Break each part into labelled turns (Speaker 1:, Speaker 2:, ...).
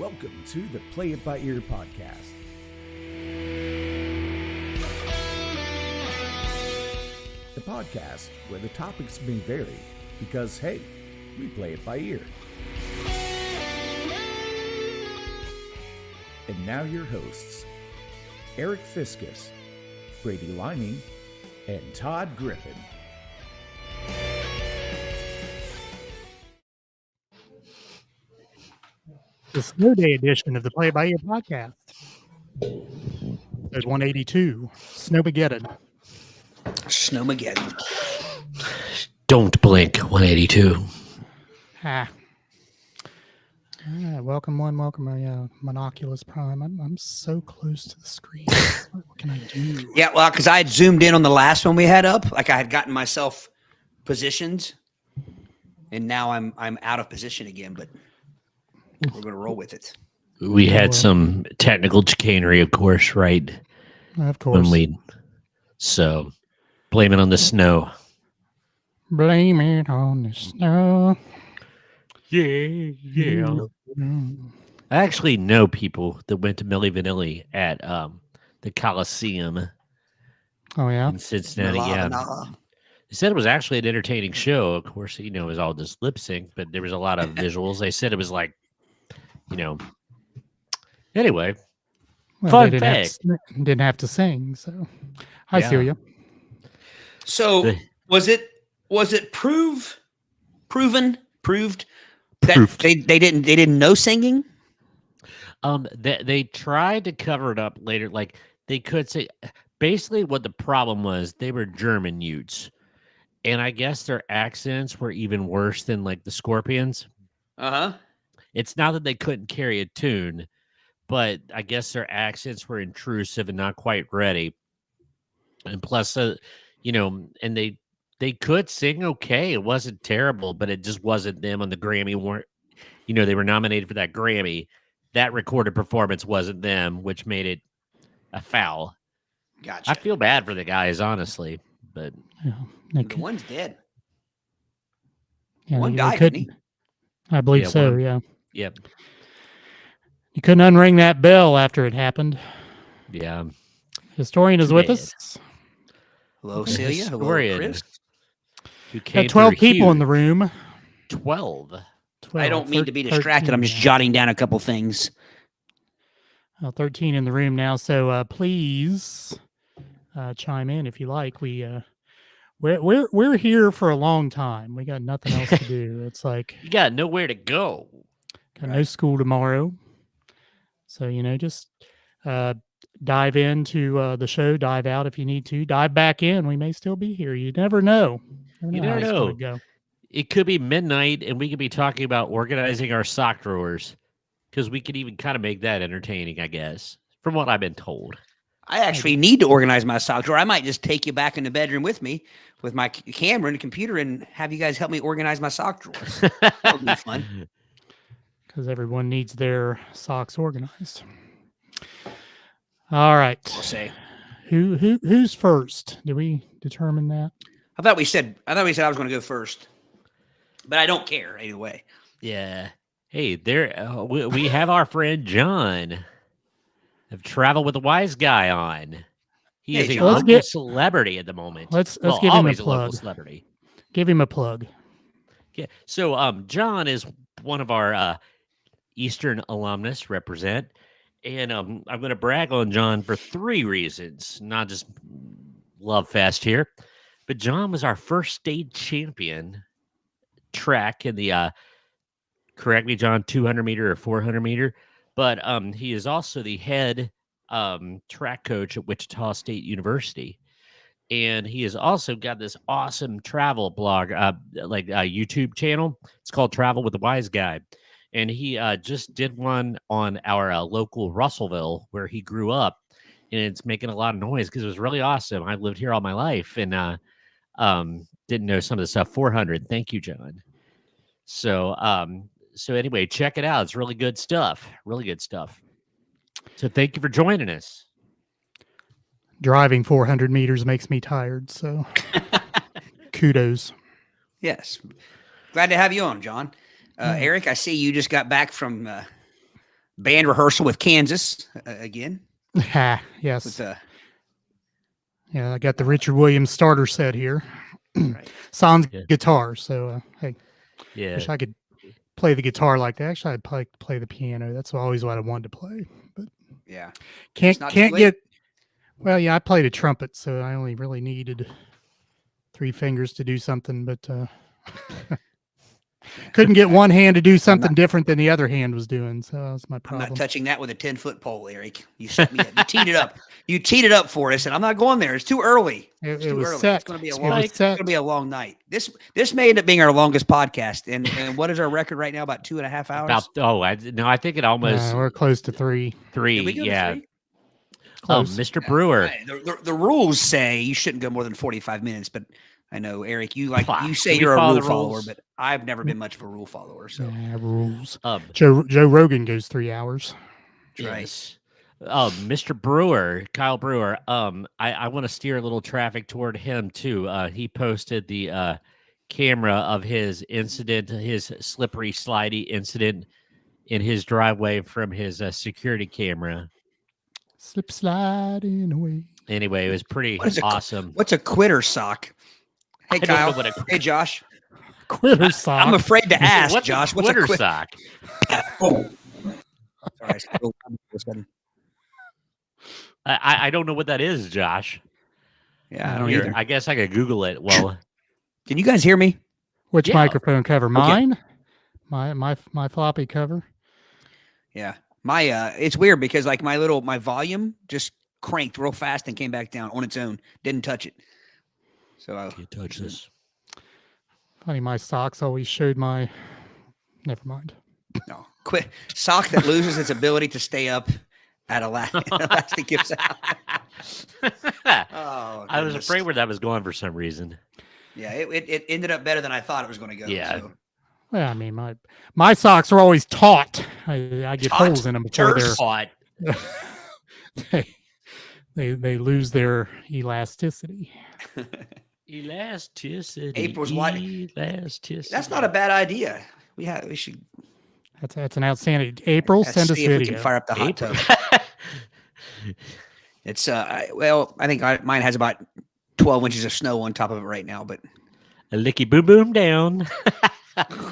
Speaker 1: Welcome to the Play It By Ear podcast. The podcast where the topics may vary because, hey, we play it by ear. And now your hosts, Eric Fiskus, Brady Liming, and Todd Griffin.
Speaker 2: The snow day edition of the Play It By Ear podcast. There's 182. Snowmageddon.
Speaker 3: Snowmageddon.
Speaker 4: Don't blink, 182.
Speaker 2: Welcome one, welcome Monoculus Prime. I'm so close to the screen. What can I do?
Speaker 3: Yeah, well, because I had zoomed in on the last one we had up, like I had gotten myself positioned, and now I'm out of position again. But we're going to roll with it.
Speaker 4: We had some technical chicanery, of course, right?
Speaker 2: Of course.
Speaker 4: So blame it on the snow.
Speaker 2: Blame it on the snow.
Speaker 4: Yeah. I actually know people that went to Milli Vanilli at the Coliseum
Speaker 2: Oh, yeah?
Speaker 4: in Cincinnati. They said it was actually an entertaining show. Of course, it was all just lip sync, but there was a lot of visuals. They said it was like, anyway.
Speaker 2: Well,
Speaker 4: fun
Speaker 2: they
Speaker 4: fact.
Speaker 2: didn't have to sing, so I feel you.
Speaker 3: So was it proved that they didn't know singing?
Speaker 4: They tried to cover it up later. Like they could say, basically what the problem was, they were German Utes, and I guess their accents were even worse than like the Scorpions. It's not that they couldn't carry a tune, but I guess their accents were intrusive and not quite ready. And plus, and they could sing okay. It wasn't terrible, but it just wasn't them on the Grammy. They were nominated for that Grammy. That recorded performance wasn't them, which made it a foul.
Speaker 3: Gotcha.
Speaker 4: I feel bad for the guys, honestly, but
Speaker 3: the one's dead.
Speaker 2: Yeah,
Speaker 3: one died, didn't he?
Speaker 2: I believe so. Yeah.
Speaker 4: Yep.
Speaker 2: You couldn't unring that bell after it happened.
Speaker 4: Yeah.
Speaker 2: Historian is with us.
Speaker 3: Hello, Celia. Hello,
Speaker 4: Historian.
Speaker 3: Chris.
Speaker 4: Who came
Speaker 2: Got 12
Speaker 4: through
Speaker 2: people
Speaker 4: huge.
Speaker 2: in the room.
Speaker 4: 12.
Speaker 3: I don't mean to be distracted. I'm just jotting down a couple things.
Speaker 2: 13 in the room now. So please chime in if you like. We're here for a long time. We got nothing else to do. It's like
Speaker 4: You got nowhere to go.
Speaker 2: got no school tomorrow. So just dive into the show. Dive out if you need to. Dive back in. We may still be here. You never know.
Speaker 4: You never
Speaker 2: how it's
Speaker 4: know.
Speaker 2: gonna go.
Speaker 4: It could be midnight, and we could be talking about organizing our sock drawers, because we could even kind of make that entertaining, I guess, from what I've been told.
Speaker 3: I actually need to organize my sock drawer. I might just take you back in the bedroom with me with my camera and computer and have you guys help me organize my sock drawers. That would be fun.
Speaker 2: Because everyone needs their socks organized. All right.
Speaker 3: We'll say.
Speaker 2: Who's first? Did we determine that?
Speaker 3: I thought we said I was going to go first, but I don't care either way.
Speaker 4: Yeah. Hey, there we have our friend John of Travel with the Wise Guy on. He is a
Speaker 3: John.
Speaker 4: local celebrity at the moment.
Speaker 2: Let's give him a
Speaker 4: always a local
Speaker 2: plug.
Speaker 4: celebrity.
Speaker 2: Give him a plug.
Speaker 4: Yeah. So John is one of our Eastern alumnus represent. And I'm going to brag on John for 3 reasons, not just love fest here. But John was our first state champion track in the, correct me, John, 200 meter or 400 meter. But he is also the head track coach at Wichita State University. And he has also got this awesome travel blog, YouTube channel. It's called Travel with the Wise Guy. And he just did one on our local Russellville, where he grew up. And it's making a lot of noise because it was really awesome. I've lived here all my life and didn't know some of the stuff. 400. Thank you, John. So anyway, check it out. It's really good stuff. Really good stuff. So thank you for joining us.
Speaker 2: Driving 400 meters makes me tired, so kudos.
Speaker 3: Yes. Glad to have you on, John. Eric, I see you just got back from band rehearsal with Kansas again.
Speaker 2: Yes.
Speaker 3: With
Speaker 2: Yeah, I got the Richard Williams starter set here.
Speaker 3: right.
Speaker 2: Sans
Speaker 4: Yeah.
Speaker 2: guitar. So, hey,
Speaker 4: Yeah.
Speaker 2: wish I could play the guitar like that. Actually, I'd play the piano. That's always what I wanted to play. But
Speaker 3: Yeah.
Speaker 2: can't
Speaker 3: It's not too late.
Speaker 2: get. Well, yeah, I played a trumpet, so I only really needed 3 fingers to do something, but couldn't get one hand to do something different than the other hand was doing. So that's my
Speaker 3: I'm
Speaker 2: problem.
Speaker 3: not touching that with a 10-foot pole, Eric. You set me up. You teed it up. You teed it up for us, and I'm not going there. It's too early. It's
Speaker 2: It
Speaker 3: too
Speaker 2: was
Speaker 3: early.
Speaker 2: set.
Speaker 3: It's going to be a
Speaker 2: It
Speaker 3: long.
Speaker 2: was
Speaker 3: It's
Speaker 2: set.
Speaker 3: going to be a long night. This may end up being our longest podcast. And what is our record right now? About 2.5 hours.
Speaker 4: I think it almost
Speaker 2: We're close to 3.
Speaker 4: 3.
Speaker 3: Did we go to
Speaker 4: Yeah.
Speaker 3: 3?
Speaker 2: Close.
Speaker 4: Mr. Brewer.
Speaker 3: Right. The rules say you shouldn't go more than 45 minutes, but I know, Eric, you say
Speaker 4: Do we
Speaker 3: you're a
Speaker 4: follow
Speaker 3: rule
Speaker 4: the
Speaker 3: follower,
Speaker 4: rules?
Speaker 3: but I've never been much of a rule follower. So
Speaker 2: Yeah, rules.
Speaker 4: Um,
Speaker 2: Joe Rogan goes 3 hours.
Speaker 3: right.
Speaker 4: Yes. Mr. Brewer, Kyle Brewer. I want to steer a little traffic toward him too. He posted the camera of his incident, his slippery, slidey incident in his driveway from his security camera.
Speaker 2: Slip sliding away.
Speaker 4: Anyway, it was pretty
Speaker 3: What is a-
Speaker 4: awesome.
Speaker 3: What's a quitter sock? Hey,
Speaker 4: I don't
Speaker 3: Kyle.
Speaker 4: know what a
Speaker 3: Hey, Josh.
Speaker 2: Quitter sock.
Speaker 3: I'm afraid to ask,
Speaker 4: What's
Speaker 3: Josh.
Speaker 4: a
Speaker 3: What's a
Speaker 4: Twitter
Speaker 3: quitter
Speaker 4: sock?
Speaker 3: Oh. Sorry, I spilled all of a sudden.
Speaker 4: I don't know what that is, Josh.
Speaker 3: Yeah, I don't
Speaker 4: Here,
Speaker 3: either.
Speaker 4: I guess I could Google it. Well,
Speaker 3: Can you guys hear me?
Speaker 2: Which
Speaker 4: Yeah.
Speaker 2: microphone cover? Mine? My floppy cover?
Speaker 3: Yeah. My it's weird because like my volume just cranked real fast and came back down on its own. Didn't touch it. So
Speaker 4: can't touch this.
Speaker 2: Funny, my socks always showed my. Never mind.
Speaker 3: no. Quit sock that loses its ability to stay up at elastic gives out. Oh,
Speaker 4: I was
Speaker 3: goodness.
Speaker 4: afraid where that was going for some reason.
Speaker 3: Yeah, it ended up better than I thought it was going to go.
Speaker 4: Yeah.
Speaker 3: So.
Speaker 2: Well, I mean, my socks are always taut. I get
Speaker 3: Taut?
Speaker 2: holes in them before
Speaker 3: Terse?
Speaker 4: Fought.
Speaker 2: they lose their elasticity.
Speaker 4: Elasticity.
Speaker 3: April's what?
Speaker 4: Elasticity.
Speaker 3: That's not a bad idea. We should
Speaker 2: That's an outstanding. April, send us
Speaker 3: see if we
Speaker 2: video.
Speaker 3: can fire up the hot
Speaker 4: April.
Speaker 3: tub. It's I think mine has about 12 inches of snow on top of it right now, but
Speaker 4: A licky boom boom down.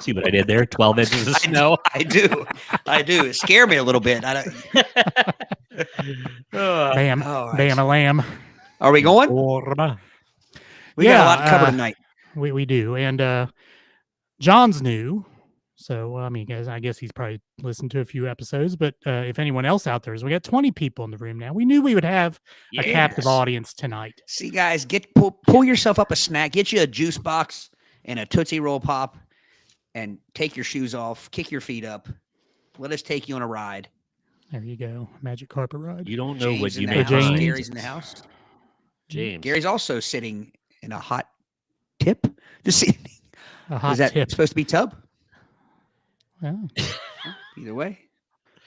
Speaker 4: See what I did there? 12 inches of snow.
Speaker 3: I do. It scared me a little bit. I don't,
Speaker 2: Bam,
Speaker 3: all right.
Speaker 2: bam, a lamb.
Speaker 3: Are we going?
Speaker 4: Orba.
Speaker 3: We got a lot to cover tonight.
Speaker 2: We do, and John's new. So I mean, guys, I guess he's probably listened to a few episodes. But if anyone else out there is, we got 20 people in the room now. We knew we would have a captive
Speaker 3: Yes.
Speaker 2: audience tonight.
Speaker 3: See, guys, pull yourself up a snack, get you a juice box and a Tootsie Roll Pop, and take your shoes off, kick your feet up. Let us take you on a ride.
Speaker 2: There you go, magic carpet ride.
Speaker 4: You don't know what
Speaker 3: James
Speaker 4: you
Speaker 3: in the
Speaker 4: may
Speaker 3: house.
Speaker 2: James.
Speaker 4: find.
Speaker 3: Gary's in the house.
Speaker 4: James.
Speaker 3: Gary's also sitting in a hot tip this evening.
Speaker 2: A hot
Speaker 3: Is that
Speaker 2: tip.
Speaker 3: supposed to be tub?
Speaker 2: Wow.
Speaker 3: Either way.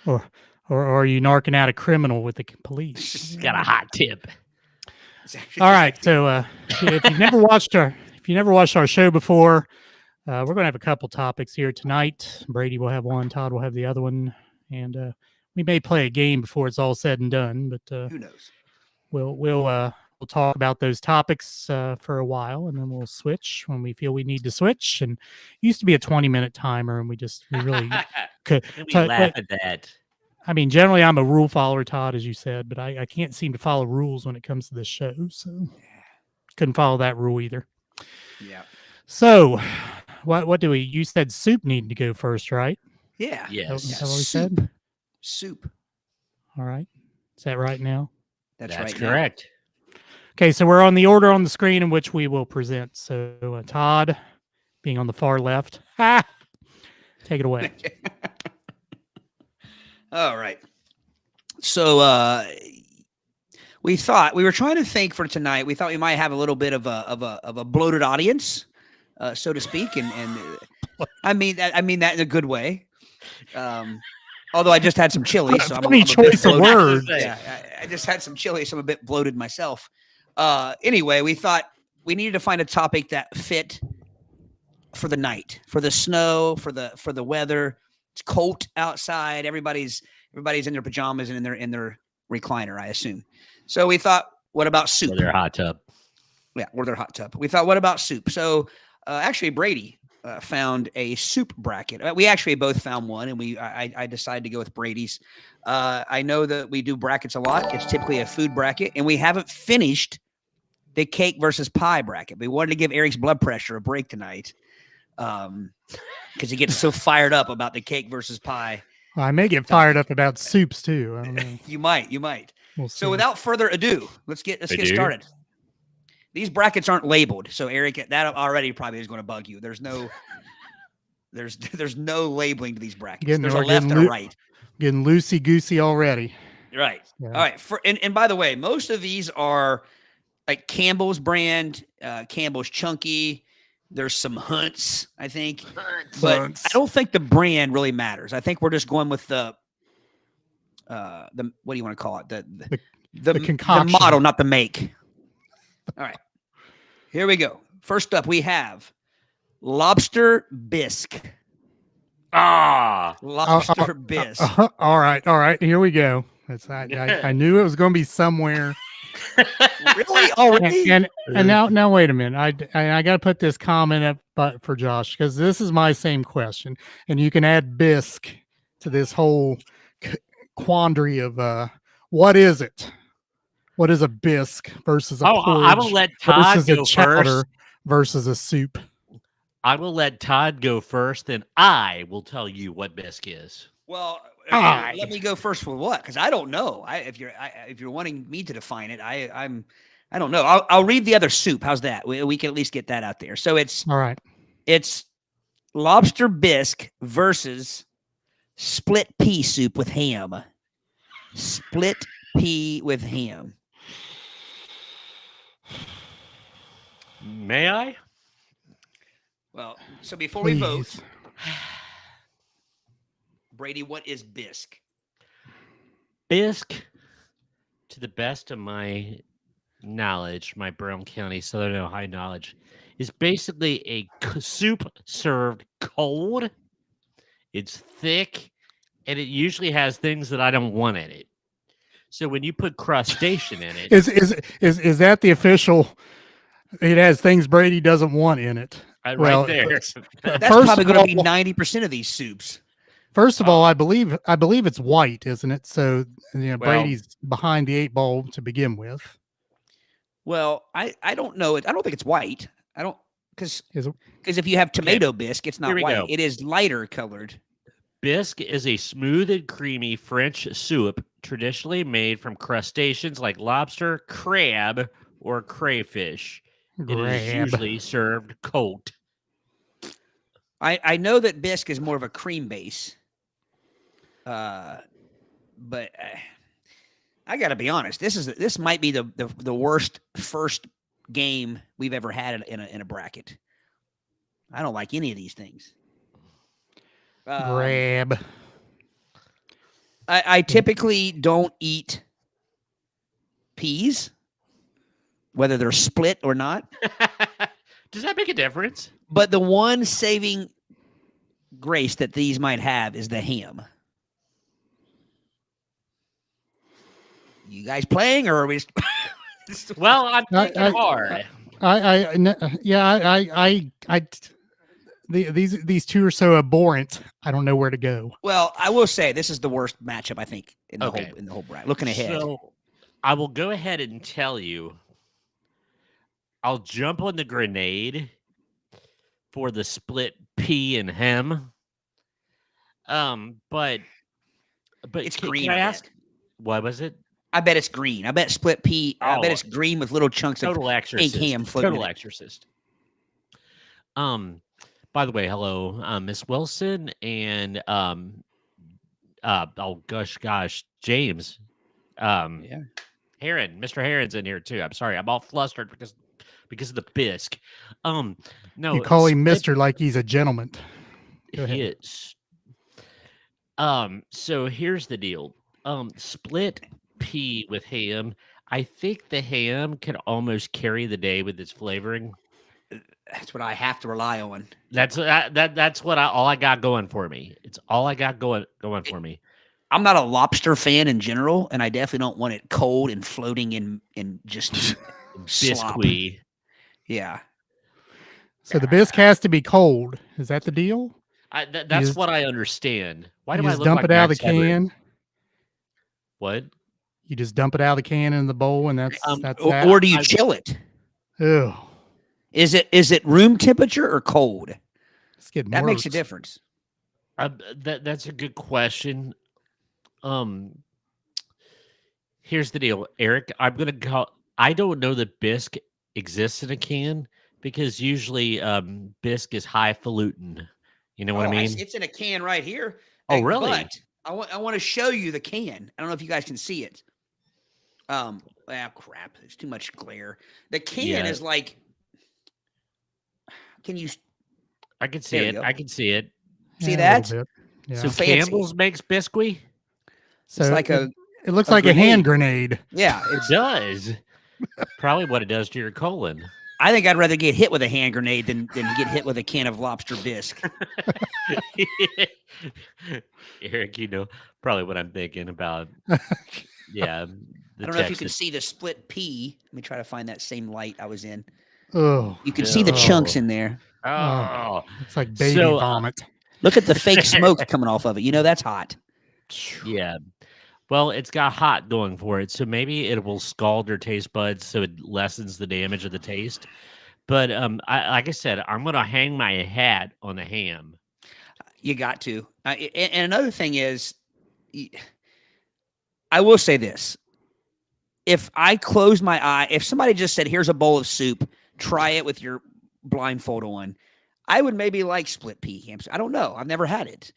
Speaker 2: Or are you narking out a criminal with the police?
Speaker 4: Got a hot tip.
Speaker 3: It's actually-
Speaker 2: All right. So if you've never watched our show before, we're going to have a couple topics here tonight. Brady will have one, Todd will have the other one, and we may play a game before it's all said and done. But
Speaker 3: Who knows?
Speaker 2: we'll talk about those topics for a while, and then we'll switch when we feel we need to switch. And it used to be a 20-minute timer, and we really could.
Speaker 4: And we
Speaker 2: So,
Speaker 4: laugh at that.
Speaker 2: I mean, generally, I'm a rule follower, Todd, as you said, but I can't seem to follow rules when it comes to this show. So couldn't follow that rule either.
Speaker 3: Yeah.
Speaker 2: So what do we? You said soup needed to go first, right?
Speaker 3: Yeah.
Speaker 4: Yes.
Speaker 2: Is that what we
Speaker 3: Soup.
Speaker 2: said?
Speaker 3: Soup.
Speaker 2: All right. Is that right now?
Speaker 3: That's
Speaker 4: That's
Speaker 3: right. now.
Speaker 4: correct.
Speaker 2: Okay, so we're on the order on the screen in which we will present. So Todd, being on the far left, take it away.
Speaker 3: All right. So we were trying to think for tonight. We thought we might have a little bit of a bloated audience, so to speak, and I mean that in a good way. Although I just had some chili, so I'm a bit
Speaker 2: choice of
Speaker 3: bloated.
Speaker 2: words.
Speaker 3: Yeah, I just had some chili, so I'm a bit bloated myself. Anyway, we thought we needed to find a topic that fit for the night, for the snow, for the weather. It's cold outside. Everybody's Everybody's in their pajamas and in their recliner, I assume. So we thought, what about soup?
Speaker 4: Or their hot tub.
Speaker 3: Yeah, or their hot tub. We thought, what about soup? So actually, Brady found a soup bracket. We actually both found one, and I decided to go with Brady's. I know that we do brackets a lot. It's typically a food bracket, and we haven't finished the cake versus pie bracket. We wanted to give Eric's blood pressure a break tonight because he gets so fired up about the cake versus pie.
Speaker 2: Well, I may get fired up about soups too. I don't know.
Speaker 3: You might.
Speaker 2: We'll
Speaker 3: So
Speaker 2: see.
Speaker 3: without further ado, let's get started. These brackets aren't labeled, so Eric, that already probably is going to bug you. There's no labeling to these brackets. There's a left and a right.
Speaker 2: Getting loosey goosey already.
Speaker 3: Right.
Speaker 2: Yeah.
Speaker 3: All right. And by the way, most of these are like Campbell's brand, Campbell's Chunky. There's some Hunts, I think, but I don't think the brand really matters. I think we're just going with the what do you want to call it? The
Speaker 2: concoction.
Speaker 3: the model, not the make. All right, here we go. First up, we have lobster bisque. Lobster bisque.
Speaker 2: All right. Here we go. I knew it was going to be somewhere.
Speaker 3: Really? Already?
Speaker 2: And now wait a minute. I got to put this comment up but for Josh because this is my same question, and you can add bisque to this whole quandary of what is it? What is a bisque versus a porridge?
Speaker 4: I will let Todd
Speaker 2: versus
Speaker 4: go
Speaker 2: a chowder
Speaker 4: first.
Speaker 2: versus a soup.
Speaker 4: I will let Todd go first, and I will tell you what bisque is.
Speaker 3: Well, let me go first for what? Because I don't know. If you're wanting me to define it, I don't know. I'll read the other soup. How's that? We can at least get that out there. So it's
Speaker 2: all right.
Speaker 3: It's lobster bisque versus split pea soup with ham. Split pea with ham.
Speaker 4: May I?
Speaker 3: Well, so before we vote, Brady, what is bisque?
Speaker 4: Bisque, to the best of my knowledge, my Brown County, Southern Ohio knowledge, is basically a soup served cold. It's thick, and it usually has things that I don't want in it. So when you put crustacean in it,
Speaker 2: is that the official? It has things Brady doesn't want in it.
Speaker 4: Right there.
Speaker 3: That's probably going to be 90% of these soups.
Speaker 2: First of all, I believe it's white, isn't it? So Brady's behind the 8 ball to begin with.
Speaker 3: Well, I don't know it. I don't think it's white. I don't because if you have tomato bisque, it's not white. It is lighter colored.
Speaker 4: Bisque is a smooth and creamy French soup traditionally made from crustaceans like lobster, crab, or crayfish. It is usually served cold.
Speaker 3: I know that bisque is more of a cream base, but I got to be honest. This might be the worst first game we've ever had in a bracket. I don't like any of these things.
Speaker 2: Grab.
Speaker 3: I typically don't eat peas, whether they're split or not.
Speaker 4: Does that make a difference?
Speaker 3: But the one saving grace that these might have is the ham. You guys playing, or are we?
Speaker 4: Well, I'm thinking hard.
Speaker 2: These two are so abhorrent. I don't know where to go.
Speaker 3: Well, I will say this is the worst matchup I think in the whole bracket. Looking ahead,
Speaker 4: so I will go ahead and tell you. I'll jump on the grenade for the split pea and ham. But
Speaker 3: it's green.
Speaker 4: Can I ask? What was it?
Speaker 3: I bet it's green. I bet split pea. I bet it's green with little chunks of pink ham floating.
Speaker 4: Total exorcist. By the way, hello, Miss Wilson and oh gosh, James. Heron, Mr. Heron's in here too. I'm sorry, I'm all flustered because of the bisque. No,
Speaker 2: you call him Mr. like he's a gentleman. Go ahead.
Speaker 4: He is. So here's the deal. Split pea with ham. I think the ham can almost carry the day with its flavoring.
Speaker 3: That's what I have to rely on.
Speaker 4: That's what all I got going for me. It's all I got going for me.
Speaker 3: I'm not a lobster fan in general, and I definitely don't want it cold and floating in just slop.
Speaker 4: Biscuit.
Speaker 3: Yeah.
Speaker 2: So the bisque has to be cold. Is that the deal?
Speaker 4: That's
Speaker 2: just-
Speaker 4: what I understand. Why
Speaker 2: You
Speaker 4: do I
Speaker 2: just
Speaker 4: look
Speaker 2: dump
Speaker 4: like
Speaker 2: it out of
Speaker 4: Max
Speaker 2: the
Speaker 4: Headroom?
Speaker 2: can.
Speaker 4: What?
Speaker 2: You just dump it out of the can in the bowl, and that's that.
Speaker 3: Or do you chill it?
Speaker 2: Ew.
Speaker 3: Is it room temperature or cold?
Speaker 2: It's getting
Speaker 3: That makes a
Speaker 2: worse.
Speaker 3: difference.
Speaker 4: That's a good question. Here's the deal, Eric. I'm gonna go. I don't know that bisque exists in a can because usually bisque is highfalutin. You know what I mean?
Speaker 3: It's in a can right here.
Speaker 4: Oh, really?
Speaker 3: But I want to show you the can. I don't know if you guys can see it. Crap. There's too much glare. The can is like. Can you?
Speaker 4: I can see it. I can see it.
Speaker 3: See
Speaker 2: Yeah,
Speaker 3: that?
Speaker 2: a little bit. Yeah.
Speaker 4: So
Speaker 3: Fancy.
Speaker 4: Campbell's makes biscuit.
Speaker 2: So
Speaker 3: it's like
Speaker 2: it looks like a hand grenade.
Speaker 3: Yeah,
Speaker 4: It does. Probably what it does to your colon.
Speaker 3: I think I'd rather get hit with a hand grenade than get hit with a can of lobster bisque.
Speaker 4: Eric, you know probably what I'm thinking about. Yeah.
Speaker 3: I don't know if you can see the split pea. Let me try to find that same light I was in.
Speaker 2: Oh,
Speaker 3: You can see the chunks in there.
Speaker 4: Oh,
Speaker 2: it's like baby vomit.
Speaker 3: Look at the fake smoke coming off of it. You know that's hot.
Speaker 4: Yeah. Well, it's got hot going for it, so maybe it will scald your taste buds, so it lessens the damage of the taste. But like I said, I'm gonna hang my hat on the ham.
Speaker 3: You got to. And another thing is, I will say this: if I close my eye, if somebody just said, "Here's a bowl of soup, try it with your blindfold on," I would maybe like split pea ham. I don't know. I've never had it,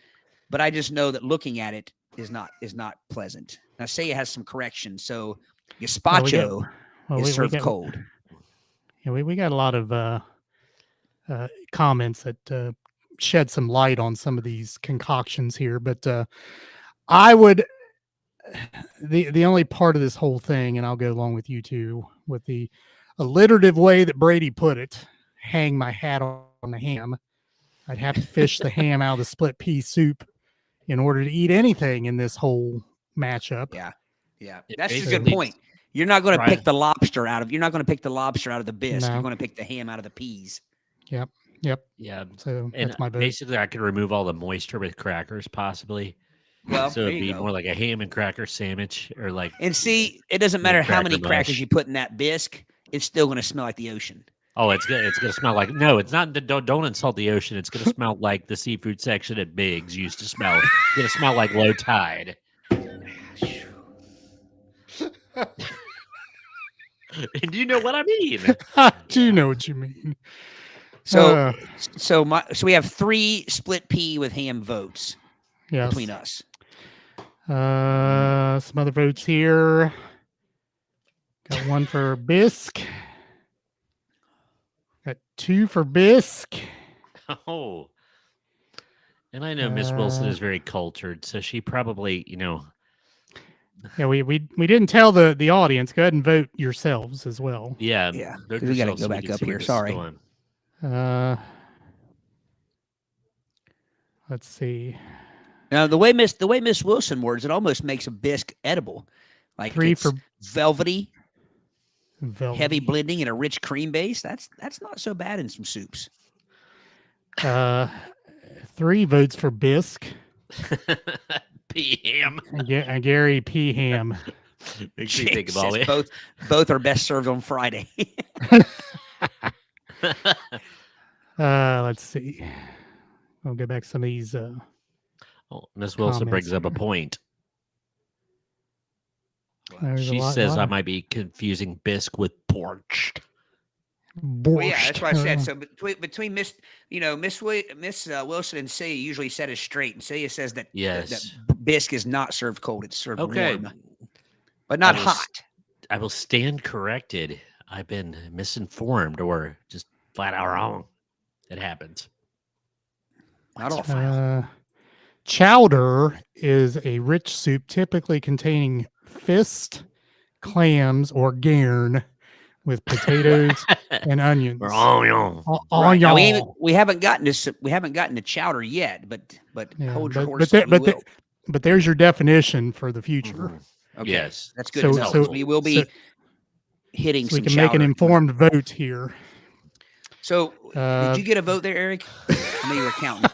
Speaker 3: but I just know that looking at it is not pleasant. Now, say it has some correction. So gazpacho is served cold.
Speaker 2: Yeah, we got a lot of comments that shed some light on some of these concoctions here, but I would the only part of this whole thing, and I'll go along with you two, with the alliterative way that Brady put it, hang my hat on the ham. I'd have to fish the ham out of the split pea soup in order to eat anything in this whole matchup.
Speaker 3: Yeah. That's a good point. You're not going to pick the lobster out of. You're not going to pick the lobster out of the bisque.
Speaker 2: No.
Speaker 3: You're going to pick the ham out of the peas.
Speaker 2: Yep.
Speaker 4: Yeah.
Speaker 2: So
Speaker 4: And
Speaker 2: that's my vote.
Speaker 4: basically, I could remove all the moisture with crackers, possibly.
Speaker 3: Well,
Speaker 4: So
Speaker 3: there
Speaker 4: it'd
Speaker 3: you
Speaker 4: be
Speaker 3: go.
Speaker 4: more like a ham and cracker sandwich, or like.
Speaker 3: And see, it doesn't matter how many
Speaker 4: cracker
Speaker 3: crackers
Speaker 4: mush.
Speaker 3: you put in that bisque. It's still going to smell like the ocean.
Speaker 4: Oh, it's gonna smell like no. It's not. Don't insult the ocean. It's gonna smell like the seafood section at Biggs used to smell. It's gonna smell like low tide. And do you know what I mean?
Speaker 2: I do know what you mean.
Speaker 3: So we have 3 split pea with ham votes
Speaker 2: Yes.
Speaker 3: between us.
Speaker 2: Some other votes here. Got 1 for bisque. Got 2 for bisque.
Speaker 4: Oh, and I know Miss Wilson is very cultured, so she probably,
Speaker 2: Yeah, we didn't tell the audience. Go ahead and vote yourselves as well.
Speaker 3: Yeah.
Speaker 4: vote
Speaker 3: 'Cause we got to
Speaker 4: yourself
Speaker 3: go
Speaker 4: so we
Speaker 3: back
Speaker 4: can
Speaker 3: up
Speaker 4: see where
Speaker 3: here.
Speaker 4: this is
Speaker 3: Sorry.
Speaker 4: going.
Speaker 2: Let's see.
Speaker 3: Now the way Miss Wilson words, it almost makes a bisque edible. Like
Speaker 2: 3
Speaker 3: it's
Speaker 2: for
Speaker 3: velvety,
Speaker 2: velvet.
Speaker 3: heavy blending, and a rich cream base. That's not so bad in some soups.
Speaker 2: 3 votes for bisque.
Speaker 4: P.M.
Speaker 2: And Gary P. Ham.
Speaker 4: Makes me think of all
Speaker 3: Jesus,
Speaker 4: it.
Speaker 3: both are best served on Friday.
Speaker 2: Let's see. I'll go back to some of these.
Speaker 4: Miss Wilson brings up a point.
Speaker 2: There's
Speaker 4: She
Speaker 2: a lot,
Speaker 4: says I might be confusing bisque with borscht.
Speaker 3: Well, yeah, that's
Speaker 2: borscht.
Speaker 3: what I said. So between Miss Wilson and Celia usually set us straight, and Celia says that
Speaker 4: Yes.
Speaker 3: that bisque is not served cold; it's served
Speaker 4: Okay.
Speaker 3: warm, but not
Speaker 4: I will
Speaker 3: hot.
Speaker 4: I will stand corrected. I've been misinformed or just flat out wrong. It happens.
Speaker 3: Not all.
Speaker 2: Chowder is a rich soup typically containing fist, clams, or garn with potatoes and onions.
Speaker 4: Wrong.
Speaker 3: Right. Now,
Speaker 2: Onion.
Speaker 3: we haven't gotten to chowder yet, but
Speaker 2: Yeah,
Speaker 3: hold your
Speaker 2: but
Speaker 3: horses.
Speaker 2: there-
Speaker 3: we
Speaker 2: but
Speaker 3: will.
Speaker 2: but there's your definition for the future.
Speaker 4: Mhm.
Speaker 3: Okay.
Speaker 4: Yes.
Speaker 3: That's good
Speaker 2: So-
Speaker 3: to know.
Speaker 2: so-
Speaker 3: we will be
Speaker 2: so-
Speaker 3: hitting
Speaker 2: So we
Speaker 3: some
Speaker 2: can make an
Speaker 3: chowder.
Speaker 2: informed vote here.
Speaker 3: So
Speaker 2: Uh,
Speaker 3: did you get a vote there, Eric? I know you were counting.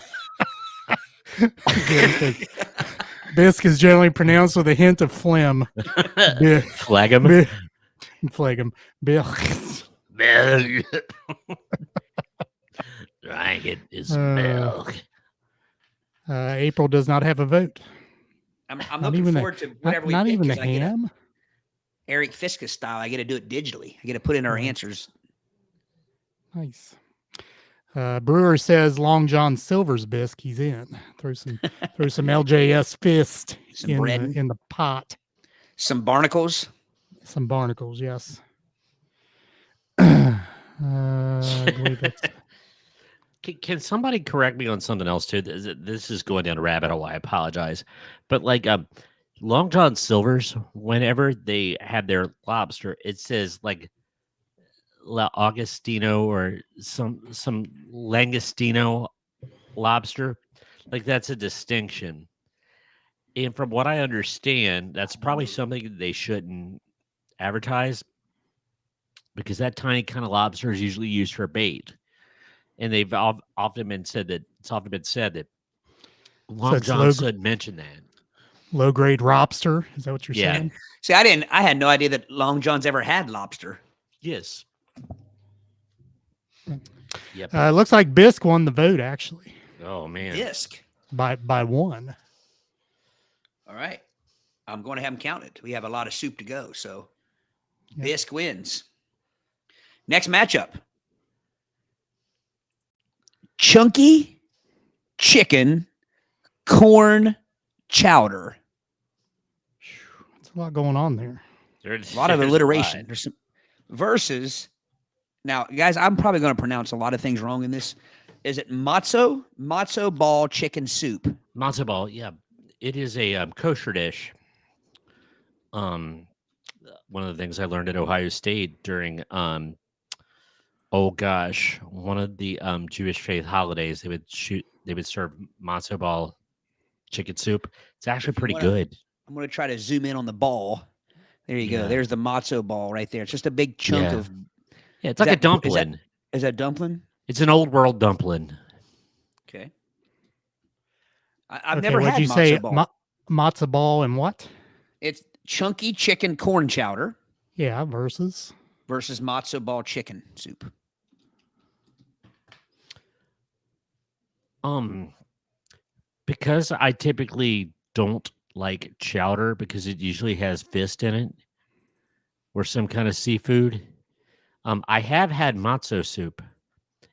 Speaker 2: Bisque is generally pronounced with a hint of phlegm. Bi-
Speaker 4: Flag him.
Speaker 2: bi- Phlegm. Bisque.
Speaker 4: Milk. Drink it. It's
Speaker 2: Uh,
Speaker 4: milk.
Speaker 2: April does not have a vote.
Speaker 3: I'm
Speaker 2: Not
Speaker 3: looking
Speaker 2: even
Speaker 3: forward to
Speaker 2: Not,
Speaker 3: whatever we
Speaker 2: not
Speaker 3: pick,
Speaker 2: even the
Speaker 3: 'cause I get a
Speaker 2: ham.
Speaker 3: Eric Fiskus style. I get to do it digitally. I get to put in our
Speaker 2: Right.
Speaker 3: answers.
Speaker 2: Nice. Brewer says Long John Silver's bisque. He's in. Throw some LJS fist
Speaker 3: Some bread.
Speaker 2: in the pot.
Speaker 3: Some barnacles.
Speaker 2: Some barnacles. Yes. I believe it's
Speaker 4: Can somebody correct me on something else too? This is going down a rabbit hole. I apologize, but like Long John Silver's, whenever they have their lobster, it says like La Augustino or some Langostino lobster. Like that's a distinction. And from what I understand, that's probably something they shouldn't advertise because that tiny kind of lobster is usually used for bait. And they've often been said that Long
Speaker 2: it's
Speaker 4: John should mention that.
Speaker 2: low grade lobster. Is that what you're
Speaker 4: Yeah.
Speaker 2: saying?
Speaker 3: See, I had no idea that Long John's ever had lobster.
Speaker 4: Yes. Yep.
Speaker 2: It looks like Bisque won the vote actually
Speaker 4: Oh man.
Speaker 3: Disc.
Speaker 2: by one.
Speaker 3: All right. I'm going to have them counted. We have a lot of soup to go. So
Speaker 2: Yep.
Speaker 3: Bisque wins. Next matchup. Chunky chicken corn chowder.
Speaker 2: There's a lot going on there.
Speaker 3: A lot of alliteration. There's some versus. Now, guys, I'm probably going to pronounce a lot of things wrong in this. Is it matzo ball chicken soup?
Speaker 4: Matzo ball, yeah. It is a kosher dish. One of the things I learned at Ohio State during one of the Jewish faith holidays, they would serve matzo ball chicken soup. It's actually pretty good.
Speaker 3: I'm going to try to zoom in on the ball. There you go.
Speaker 4: Yeah.
Speaker 3: There's the matzo ball right there. It's just a big chunk
Speaker 4: Yeah.
Speaker 3: of.
Speaker 4: Yeah, it's
Speaker 3: Is
Speaker 4: like a
Speaker 3: that-
Speaker 4: dumpling.
Speaker 3: Is that dumpling?
Speaker 4: It's an old world dumpling.
Speaker 3: Okay. I've
Speaker 2: Okay,
Speaker 3: never
Speaker 2: what'd
Speaker 3: had
Speaker 2: you
Speaker 3: matzo
Speaker 2: say?
Speaker 3: ball.
Speaker 2: Matzo ball and what?
Speaker 3: It's chunky chicken corn chowder
Speaker 2: Yeah, versus.
Speaker 3: versus matzo ball chicken soup.
Speaker 4: Because I typically don't like chowder because it usually has fish in it or some kind of seafood. I have had matzo soup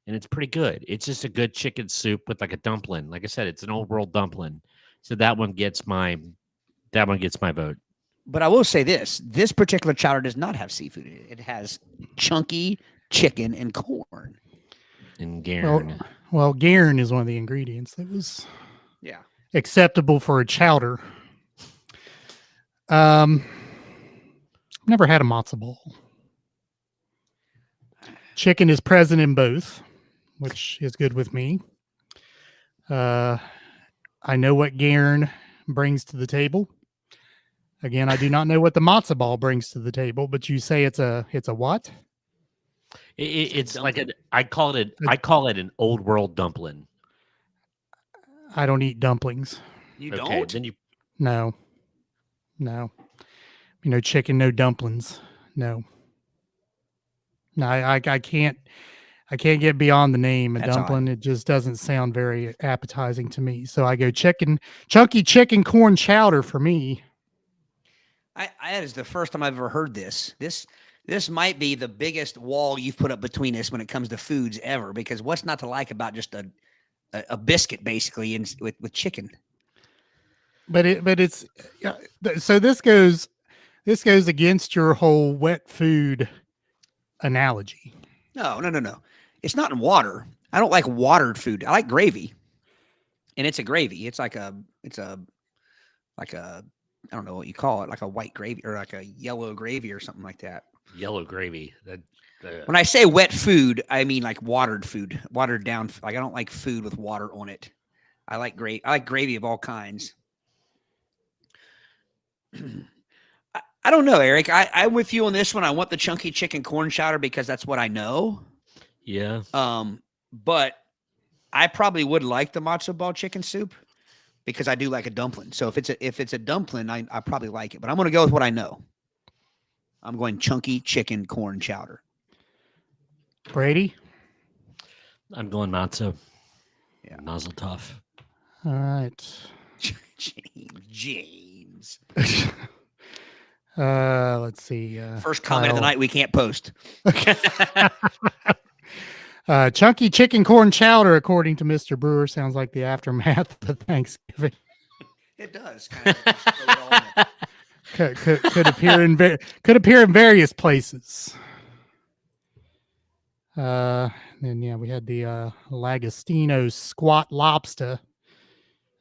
Speaker 4: and it's pretty good. It's just a good chicken soup with like a dumpling. Like I said, it's an old world dumpling. So that one gets my vote.
Speaker 3: But I will say this particular chowder does not have seafood in it. It has chunky chicken and corn.
Speaker 4: And Garen.
Speaker 2: Well, Garen is one of the ingredients that was
Speaker 3: Yeah.
Speaker 2: acceptable for a chowder. I've never had a matzo ball. Chicken is present in both, which is good with me. I know what Garen brings to the table. Again, I do not know what the matzo ball brings to the table, but you say it's a what?
Speaker 4: It's like I call it an old world dumpling.
Speaker 2: I don't eat dumplings.
Speaker 3: You
Speaker 4: Okay,
Speaker 3: don't?
Speaker 4: then you
Speaker 2: No. Chicken, no dumplings. No. No, I can't get beyond the name a
Speaker 3: That's
Speaker 2: dumpling. It just doesn't sound very appetizing to me. So I go chunky chicken corn chowder for me.
Speaker 3: That is the first time I've ever heard this. This might be the biggest wall you've put up between us when it comes to foods ever, because what's not to like about just a biscuit basically with chicken?
Speaker 2: But it's so this goes against your whole wet food analogy.
Speaker 3: No. It's not in water. I don't like watered food. I like gravy. And it's a gravy. It's like a I don't know what you call it, like a white gravy or like a yellow gravy or something like that.
Speaker 4: yellow gravy.
Speaker 3: When I say wet food, I mean like watered food, watered down. Like I don't like food with water on it. I like gravy of all kinds. I don't know, Eric. I'm with you on this one. I want the chunky chicken corn chowder because that's what I know.
Speaker 4: Yeah.
Speaker 3: But I probably would like the matzo ball chicken soup because I do like a dumpling. So if it's a dumpling, I probably like it. But I'm going to go with what I know. I'm going chunky chicken corn chowder.
Speaker 2: Brady?
Speaker 4: I'm going matzo.
Speaker 3: Yeah.
Speaker 4: Mazel tov.
Speaker 2: All right.
Speaker 3: James.
Speaker 2: Let's see.
Speaker 3: First comment of the
Speaker 2: Kyle.
Speaker 3: night we can't post.
Speaker 2: Chunky chicken corn chowder, according to Mr. Brewer, sounds like the aftermath of Thanksgiving.
Speaker 3: It does. Kind of just throw it all in.
Speaker 2: Could appear in various places. Then we had the Lagostino squat lobster,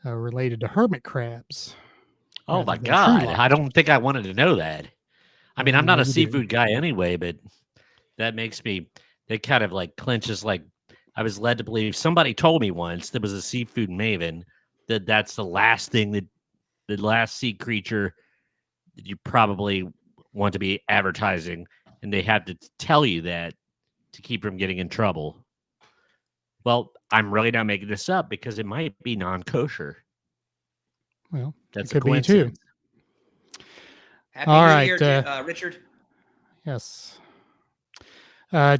Speaker 2: related to hermit crabs.
Speaker 4: Oh
Speaker 2: rather
Speaker 4: my
Speaker 2: than true
Speaker 4: God.
Speaker 2: lobster.
Speaker 4: I don't think I wanted to know that. I mean, I'm not
Speaker 2: No,
Speaker 4: a
Speaker 2: you
Speaker 4: seafood guy anyway, but that makes me, it kind of like clinches. Like I was led to believe somebody told me once there was a seafood maven that's the last thing that the last sea creature that you probably want to be advertising. And they have to tell you that to keep from getting in trouble. Well, I'm really not making this up because it might be non-kosher.
Speaker 2: Well,
Speaker 4: That's
Speaker 2: it
Speaker 4: a
Speaker 2: could be too.
Speaker 4: coincidence.
Speaker 3: Happy
Speaker 2: All
Speaker 3: New
Speaker 2: right,
Speaker 3: Year, Richard.
Speaker 2: Yes.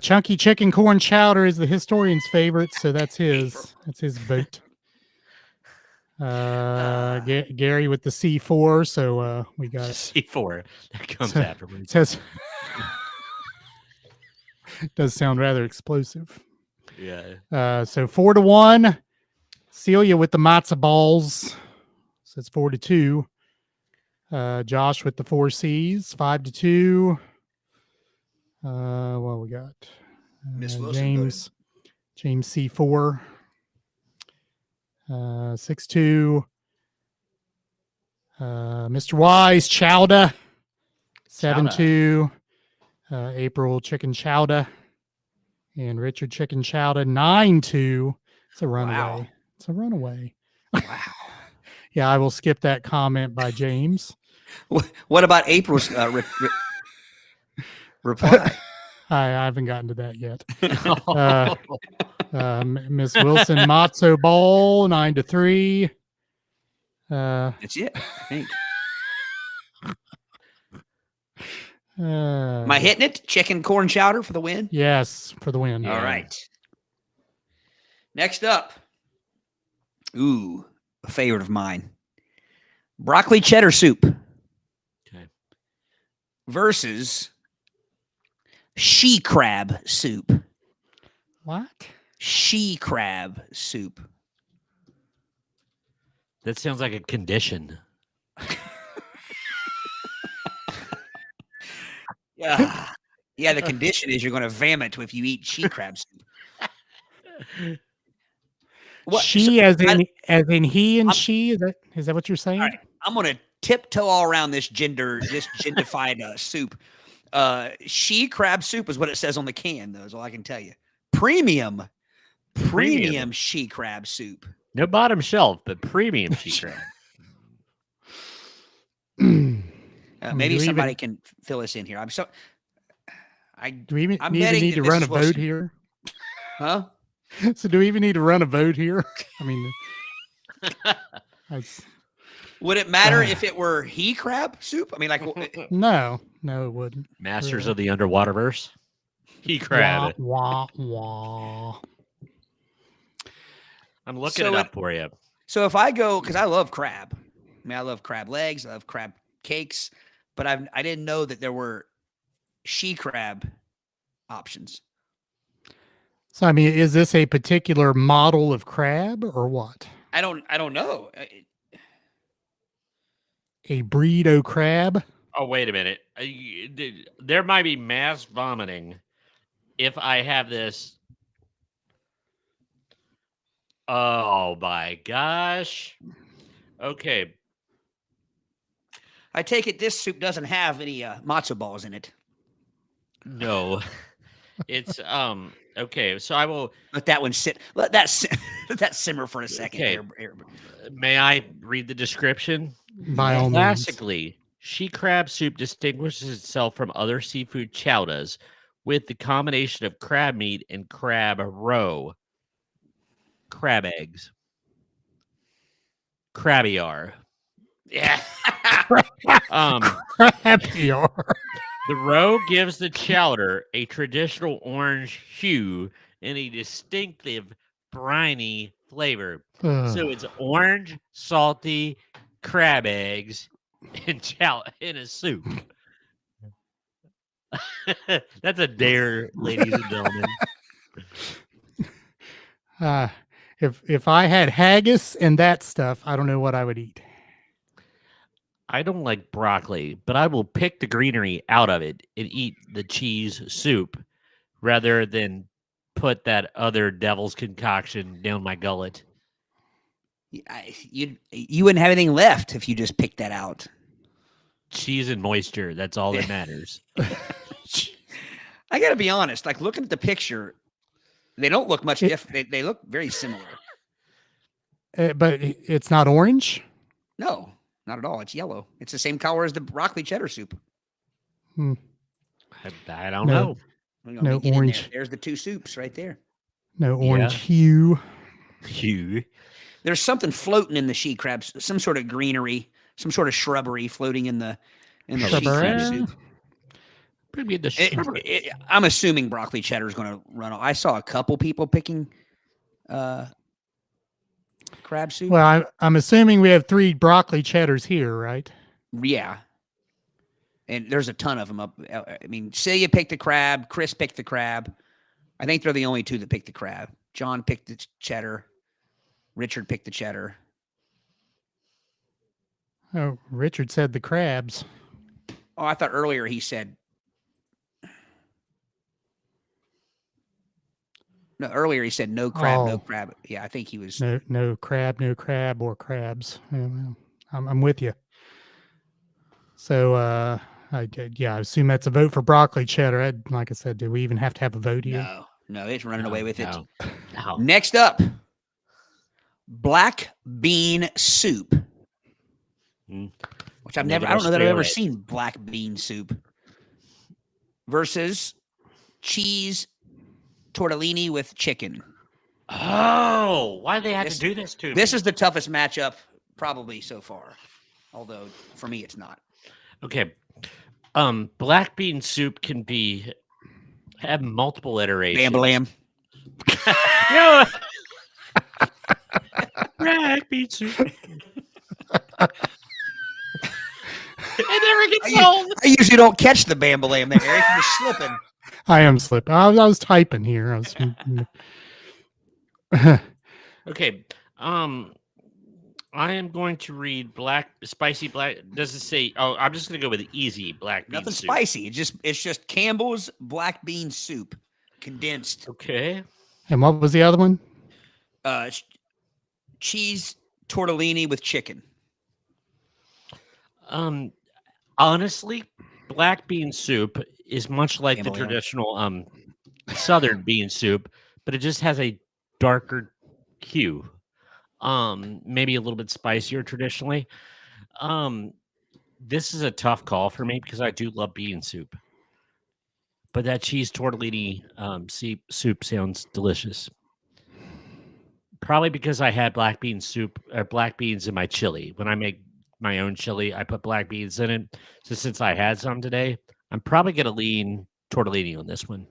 Speaker 2: Chunky chicken corn chowder is the historian's favorite, so that's his. That's his vote. Gary with the C4, so we got
Speaker 4: C4 that comes
Speaker 2: So-
Speaker 4: afterwards.
Speaker 2: says does sound rather explosive.
Speaker 4: Yeah.
Speaker 2: So 4-1. Celia with the matzo balls. So it's 4-2. Josh with the 4 C's, 5-2. What we got?
Speaker 3: Miss Wilson
Speaker 2: James C4. 6-2. Mr. Wise, chowder. 7-2. April chicken chowder. And Richard chicken chowder. 9-2. It's a runaway.
Speaker 3: Wow.
Speaker 2: It's a runaway.
Speaker 3: Wow.
Speaker 2: Yeah, I will skip that comment by James.
Speaker 3: What about April's reply?
Speaker 2: I haven't gotten to that yet. Miss Wilson matzo ball 9-3.
Speaker 3: That's it, I think.
Speaker 2: Am
Speaker 3: Am I hitting it? Chicken corn chowder for the win?
Speaker 2: Yes, for the win.
Speaker 3: All right. Next up. Ooh, a favorite of mine. Broccoli cheddar soup.
Speaker 4: Okay.
Speaker 3: Versus she crab soup.
Speaker 2: What?
Speaker 3: She crab soup.
Speaker 4: That sounds like a condition.
Speaker 3: Yeah. Yeah, the condition is you're going to vomit if you eat she crab soup. What?
Speaker 2: She,
Speaker 3: So,
Speaker 2: as in he and
Speaker 3: I'm-
Speaker 2: she. Is that what you're saying?
Speaker 3: all right, I'm going to tiptoe all around this gendified soup. She crab soup is what it says on the can, though, is all I can tell you. Premium she crab soup.
Speaker 4: No bottom shelf, but premium she crab.
Speaker 3: Maybe
Speaker 2: do we
Speaker 3: somebody
Speaker 2: even-
Speaker 3: can fill us in here. I'm so.
Speaker 2: Do we even
Speaker 3: I'm
Speaker 2: need
Speaker 3: betting
Speaker 2: to
Speaker 3: that
Speaker 2: run
Speaker 3: Mrs.
Speaker 2: a vote
Speaker 3: Wilson-
Speaker 2: here?
Speaker 3: Huh?
Speaker 2: So do we even need to run a vote here? I mean, that's,
Speaker 3: Would it matter if it were he crab soup? I mean, like,
Speaker 2: no, it wouldn't.
Speaker 4: Masters
Speaker 2: Really.
Speaker 4: of the Underwater Verse. He crab.
Speaker 2: Wah, wah, wah.
Speaker 4: I'm looking
Speaker 3: So
Speaker 4: it up for you.
Speaker 3: so if I go, because I love crab. I mean, I love crab legs. I love crab cakes. But I didn't know that there were she crab options.
Speaker 2: So I mean, is this a particular model of crab or what?
Speaker 3: I don't know.
Speaker 2: A breed o' crab?
Speaker 4: Oh, wait a minute. There might be mass vomiting if I have this. Oh, my gosh. Okay.
Speaker 3: I take it this soup doesn't have any matzo balls in it.
Speaker 4: No. It's, okay. So I will.
Speaker 3: Let that one sit. Let that let that simmer for a second.
Speaker 4: Okay.
Speaker 3: Here.
Speaker 4: May I read the description?
Speaker 2: By all means.
Speaker 4: Classically, She crab soup distinguishes itself from other seafood chowdas with the combination of crab meat and crab roe, crab eggs, crabbiar. Yeah.
Speaker 2: Crappier.
Speaker 4: The roe gives the chowder a traditional orange hue and a distinctive briny flavor. So it's orange, salty, crab eggs, and in a soup. That's a dare, ladies and gentlemen.
Speaker 2: If I had haggis and that stuff, I don't know what I would eat.
Speaker 4: I don't like broccoli, but I will pick the greenery out of it and eat the cheese soup rather than put that other devil's concoction down my gullet.
Speaker 3: You wouldn't have anything left if you just picked that out.
Speaker 4: Cheese and moisture, that's all that matters.
Speaker 3: I got to be honest, like looking at the picture, they don't look much different. They look very similar.
Speaker 2: But it's not orange?
Speaker 3: No, not at all. It's yellow. It's the same color as the broccoli cheddar soup.
Speaker 4: I don't know.
Speaker 2: No orange.
Speaker 3: There's the two soups right there.
Speaker 2: No orange hue.
Speaker 3: There's something floating in the she crabs, some sort of greenery, some sort of shrubbery floating in the she crab soup. I'm assuming broccoli cheddar is going to run off. I saw a couple people picking crab soup.
Speaker 2: Well, I'm assuming we have 3 broccoli cheddars here, right?
Speaker 3: Yeah. And there's a ton of them up. I mean, Celia picked the crab. Chris picked the crab. I think they're the only 2 that picked the crab. John picked the cheddar. Richard picked the cheddar.
Speaker 2: Oh, Richard said the crabs.
Speaker 3: Oh, I thought earlier he said. No, earlier he said no crab, no crab. Yeah, I think he was.
Speaker 2: No crab, or crabs. I'm with you. So, I assume that's a vote for broccoli cheddar. Like I said, do we even have to have a vote here?
Speaker 3: No, it's running away with it.
Speaker 4: No.
Speaker 3: Next up, black bean soup, which I don't know that I've ever seen black bean soup versus cheese tortellini with chicken.
Speaker 4: Oh, why do they have to do this to me?
Speaker 3: This is the toughest matchup probably so far, although for me it's not.
Speaker 4: Okay. Black bean soup can have multiple iterations.
Speaker 3: Bam-a-lam.
Speaker 4: Black bean soup. It never gets old.
Speaker 3: I usually don't catch the bam-a-lam there, Eric. You're slipping.
Speaker 2: I am slipping. I was typing here.
Speaker 4: Okay. I am going to read spicy black. Does it say? Oh, I'm just going to go with the easy black bean
Speaker 3: Nothing
Speaker 4: soup.
Speaker 3: spicy. It's just Campbell's black bean soup, condensed.
Speaker 4: Okay.
Speaker 2: And what was the other one?
Speaker 3: Cheese tortellini with chicken.
Speaker 4: Honestly, black bean soup is much like the traditional southern bean soup, but it just has a darker hue. Maybe a little bit spicier traditionally. This is a tough call for me because I do love bean soup. But that cheese tortellini soup sounds delicious. Probably because I had black bean soup or black beans in my chili. When I make my own chili, I put black beans in it. So since I had some today, I'm probably going to lean tortellini on this one.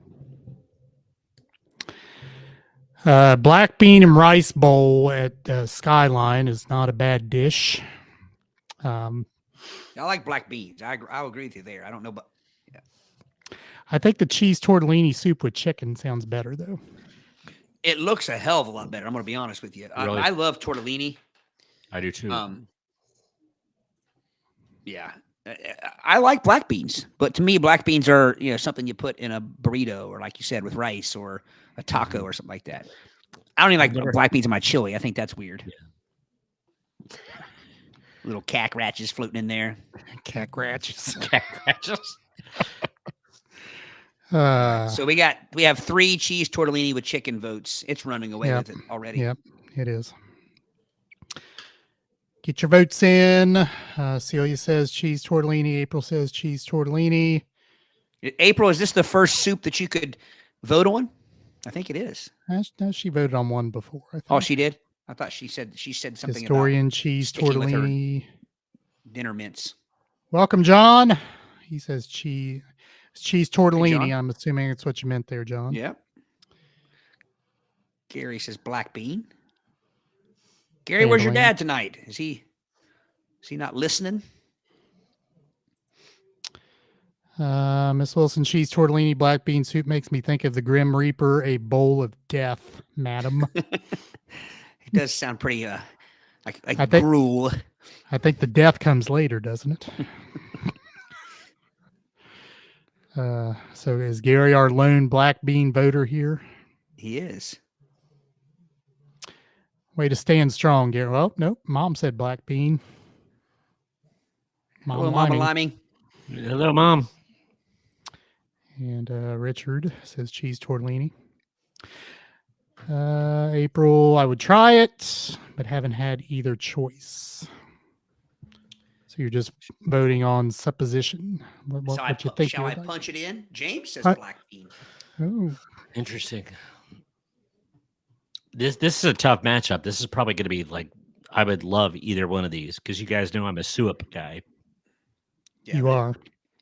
Speaker 2: Black bean and rice bowl at Skyline is not a bad dish.
Speaker 3: I like black beans. I'll agree with you there. I don't know, but
Speaker 2: I think the cheese tortellini soup with chicken sounds better, though.
Speaker 3: it looks a hell of a lot better. I'm going to be honest with you.
Speaker 4: Really?
Speaker 3: I love tortellini.
Speaker 4: I do too.
Speaker 3: Yeah. I like black beans, but to me, black beans are, something you put in a burrito or, like you said, with rice or a taco or something like that. I don't even like black beans in my chili. I think that's weird. Yeah. Little cack ratches floating in there.
Speaker 2: Cack ratches.
Speaker 3: So we have 3 cheese tortellini with chicken votes. It's running away with it already.
Speaker 2: Yep, it is. Get your votes in. Celia says cheese tortellini. April says cheese tortellini.
Speaker 3: April, is this the first soup that you could vote on? I think it is.
Speaker 2: No, she voted on one before. I think.
Speaker 3: Oh, she did? I thought she said something
Speaker 2: Historian
Speaker 3: about
Speaker 2: cheese
Speaker 3: sticking with her
Speaker 2: tortellini.
Speaker 3: dinner mints.
Speaker 2: Welcome, John. He says cheese tortellini.
Speaker 3: John.
Speaker 2: I'm assuming it's what you meant there, John.
Speaker 3: Yep. Gary says black bean. Gary, where's your
Speaker 2: Handling.
Speaker 3: dad tonight? Is he not listening?
Speaker 2: Miss Wilson, cheese tortellini black bean soup makes me think of the Grim Reaper, a bowl of death, madam.
Speaker 3: It does sound pretty like
Speaker 2: I think-
Speaker 3: gruel.
Speaker 2: I think the death comes later, doesn't it? So is Gary our lone black bean voter here?
Speaker 3: He is.
Speaker 2: Way to stand strong, Gary. Well, nope. Mom said black bean.
Speaker 3: Hello, Mama
Speaker 2: Liming.
Speaker 3: Liming.
Speaker 4: Hello, Mom.
Speaker 2: And Richard says cheese tortellini. April, I would try it, but haven't had either choice. So you're just voting on supposition. What you think?
Speaker 3: Shall I
Speaker 2: like?
Speaker 3: punch it in? James says
Speaker 2: Huh?
Speaker 3: black bean.
Speaker 2: Oh,
Speaker 4: Interesting. This is a tough matchup. This is probably going to be like I would love either one of these because you guys know I'm a soup guy.
Speaker 3: Yeah,
Speaker 2: you
Speaker 3: but
Speaker 2: are.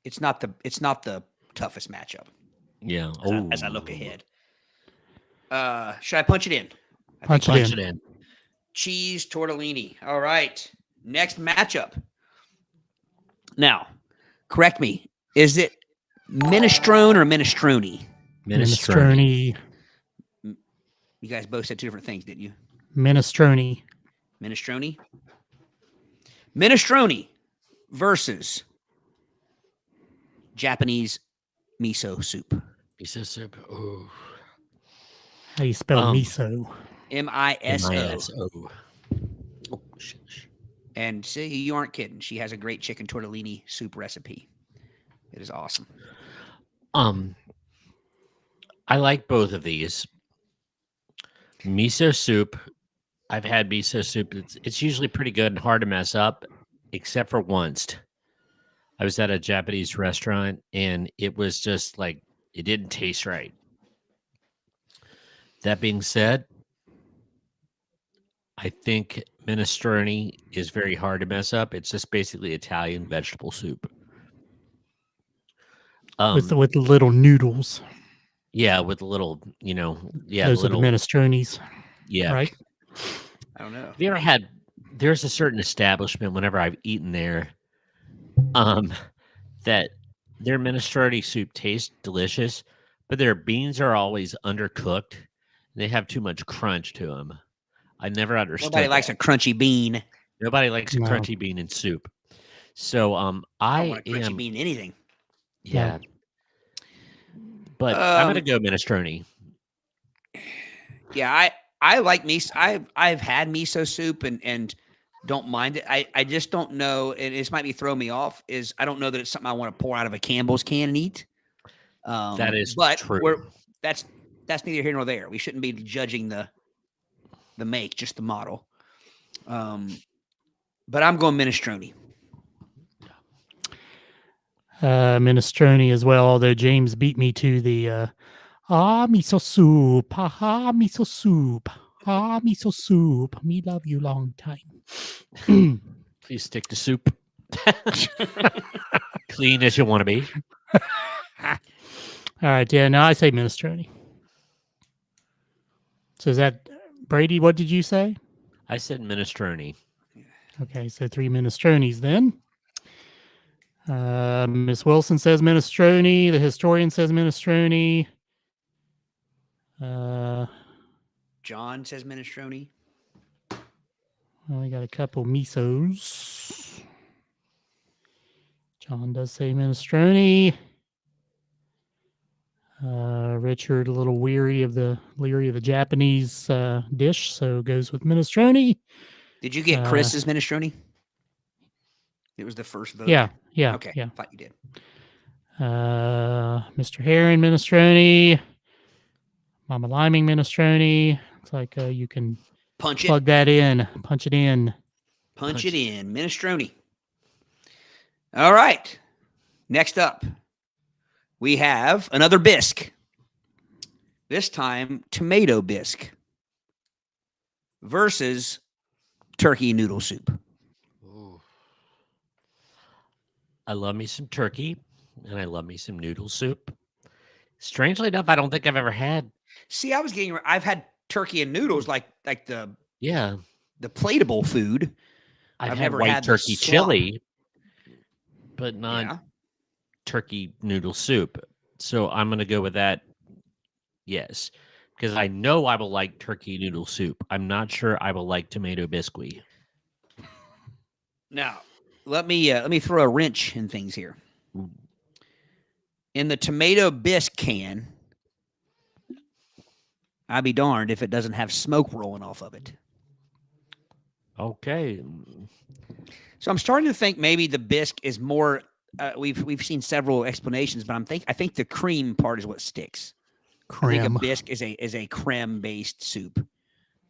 Speaker 3: It's not the toughest matchup.
Speaker 4: Yeah.
Speaker 3: As I look ahead. Should I punch it in? I
Speaker 2: Punch
Speaker 3: think
Speaker 2: it
Speaker 4: Punch
Speaker 2: in.
Speaker 4: it in.
Speaker 3: cheese tortellini. All right. Next matchup. Now, correct me. Is it minestrone or minestrone?
Speaker 4: Minestrone.
Speaker 3: You guys both said two different things, didn't you?
Speaker 2: Minestrone.
Speaker 3: Minestrone. Minestrone versus Japanese miso soup.
Speaker 4: Miso soup. Oh.
Speaker 2: How do you spell
Speaker 4: Um,
Speaker 2: miso?
Speaker 3: MISO.
Speaker 4: M-I-S-O. Oh, shit.
Speaker 3: And see, you aren't kidding. She has a great chicken tortellini soup recipe. It is awesome.
Speaker 4: I like both of these. Miso soup. I've had miso soup. It's usually pretty good and hard to mess up, except for once. I was at a Japanese restaurant and it was just like it didn't taste right. That being said, I think minestrone is very hard to mess up. It's just basically Italian vegetable soup.
Speaker 2: With the little noodles.
Speaker 4: Yeah, with a little,
Speaker 2: Those
Speaker 4: little,
Speaker 2: are the minestrones,
Speaker 4: yeah.
Speaker 2: right?
Speaker 3: I don't know.
Speaker 4: Have you ever had? There's a certain establishment whenever I've eaten there, that their minestrone soup tastes delicious, but their beans are always undercooked. They have too much crunch to them. I never understood.
Speaker 3: Nobody likes a crunchy bean.
Speaker 4: Nobody likes a
Speaker 2: No.
Speaker 4: crunchy bean in soup. So
Speaker 3: I don't
Speaker 4: I
Speaker 3: want a crunchy
Speaker 4: am
Speaker 3: bean in anything.
Speaker 4: yeah. But I'm gonna
Speaker 3: Um,
Speaker 4: go minestrone.
Speaker 3: Yeah, I like miso. I've had miso soup and don't mind it. I just don't know, and this might be throwing me off. Is I don't know that it's something I want to pour out of a Campbell's can and eat.
Speaker 4: That is
Speaker 3: but
Speaker 4: true.
Speaker 3: That's neither here nor there. We shouldn't be judging the make, just the model. But I'm going minestrone.
Speaker 2: Minestrone as well, although James beat me to the miso soup, miso soup, miso soup. Me love you long time.
Speaker 4: Please stick to soup. Clean as you want to be.
Speaker 2: All right, yeah, now I say minestrone. So is that Brady? What did you say?
Speaker 4: I said minestrone.
Speaker 2: Okay, so 3 minestrones then. Miss Wilson says minestrone. The historian says minestrone.
Speaker 3: John says minestrone.
Speaker 2: Well, we got a couple misos. John does say minestrone. Richard a little leery of the Japanese dish, so goes with minestrone.
Speaker 3: Did you get Chris's minestrone? It was the first vote.
Speaker 2: Yeah.
Speaker 3: Okay.
Speaker 2: Yeah.
Speaker 3: Thought you did.
Speaker 2: Mr. Heron minestrone. Mama Liming minestrone. Looks like you can
Speaker 3: Punch it.
Speaker 2: plug that in, punch it in.
Speaker 3: Punch it in. Minestrone. All right. Next up, we have another bisque. This time, tomato bisque versus turkey noodle soup.
Speaker 4: Ooh. I love me some turkey, and I love me some noodle soup. Strangely enough, I don't think I've ever had.
Speaker 3: See, I've had turkey and noodles like the
Speaker 4: Yeah,
Speaker 3: platable food.
Speaker 4: I've had
Speaker 3: never
Speaker 4: white
Speaker 3: had the
Speaker 4: turkey
Speaker 3: slop.
Speaker 4: chili, but not
Speaker 3: Yeah.
Speaker 4: turkey noodle soup. So I'm going to go with that. Yes, because I know I will like turkey noodle soup. I'm not sure I will like tomato biscuit.
Speaker 3: Now, let me throw a wrench in things here. In the tomato bisque can, I'd be darned if it doesn't have smoke rolling off of it.
Speaker 4: Okay.
Speaker 3: So I'm starting to think maybe the bisque is more. We've seen several explanations, but I think the cream part is what sticks. I think a
Speaker 2: Creme.
Speaker 3: bisque is a creme based soup.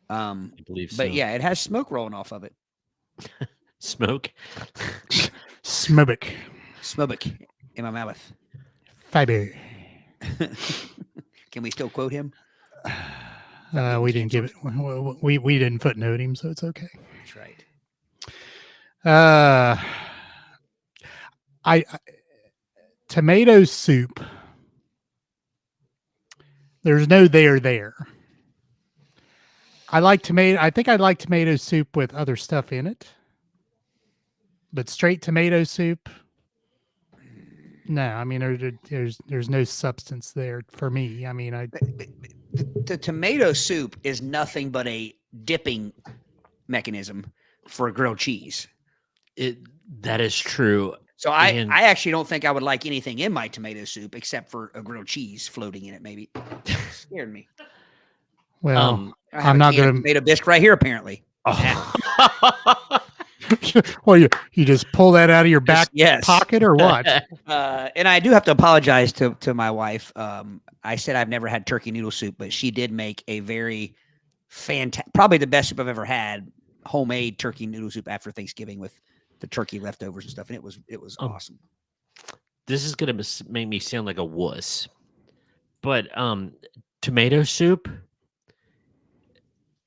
Speaker 4: I believe so.
Speaker 3: But yeah, it has smoke rolling off of it.
Speaker 4: Smoke.
Speaker 2: Smobic.
Speaker 3: Smoke in my mouth.
Speaker 2: Fiber.
Speaker 3: Can we still quote him?
Speaker 2: We didn't give it. We didn't footnote him, so it's okay.
Speaker 3: That's right.
Speaker 2: I tomato soup. There's no there. I like tomato. I think I'd like tomato soup with other stuff in it, but straight tomato soup. No, I mean there's no substance there for me. I mean
Speaker 3: The tomato soup is nothing but a dipping mechanism for grilled cheese.
Speaker 4: That is true.
Speaker 3: So I actually don't think I would like anything in my tomato soup except for a grilled cheese floating in it. Maybe scared me.
Speaker 2: well,
Speaker 3: I have
Speaker 2: I'm not going to
Speaker 3: tomato bisque right here. Apparently,
Speaker 2: well, you just pull that out of your back
Speaker 3: Yes.
Speaker 2: pocket or what?
Speaker 3: And I do have to apologize to my wife. I said I've never had turkey noodle soup, but she did make a very fantastic, probably the best soup I've ever had, homemade turkey noodle soup after Thanksgiving with the turkey leftovers and stuff, and it was awesome.
Speaker 4: This is gonna make me sound like a wuss, but tomato soup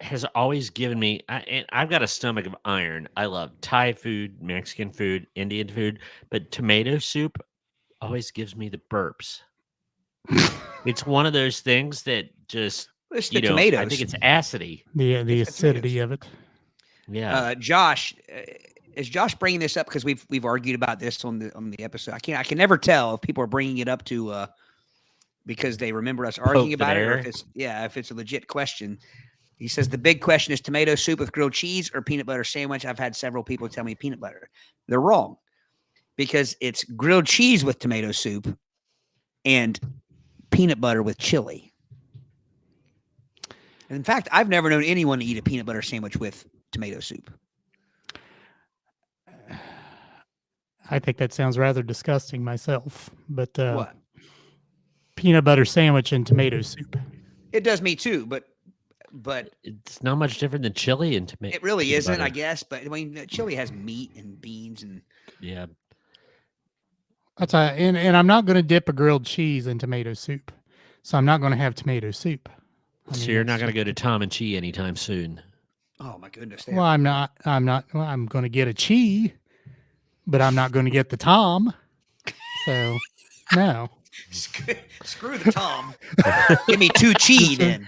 Speaker 4: has always given me. And I've got a stomach of iron. I love Thai food, Mexican food, Indian food, but tomato soup always gives me the burps. It's one of those things that just
Speaker 3: It's
Speaker 4: you
Speaker 3: the
Speaker 4: know.
Speaker 3: tomatoes.
Speaker 4: I think it's acidity.
Speaker 2: The
Speaker 3: It's the
Speaker 2: acidity
Speaker 3: tomatoes.
Speaker 2: of it.
Speaker 4: Yeah.
Speaker 3: Josh, is Josh bringing this up because we've argued about this on the episode? I can never tell if people are bringing it up to because they remember us arguing
Speaker 4: Poke the
Speaker 3: about it, or
Speaker 4: bear.
Speaker 3: if it's a legit question. He says the big question is tomato soup with grilled cheese or peanut butter sandwich. I've had several people tell me peanut butter. They're wrong because it's grilled cheese with tomato soup and peanut butter with chili. In fact, I've never known anyone to eat a peanut butter sandwich with tomato soup.
Speaker 2: I think that sounds rather disgusting myself, but
Speaker 3: What?
Speaker 2: peanut butter sandwich and tomato soup.
Speaker 3: It does me too, but
Speaker 4: It's not much different than chili and tomato.
Speaker 3: it really isn't, I guess. But I mean, chili has meat and beans and
Speaker 4: Yeah.
Speaker 2: That's and I'm not going to dip a grilled cheese in tomato soup, so I'm not going to have tomato soup.
Speaker 4: So you're not going to go to Tom and Chi anytime soon.
Speaker 3: oh my goodness.
Speaker 2: Well, I'm not. Well, I'm going to get a chi, but I'm not going to get the Tom. So, no.
Speaker 3: Screw the Tom. Give me 2 cheese then.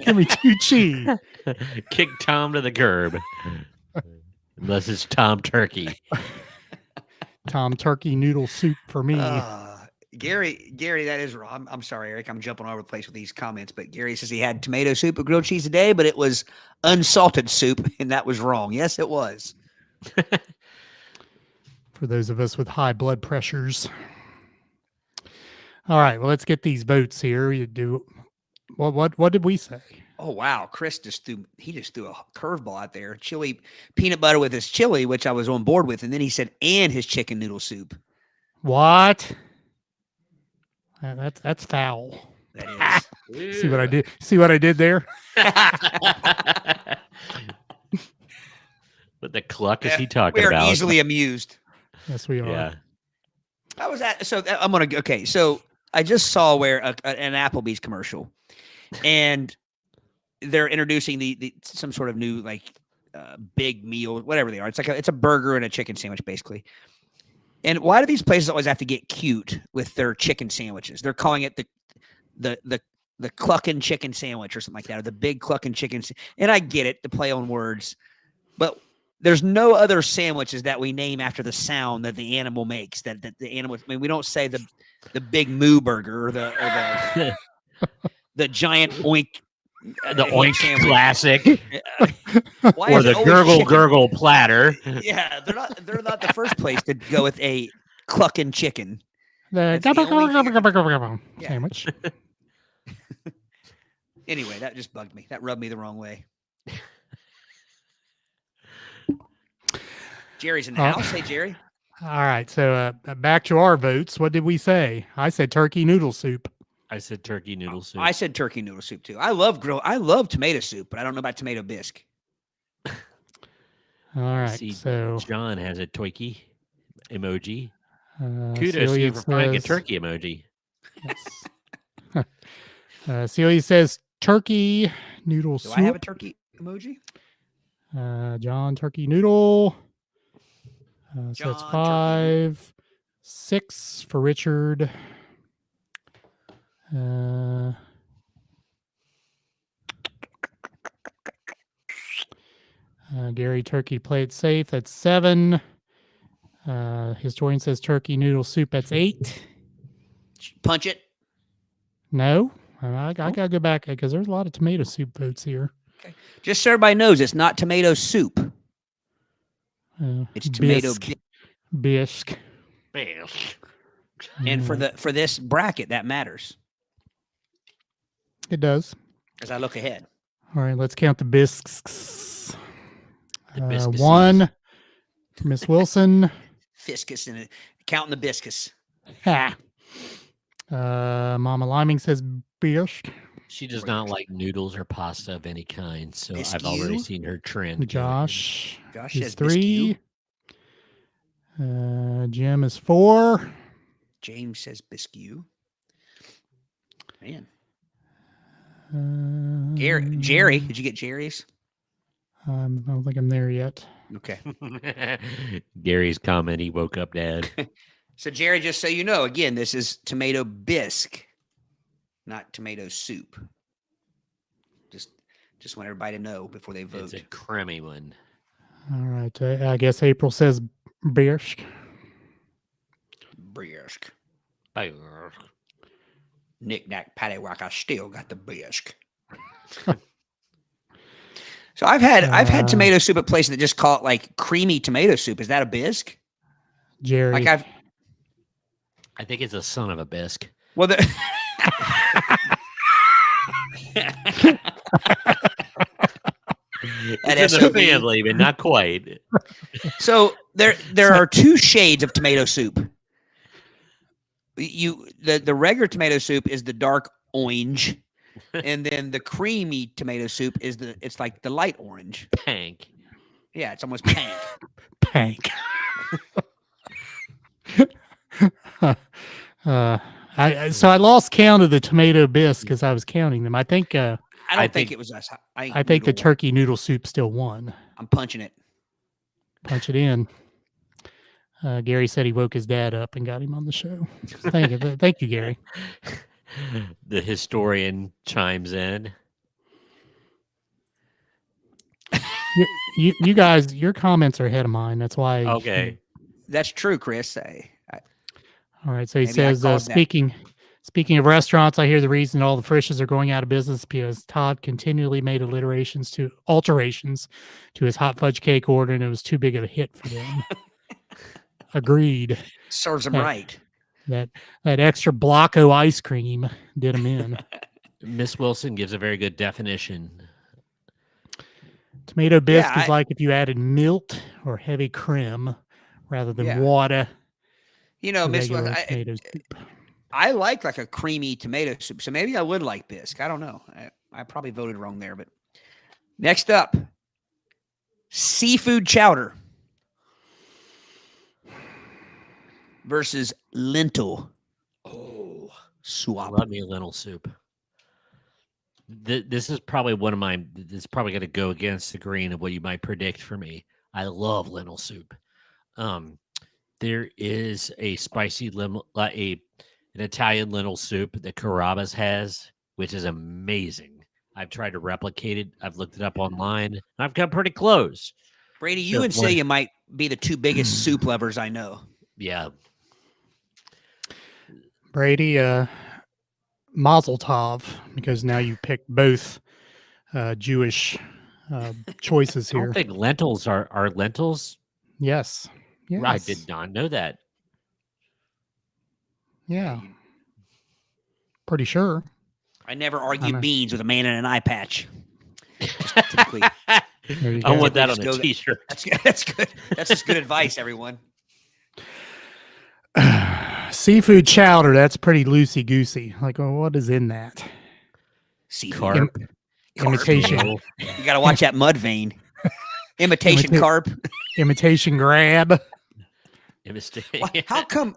Speaker 2: Give me 2 chi.
Speaker 4: Kick Tom to the curb. Unless it's Tom Turkey.
Speaker 2: Tom turkey noodle soup for me.
Speaker 3: Gary, that is wrong. I'm sorry, Eric. I'm jumping all over the place with these comments, but Gary says he had tomato soup with grilled cheese today, but it was unsalted soup, and that was wrong. Yes, it was.
Speaker 2: For those of us with high blood pressures. All right, well, let's get these votes here. You do what did we say?
Speaker 3: Oh wow, Chris just threw a curveball out there. Chili, peanut butter with his chili, which I was on board with, and then he said and his chicken noodle soup.
Speaker 2: What? That's foul.
Speaker 3: That
Speaker 2: See what I did? See what I did there?
Speaker 4: What the cluck is
Speaker 3: Yeah,
Speaker 4: he talking
Speaker 3: we are
Speaker 4: about?
Speaker 3: easily amused.
Speaker 2: Yes, we are.
Speaker 4: Yeah.
Speaker 3: How was that? So I'm gonna okay. So I just saw where an Applebee's commercial, and they're introducing the some sort of new like big meal, whatever they are. It's a burger and a chicken sandwich basically. And why do these places always have to get cute with their chicken sandwiches? They're calling it the clucking chicken sandwich or something like that, or the big clucking chicken. And I get it, the play on words, but there's no other sandwiches that we name after the sound that the animal makes. That the animal. I mean, we don't say the big moo burger or the giant oink.
Speaker 4: The
Speaker 3: hit
Speaker 4: Oink
Speaker 3: sandwich.
Speaker 4: Classic
Speaker 3: Why
Speaker 4: or
Speaker 3: is it
Speaker 4: the
Speaker 3: always
Speaker 4: Gurgle
Speaker 3: chicken?
Speaker 4: Gurgle platter.
Speaker 3: Yeah, they're not the first place to go with a clucking chicken.
Speaker 2: The
Speaker 3: That's the only Yeah.
Speaker 2: sandwich.
Speaker 3: Anyway, that just bugged me. That rubbed me the wrong way. Jerry's in the house. Hey, Jerry.
Speaker 2: All right. So back to our votes. What did we say? I said turkey noodle soup.
Speaker 4: I said turkey noodle soup.
Speaker 3: I said turkey noodle soup too. I love tomato soup, but I don't know about tomato bisque.
Speaker 2: All
Speaker 4: I
Speaker 2: right.
Speaker 4: see
Speaker 2: So
Speaker 4: John has a Twinkie emoji.
Speaker 2: uh,
Speaker 4: Kudos to
Speaker 2: Celia
Speaker 4: you for finding a
Speaker 2: says-
Speaker 4: turkey emoji.
Speaker 2: Yes. Celia says turkey noodle
Speaker 3: Do
Speaker 2: soup.
Speaker 3: I have a turkey emoji?
Speaker 2: John turkey noodle. So it's
Speaker 3: John, turkey
Speaker 2: 5, 6 for Richard. Gary turkey play it safe. That's 7. Historian says turkey noodle soup. That's 8.
Speaker 3: Punch it.
Speaker 2: No, I gotta go back because there's a lot of tomato soup votes here.
Speaker 3: Just so everybody knows, it's not tomato soup. It's tomato
Speaker 2: bisque. Bisque.
Speaker 3: And for this bracket, that matters
Speaker 2: It does.
Speaker 3: as I look ahead.
Speaker 2: All right, let's count the bisques.
Speaker 4: The biscuits.
Speaker 2: 1 for Miss Wilson.
Speaker 3: Fiscus in it. Counting the biscuits.
Speaker 2: Ha. Mama Liming says bisque.
Speaker 4: She does not like noodles or pasta of any kind, so I've
Speaker 3: Biscuit?
Speaker 4: already seen her trend.
Speaker 2: Josh
Speaker 3: Josh
Speaker 2: is
Speaker 3: says
Speaker 2: 3.
Speaker 3: biscuit.
Speaker 2: Jim is 4.
Speaker 3: James says biscuit. Man. Jerry, did you get Jerry's?
Speaker 2: I don't think I'm there yet.
Speaker 3: Okay.
Speaker 4: Gary's comment, he woke up dead.
Speaker 3: So Jerry, just so you know, again, this is tomato bisque, not tomato soup. Just want everybody to know before they vote.
Speaker 4: It's a creamy one.
Speaker 2: All right. I guess April says bisque.
Speaker 3: Bisque. Knick-knack, paddywhack, I still got the bisque. So I've had tomato soup at places that just call it like creamy tomato soup. Is that a bisque?
Speaker 2: Jerry.
Speaker 3: Like
Speaker 4: I think it's a son of a bisque.
Speaker 3: well,
Speaker 4: It's in the family, but not quite.
Speaker 3: so there are 2 shades of tomato soup. The regular tomato soup is the dark orange, and then the creamy tomato soup is it's like the light orange.
Speaker 4: Pank.
Speaker 3: Yeah, it's almost pink.
Speaker 2: Pank. So I lost count of the tomato bisque because I was counting them. I think
Speaker 3: I don't think
Speaker 4: think-
Speaker 3: it was us.
Speaker 2: I think the turkey noodle soup still won.
Speaker 3: I'm punching it.
Speaker 2: Punch it in. Gary said he woke his dad up and got him on the show. Thank you, Gary.
Speaker 4: The historian chimes in.
Speaker 2: You guys, your comments are ahead of mine. That's why.
Speaker 4: Okay.
Speaker 3: That's true, Chris.
Speaker 2: All right. So he
Speaker 3: Maybe I
Speaker 2: says,
Speaker 3: caused that.
Speaker 2: speaking of restaurants, I hear the reason all the Frishes are going out of business because Todd continually made alterations to his hot fudge cake order, and it was too big of a hit for them. Agreed.
Speaker 3: Serves him
Speaker 2: Yeah.
Speaker 3: right.
Speaker 2: That extra Blocko ice cream did him in.
Speaker 4: Miss Wilson gives a very good definition.
Speaker 2: Tomato bisque
Speaker 3: Yeah,
Speaker 2: is like if you added milk or heavy cream rather than
Speaker 3: Yeah.
Speaker 2: water.
Speaker 3: You know,
Speaker 2: to
Speaker 3: Miss
Speaker 2: regular
Speaker 3: Wilson,
Speaker 2: tomato soup.
Speaker 3: I like a creamy tomato soup, so maybe I would like bisque. I don't know. I probably voted wrong there, but next up, seafood chowder versus lentil swap.
Speaker 4: Love me a lentil soup. This is probably one of my. It's probably going to go against the grain of what you might predict for me. I love lentil soup. There is a spicy an Italian lentil soup that Carrabba's has, which is amazing. I've tried to replicate it. I've looked it up online. And I've got pretty close.
Speaker 3: Brady, you and Celia might be the two biggest soup lovers I know.
Speaker 4: Yeah.
Speaker 2: Brady, Mazel Tov, because now you picked both Jewish choices
Speaker 4: I
Speaker 2: here.
Speaker 4: don't think lentils are lentils.
Speaker 2: Yes. Yes.
Speaker 4: I did not know that.
Speaker 2: Yeah. Pretty sure.
Speaker 3: I never argue
Speaker 2: know.
Speaker 3: beans with a man in an eye patch.
Speaker 2: There you
Speaker 4: I
Speaker 2: go.
Speaker 4: want that
Speaker 3: Just
Speaker 4: on
Speaker 3: go
Speaker 4: a
Speaker 3: that-
Speaker 4: t-shirt.
Speaker 3: That's good. That's just good advice, everyone.
Speaker 2: Seafood chowder, that's pretty loosey goosey. Like, well, what is in that?
Speaker 3: Seafood.
Speaker 4: Carp.
Speaker 2: Imitation.
Speaker 4: No.
Speaker 3: You got to watch that mud vein. Imitation carp.
Speaker 2: Imitation crab.
Speaker 3: How come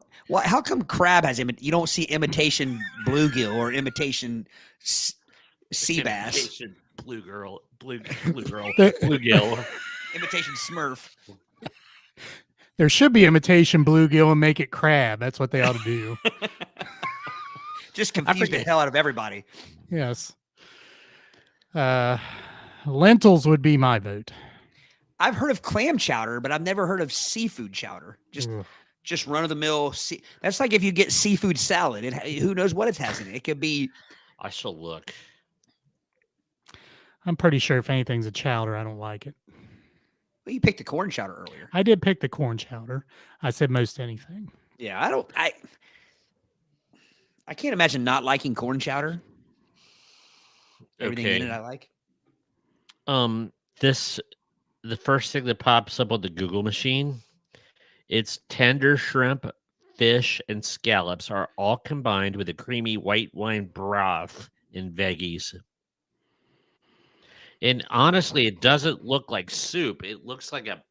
Speaker 3: crab has you don't see imitation bluegill or imitation sea bass?
Speaker 4: Imitation bluegill, bluegill.
Speaker 3: Imitation smurf.
Speaker 2: There should be imitation bluegill and make it crab. That's what they ought to do.
Speaker 3: Just confuse the hell out of everybody.
Speaker 2: Yes. Lentils would be my vote.
Speaker 3: I've heard of clam chowder, but I've never heard of seafood chowder. Just run of the mill. That's like if you get seafood salad. Who knows what it has in it? It could be.
Speaker 4: I shall look.
Speaker 2: I'm pretty sure if anything's a chowder, I don't like it.
Speaker 3: Well, you picked the corn chowder earlier.
Speaker 2: I did pick the corn chowder. I said most anything.
Speaker 3: Yeah, I can't imagine not liking corn chowder. Everything in it I like.
Speaker 4: The first thing that pops up on the Google machine, it's tender shrimp, fish, and scallops are all combined with a creamy white wine broth in veggies. And honestly, it doesn't look like soup. It looks like a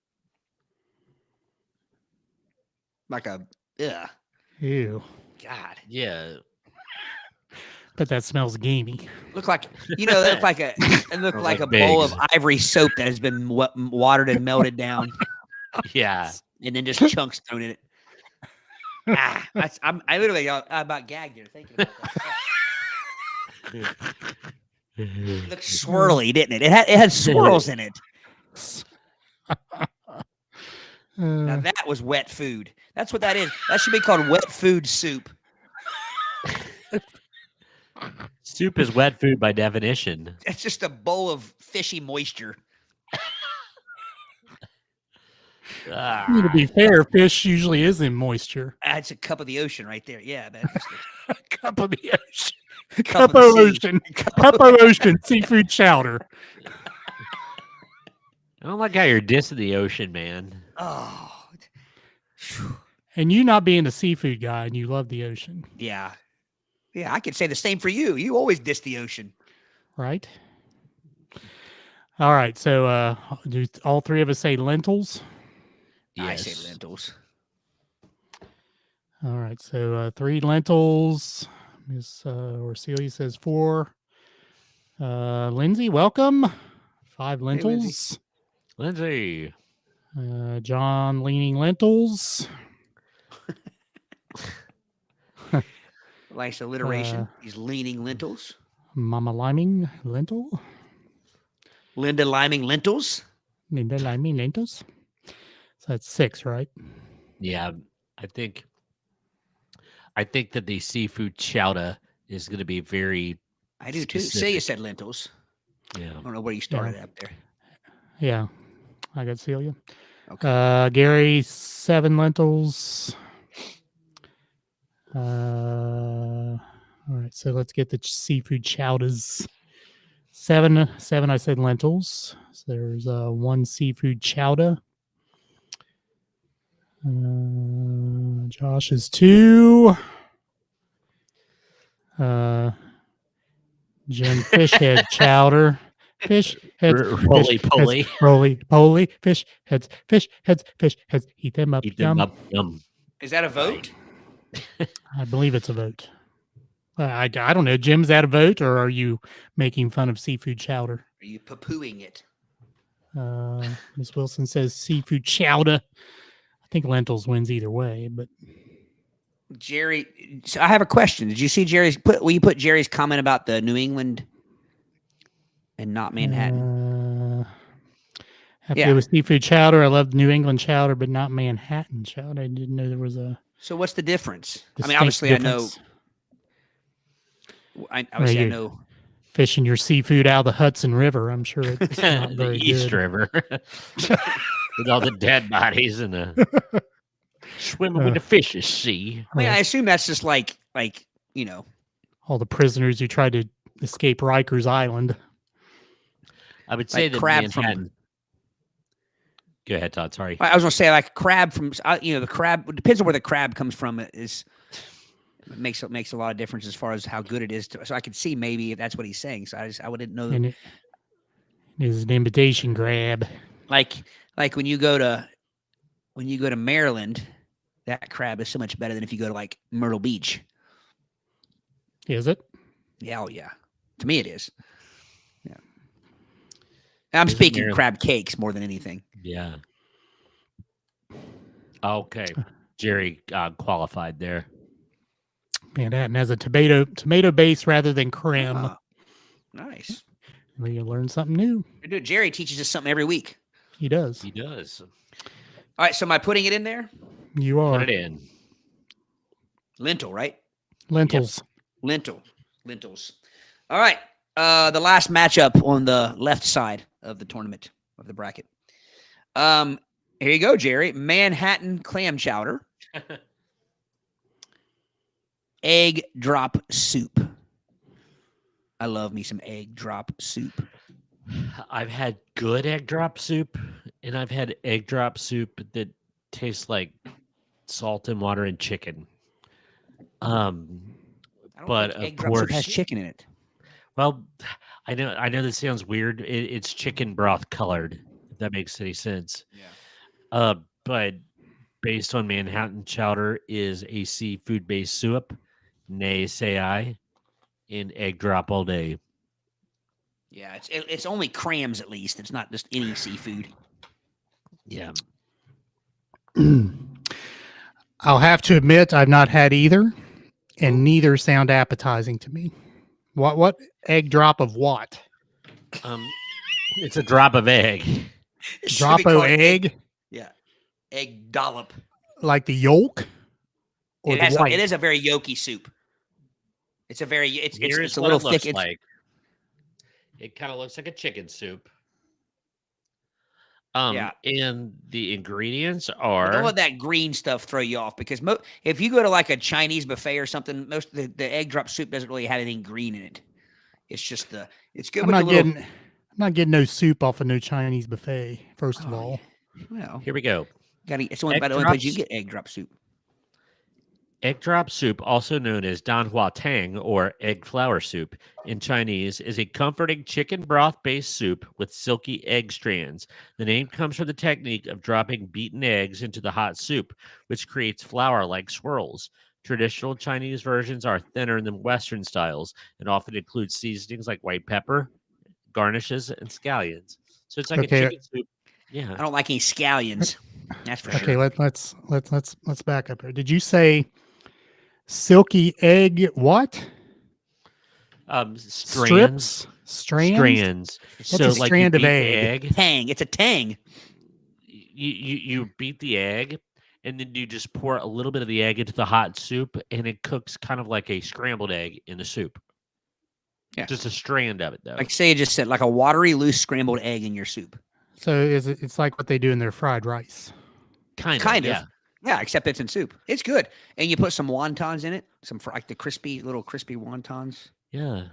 Speaker 3: yeah.
Speaker 2: Ew.
Speaker 3: God.
Speaker 4: Yeah.
Speaker 2: But that smells gamey.
Speaker 3: Look like it looked like a
Speaker 4: like
Speaker 3: bowl of
Speaker 4: pigs.
Speaker 3: ivory soap that has been watered and melted down,
Speaker 4: Yeah.
Speaker 3: and then just chunks thrown in it. I literally about gagged here thinking about that. It looked swirly, didn't it? It had swirls in it. Now that was wet food. That's what that is. That should be called wet food soup.
Speaker 4: Soup is wet food by definition.
Speaker 3: It's just a bowl of fishy moisture.
Speaker 2: To be fair, fish usually is in moisture.
Speaker 3: That's a cup of the ocean right there. Yeah, man.
Speaker 2: Cup of the ocean.
Speaker 3: Cup
Speaker 2: Cup
Speaker 3: of
Speaker 2: of
Speaker 3: the sea.
Speaker 2: ocean. Cup of ocean. Seafood chowder.
Speaker 4: I don't like how you're dissing the ocean, man.
Speaker 3: Oh,
Speaker 2: And you not being a seafood guy and you love the ocean,
Speaker 3: yeah. Yeah, I could say the same for you. You always diss the ocean.
Speaker 2: right? All right. So do all three of us say lentils?
Speaker 3: I say lentils.
Speaker 2: All right. So 3 lentils. Miss Orcelia says 4. Lindsay, welcome. 5 lentils.
Speaker 4: Lindsay.
Speaker 2: John leaning lentils.
Speaker 3: Nice alliteration. He's leaning lentils.
Speaker 2: Mama liming lentil.
Speaker 3: Linda liming lentils.
Speaker 2: Linda liming lentils. So that's 6, right?
Speaker 4: Yeah, I think that the seafood chowder is going to be very.
Speaker 3: I do too.
Speaker 4: Specific.
Speaker 3: Say you said lentils.
Speaker 4: Yeah.
Speaker 3: I don't know where you started up there.
Speaker 2: Yeah. I got Celia.
Speaker 3: Okay.
Speaker 2: Gary, 7 lentils. All right, so let's get the seafood chowders. 7, I said lentils. So there's 1 seafood chowder. Josh is 2. Jim Fishhead chowder. fish heads,
Speaker 4: Roly
Speaker 2: fish
Speaker 4: poly.
Speaker 2: heads, roly poly, fish heads, fish heads, fish heads. Eat them up,
Speaker 4: Eat them
Speaker 2: yum.
Speaker 4: up. Yum.
Speaker 3: Is that a vote?
Speaker 2: I believe it's a vote. I don't know. Jim, is that a vote, or are you making fun of seafood chowder?
Speaker 3: Are you poo-pooing it?
Speaker 2: Miss Wilson says seafood chowder. I think lentils wins either way, but
Speaker 3: Jerry, so I have a question. Did you see Jerry's will you put Jerry's comment about the New England and not Manhattan?
Speaker 2: Have to go with seafood chowder. I love New England chowder, but not Manhattan chowder. I didn't know there was a.
Speaker 3: So what's the difference? I mean,
Speaker 2: distinct
Speaker 3: obviously
Speaker 2: difference.
Speaker 3: I know.
Speaker 2: Fishing your seafood out of the Hudson River. I'm sure it's not
Speaker 4: The
Speaker 2: very
Speaker 4: East
Speaker 2: good.
Speaker 4: River with all the dead bodies and the swimming with the fishes. See,
Speaker 3: I mean, I assume that's just like you know.
Speaker 2: All the prisoners who tried to escape Rikers Island.
Speaker 4: I would say
Speaker 3: Like
Speaker 4: that
Speaker 3: crab from-
Speaker 4: Manhattan. Go ahead, Todd. Sorry.
Speaker 3: I was gonna say like crab from the crab. It depends on where the crab comes from. It makes a lot of difference as far as how good it is. So I could see maybe if that's what he's saying. So I wouldn't know.
Speaker 2: And it is an invitation grab.
Speaker 3: Like when you go to Maryland, that crab is so much better than if you go to like Myrtle Beach.
Speaker 2: Is it?
Speaker 3: Yeah, oh yeah. To me, it is. Yeah. I'm
Speaker 4: Is it
Speaker 3: speaking
Speaker 4: Maryland?
Speaker 3: crab cakes more than anything.
Speaker 4: Yeah. Okay. Jerry qualified there.
Speaker 2: Manhattan has a tomato base rather than creme.
Speaker 3: Ah, nice.
Speaker 2: Well, you learn something new.
Speaker 3: Dude, Jerry teaches us something every week.
Speaker 2: He does.
Speaker 4: He does.
Speaker 3: All right, so am I putting it in there?
Speaker 2: You are.
Speaker 4: Put it in.
Speaker 3: Lentil, right?
Speaker 2: Lentils.
Speaker 3: Lentils. All right. The last matchup on the left side of the tournament of the bracket. Here you go, Jerry. Manhattan clam chowder. Egg drop soup. I love me some egg drop soup.
Speaker 4: I've had good egg drop soup, and I've had egg drop soup that tastes like salt and water and chicken.
Speaker 3: I don't
Speaker 4: But
Speaker 3: think egg
Speaker 4: of
Speaker 3: drop soup has
Speaker 4: course-
Speaker 3: chicken in it.
Speaker 4: Well, I know this sounds weird. It's chicken broth colored, if that makes any sense.
Speaker 3: Yeah.
Speaker 4: But based on Manhattan chowder is a seafood based soup, nay say I, in egg drop all day.
Speaker 3: Yeah, it's only crams at least. It's not just any seafood.
Speaker 4: Yeah.
Speaker 2: I'll have to admit I've not had either, and neither sound appetizing to me. What egg drop of what?
Speaker 4: It's a drop of egg.
Speaker 3: It should
Speaker 2: Drop
Speaker 3: be
Speaker 2: o
Speaker 3: called
Speaker 2: egg?
Speaker 3: Yeah, egg dollop.
Speaker 2: Like the yolk? Or the white?
Speaker 3: It is a very yolky soup. It's a very it's
Speaker 4: Here's
Speaker 3: a
Speaker 4: what
Speaker 3: little
Speaker 4: it looks
Speaker 3: thick.
Speaker 4: like. It kind of looks like a chicken soup.
Speaker 3: Yeah.
Speaker 4: And the ingredients
Speaker 3: But
Speaker 4: are
Speaker 3: don't let that green stuff throw you off because if you go to like a Chinese buffet or something, most of the egg drop soup doesn't really have anything green in it. It's just it's good
Speaker 2: I'm
Speaker 3: with
Speaker 2: not
Speaker 3: the little.
Speaker 2: getting I'm not getting no soup off of no Chinese buffet, first of
Speaker 3: Oh,
Speaker 2: all.
Speaker 3: Well,
Speaker 4: here we go.
Speaker 3: it's only
Speaker 4: Egg
Speaker 3: about the only place you
Speaker 4: drops.
Speaker 3: get egg drop soup.
Speaker 4: Egg drop soup, also known as danhua tang or egg flour soup in Chinese, is a comforting chicken broth-based soup with silky egg strands. The name comes from the technique of dropping beaten eggs into the hot soup, which creates flour-like swirls. Traditional Chinese versions are thinner than Western styles and often include seasonings like white pepper, garnishes, and scallions. So it's like
Speaker 2: Okay.
Speaker 4: a chicken soup. Yeah.
Speaker 3: I don't like any scallions. That's for
Speaker 2: Okay,
Speaker 3: sure.
Speaker 2: let's back up here. Did you say silky egg what?
Speaker 4: Strands.
Speaker 2: Strands?
Speaker 4: Strands.
Speaker 2: What's
Speaker 4: So
Speaker 2: a
Speaker 4: like
Speaker 2: strand
Speaker 4: you
Speaker 2: of
Speaker 4: beat the
Speaker 2: egg?
Speaker 4: egg.
Speaker 3: Tang. It's a tang.
Speaker 4: You beat the egg, and then you just pour a little bit of the egg into the hot soup, and it cooks kind of like a scrambled egg in the soup.
Speaker 3: Yeah.
Speaker 4: Just a strand of it, though.
Speaker 3: Like say you just said, like a watery, loose scrambled egg in your soup.
Speaker 2: So it's like what they do in their fried rice.
Speaker 4: kind
Speaker 3: Kind of.
Speaker 4: yeah.
Speaker 3: Yeah, except it's in soup. It's good, and you put some wontons in it, like the little crispy wontons.
Speaker 4: Yeah.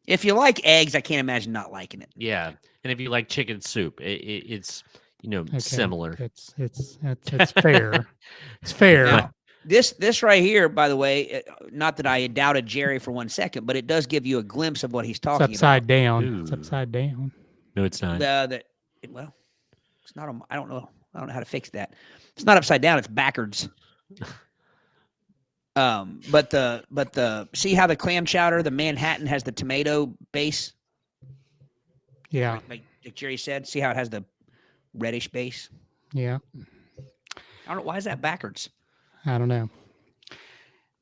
Speaker 3: If you like eggs, I can't imagine not liking it.
Speaker 4: Yeah. And if you like chicken soup, it's
Speaker 2: Okay,
Speaker 4: similar.
Speaker 2: It's fair. It's fair.
Speaker 3: Now, this right here, by the way, not that I doubted Jerry for 1 second, but it does give you a glimpse of what he's
Speaker 2: It's
Speaker 3: talking
Speaker 2: upside
Speaker 3: about.
Speaker 2: down. It's
Speaker 4: Ooh.
Speaker 2: upside down.
Speaker 4: No, it's not.
Speaker 3: Well, it's not. I don't know. I don't know how to fix that. It's not upside down. It's backwards. But the see how the clam chowder, the Manhattan has the tomato base.
Speaker 2: Yeah.
Speaker 3: Like Jerry said, see how it has the reddish base.
Speaker 2: Yeah.
Speaker 3: I don't know why is that backwards.
Speaker 2: I don't know.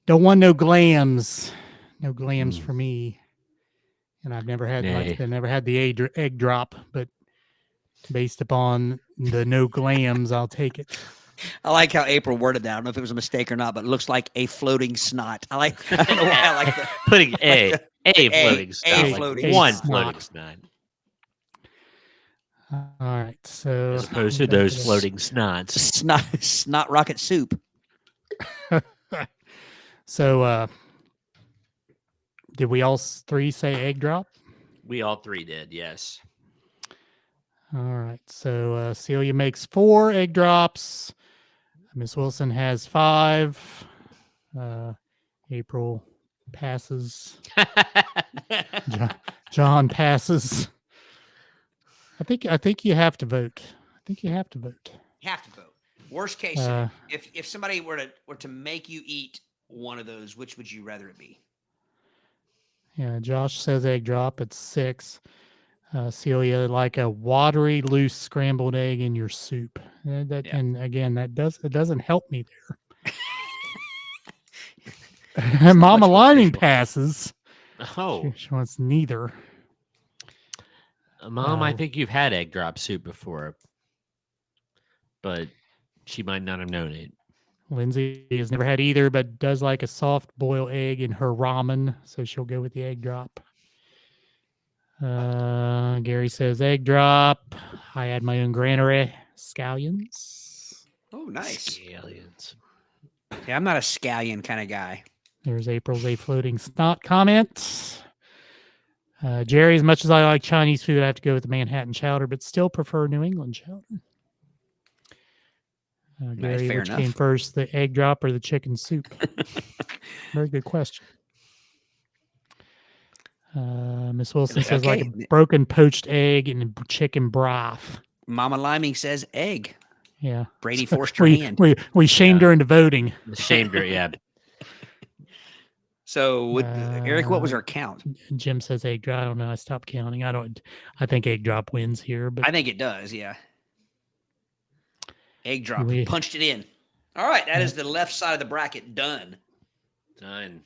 Speaker 2: Don't want no glams. No glams for me. And I've never had
Speaker 4: Nay.
Speaker 2: I've never had the egg drop, but based upon the no glams, I'll take it.
Speaker 3: I like how April worded that. I don't know if it was a mistake or not, but it looks like a floating snot. I don't know why I like that.
Speaker 4: Putting
Speaker 3: the
Speaker 4: floating snot. Like
Speaker 3: floating
Speaker 4: one
Speaker 2: snot.
Speaker 4: floating snot.
Speaker 2: All right. So
Speaker 4: As opposed to those floating snots.
Speaker 3: Snot rocket soup.
Speaker 2: So did we all three say egg drop?
Speaker 4: We all three did, yes.
Speaker 2: All right. So Celia makes 4 egg drops. Miss Wilson has 5. April passes. John passes. I think you have to vote. I think you have to vote.
Speaker 3: You have to vote. Worst case, if somebody were to make you eat one of those, which would you rather it be?
Speaker 2: Yeah, Josh says egg drop. It's 6. Celia, like a watery, loose scrambled egg in your soup. And again, it doesn't help me there. Mama Liming passes.
Speaker 4: Oh,
Speaker 2: She wants neither.
Speaker 4: Mom, I think you've had egg drop soup before, but she might not have known it.
Speaker 2: Lindsay has never had either, but does like a soft boiled egg in her ramen, so she'll go with the egg drop. Gary says egg drop. I add my own granary. Scallions.
Speaker 3: Oh, nice.
Speaker 4: Scallions.
Speaker 3: Yeah, I'm not a scallion kind of guy.
Speaker 2: There's April's a floating snot comment. Jerry, as much as I like Chinese food, I have to go with the Manhattan chowder, but still prefer New England chowder. Gary,
Speaker 3: fair
Speaker 2: which
Speaker 3: enough.
Speaker 2: came first, the egg drop or the chicken soup? Very good question. Miss Wilson says like a broken poached egg and chicken broth.
Speaker 3: Mama Liming says egg.
Speaker 2: Yeah.
Speaker 3: Brady forced her hand.
Speaker 2: We shamed her into voting.
Speaker 4: Shamed her, yeah.
Speaker 3: So, Eric, what was our count?
Speaker 2: Jim says egg drop. I don't know. I stopped counting. I think egg drop wins here, but
Speaker 3: I think it does. Yeah. Egg drop.
Speaker 2: We-
Speaker 3: Punched it in. All right. That is the left side of the bracket done.
Speaker 4: Done.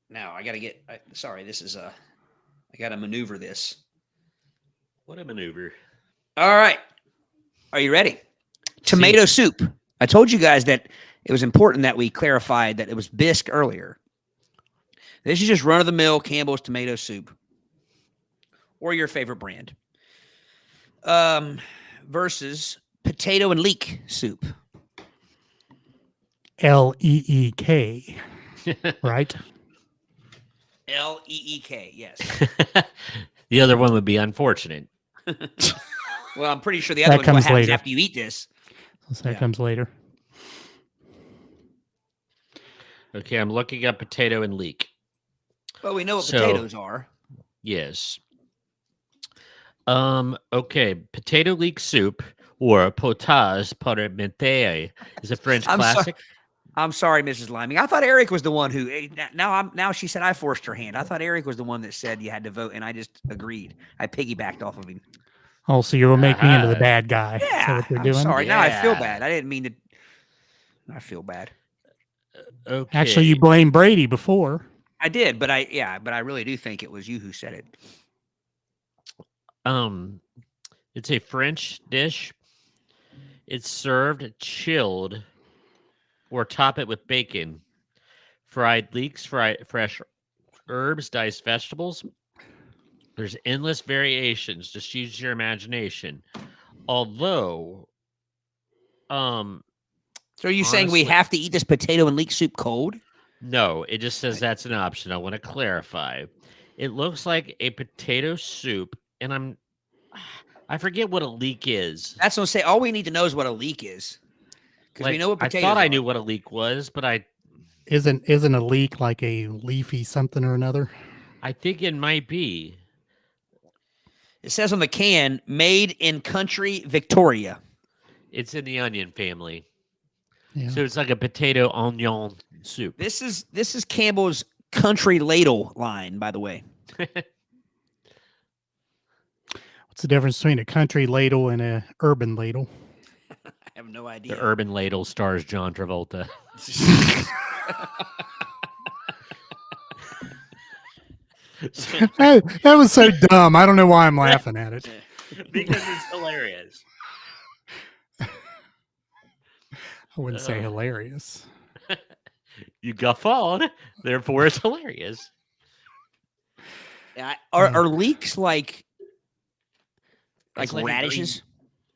Speaker 3: Now I got to get. This is I got to maneuver this.
Speaker 4: What a maneuver.
Speaker 3: All right. Are you ready? Tomato soup. I told you guys that it was important that we clarified that it was bisque earlier. This is just run-of-the-mill Campbell's tomato soup. Or your favorite brand. Versus potato and leek soup.
Speaker 2: LEEK, right?
Speaker 3: LEEK, yes.
Speaker 4: The other one would be unfortunate.
Speaker 3: Well, I'm pretty sure the other
Speaker 2: That
Speaker 3: one
Speaker 2: comes
Speaker 3: happens
Speaker 2: later.
Speaker 3: after you eat this.
Speaker 2: So that comes later.
Speaker 4: Okay, I'm looking up potato and leek.
Speaker 3: Well, we know what
Speaker 4: So-
Speaker 3: potatoes are.
Speaker 4: Yes. Okay, potato leek soup or potage parmentier is a French
Speaker 3: I'm sorry.
Speaker 4: classic.
Speaker 3: I'm sorry, Mrs. Liming. I thought Eric was the one who. Now she said I forced her hand. I thought Eric was the one that said you had to vote, and I just agreed. I piggybacked off of him.
Speaker 2: Oh, so you'll make me into the bad guy. Is that
Speaker 3: Yeah,
Speaker 2: what you're
Speaker 3: I'm
Speaker 2: doing?
Speaker 3: sorry. Now I feel
Speaker 4: Yeah.
Speaker 3: bad. I didn't mean to. I feel bad.
Speaker 4: Okay.
Speaker 2: Actually, you blamed Brady before.
Speaker 3: I did, but I really do think it was you who said it.
Speaker 4: It's a French dish. It's served chilled, or top it with bacon, fried leeks, fresh herbs, diced vegetables. There's endless variations. Just use your imagination. Although,
Speaker 3: So are you saying we
Speaker 4: Honestly-
Speaker 3: have to eat this potato and leek soup cold?
Speaker 4: no, it just says that's an option. I want to clarify. It looks like a potato soup, and I forget what a leek is.
Speaker 3: That's what I'm saying. All we need to know is what a leek is, because we know what
Speaker 4: I
Speaker 3: potatoes.
Speaker 4: thought I
Speaker 3: are.
Speaker 4: knew what a leek was, but I
Speaker 2: Isn't a leek like a leafy something or another?
Speaker 4: think it might be.
Speaker 3: It says on the can, made in country Victoria.
Speaker 4: It's in the onion family.
Speaker 2: Yeah.
Speaker 4: So it's like a potato onion soup.
Speaker 3: This is Campbell's country ladle line, by the way.
Speaker 2: What's the difference between a country ladle and a urban ladle?
Speaker 3: I have no
Speaker 4: The
Speaker 3: idea.
Speaker 4: urban ladle stars John Travolta.
Speaker 2: That was so dumb. I don't know why I'm laughing at it.
Speaker 4: Because it's hilarious.
Speaker 2: I wouldn't say hilarious.
Speaker 4: You guffawed, therefore it's hilarious.
Speaker 3: Are leeks like
Speaker 4: It's like a
Speaker 3: radishes?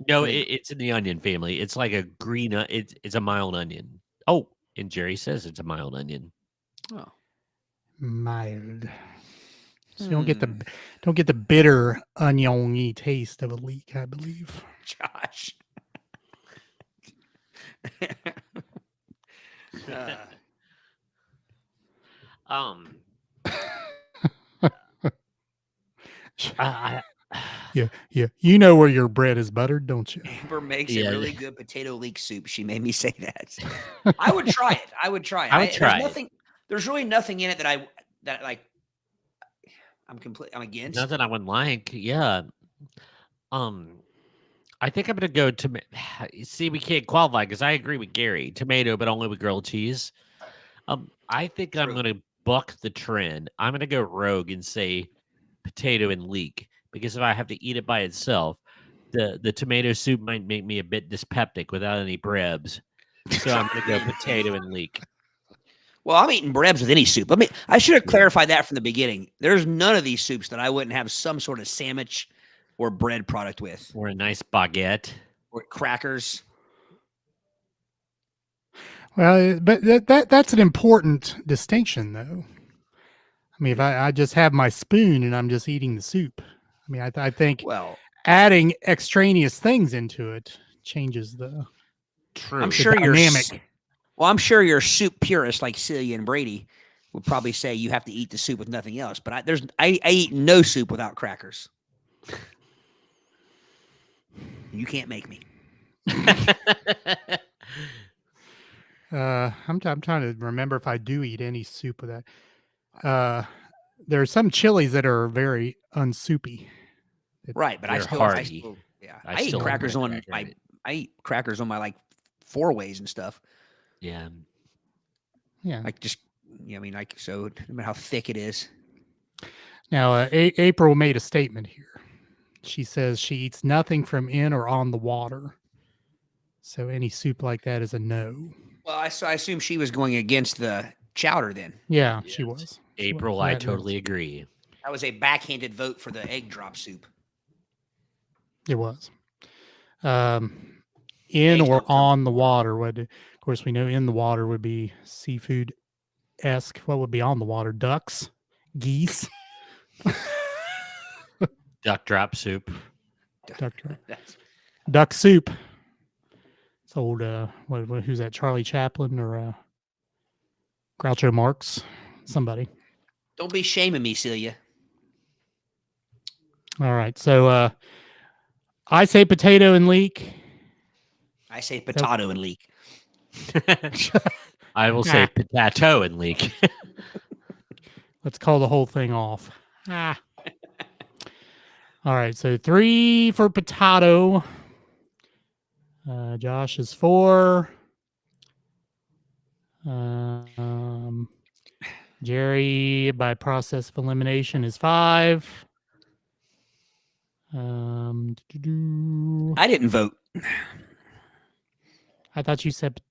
Speaker 4: No, it's in the onion family. It's like a green. It's a mild onion. Oh, and Jerry says it's a mild onion.
Speaker 3: Oh,
Speaker 2: Mild. So you don't get the bitter onion-y taste of a leek, I believe.
Speaker 3: Josh.
Speaker 2: Yeah. You know where your bread is buttered, don't you?
Speaker 3: Amber makes
Speaker 4: Yeah.
Speaker 3: a really good potato leek soup. She made me say that. I would try it. I would try it.
Speaker 4: I would try it.
Speaker 3: There's really nothing in it that I'm against.
Speaker 4: Nothing I wouldn't like. Yeah. I think I'm gonna go to. See, we can't qualify because I agree with Gary. Tomato, but only with grilled cheese. I think I'm
Speaker 3: True.
Speaker 4: gonna buck the trend. I'm gonna go rogue and say potato and leek because if I have to eat it by itself, the tomato soup might make me a bit dyspeptic without any brebs. So I'm gonna go potato and leek.
Speaker 3: Well, I'm eating brebs with any soup. I should have clarified that from the beginning. There's none of these soups that I wouldn't have some sort of sandwich or bread product with,
Speaker 4: Or a nice baguette.
Speaker 3: or crackers.
Speaker 2: Well, but that's an important distinction, though. I mean, if I just have my spoon and I'm just eating the soup, I mean, I think
Speaker 3: Well,
Speaker 2: adding extraneous things into it changes the
Speaker 4: True.
Speaker 3: I'm sure you're
Speaker 2: dynamic.
Speaker 3: I'm sure your soup purist like Celia and Brady would probably say you have to eat the soup with nothing else. But I eat no soup without crackers. You can't make me.
Speaker 2: I'm trying to remember if I do eat any soup with that. There are some chilies that are very unsoupy.
Speaker 3: Right, but I
Speaker 4: They're
Speaker 3: still,
Speaker 4: hearty.
Speaker 3: yeah,
Speaker 4: I
Speaker 3: I eat
Speaker 4: still
Speaker 3: crackers
Speaker 4: put
Speaker 3: on
Speaker 4: cracker in
Speaker 3: my
Speaker 4: it.
Speaker 3: I eat crackers on my like 4 ways and stuff.
Speaker 4: Yeah.
Speaker 2: Yeah.
Speaker 3: Like just so no matter how thick it is.
Speaker 2: Now, April made a statement here. She says she eats nothing from in or on the water. So any soup like that is a no.
Speaker 3: Well, I assume she was going against the chowder then.
Speaker 2: Yeah,
Speaker 4: Yes.
Speaker 2: she was.
Speaker 4: April, I totally agree.
Speaker 3: That was a backhanded vote for the egg drop soup.
Speaker 2: It was. In
Speaker 3: Eggs
Speaker 2: or
Speaker 3: don't come
Speaker 2: on the water. Of course, we know in the water would be seafood-esque. What would be on the water? Ducks? Geese?
Speaker 4: Duck drop soup.
Speaker 2: Duck soup. It's old, who's that? Charlie Chaplin or Groucho Marx? Somebody.
Speaker 3: Don't be shaming me, Celia.
Speaker 2: All right. So I say potato and leek.
Speaker 3: I say potato and leek.
Speaker 4: I will say potato and leek.
Speaker 2: Let's call the whole thing off. All right. So 3 for potato. Josh is 4. Jerry, by process of elimination, is 5.
Speaker 3: I didn't vote.
Speaker 2: I thought you said.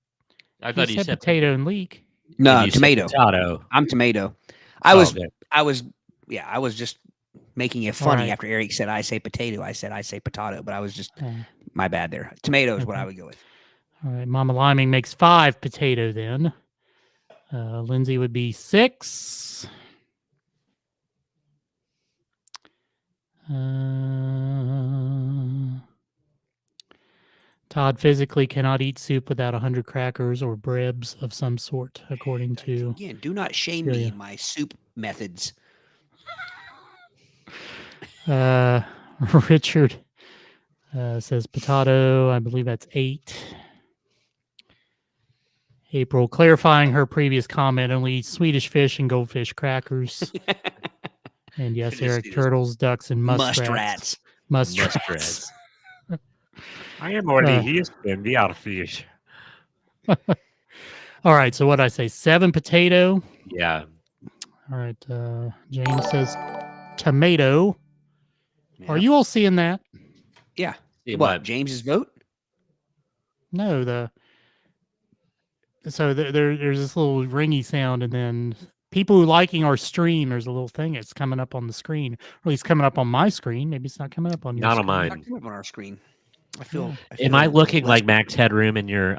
Speaker 4: I thought you said
Speaker 2: potato and leek.
Speaker 3: No,
Speaker 4: you said
Speaker 3: tomato.
Speaker 4: Potato.
Speaker 3: I'm tomato. I was just making it funny
Speaker 2: right.
Speaker 3: after Eric said I say potato. I said I say potato, but I was just my bad there. Tomato is what I would go with.
Speaker 2: All right, Mama Liming makes 5 potato then. Lindsay would be 6. Todd physically cannot eat soup without 100 crackers or brebs of some sort, according to...
Speaker 3: Again, do not shame me in my soup methods.
Speaker 2: Richard says potato. I believe that's 8. April clarifying her previous comment, only eats Swedish fish and goldfish crackers. And yes,
Speaker 3: Just
Speaker 2: Eric,
Speaker 3: see this.
Speaker 2: turtles, ducks, and muskrats.
Speaker 3: Muskrats.
Speaker 4: I am already
Speaker 2: Uh,
Speaker 4: here, and the other fish.
Speaker 2: All right, so what I say, 7 potato.
Speaker 4: Yeah.
Speaker 2: All right, James says tomato. Are
Speaker 3: Yeah.
Speaker 2: you all seeing that?
Speaker 3: Yeah.
Speaker 4: See
Speaker 3: What? James's vote?
Speaker 2: No, there's this little ringy sound, and then people who liking our stream, there's a little thing that's coming up on the screen, or at least coming up on my screen. Maybe it's not coming up on your
Speaker 4: Not on
Speaker 2: screen.
Speaker 4: mine.
Speaker 3: Not coming up on our screen. I feel.
Speaker 4: Am I looking
Speaker 3: less-
Speaker 4: like Max Headroom in your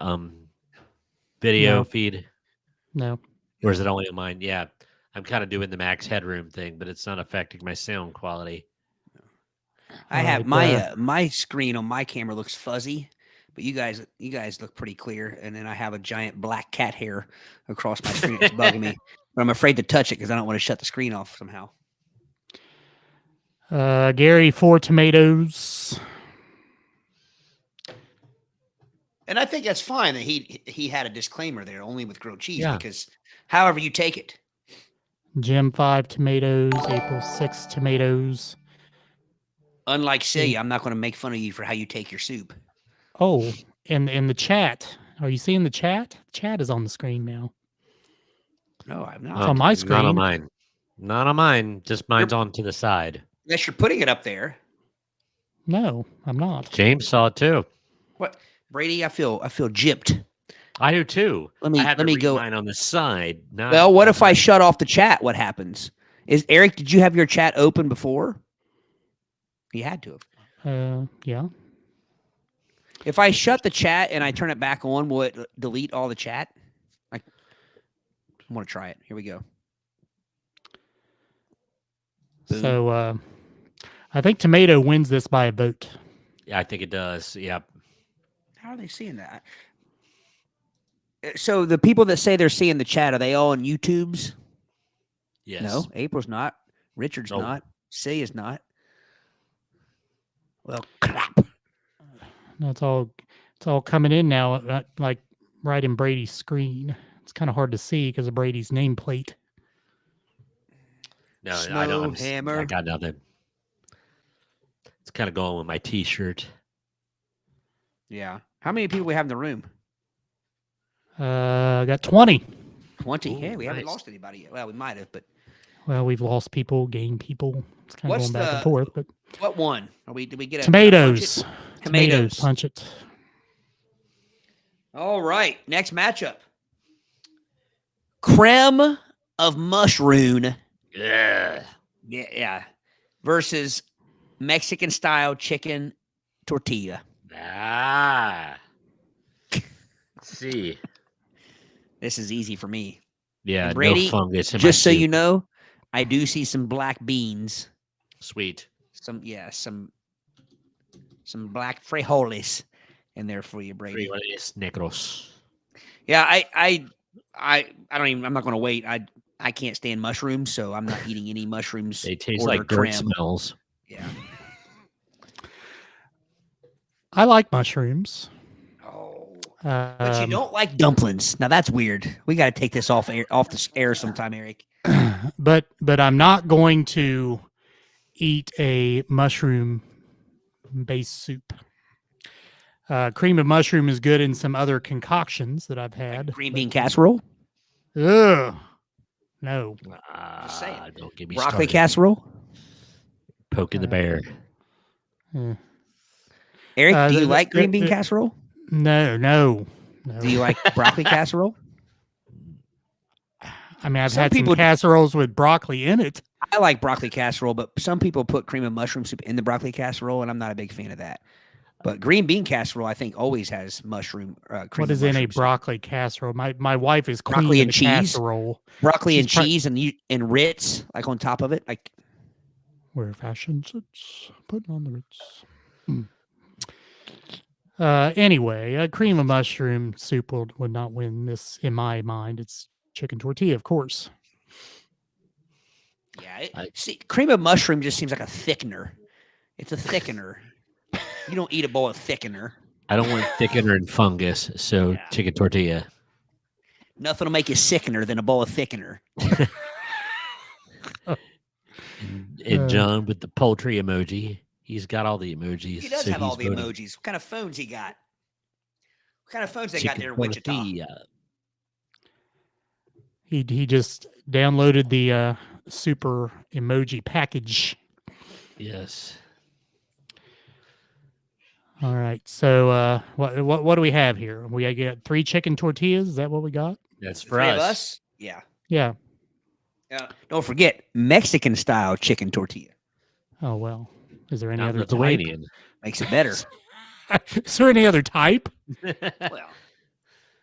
Speaker 4: video
Speaker 2: No.
Speaker 4: feed?
Speaker 2: No.
Speaker 4: Or is it only on mine? Yeah. I'm kind of doing the Max Headroom thing, but it's not affecting my sound quality.
Speaker 3: I
Speaker 2: All
Speaker 3: have
Speaker 2: right,
Speaker 3: my my screen on my camera looks fuzzy, but you guys look pretty clear. And then I have a giant black cat hair across my screen. It's bugging me, but I'm afraid to touch it because I don't want to shut the screen off somehow.
Speaker 2: Gary, 4 tomatoes.
Speaker 3: And I think that's fine that he had a disclaimer there, only with grilled cheese,
Speaker 4: Yeah.
Speaker 3: because however you take it.
Speaker 2: Jim, 5 tomatoes. April, 6 tomatoes.
Speaker 3: Unlike Celia, I'm not going to make fun of you for how you take your soup.
Speaker 2: Oh, and in the chat, are you seeing the chat? Chat is on the screen now.
Speaker 3: No, I'm
Speaker 2: It's
Speaker 3: not.
Speaker 2: on my
Speaker 4: Not
Speaker 2: screen.
Speaker 4: on mine. Not on mine. Just mine's on to the side.
Speaker 3: Unless you're putting it up there.
Speaker 2: No, I'm not.
Speaker 4: James saw it too.
Speaker 3: What, Brady? I feel gypped.
Speaker 4: I do too.
Speaker 3: Let me-
Speaker 4: I had
Speaker 3: let
Speaker 4: to
Speaker 3: me
Speaker 4: read
Speaker 3: go-
Speaker 4: mine on the side. Not
Speaker 3: Well, what
Speaker 4: on
Speaker 3: if I
Speaker 4: mine.
Speaker 3: shut off the chat? What happens? Is Eric? Did you have your chat open before? You had to have.
Speaker 2: Yeah.
Speaker 3: If I shut the chat and I turn it back on, will it delete all the chat? I want to try it. Here we go. Boom.
Speaker 2: So I think tomato wins this by a vote.
Speaker 4: Yeah, I think it does. Yeah.
Speaker 3: How are they seeing that? So the people that say they're seeing the chat, are they all on YouTube's?
Speaker 4: Yes.
Speaker 3: No, April's not. Richard's
Speaker 4: Nope.
Speaker 3: not. Celia's not. Well, crap.
Speaker 2: No, it's all coming in now, like right in Brady's screen. It's kind of hard to see because of Brady's nameplate.
Speaker 4: No, I don't.
Speaker 3: Snowhammer.
Speaker 4: I got nothing. It's kind of going with my T-shirt.
Speaker 3: Yeah. How many people we have in the room?
Speaker 2: I got 20.
Speaker 3: 20.
Speaker 4: Ooh,
Speaker 3: Hey, we haven't
Speaker 4: nice.
Speaker 3: lost anybody yet. Well, we might have, but
Speaker 2: Well, we've lost people, gained people. It's kind of
Speaker 3: What's
Speaker 2: going back
Speaker 3: the-
Speaker 2: and forth. But
Speaker 3: what one? Did we get a
Speaker 2: tomatoes.
Speaker 3: Tomatoes.
Speaker 2: Punch it.
Speaker 3: All right. Next matchup. Creme of mushroom.
Speaker 4: Yeah.
Speaker 3: Yeah. Versus Mexican style chicken tortilla.
Speaker 4: Ah. Let's see.
Speaker 3: This is easy for me.
Speaker 4: Yeah.
Speaker 3: And Brady,
Speaker 4: no fungus in my
Speaker 3: Just so you
Speaker 4: soup.
Speaker 3: know, I do see some black beans.
Speaker 4: Sweet.
Speaker 3: Some black frijoles in there for you, Brady.
Speaker 4: Frijoles negros.
Speaker 3: Yeah, I don't even. I'm not going to wait. I can't stand mushrooms, so I'm not eating any mushrooms.
Speaker 4: They taste
Speaker 3: or
Speaker 4: like
Speaker 3: their
Speaker 4: dirt
Speaker 3: creme.
Speaker 4: smells.
Speaker 3: Yeah.
Speaker 2: I like mushrooms.
Speaker 3: Oh, but you
Speaker 2: Um,
Speaker 3: don't like dumplings. Now that's weird. We got to take this off the air sometime, Eric.
Speaker 2: but I'm not going to eat a mushroom based soup. Cream of mushroom is good in some other concoctions that I've had.
Speaker 3: Green bean casserole,
Speaker 2: Ugh. No.
Speaker 3: saying.
Speaker 4: Don't get me
Speaker 3: broccoli
Speaker 4: started.
Speaker 3: casserole.
Speaker 4: Poking the bear.
Speaker 2: Eh.
Speaker 3: Eric, do you
Speaker 2: the-
Speaker 3: like green bean
Speaker 2: the-
Speaker 3: casserole?
Speaker 2: No.
Speaker 3: Do you like broccoli casserole?
Speaker 2: I mean, I've
Speaker 3: Some
Speaker 2: had
Speaker 3: people-
Speaker 2: some casseroles with broccoli in it.
Speaker 3: I like broccoli casserole, but some people put cream of mushroom soup in the broccoli casserole, and I'm not a big fan of that. But green bean casserole, I think, always has mushroom. Cream
Speaker 2: What
Speaker 3: of
Speaker 2: is in a
Speaker 3: mushroom soup.
Speaker 2: broccoli casserole? My wife is queen
Speaker 3: Broccoli
Speaker 2: of
Speaker 3: and
Speaker 2: the
Speaker 3: cheese?
Speaker 2: casserole.
Speaker 3: Broccoli and
Speaker 2: she's pro-
Speaker 3: cheese and Ritz, like on top of it. Like
Speaker 2: Where fashion sits, putting on the Ritz. Anyway, a cream of mushroom soup would not win this in my mind. It's chicken tortilla, of course.
Speaker 3: yeah, see, cream of mushroom just seems like a thickener. It's a thickener. You don't eat a bowl of thickener.
Speaker 4: I don't want thickener and fungus, so
Speaker 3: Yeah.
Speaker 4: chicken tortilla.
Speaker 3: Nothing will make you sickener than a bowl of thickener.
Speaker 4: And John with the poultry emoji. He's got all the emojis.
Speaker 3: He does
Speaker 4: so
Speaker 3: have all
Speaker 4: he's
Speaker 3: the
Speaker 4: voting
Speaker 3: emojis. What kind of phones he got? What kind of phones they got
Speaker 4: chicken
Speaker 3: there in Wichita?
Speaker 4: tortilla.
Speaker 2: He just downloaded the super emoji package.
Speaker 4: Yes.
Speaker 2: All right. So what do we have here? We got 3 chicken tortillas. Is that what we got?
Speaker 4: That's
Speaker 3: The
Speaker 4: for
Speaker 3: three
Speaker 4: us.
Speaker 3: of us? Yeah.
Speaker 2: Yeah.
Speaker 3: Don't forget, Mexican style chicken tortilla.
Speaker 2: Oh well. Is there any
Speaker 4: Not
Speaker 2: other type?
Speaker 4: Lithuanian.
Speaker 3: Makes it better.
Speaker 2: Is there any other type?
Speaker 3: Well,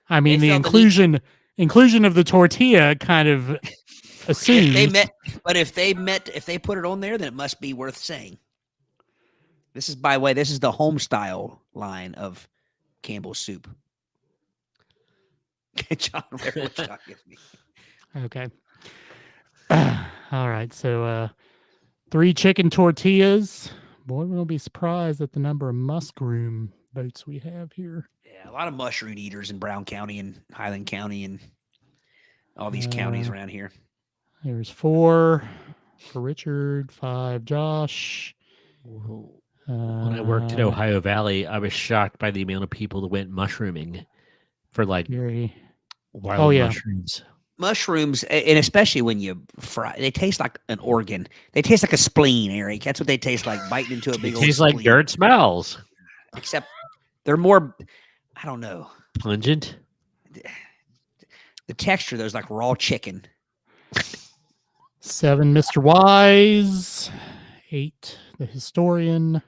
Speaker 2: I mean,
Speaker 3: They
Speaker 2: the
Speaker 3: felt the need-
Speaker 2: inclusion of the tortilla kind of assumes.
Speaker 3: if they put it on there, then it must be worth saying. This is, by the way, this is the home style line of Campbell's soup. John, what shot gives me?
Speaker 2: Okay. All right. So 3 chicken tortillas. Boy, we'll be surprised at the number of mushroom votes we have here.
Speaker 3: Yeah, a lot of mushroom eaters in Brown County and Highland County and all these counties around here.
Speaker 2: There's 4 for Richard, 5 Josh.
Speaker 4: When I worked at Ohio Valley, I was shocked by the amount of people that went mushrooming for like
Speaker 2: Gary.
Speaker 4: wild
Speaker 2: yeah.
Speaker 4: mushrooms.
Speaker 3: Mushrooms, and especially when you fry, they taste like an organ. They taste like a spleen, Eric. That's what they taste like, biting into a
Speaker 4: It
Speaker 3: big old
Speaker 4: tastes like
Speaker 3: spleen.
Speaker 4: dirt smells.
Speaker 3: Except they're more, I don't know.
Speaker 4: Pungent.
Speaker 3: The texture, there's like raw chicken.
Speaker 2: 7 Mr. Wise. 8 the historian.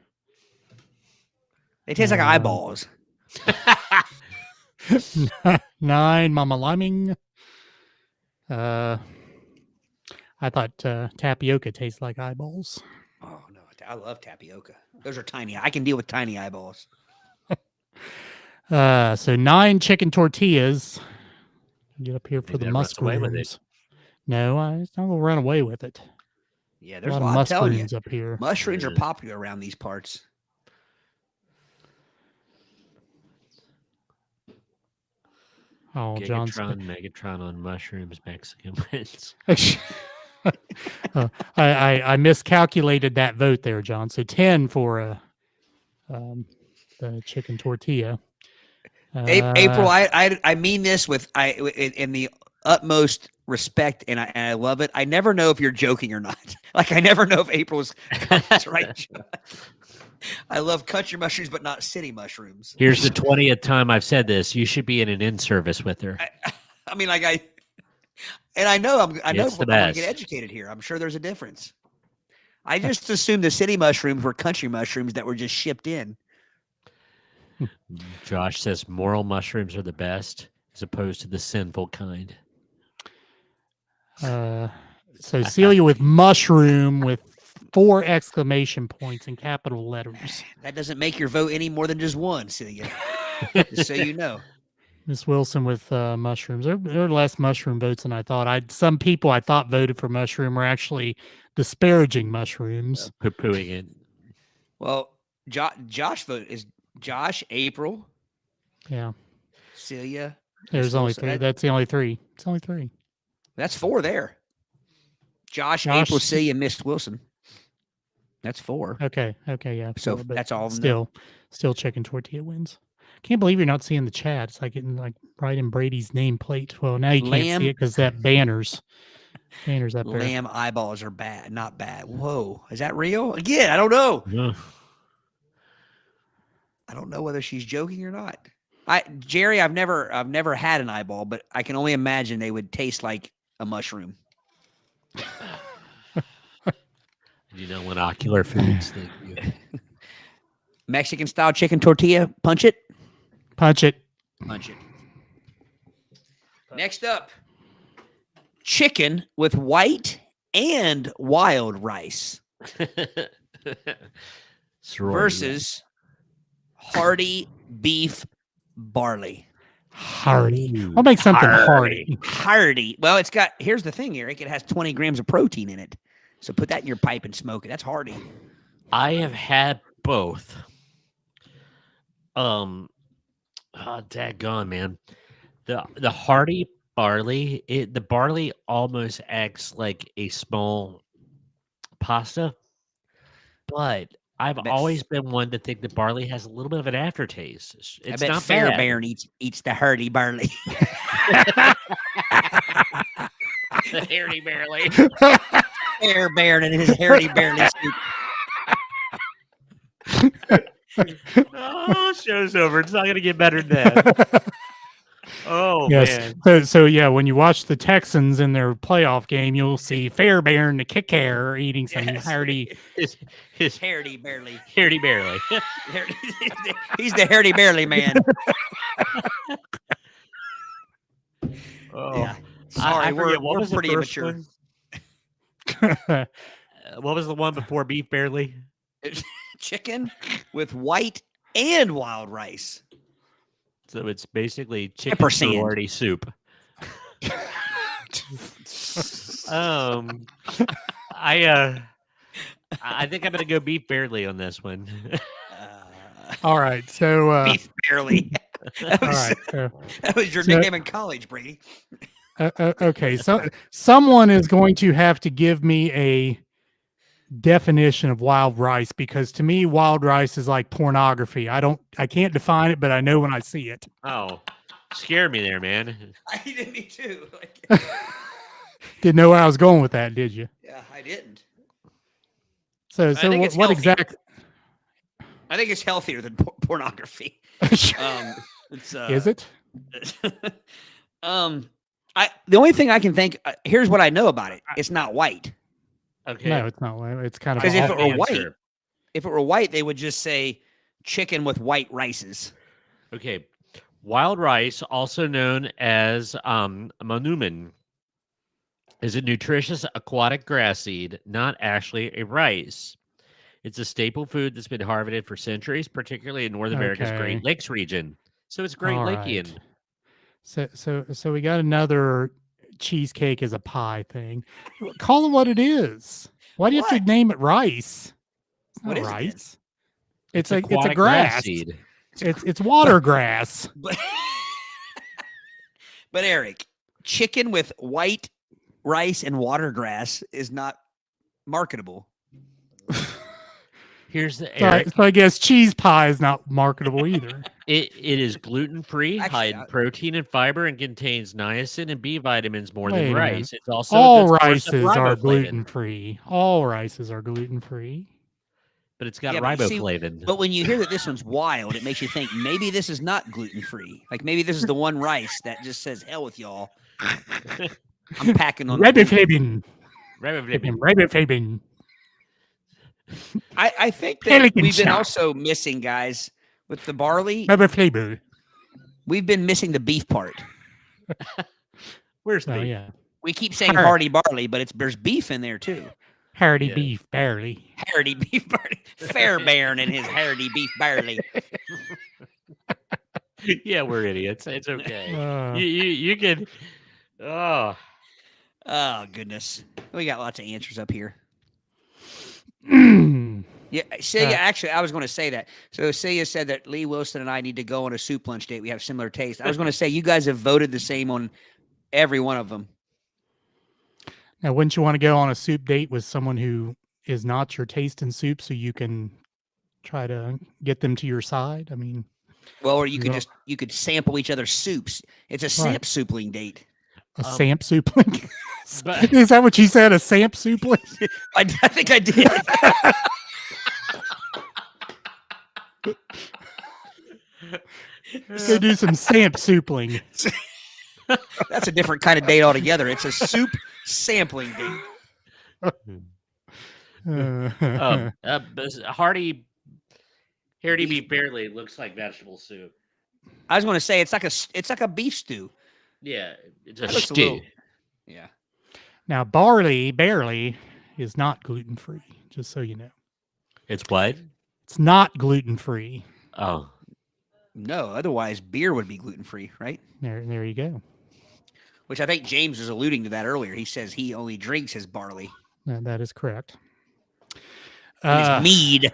Speaker 3: They taste like eyeballs.
Speaker 2: 9 Mama Liming. I thought tapioca tastes like eyeballs.
Speaker 3: Oh no, I love tapioca. Those are tiny. I can deal with tiny eyeballs.
Speaker 2: So 9 chicken tortillas. Get up here for
Speaker 4: Maybe
Speaker 2: the
Speaker 4: that runs away with it.
Speaker 2: mushrooms. No, I'm gonna run away with it.
Speaker 3: Yeah,
Speaker 2: A
Speaker 3: there's
Speaker 2: lot
Speaker 3: a
Speaker 2: of
Speaker 3: lot. I'm telling you,
Speaker 2: mushrooms up here.
Speaker 3: mushrooms are
Speaker 4: Yeah.
Speaker 3: popular around these parts.
Speaker 2: Oh, John's.
Speaker 4: Megatron on mushrooms, Mexican wins.
Speaker 2: I miscalculated that vote there, John. So 10 for the chicken tortilla.
Speaker 3: April, I mean this in the utmost respect, and I love it. I never know if you're joking or not. Like I never know if April's that's right. I love country mushrooms, but not city mushrooms.
Speaker 4: Here's the 20th time I've said this. You should be in an in-service with her.
Speaker 3: I mean, like I know I'm gonna
Speaker 4: It's the
Speaker 3: get
Speaker 4: best.
Speaker 3: educated here. I'm sure there's a difference. I just assumed the city mushrooms were country mushrooms that were just shipped in.
Speaker 4: Josh says moral mushrooms are the best as opposed to the sinful kind.
Speaker 2: So Celia with mushroom with 4 exclamation points in capital letters.
Speaker 3: That doesn't make your vote any more than just one, Celia. Just so you know.
Speaker 2: Miss Wilson with mushrooms. There are less mushroom votes than I thought. Some people I thought voted for mushroom were actually disparaging mushrooms.
Speaker 4: Poo-pooing it.
Speaker 3: Well, Josh vote is Josh, April,
Speaker 2: Yeah,
Speaker 3: Celia.
Speaker 2: there's
Speaker 3: Miss
Speaker 2: only
Speaker 3: Wilson.
Speaker 2: 3. That's the only 3. It's only 3.
Speaker 3: That's 4 there. Josh,
Speaker 2: Josh-
Speaker 3: April, Celia, Miss Wilson. That's 4.
Speaker 2: Okay, yeah.
Speaker 3: So
Speaker 2: 4, but
Speaker 3: that's all of them.
Speaker 2: still chicken tortilla wins. Can't believe you're not seeing the chat. It's like getting like right in Brady's nameplate. Well, now you can't
Speaker 3: Lamb-
Speaker 2: see it because that banners up there.
Speaker 3: Lamb eyeballs are bad, not bad. Whoa, is that real? Again, I don't know.
Speaker 4: Yeah.
Speaker 3: I don't know whether she's joking or not. Jerry, I've never had an eyeball, but I can only imagine they would taste like a mushroom.
Speaker 4: You know, when ocular foods. Thank you.
Speaker 3: Mexican style chicken tortilla. Punch it.
Speaker 2: Punch it.
Speaker 3: Punch it. Next up, chicken with white and wild rice
Speaker 4: Sorority.
Speaker 3: versus hearty beef barley.
Speaker 2: Hearty.
Speaker 4: Ooh,
Speaker 2: I'll make something
Speaker 4: hearty.
Speaker 2: hearty.
Speaker 3: Hearty. Well, here's the thing, Eric. It has 20 grams of protein in it. So put that in your pipe and smoke it. That's hearty.
Speaker 4: I have had both. Oh, daggone, man. The hearty barley, the barley almost acts like a small pasta, but I've
Speaker 3: I bet
Speaker 4: always been one to think that barley has a little bit of an aftertaste.
Speaker 3: I
Speaker 4: It's
Speaker 3: bet
Speaker 4: not bad.
Speaker 3: Fairbairn eats the hurdy barley.
Speaker 4: The hairy barley.
Speaker 3: Fairbairn and his hairy barley soup.
Speaker 4: Oh, show's over. It's not gonna get better than that. Oh
Speaker 2: Yes.
Speaker 4: man.
Speaker 2: So yeah, when you watch the Texans in their playoff game, you'll see Fairbairn the kick hair eating some
Speaker 3: Yes.
Speaker 2: hearty.
Speaker 4: His
Speaker 3: Hairy barley.
Speaker 4: hairy barley.
Speaker 3: He's the hairy barley man.
Speaker 4: Oh,
Speaker 3: Yeah.
Speaker 4: I
Speaker 3: Sorry,
Speaker 4: forget, what
Speaker 3: we're
Speaker 4: was the
Speaker 3: pretty
Speaker 4: first
Speaker 3: immature.
Speaker 4: one? What was the one before beef barley?
Speaker 3: Chicken with white and wild rice.
Speaker 4: So it's basically chicken
Speaker 3: Ampersand.
Speaker 4: sorority soup. I think I'm gonna go beef barley on this one.
Speaker 2: All right. So
Speaker 3: Beef barley.
Speaker 2: all right. So,
Speaker 3: That was your
Speaker 2: So-
Speaker 3: nickname in college, Brady.
Speaker 2: okay. So someone is going to have to give me a definition of wild rice, because to me wild rice is like pornography. I can't define it, but I know when I see it.
Speaker 4: Oh, scared me there, man.
Speaker 3: I did me too. Like,
Speaker 2: Didn't know where I was going with that, did you?
Speaker 3: yeah, I didn't.
Speaker 2: So
Speaker 3: think it's
Speaker 2: what
Speaker 3: healthier.
Speaker 2: exact
Speaker 3: I think it's healthier than pornography. It's
Speaker 2: is it?
Speaker 3: The only thing I can think. Here's what I know about it. It's not white.
Speaker 4: Okay.
Speaker 2: No, it's not. It's kind of
Speaker 3: Because if
Speaker 2: off-
Speaker 3: it were white,
Speaker 4: Answer.
Speaker 3: they would just say chicken with white rices.
Speaker 4: Okay. Wild rice, also known as manumin, is a nutritious aquatic grass seed, not actually a rice. It's a staple food that's been harvested for centuries, particularly in North America's
Speaker 2: Okay.
Speaker 4: Great Lakes region. So it's Great
Speaker 2: All
Speaker 4: Lakean.
Speaker 2: right. So we got another cheesecake as a pie thing. Call it what it is. Why do you have to
Speaker 3: What?
Speaker 2: name it rice? It's
Speaker 3: What
Speaker 2: not
Speaker 3: is it then?
Speaker 2: rice. It's a
Speaker 4: aquatic
Speaker 2: grass.
Speaker 4: seed.
Speaker 2: It's water grass.
Speaker 3: But, but Eric, chicken with white rice and watergrass is not marketable.
Speaker 4: Here's the
Speaker 2: So I,
Speaker 4: Eric.
Speaker 2: so I guess cheese pie is not marketable either.
Speaker 4: It is gluten free, high
Speaker 3: Actually,
Speaker 4: in protein and fiber, and contains niacin and B vitamins more
Speaker 2: Wait
Speaker 4: than
Speaker 2: a minute.
Speaker 4: rice. It's also a
Speaker 2: All
Speaker 4: good source of
Speaker 2: rices are
Speaker 4: riboflavin,
Speaker 2: gluten free. All rices are gluten free.
Speaker 4: but it's got
Speaker 3: Yeah, but you see-
Speaker 4: riboflavin.
Speaker 3: But when you hear that this one's wild, it makes you think maybe this is not gluten free. Like maybe this is the one rice that just says hell with y'all. I'm packing on. the gluten.
Speaker 2: Riboflavin.
Speaker 4: Riboflavin.
Speaker 2: Riboflavin.
Speaker 3: I think that
Speaker 2: Pelican
Speaker 3: we've been
Speaker 2: shot.
Speaker 3: also missing, guys, with the barley.
Speaker 2: Riboflavin.
Speaker 3: We've been missing the beef part.
Speaker 4: Where's
Speaker 2: Oh
Speaker 4: the
Speaker 2: yeah.
Speaker 3: We keep saying
Speaker 2: Har-
Speaker 3: hearty barley, but there's beef in there too.
Speaker 2: Hardy
Speaker 4: Yeah.
Speaker 2: beef, barely.
Speaker 3: Hardy beef barley. Fairbairn and his hardy beef barley.
Speaker 4: Yeah, we're idiots. It's okay.
Speaker 2: Uh,
Speaker 4: You can. Oh,
Speaker 3: Oh goodness, we got lots of answers up here.
Speaker 2: mm,
Speaker 3: Yeah, Celia.
Speaker 2: Uh,
Speaker 3: Actually, I was going to say that. So Celia said that Lee Wilson and I need to go on a soup lunch date. We have similar taste. I was going to say you guys have voted the same on every one of them.
Speaker 2: now, wouldn't you want to go on a soup date with someone who is not your taste in soup, so you can try to get them to your side? I mean,
Speaker 3: Well, or you
Speaker 2: You
Speaker 3: could
Speaker 2: go-
Speaker 3: just you could sample each other's soups. It's a
Speaker 2: Right.
Speaker 3: samp soupling date.
Speaker 2: a
Speaker 4: Um,
Speaker 2: samp soupling.
Speaker 4: but-
Speaker 2: Is that what you said? A samp soupling?
Speaker 3: I think I did.
Speaker 2: Go do some samp soupling.
Speaker 3: That's a different kind of date altogether. It's a soup sampling date.
Speaker 4: hearty beef barely looks like vegetable soup.
Speaker 3: I was going to say it's like a beef stew.
Speaker 4: Yeah, it's a
Speaker 3: That looks a
Speaker 4: stew.
Speaker 3: little- Yeah.
Speaker 2: Now, barley is not gluten free. Just so you know,
Speaker 4: It's what?
Speaker 2: it's not gluten free.
Speaker 4: Oh,
Speaker 3: No, otherwise beer would be gluten free, right?
Speaker 2: There you go.
Speaker 3: Which I think James was alluding to that earlier. He says he only drinks his barley.
Speaker 2: That is correct.
Speaker 3: and his mead.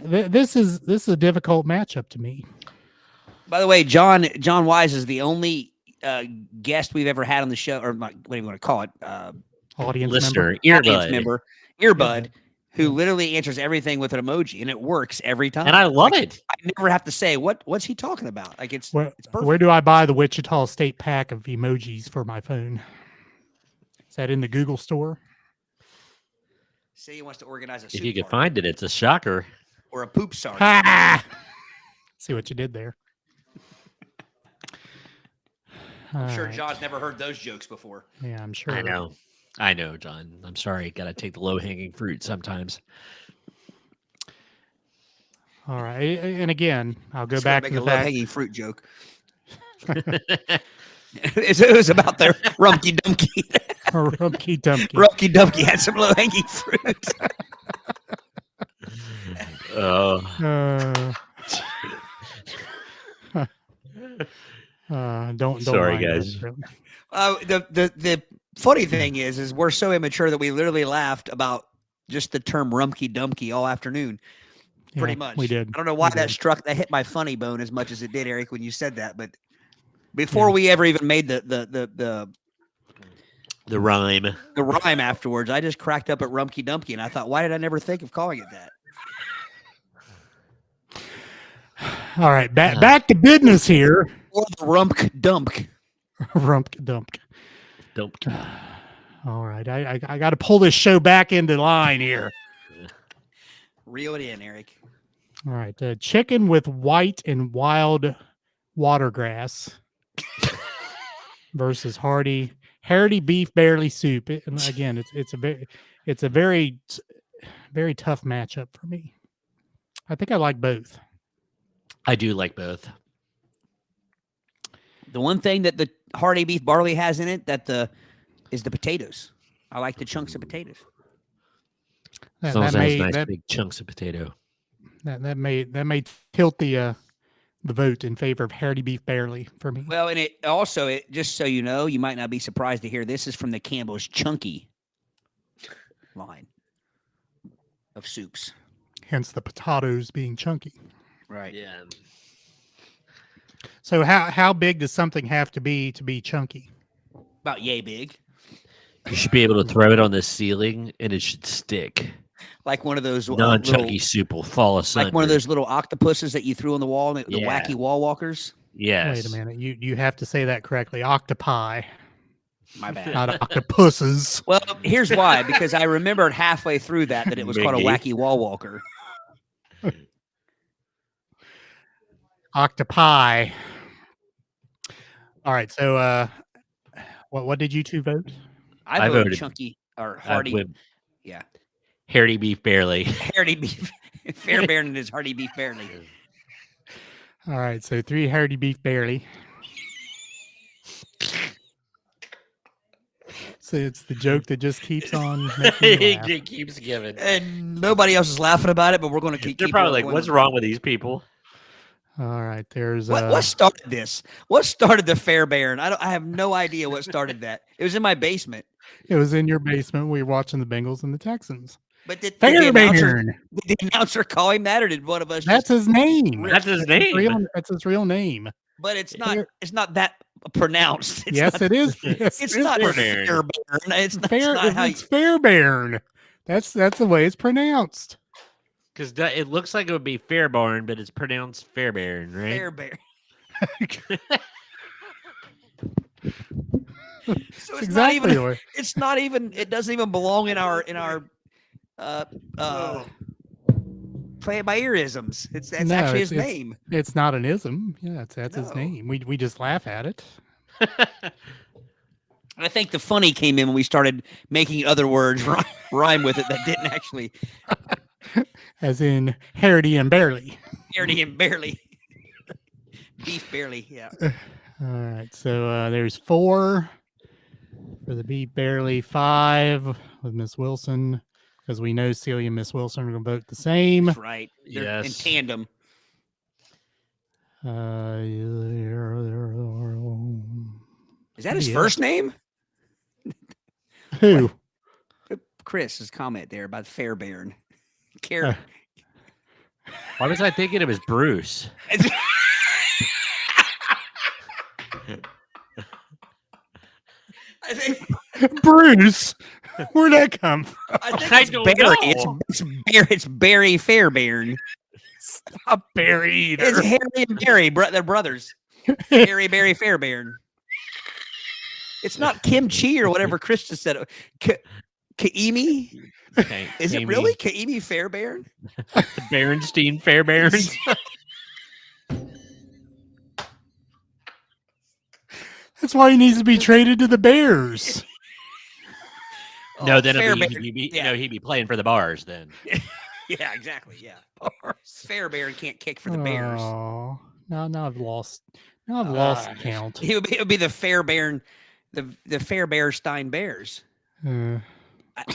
Speaker 2: This is a difficult matchup to me.
Speaker 3: By the way, John Wise is the only guest we've ever had on the show, or what do you want to call it?
Speaker 2: Audience
Speaker 4: Listener,
Speaker 3: Audience
Speaker 4: earbud.
Speaker 3: member, earbud,
Speaker 2: Earbud.
Speaker 3: who
Speaker 2: Yeah.
Speaker 3: literally answers everything with an emoji, and it works every time.
Speaker 4: And I love it.
Speaker 3: I never have to say what's he talking about. Like it's perfect.
Speaker 2: Where do I buy the Wichita State pack of emojis for my phone? Is that in the Google store?
Speaker 3: Say he wants to organize a
Speaker 4: If
Speaker 3: soup
Speaker 4: you can
Speaker 3: party
Speaker 4: find it, it's a shocker.
Speaker 3: or a poop sorry.
Speaker 2: Ha! See what you did there.
Speaker 3: I'm sure
Speaker 2: Alright.
Speaker 3: John's never heard those jokes before.
Speaker 2: Yeah, I'm sure.
Speaker 4: I know, John. I'm sorry. Got to take the low hanging fruit sometimes.
Speaker 2: All right, and again, I'll go
Speaker 3: Just gonna
Speaker 2: back
Speaker 3: make
Speaker 2: to
Speaker 3: a
Speaker 2: the
Speaker 3: low
Speaker 2: fact.
Speaker 3: hanging fruit joke. It was about the Rumpky Dumpky.
Speaker 2: Rumpky Dumpky.
Speaker 3: Rumpky Dumpky had some low hanging fruit.
Speaker 4: Oh,
Speaker 2: Don't
Speaker 4: Sorry,
Speaker 2: mind
Speaker 4: guys.
Speaker 2: us, really.
Speaker 3: The funny thing is we're so immature that we literally laughed about just the term Rumpky Dumpky all afternoon. Pretty
Speaker 2: Yeah,
Speaker 3: much.
Speaker 2: we did.
Speaker 3: I don't know why
Speaker 2: We did.
Speaker 3: that hit my funny bone as much as it did, Eric, when you said that. But before we ever even made the
Speaker 4: rhyme.
Speaker 3: rhyme afterwards, I just cracked up at Rumpky Dumpky, and I thought, why did I never think of calling it that?
Speaker 2: All right, back to business here.
Speaker 3: Or the Rump Dump.
Speaker 2: Rump Dump.
Speaker 4: Don't.
Speaker 2: All right, I got to pull this show back into line here.
Speaker 3: Reel it in, Eric.
Speaker 2: All right, chicken with white and wild watergrass versus hearty beef barley soup. And again, it's a very tough matchup for me. I think I like both.
Speaker 4: I do like both.
Speaker 3: The one thing that the hearty beef barley has in it is the potatoes. I like the chunks of potatoes.
Speaker 4: As long as it has nice big chunks of potato.
Speaker 2: That may tilt the vote in favor of hearty beef barley for me.
Speaker 3: Well, and it just so you know, you might not be surprised to hear this is from the Campbell's Chunky line of soups.
Speaker 2: Hence the potatoes being chunky.
Speaker 3: Right.
Speaker 4: Yeah.
Speaker 2: So how big does something have to be chunky?
Speaker 3: About yay big.
Speaker 4: You should be able to throw it on the ceiling and it should stick.
Speaker 3: Like one of those
Speaker 4: Non-chunky soup will fall asunder.
Speaker 3: Like one of those little octopuses that you threw on the wall, the
Speaker 4: Yeah.
Speaker 3: wacky wall walkers.
Speaker 4: Yes.
Speaker 2: Wait a minute. You have to say that correctly. Octopi,
Speaker 3: My bad.
Speaker 2: not octopuses.
Speaker 3: Well, here's why. Because I remembered halfway through that it was called a
Speaker 4: Maybe.
Speaker 3: wacky wall walker.
Speaker 2: Octopi. All right. So what did you two vote?
Speaker 3: I
Speaker 4: voted
Speaker 3: chunky or hearty.
Speaker 4: with
Speaker 3: Yeah.
Speaker 4: hearty beef barely.
Speaker 3: Hearty beef. Fairbairn and his hearty beef barely.
Speaker 2: All right. So 3 hearty beef barely. So it's the joke that just keeps on making me laugh.
Speaker 4: It keeps giving.
Speaker 3: And nobody else is laughing about it, but we're going to keep.
Speaker 4: They're probably like, "What's wrong with these people?"
Speaker 2: All right. There's
Speaker 3: What started this? What started the Fairbairn? I have no idea what started that. It was in my basement.
Speaker 2: It was in your basement. We were watching the Bengals and the Texans.
Speaker 3: But did the announcer
Speaker 2: Fairbairn.
Speaker 3: call him that, or did one of us?
Speaker 2: That's his name.
Speaker 4: That's his name.
Speaker 2: That's his real name.
Speaker 3: But it's not. It's not that pronounced. It's
Speaker 2: Yes,
Speaker 3: not,
Speaker 2: it is. Yes,
Speaker 3: It's
Speaker 2: it is
Speaker 3: not
Speaker 4: Fairbairn.
Speaker 3: Fairbairn. It's not,
Speaker 2: Fair.
Speaker 3: it's not how you,
Speaker 2: It's Fairbairn. That's the way it's pronounced.
Speaker 4: Because it looks like it would be Fairbarn, but it's pronounced Fairbairn, right?
Speaker 3: Fairbairn. So it's not
Speaker 2: exactly.
Speaker 3: even. It's not even. It doesn't even belong in our play it by earisms. That's
Speaker 2: No,
Speaker 3: actually his
Speaker 2: it's-
Speaker 3: name.
Speaker 2: It's not an ism. Yeah, that's his
Speaker 3: No.
Speaker 2: name. We just laugh at it.
Speaker 3: I think the funny came in when we started making other words rhyme with it that didn't actually.
Speaker 2: As in Harity and Barely.
Speaker 3: Barely and barely. Beef barely. Yeah.
Speaker 2: All right. So there's 4 for the beef barely, 5 with Miss Wilson, because we know Celia and Miss Wilson are going to vote the same.
Speaker 3: That's right. They're in
Speaker 4: Yes.
Speaker 3: tandem.
Speaker 2: Who?
Speaker 3: Is that his first name?
Speaker 2: Who?
Speaker 3: Chris's comment there about Fairbairn.
Speaker 4: Why was I thinking it was Bruce?
Speaker 3: I think
Speaker 2: Bruce, where'd that come from?
Speaker 3: I think
Speaker 4: I
Speaker 3: it's
Speaker 4: don't
Speaker 3: Barry.
Speaker 4: know.
Speaker 3: It's Barry Fairbairn.
Speaker 2: It's not Barry either.
Speaker 3: It's Harry and Barry, they're brothers. Harry, Barry, Fairbairn. It's not kimchi or whatever Chris just said. Kaimi? Is it really Kaimi Fairbairn?
Speaker 4: The Berenstein Fairbairns?
Speaker 2: That's why he needs to be traded to the Bears.
Speaker 4: No, then
Speaker 3: Fairbairn.
Speaker 4: he'd be playing for the Bars then.
Speaker 3: Yeah, exactly. Yeah. Fairbairn can't kick for the Bears.
Speaker 2: Oh, now I've lost. Now I've lost count.
Speaker 3: It would be the Fairbairn, the Fairbairnstein Bears.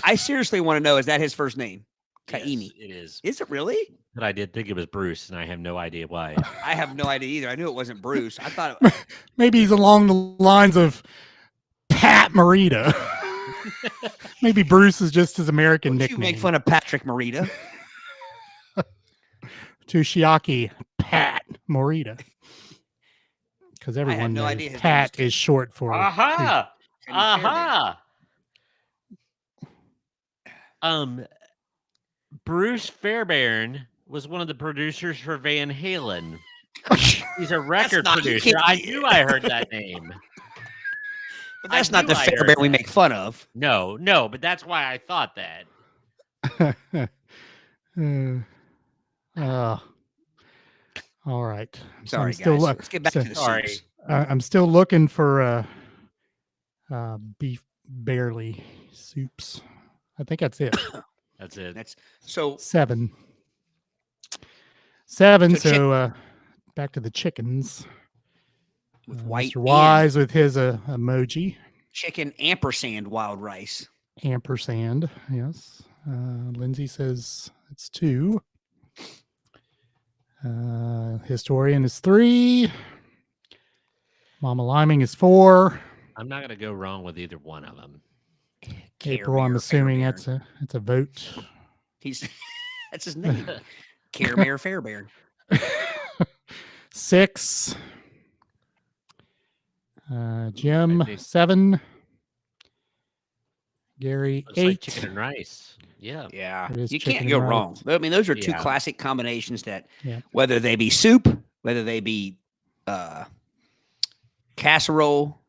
Speaker 3: I seriously want to know, is that his first name? Kaimi.
Speaker 4: Yes, it is.
Speaker 3: Is it really?
Speaker 4: But I did think it was Bruce, and I have no idea why.
Speaker 3: I have no idea either. I knew it wasn't Bruce. I thought
Speaker 2: Maybe he's along the lines of Pat Morita. Maybe Bruce is just his American
Speaker 3: you
Speaker 2: nickname.
Speaker 3: make fun of Patrick Morita.
Speaker 2: Tushiaki Pat Morita. Because everyone
Speaker 3: no
Speaker 2: knows
Speaker 3: idea his name
Speaker 2: Pat
Speaker 3: was
Speaker 2: is short for
Speaker 4: Aha!
Speaker 3: Fairbairn.
Speaker 4: Bruce Fairbairn was one of the producers for Van Halen. He's a record producer. I knew I heard that name.
Speaker 3: But that's not the Fairbairn we make fun of.
Speaker 4: No, but that's why I thought that.
Speaker 2: All right.
Speaker 3: Sorry, guys. Let's get back to the soups.
Speaker 2: I'm still looking for beef barely soups. I think that's it.
Speaker 4: That's it.
Speaker 3: That's so
Speaker 2: 7. So back to the chickens.
Speaker 3: with white
Speaker 2: Mr. Wise with his emoji.
Speaker 3: chicken ampersand wild rice.
Speaker 2: Ampersand, yes. Lindsay says it's 2. Historian is 3. Mama Liming is 4.
Speaker 4: I'm not going to go wrong with either one of them.
Speaker 2: April, I'm assuming it's a vote.
Speaker 3: That's his name. Carebear Fairbairn.
Speaker 2: 6. Jim 7. Gary
Speaker 4: Looks like
Speaker 2: 8.
Speaker 4: chicken and rice. Yeah.
Speaker 3: Yeah.
Speaker 2: It is
Speaker 3: You
Speaker 2: chicken
Speaker 3: can't
Speaker 2: and
Speaker 3: go
Speaker 2: rice.
Speaker 3: wrong. I mean, those are two
Speaker 4: Yeah.
Speaker 3: classic combinations that,
Speaker 2: Yeah.
Speaker 3: whether they be soup, whether they be casserole,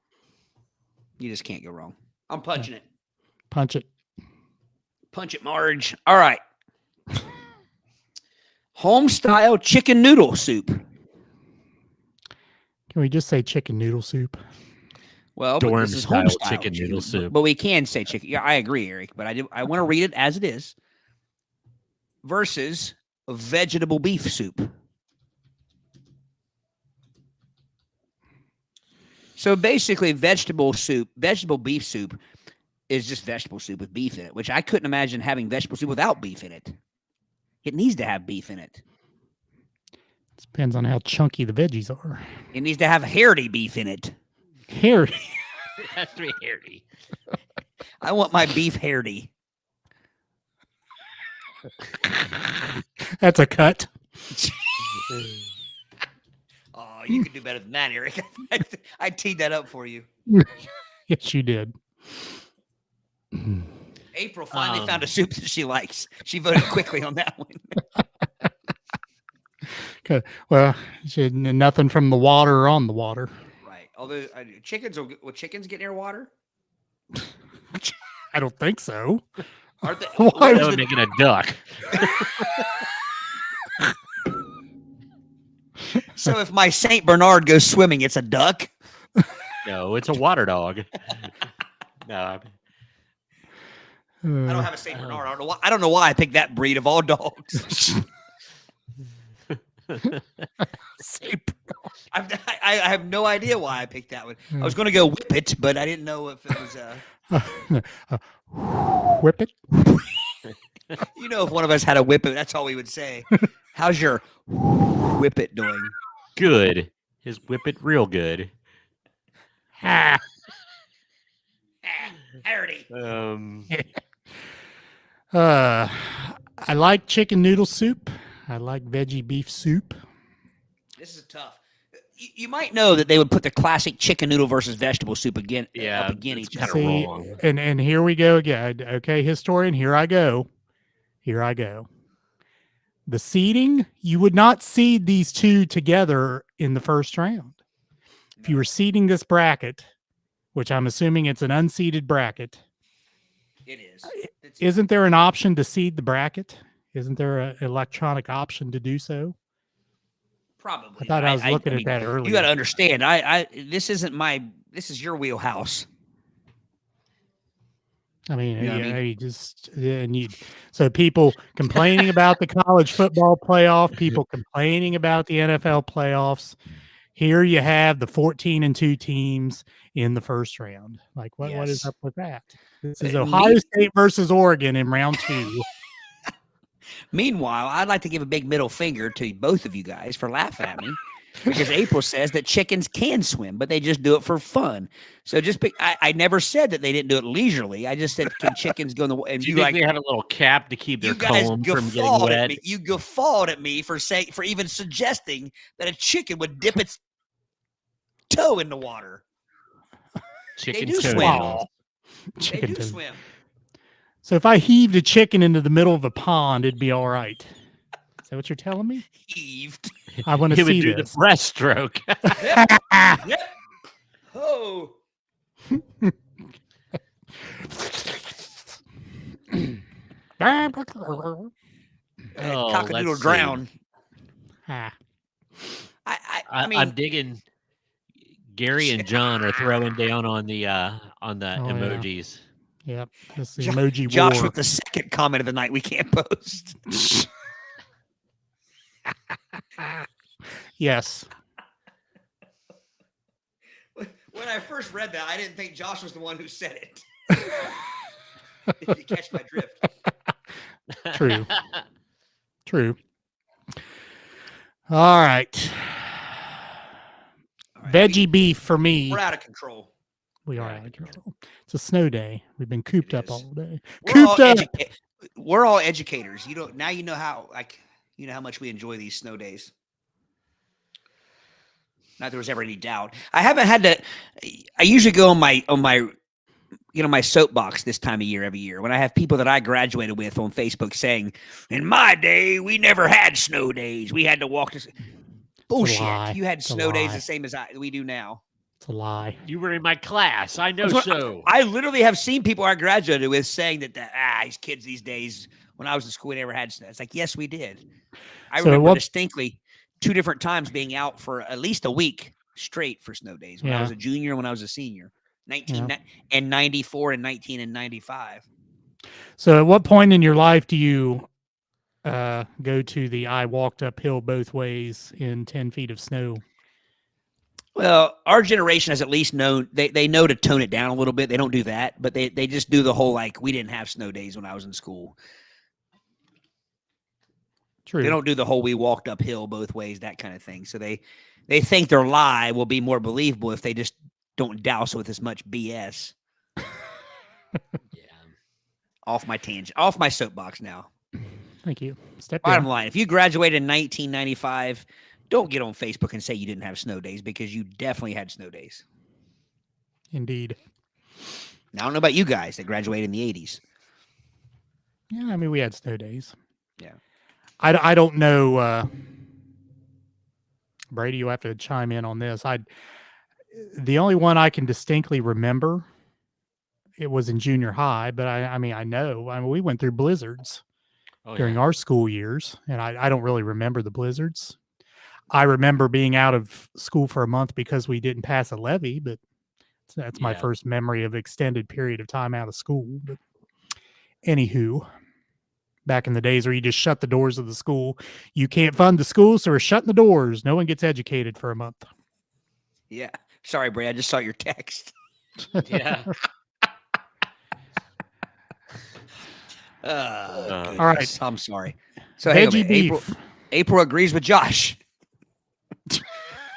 Speaker 3: you just can't go wrong. I'm punching it.
Speaker 2: Punch it.
Speaker 3: Punch it, Marge. All right. Home style chicken noodle soup.
Speaker 2: Can we just say chicken noodle soup?
Speaker 3: Well, but
Speaker 4: Dorm
Speaker 3: this is
Speaker 4: style
Speaker 3: home style
Speaker 4: chicken noodle soup.
Speaker 3: But we can say chicken. Yeah, I agree, Eric. But I want to read it as it is. Versus vegetable beef soup. So basically, vegetable beef soup is just vegetable soup with beef in it, which I couldn't imagine having vegetable soup without beef in it. It needs to have beef in it.
Speaker 2: Depends on how chunky the veggies are.
Speaker 3: It needs to have hairy beef in it.
Speaker 2: Hairy.
Speaker 4: It has to be hairy.
Speaker 3: I want my beef hairy.
Speaker 2: That's a cut.
Speaker 3: Oh, you could do better than that, Eric. I teed that up for you.
Speaker 2: Yes, you did.
Speaker 3: April finally found a soup that she likes. She voted quickly on that one.
Speaker 2: Well, she had nothing from the water or on the water.
Speaker 3: Right. Although chickens will chickens get near water?
Speaker 2: I don't think so.
Speaker 3: Aren't they?
Speaker 2: Why
Speaker 4: That would make it a duck.
Speaker 3: So if my Saint Bernard goes swimming, it's a duck.
Speaker 4: No, it's a water dog. No.
Speaker 3: I don't have a Saint Bernard. I don't know why I picked that breed of all dogs. I have no idea why I picked that one. I was going to go Whippet, but I didn't know if it was
Speaker 2: Whip it.
Speaker 3: you know, if one of us had a Whippet, that's all we would say. How's your Whippet doing?
Speaker 4: Good. His whippet real good.
Speaker 3: Hardy.
Speaker 2: I like chicken noodle soup. I like veggie beef soup.
Speaker 3: This is tough. You might know that they would put the classic chicken noodle versus vegetable soup up against
Speaker 4: it's
Speaker 3: each
Speaker 4: kind
Speaker 3: other.
Speaker 4: of
Speaker 2: See,
Speaker 4: wrong.
Speaker 2: and here we go again. Okay, historian, here I go. Here I go. The seeding, you would not seed these two together in the first round. If you were seeding this bracket, which I'm assuming it's an unseeded bracket,
Speaker 3: It is.
Speaker 2: isn't there an option to seed the bracket? Isn't there an electronic option to do so?
Speaker 3: Probably.
Speaker 2: I thought I was looking at that
Speaker 3: You
Speaker 2: earlier.
Speaker 3: got to understand. This is your wheelhouse.
Speaker 2: I mean,
Speaker 3: You know what I
Speaker 2: yeah,
Speaker 3: mean?
Speaker 2: you just and you. So people complaining about the college football playoff, people complaining about the NFL playoffs. Here you have the 14-2 teams in the first round. Like, what is
Speaker 3: Yes.
Speaker 2: up with that? This is
Speaker 3: Me-
Speaker 2: Ohio State versus Oregon in round 2.
Speaker 3: Meanwhile, I'd like to give a big middle finger to both of you guys for laughing at me because April says that chickens can swim, but they just do it for fun. So I never said that they didn't do it leisurely. I just said, can chickens go in the water? And
Speaker 4: Do you
Speaker 3: you
Speaker 4: think
Speaker 3: like,
Speaker 4: they have a little cap to keep their
Speaker 3: you guys
Speaker 4: comb from getting
Speaker 3: guffawed
Speaker 4: wet?
Speaker 3: at me. You guffawed at me for even suggesting that a chicken would dip its toe in the water.
Speaker 4: Chicken
Speaker 3: They do swim.
Speaker 4: toenails.
Speaker 3: They do swim.
Speaker 2: So if I heaved a chicken into the middle of a pond, it'd be all right. Is that what you're telling me?
Speaker 3: Heaved.
Speaker 2: I want to
Speaker 4: He would
Speaker 2: see
Speaker 4: do
Speaker 2: this.
Speaker 4: the breaststroke.
Speaker 3: Yep. Oh.
Speaker 4: Oh,
Speaker 3: Cockadoodle
Speaker 4: let's see.
Speaker 3: drown.
Speaker 2: Ah.
Speaker 3: I mean,
Speaker 4: I'm digging. Gary and John are throwing down on the emojis.
Speaker 2: Yep. This is emoji
Speaker 3: Josh
Speaker 2: war.
Speaker 3: with the second comment of the night we can't post.
Speaker 2: Yes.
Speaker 3: When I first read that, I didn't think Josh was the one who said it. If you catch my drift.
Speaker 2: True. True. All right. Veggie beef for me.
Speaker 3: We're out of control.
Speaker 2: We are out of control. It's a snow day. We've been cooped
Speaker 3: It
Speaker 2: up
Speaker 3: is.
Speaker 2: all day.
Speaker 3: We're all educators. You know how much we enjoy these snow days. Not that there was ever any doubt. I haven't had to. I usually go on my my soapbox this time of year every year when I have people that I graduated with on Facebook saying, "In my day, we never had snow days. We had to walk to." Bullshit! You had snow days the same as we do now.
Speaker 2: It's a lie.
Speaker 4: You were in my class. I know so.
Speaker 3: I literally have seen people I graduated with saying that these kids these days, when I was in school, we never had snow. It's like, yes, we did. I remember distinctly 2 different times being out for at least a week straight for snow days when I was a junior and when I was a senior. 1994 and 19 and 95.
Speaker 2: So at what point in your life do you go to the I walked uphill both ways in 10 feet of snow?
Speaker 3: Well, our generation has at least known they know to tone it down a little bit. They don't do that, but they just do the whole like we didn't have snow days when I was in school.
Speaker 2: True.
Speaker 3: They don't do the whole we walked uphill both ways, that kind of thing. So they think their lie will be more believable if they just don't douse with as much BS.
Speaker 4: Yeah.
Speaker 3: Off my tangent, off my soapbox now.
Speaker 2: Thank you.
Speaker 3: Bottom line, if you graduated in 1995, don't get on Facebook and say you didn't have snow days because you definitely had snow days.
Speaker 2: Indeed.
Speaker 3: Now, I don't know about you guys that graduated in the 80s.
Speaker 2: Yeah, I mean, we had snow days.
Speaker 3: Yeah.
Speaker 2: I don't know. Brady, you have to chime in on this. The only one I can distinctly remember, it was in junior high, but I mean, we went through blizzards during our school years, and I don't really remember the blizzards. I remember being out of school for a month because we didn't pass a levy, but that's my first memory of extended period of time out of school. But anywho, back in the days where you just shut the doors of the school, you can't fund the school, so we're shutting the doors. No one gets educated for a month.
Speaker 3: Yeah. Sorry, Bray. I just saw your text.
Speaker 4: Yeah.
Speaker 2: All right.
Speaker 3: I'm sorry. So
Speaker 2: Veggie beef.
Speaker 3: April agrees with Josh.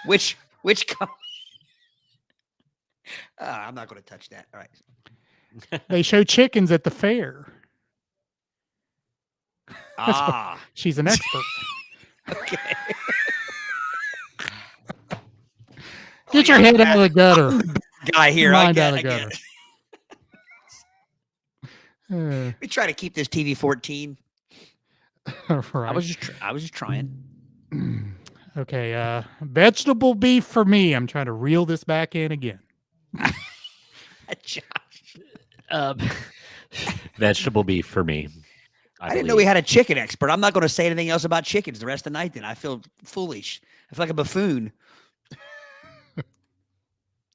Speaker 3: Which I'm not going to touch that. All right.
Speaker 2: They show chickens at the fair.
Speaker 3: Ah,
Speaker 2: She's an expert.
Speaker 3: okay.
Speaker 2: Get your head out of the gutter.
Speaker 3: Guy here.
Speaker 2: Mind
Speaker 3: I
Speaker 2: out of the
Speaker 3: get.
Speaker 2: gutter.
Speaker 3: We try to keep this TV 14.
Speaker 2: Right.
Speaker 3: I was just trying.
Speaker 2: Okay, vegetable beef for me. I'm trying to reel this back in again.
Speaker 3: Josh.
Speaker 4: Vegetable beef for me.
Speaker 3: I didn't know we had a chicken expert. I'm not going to say anything else about chickens the rest of the night. Then I feel foolish. I feel like a buffoon.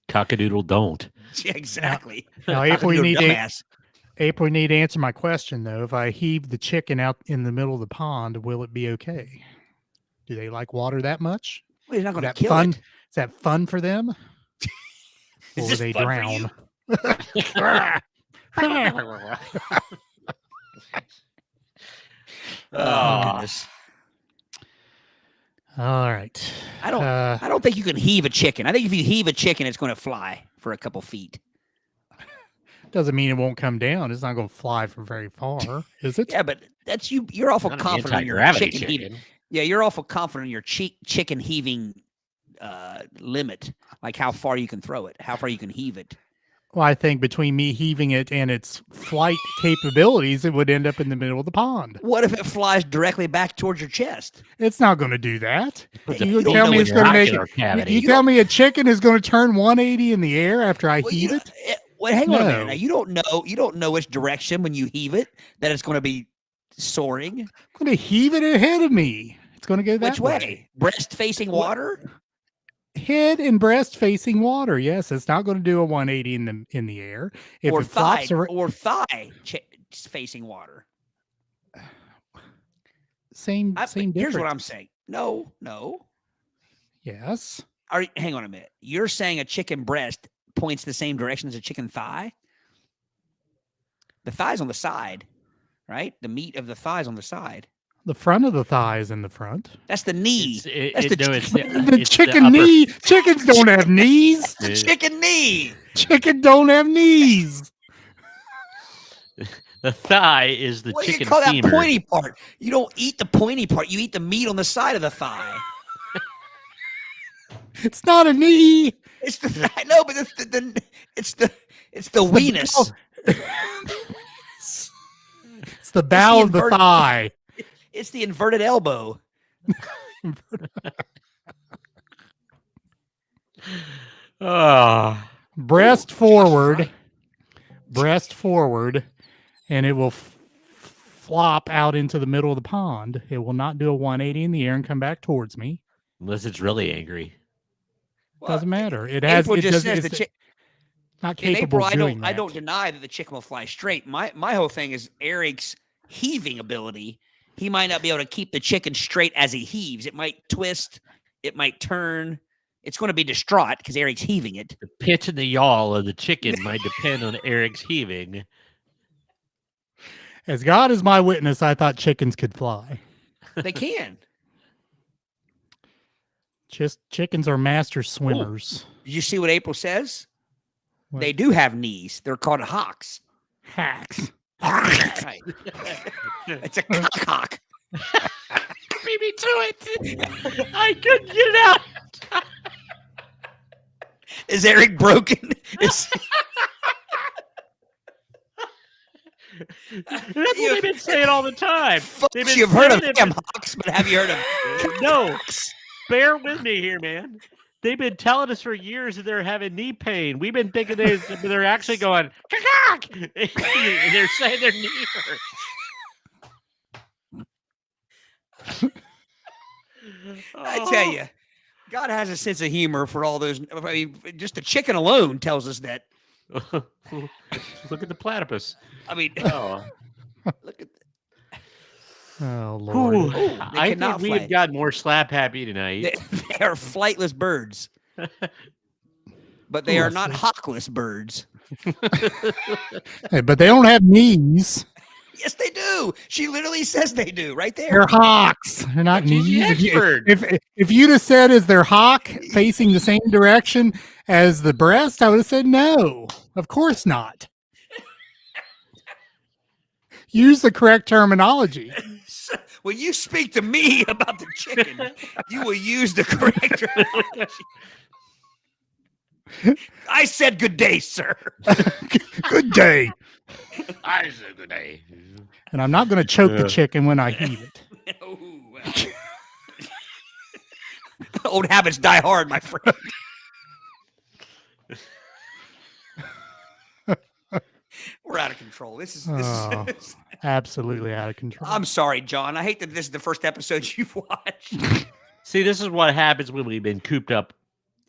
Speaker 4: Cockadoodle don't.
Speaker 3: Yeah, exactly.
Speaker 2: Now, April, you need to
Speaker 3: Dumbass.
Speaker 2: answer my question though. If I heave the chicken out in the middle of the pond, will it be okay? Do they like water that much?
Speaker 3: Well, he's not
Speaker 2: Is
Speaker 3: going to
Speaker 2: that
Speaker 3: kill
Speaker 2: fun?
Speaker 3: it.
Speaker 2: Is that fun for them? Or
Speaker 3: Is
Speaker 2: will
Speaker 3: this
Speaker 2: they
Speaker 3: fun for
Speaker 2: drown?
Speaker 3: Oh goodness.
Speaker 2: All right.
Speaker 3: I don't think you can heave a chicken. I think if you heave a chicken, it's going to fly for a couple feet.
Speaker 2: Doesn't mean it won't come down. It's not going to fly from very far, is it?
Speaker 3: Yeah, but that's you. You're awful
Speaker 4: Not an
Speaker 3: confident in your
Speaker 4: anti-gravity
Speaker 3: chicken heaving. Yeah, you're awful confident in your chicken heaving limit, like how far you can throw it, how far you can heave it.
Speaker 2: Well, I think between me heaving it and its flight capabilities, it would end up in the middle of the pond.
Speaker 3: What if it flies directly back towards your chest?
Speaker 2: It's not going to do that. You
Speaker 3: don't
Speaker 2: tell
Speaker 3: know
Speaker 2: me
Speaker 3: what
Speaker 2: it's going to make
Speaker 4: ocular cavity.
Speaker 2: You tell me a chicken is going to turn 180 in the air after I heave it?
Speaker 3: Well, hang on a minute.
Speaker 2: No.
Speaker 3: Now, you don't know which direction when you heave it that it's going to be soaring.
Speaker 2: I'm going to heave it ahead of me. It's going to go that
Speaker 3: Which way? Breast facing water?
Speaker 2: Head and breast facing water. Yes, it's not going to do a 180 in the air. If
Speaker 3: Or
Speaker 2: it
Speaker 3: thigh,
Speaker 2: flops
Speaker 3: or thigh facing water.
Speaker 2: same difference.
Speaker 3: Here's what I'm saying. No.
Speaker 2: Yes.
Speaker 3: Hang on a minute. You're saying a chicken breast points the same direction as a chicken thigh? The thigh's on the side, right? The meat of the thigh's on the side.
Speaker 2: The front of the thigh is in the front.
Speaker 3: That's the knee.
Speaker 2: The chicken knee. Chickens don't have knees.
Speaker 3: The chicken knee.
Speaker 2: Chicken don't have knees.
Speaker 4: The thigh is the
Speaker 3: What do
Speaker 4: chicken
Speaker 3: you call
Speaker 4: femur.
Speaker 3: that pointy part? You don't eat the pointy part. You eat the meat on the side of the thigh.
Speaker 2: It's not a knee.
Speaker 3: It's the I know, but it's the weenus.
Speaker 2: It's the bow of the thigh.
Speaker 3: It's the inverted elbow.
Speaker 2: Breast forward, and it will flop out into the middle of the pond. It will not do a 180 in the air and come back towards me.
Speaker 4: Unless it's really angry.
Speaker 2: Doesn't matter. It has.
Speaker 3: April
Speaker 2: It
Speaker 3: just
Speaker 2: does,
Speaker 3: says
Speaker 2: it's
Speaker 3: the
Speaker 2: not
Speaker 3: in
Speaker 2: capable
Speaker 3: April,
Speaker 2: of doing that.
Speaker 3: I don't deny that the chicken will fly straight. My whole thing is Eric's heaving ability. He might not be able to keep the chicken straight as he heaves. It might twist. It might turn. It's going to be distraught because Eric's heaving it.
Speaker 4: The pitch and the yaw of the chicken might depend on Eric's heaving.
Speaker 2: As God is my witness, I thought chickens could fly.
Speaker 3: They can.
Speaker 2: Just chickens are master swimmers.
Speaker 3: Did you see what April says?
Speaker 2: What?
Speaker 3: They do have knees. They're called hawks.
Speaker 2: Hacks.
Speaker 3: Right. It's a cock.
Speaker 4: Beat me to it. I couldn't get it out.
Speaker 3: Is Eric broken? That's
Speaker 4: what they've been saying all the time. They've been
Speaker 3: You've heard of
Speaker 4: saying it,
Speaker 3: them hawks, but have you heard of
Speaker 4: No. Bear with me here, man. They've been telling us for years that they're having knee pain. We've been thinking they're actually going, "Cack!" And they're saying their knee hurts.
Speaker 3: I tell you, God has a sense of humor for all those. I mean, just the chicken alone tells us that.
Speaker 4: Look at the platypus.
Speaker 3: I mean,
Speaker 4: Oh,
Speaker 3: look at
Speaker 2: Oh Lord.
Speaker 4: I think
Speaker 3: cannot
Speaker 4: we
Speaker 3: fly.
Speaker 4: have got more slap happy tonight.
Speaker 3: they are flightless birds, but they are not hawkless birds.
Speaker 2: Hey, but they don't have knees.
Speaker 3: Yes, they do. She literally says they do right there.
Speaker 2: They're hawks. They're not
Speaker 4: She's the
Speaker 2: knees.
Speaker 4: expert.
Speaker 2: If you'd have said, is their hawk facing the same direction as the breast, I would have said no. Of course not. Use the correct terminology.
Speaker 3: So When you speak to me about the chicken, you will use the correct terminology. I said good day, sir.
Speaker 2: Good day.
Speaker 4: I said good day.
Speaker 2: And I'm not going to choke the chicken when I heat it.
Speaker 3: Ooh, old habits die hard, my friend. We're out of control. This is
Speaker 2: Absolutely out of control.
Speaker 3: I'm sorry, John. I hate that this is the first episode you've watched.
Speaker 4: See, this is what happens when we've been cooped up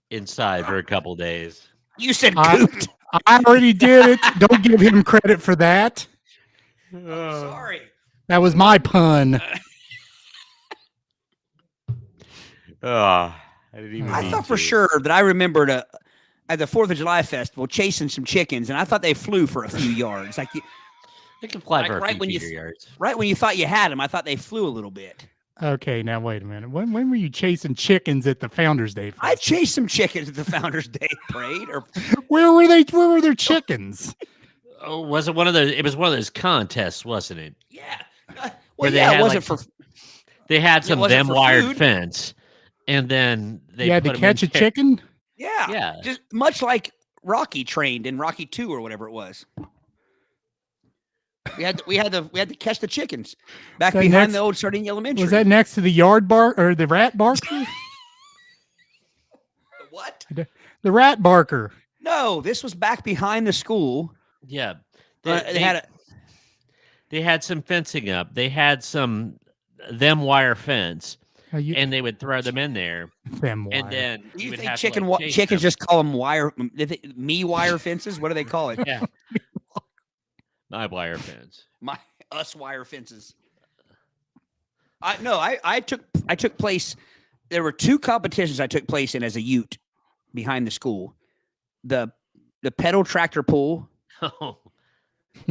Speaker 4: inside for a couple days.
Speaker 3: You said cooped.
Speaker 2: I already did it. Don't give him credit for that.
Speaker 3: I'm sorry.
Speaker 2: That was my pun.
Speaker 4: I didn't even
Speaker 3: I
Speaker 4: mean
Speaker 3: thought for
Speaker 4: to.
Speaker 3: sure that I remembered at the 4th of July festival chasing some chickens, and I thought they flew for a few yards. Like
Speaker 4: They can fly for a
Speaker 3: right
Speaker 4: few
Speaker 3: when you
Speaker 4: meter yards.
Speaker 3: right when you thought you had them, I thought they flew a little bit.
Speaker 2: Okay, now wait a minute. When were you chasing chickens at the Founders Day
Speaker 3: I
Speaker 2: Festival?
Speaker 3: chased some chickens at the Founders Day parade. Or
Speaker 2: Where were they? Where were their chickens?
Speaker 4: Oh, was it one of those? It was one of those contests, wasn't it?
Speaker 3: yeah,
Speaker 4: Where
Speaker 3: well,
Speaker 4: they
Speaker 3: yeah,
Speaker 4: had,
Speaker 3: it wasn't
Speaker 4: like,
Speaker 3: for.
Speaker 4: They had some
Speaker 3: wasn't
Speaker 4: them
Speaker 3: for
Speaker 4: wired
Speaker 3: food.
Speaker 4: fence, and then they
Speaker 2: You had to
Speaker 4: put 'em
Speaker 2: catch a
Speaker 4: in
Speaker 2: chicken?
Speaker 3: Yeah,
Speaker 4: Yeah.
Speaker 3: just much like Rocky trained in Rocky 2 or whatever it was. We had to catch the chickens back
Speaker 2: that
Speaker 3: behind
Speaker 2: next-
Speaker 3: the old Sardinia Elementary.
Speaker 2: Was that next to the yard bark or the rat barker?
Speaker 3: what?
Speaker 2: The rat barker.
Speaker 3: No, this was back behind the school.
Speaker 4: Yeah,
Speaker 3: They had
Speaker 4: they had some fencing up. They had some them wire fence, and they would throw them in there,
Speaker 2: them wire.
Speaker 4: and then
Speaker 3: Do
Speaker 4: you
Speaker 3: you
Speaker 4: would
Speaker 3: think
Speaker 4: have
Speaker 3: chicken
Speaker 4: to, like, chase
Speaker 3: chickens
Speaker 4: them.
Speaker 3: just call them wire fences? What do they call it?
Speaker 4: Yeah, my wire fence.
Speaker 3: Us wire fences. I took place. There were 2 competitions I took place in as a Ute behind the school. The pedal tractor pull
Speaker 4: Oh,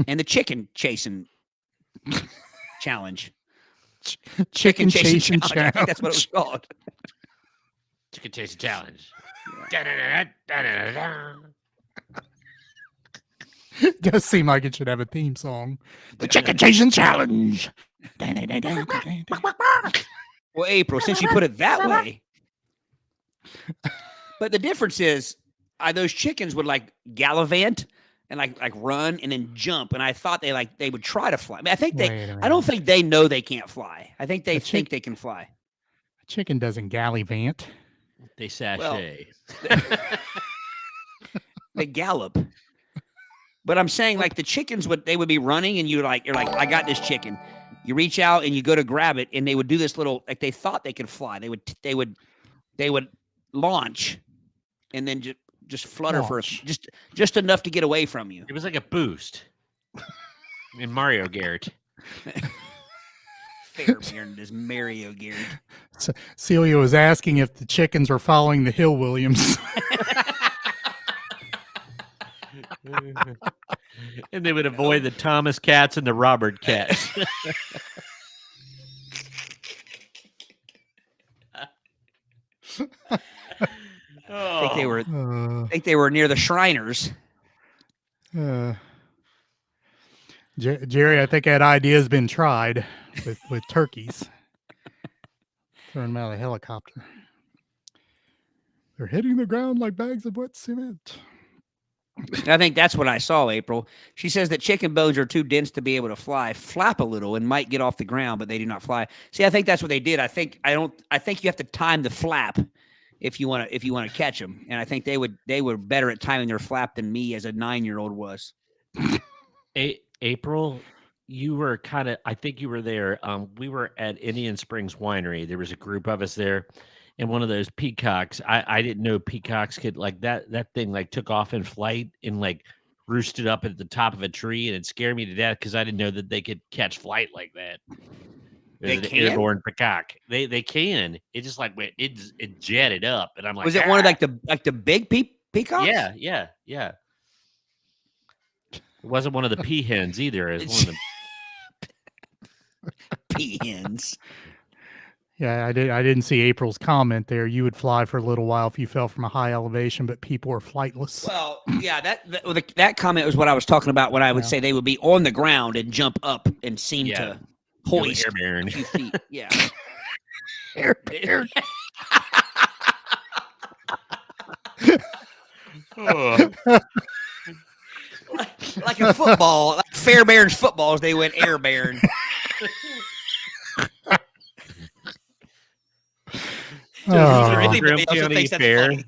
Speaker 3: and the chicken chasing challenge.
Speaker 2: Chicken chasing
Speaker 3: I
Speaker 2: challenge.
Speaker 3: think that's what it was called.
Speaker 4: chicken chasing challenge. Da-da-da-da-da-da-da.
Speaker 2: Does seem like it should have a theme song. The chicken chasing challenge.
Speaker 3: Well, April, since you put it that way. But the difference is those chickens would like gallivant and like run and then jump. And I thought they would try to fly. I mean, I don't think they know they can't fly. I think they think they can fly.
Speaker 2: A chicken doesn't gallivant.
Speaker 4: They sashay.
Speaker 3: They gallop. But I'm saying like the chickens would be running and you're like, I got this chicken. You reach out and you go to grab it and they would do this little, like they thought they could fly. They would launch and then just flutter for just enough to get away from you.
Speaker 4: It was like a boost in Mario Garrett.
Speaker 3: Fairbairn is Mario Garrett.
Speaker 2: So Celia was asking if the chickens were following the Hill Williams.
Speaker 4: And they would avoid the Thomas cats and the Robert cats.
Speaker 3: I think they were near the Shriners.
Speaker 2: Jerry, I think that idea has been tried with turkeys. Throwing them out of a helicopter. They're hitting the ground like bags of wet cement.
Speaker 3: I think that's what I saw, April. She says that chicken bones are too dense to be able to fly, flap a little, and might get off the ground, but they do not fly. See, I think that's what they did. I think you have to time the flap if you want to catch them. And I think they were better at timing their flap than me as a 9-year-old was.
Speaker 4: April, you were I think you were there. We were at Indian Springs Winery. There was a group of us there. And one of those peacocks, I didn't know peacocks could like that thing like took off in flight and like roosted up at the top of a tree, and it scared me to death because I didn't know that they could catch flight like that.
Speaker 3: They
Speaker 4: The
Speaker 3: can?
Speaker 4: airborne peacock. They can. It just like it jetted up, and I'm like,
Speaker 3: Was it one of like the big peacocks?
Speaker 4: Yeah. It wasn't one of the peahens either. It was one of the
Speaker 3: peahens.
Speaker 2: Yeah, I didn't see April's comment there. You would fly for a little while if you fell from a high elevation, but people are flightless.
Speaker 3: Well, yeah, that comment was what I was talking about when I would say they would be on the ground and jump up and seem to hoist
Speaker 4: Air Baron.
Speaker 3: a few feet. Yeah.
Speaker 2: Air Baron.
Speaker 4: Oh.
Speaker 3: Like a football, like Fairbairn's footballs, they went Air Baron.
Speaker 4: So
Speaker 2: Oh.
Speaker 3: Is there
Speaker 4: Graham
Speaker 3: anybody else that
Speaker 4: County
Speaker 3: thinks that's
Speaker 4: Fair.
Speaker 3: funny?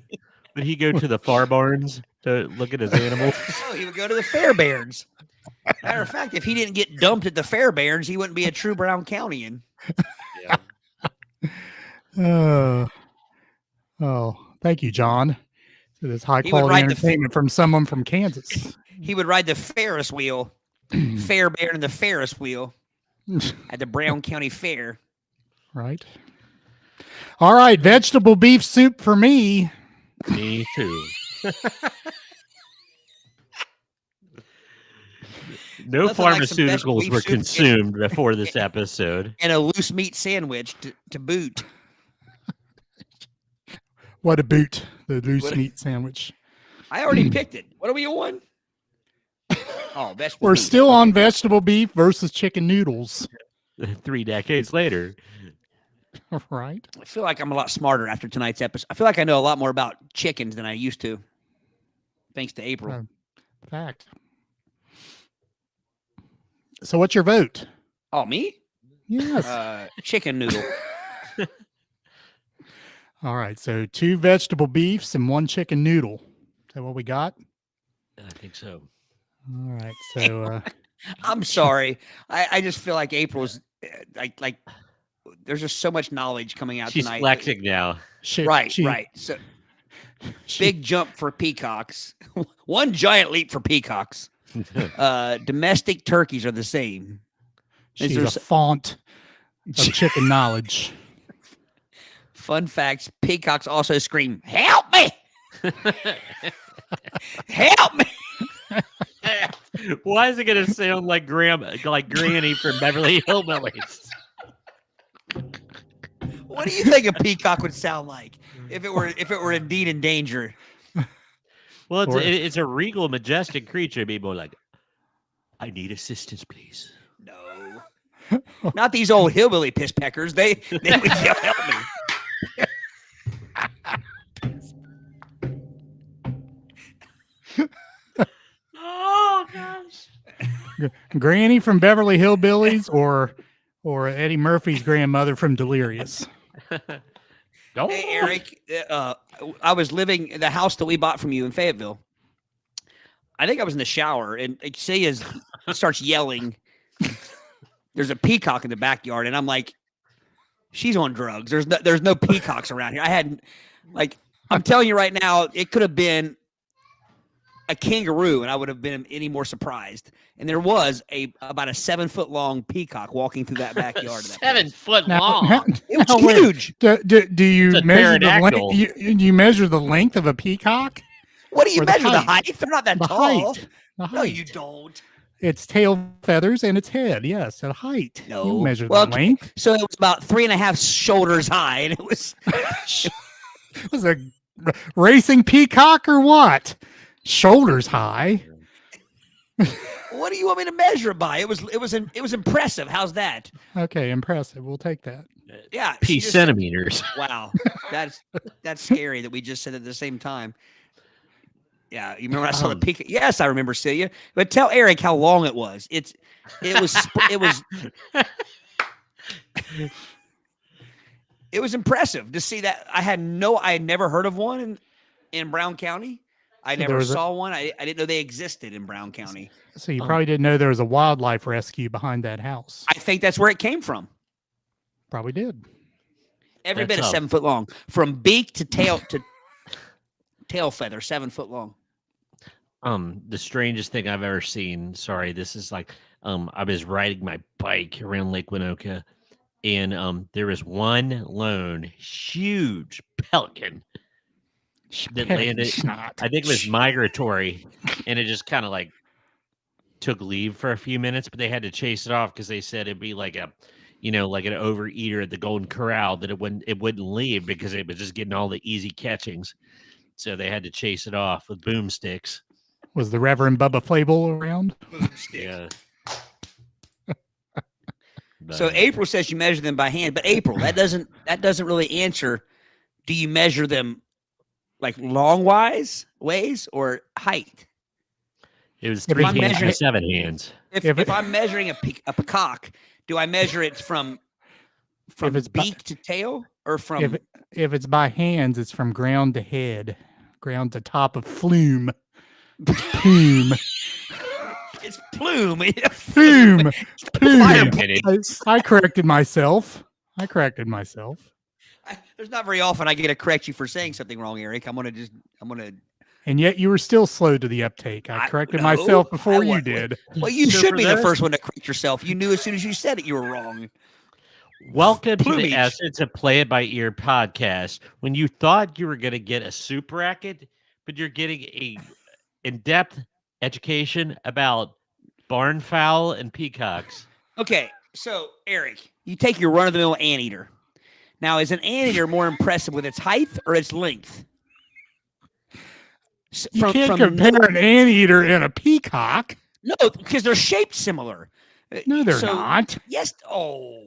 Speaker 4: Would he go to the far barns to look at his animals?
Speaker 3: No, he would go to the Fairbairns. Matter of fact, if he didn't get dumped at the Fairbairns, he wouldn't be a true Brown Countyan.
Speaker 4: Yeah.
Speaker 2: Oh, thank you, John, for this high
Speaker 3: He would
Speaker 2: quality
Speaker 3: ride the
Speaker 2: entertainment from someone from Kansas.
Speaker 3: He would ride the Ferris wheel, Fairbairn and the Ferris wheel at the Brown County Fair.
Speaker 2: Right. All right, vegetable beef soup for me.
Speaker 4: Me too. No
Speaker 3: Nothing like some vegetable
Speaker 4: pharmaceuticals
Speaker 3: beef
Speaker 4: were
Speaker 3: soup and-
Speaker 4: consumed before this episode.
Speaker 3: And a loose meat sandwich to boot.
Speaker 2: What a boot, the loose
Speaker 3: What a-
Speaker 2: meat sandwich.
Speaker 3: I already picked it. What are we on? Oh, vegetable
Speaker 2: We're
Speaker 3: beef.
Speaker 2: still on vegetable beef versus chicken noodles.
Speaker 4: 3 decades later.
Speaker 2: Right.
Speaker 3: I feel like I'm a lot smarter after tonight's episode. I feel like I know a lot more about chickens than I used to. Thanks to April.
Speaker 2: Fact. So what's your vote?
Speaker 3: Oh, me?
Speaker 2: Yes.
Speaker 3: Chicken noodle.
Speaker 2: All right. So 2 vegetable beefs and 1 chicken noodle. Is that what we got?
Speaker 4: I think so.
Speaker 2: All right. So
Speaker 3: I'm sorry. I just feel like April's like there's just so much knowledge coming out
Speaker 4: She's
Speaker 3: tonight.
Speaker 4: flexing now.
Speaker 3: Right. So big jump for peacocks. One giant leap for peacocks. Domestic turkeys are the same.
Speaker 2: She's
Speaker 3: there
Speaker 2: a
Speaker 3: s-
Speaker 2: font of chicken knowledge.
Speaker 3: Fun facts: peacocks also scream, "Help me! Help me!"
Speaker 4: Why is it going to sound like Granny from Beverly Hillbillies?
Speaker 3: What do you think a peacock would sound like if it were indeed in danger?
Speaker 4: Well,
Speaker 2: Or-
Speaker 4: it's a regal, majestic creature. It'd be more like, I need assistance, please.
Speaker 3: No, not these old hillbilly piss peckers. They would yell, "Help me!"
Speaker 4: Oh, gosh.
Speaker 2: Granny from Beverly Hillbillies or Eddie Murphy's grandmother from Delirious.
Speaker 4: Oh.
Speaker 3: Hey, Eric, I was living in the house that we bought from you in Fayetteville. I think I was in the shower, and Xenia starts yelling. There's a peacock in the backyard, and I'm like, she's on drugs. There's no peacocks around here. I had, I'm telling you right now, it could have been a kangaroo, and I would have been any more surprised. And there was about a 7-foot long peacock walking through that backyard. Of that place.
Speaker 4: 7 foot long.
Speaker 3: It was
Speaker 2: now, wait,
Speaker 3: huge.
Speaker 2: do you
Speaker 4: It's a
Speaker 2: measure the
Speaker 4: pterodactyl.
Speaker 2: length? Do you measure the length of a peacock?
Speaker 3: What do you
Speaker 2: Or the
Speaker 3: measure? The
Speaker 2: height.
Speaker 3: height? They're not that
Speaker 2: The
Speaker 3: tall.
Speaker 2: height. The
Speaker 3: No,
Speaker 2: height.
Speaker 3: you don't.
Speaker 2: It's tail feathers and its head. Yes, at height.
Speaker 3: No.
Speaker 2: You measure
Speaker 3: Well,
Speaker 2: the length.
Speaker 3: So it was about 3.5 shoulders high, and it was
Speaker 2: Was a racing peacock or what? Shoulders high.
Speaker 3: what do you want me to measure it by? It was impressive. How's that?
Speaker 2: Okay, impressive. We'll take that.
Speaker 3: Yeah. she
Speaker 4: P
Speaker 3: just-
Speaker 4: centimeters.
Speaker 3: Wow. That's scary that we just said it at the same time. Yeah, you remember when I saw the peacock? Yes, I remember Celia. But tell Eric how long it was. It was impressive to see that. I had never heard of one in Brown County. I
Speaker 2: So there
Speaker 3: never
Speaker 2: was
Speaker 3: saw one. I didn't know they existed in Brown County.
Speaker 2: So you probably didn't know there was a wildlife rescue behind that house.
Speaker 3: I think that's where it came from.
Speaker 2: Probably did.
Speaker 3: Every
Speaker 4: That's
Speaker 3: bit of
Speaker 4: how-
Speaker 3: 7 foot long, from beak to tail feather, 7 foot long.
Speaker 4: The strangest thing I've ever seen. Sorry, this is like I was riding my bike around Lake Winoka, and there was one lone huge pelican that landed.
Speaker 2: Snot.
Speaker 4: I think it was migratory, and it just kind of like took leave for a few minutes, but they had to chase it off because they said it'd be like like an overeater at the Golden Corral, that it wouldn't leave because it was just getting all the easy catchings. So they had to chase it off with boomsticks.
Speaker 2: Was the Reverend Bubba Flaybull around?
Speaker 4: Yeah.
Speaker 3: So April says you measure them by hand, but April, that doesn't really answer. Do you measure them like ways or height?
Speaker 4: It was
Speaker 2: If
Speaker 4: 3
Speaker 2: I'm
Speaker 4: hands
Speaker 3: measuring-
Speaker 4: and 7 hands.
Speaker 3: If I'm measuring a peacock, do I measure it from
Speaker 2: it's
Speaker 3: beak to tail or from?
Speaker 2: if it's by hands, it's from ground to head, ground to top of flume. Plume.
Speaker 3: It's plume.
Speaker 2: Plume.
Speaker 3: Fire
Speaker 2: Plume. I corrected myself.
Speaker 3: There's not very often I get to correct you for saying something wrong, Eric. I'm gonna.
Speaker 2: And yet you were still slow to the uptake. I corrected myself before you did.
Speaker 3: Well, you
Speaker 4: So
Speaker 3: should
Speaker 4: for
Speaker 3: be the
Speaker 4: those-
Speaker 3: first one to correct yourself. You knew as soon as you said it, you were wrong.
Speaker 4: Welcome to
Speaker 3: Plumage.
Speaker 4: the Essence of Play It By Ear podcast. When you thought you were going to get a soup racket, but you're getting a in-depth education about barn fowl and peacocks.
Speaker 3: Okay, so Eric, you take your run-of-the-mill anteater. Now, is an anteater more impressive with its height or its length?
Speaker 2: You can't compare an anteater and a peacock.
Speaker 3: No, because they're shaped similar.
Speaker 2: No, they're
Speaker 3: So-
Speaker 2: not.
Speaker 3: Yes. Oh.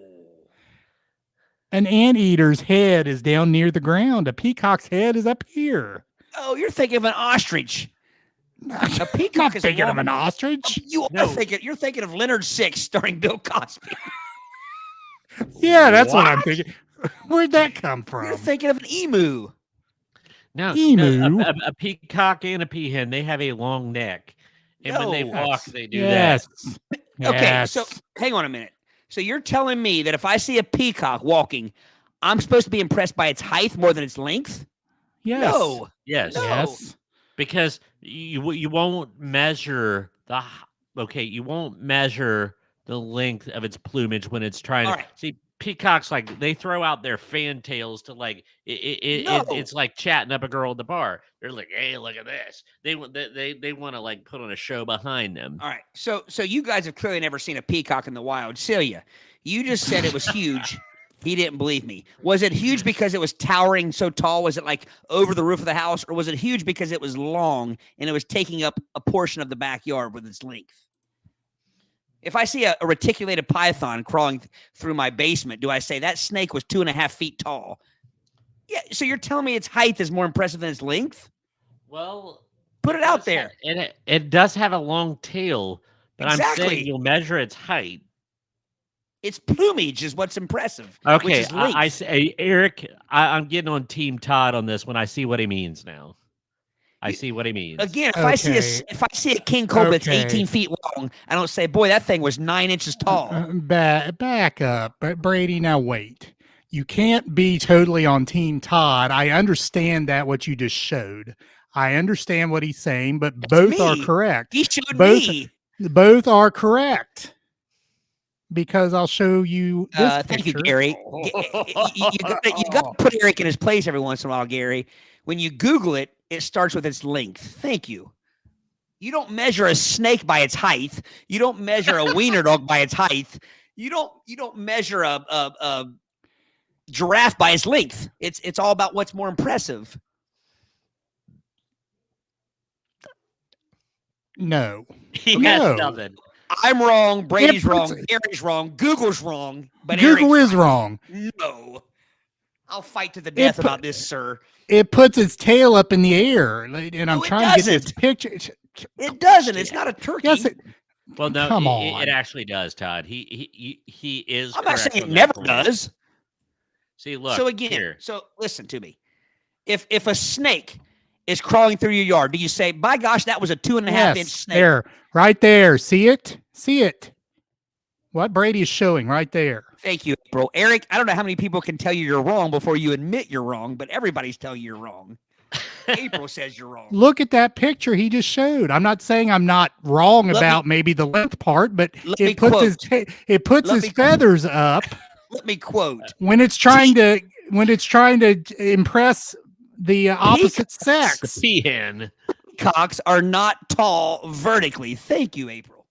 Speaker 2: An anteater's head is down near the ground. A peacock's head is up here.
Speaker 3: Oh, you're thinking of an ostrich. A
Speaker 2: Not
Speaker 3: peacock is
Speaker 2: thinking of
Speaker 3: long.
Speaker 2: an ostrich.
Speaker 3: You are
Speaker 4: No.
Speaker 3: thinking. You're thinking of Leonard Six starring Bill Cosby.
Speaker 2: Yeah, that's what I'm thinking. Where'd that come from?
Speaker 3: You're thinking of an emu.
Speaker 4: No,
Speaker 2: Emu.
Speaker 4: a peacock and a peahen, they have a long neck. And when they
Speaker 3: No.
Speaker 4: walk, they do
Speaker 2: yes.
Speaker 3: Okay,
Speaker 2: Yes.
Speaker 3: so hang on a minute. So you're telling me that if I see a peacock walking, I'm supposed to be impressed by its height more than its length?
Speaker 2: Yes.
Speaker 3: No.
Speaker 4: that. Yes.
Speaker 3: No.
Speaker 2: Yes.
Speaker 4: Because you won't measure you won't measure the length of its plumage when it's trying
Speaker 3: All
Speaker 4: to
Speaker 3: right.
Speaker 4: see peacocks, like they throw out their fantails to like
Speaker 3: No.
Speaker 4: it's like chatting up a girl at the bar. They're like, hey, look at this. They want to like put on a show behind them.
Speaker 3: All right. So you guys have clearly never seen a peacock in the wild. Celia, you just said it was huge. He didn't believe me. Was it huge because it was towering so tall? Was it like over the roof of the house? Or was it huge because it was long and it was taking up a portion of the backyard with its length? If I see a reticulated python crawling through my basement, do I say that snake was 2.5 feet tall? Yeah. So you're telling me its height is more impressive than its length?
Speaker 4: Well,
Speaker 3: Put it out there.
Speaker 4: And it does have a long tail, but I'm
Speaker 3: Exactly.
Speaker 4: saying you'll measure its height.
Speaker 3: Its plumage is what's impressive. Which
Speaker 4: Okay,
Speaker 3: is length.
Speaker 4: I say, Eric, I'm getting on Team Todd on this when I see what he means now. I see what he means.
Speaker 3: Again, if I see a king cobra that's 18 feet long, I don't say, "Boy, that thing was 9 inches tall."
Speaker 2: Back up. But Brady, now wait. You can't be totally on Team Todd. I understand that what you just showed. I understand what he's saying, but both are
Speaker 3: me.
Speaker 2: correct.
Speaker 3: He showed
Speaker 2: Both-
Speaker 3: me.
Speaker 2: Both are correct. Because I'll show you this
Speaker 3: Thank you,
Speaker 2: picture.
Speaker 3: Gary. You got to put Eric in his place every once in a while, Gary. When you Google it, it starts with its length. Thank you. You don't measure a snake by its height. You don't measure a wiener dog by its height. You don't measure a giraffe by its length. It's all about what's more impressive.
Speaker 2: No.
Speaker 4: He
Speaker 2: No.
Speaker 4: has nothing.
Speaker 3: I'm wrong. Brady's
Speaker 2: puts-
Speaker 3: wrong. Gary's wrong. Google's wrong. But
Speaker 2: Google
Speaker 3: Eric's
Speaker 2: is wrong.
Speaker 3: No. I'll fight to the death
Speaker 2: put-
Speaker 3: about this, sir.
Speaker 2: It puts its tail up in the air, and I'm
Speaker 3: No, it
Speaker 2: trying to get this
Speaker 3: doesn't.
Speaker 2: picture.
Speaker 3: It doesn't. It's not a turkey.
Speaker 2: Yes,
Speaker 4: Well, no,
Speaker 2: Come
Speaker 4: it
Speaker 2: on.
Speaker 4: actually does, Todd. He is.
Speaker 3: I'm not
Speaker 4: correct
Speaker 3: saying
Speaker 4: on
Speaker 3: it
Speaker 4: that
Speaker 3: never
Speaker 4: point.
Speaker 3: does.
Speaker 4: See, look.
Speaker 3: So again,
Speaker 4: here.
Speaker 3: so listen to me. If a snake is crawling through your yard, do you say, "By gosh, that was a 2.5-inch
Speaker 2: yes,
Speaker 3: snake"?
Speaker 2: there, right there. See it? See it? What Brady is showing right there.
Speaker 3: Thank you, April. Eric, I don't know how many people can tell you you're wrong before you admit you're wrong, but everybody's telling you you're wrong. April says you're wrong.
Speaker 2: Look at that picture he just showed. I'm not saying I'm not wrong
Speaker 3: Let
Speaker 2: about maybe the length part, but
Speaker 3: Let me
Speaker 2: it puts his
Speaker 3: quote.
Speaker 2: it puts
Speaker 3: Let
Speaker 2: his
Speaker 3: me quote.
Speaker 2: feathers up
Speaker 3: Let me quote.
Speaker 2: when it's trying to impress the opposite sex.
Speaker 4: Peahen.
Speaker 3: Peacocks are not tall vertically. Thank you, April.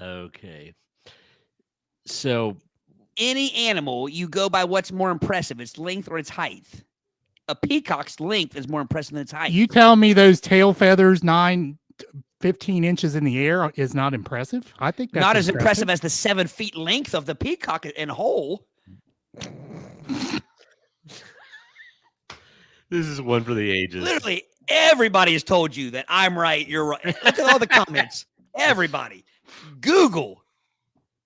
Speaker 4: Okay. So
Speaker 3: Any animal, you go by what's more impressive, its length or its height. A peacock's length is more impressive than its height.
Speaker 2: You tell me those tail feathers 9 15 inches in the air is not impressive? I think that's
Speaker 3: Not as impressive as the 7 feet length of the peacock and whole.
Speaker 4: This is one for the ages.
Speaker 3: Literally, everybody has told you that I'm right, you're right. Look at all the comments. Everybody. Google,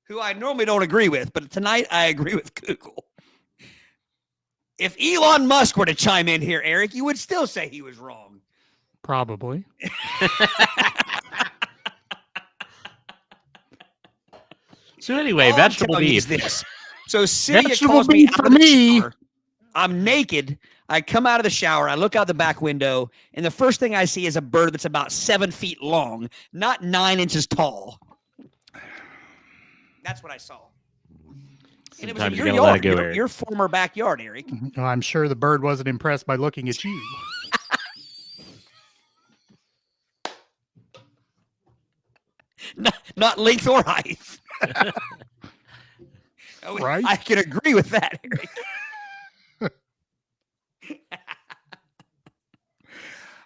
Speaker 3: who I normally don't agree with, but tonight I agree with Google. If Elon Musk were to chime in here, Eric, you would still say he was wrong.
Speaker 2: Probably.
Speaker 4: So anyway,
Speaker 3: All I'm
Speaker 4: vegetable
Speaker 3: telling you is
Speaker 4: beef.
Speaker 3: this. So Cydia
Speaker 2: Vegetable
Speaker 3: calls me
Speaker 2: beef
Speaker 3: out
Speaker 2: for
Speaker 3: of the
Speaker 2: me.
Speaker 3: shower. I'm naked. I come out of the shower. I look out the back window, and the first thing I see is a bird that's about 7 feet long, not 9 inches tall. That's what I saw. And it was in
Speaker 4: Sometimes
Speaker 3: your
Speaker 4: you gotta let
Speaker 3: yard,
Speaker 4: it go, Eric.
Speaker 3: your former backyard, Eric.
Speaker 2: Oh, I'm sure the bird wasn't impressed by looking at you.
Speaker 3: Not length or height.
Speaker 2: Right?
Speaker 3: I can agree with that, Eric.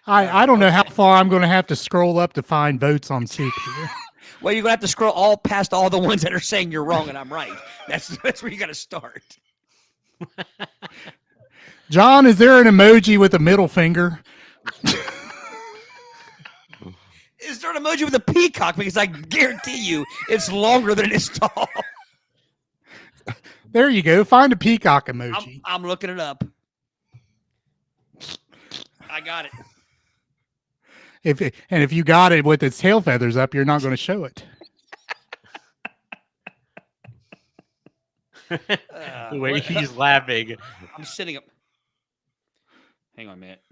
Speaker 2: I don't know how far I'm going to have to scroll up to find votes on soup here.
Speaker 3: Well, you're going to have to scroll all past all the ones that are saying you're wrong and I'm right. That's where you got to start.
Speaker 2: John, is there an emoji with a middle finger?
Speaker 3: Is there an emoji with a peacock? Because I guarantee you it's longer than it is tall.
Speaker 2: There you go. Find a peacock emoji.
Speaker 3: I'm looking it up. I got it.
Speaker 2: If you got it with its tail feathers up, you're not going to show it.
Speaker 4: The way he's laughing.
Speaker 3: I'm sitting up. Hang on a minute.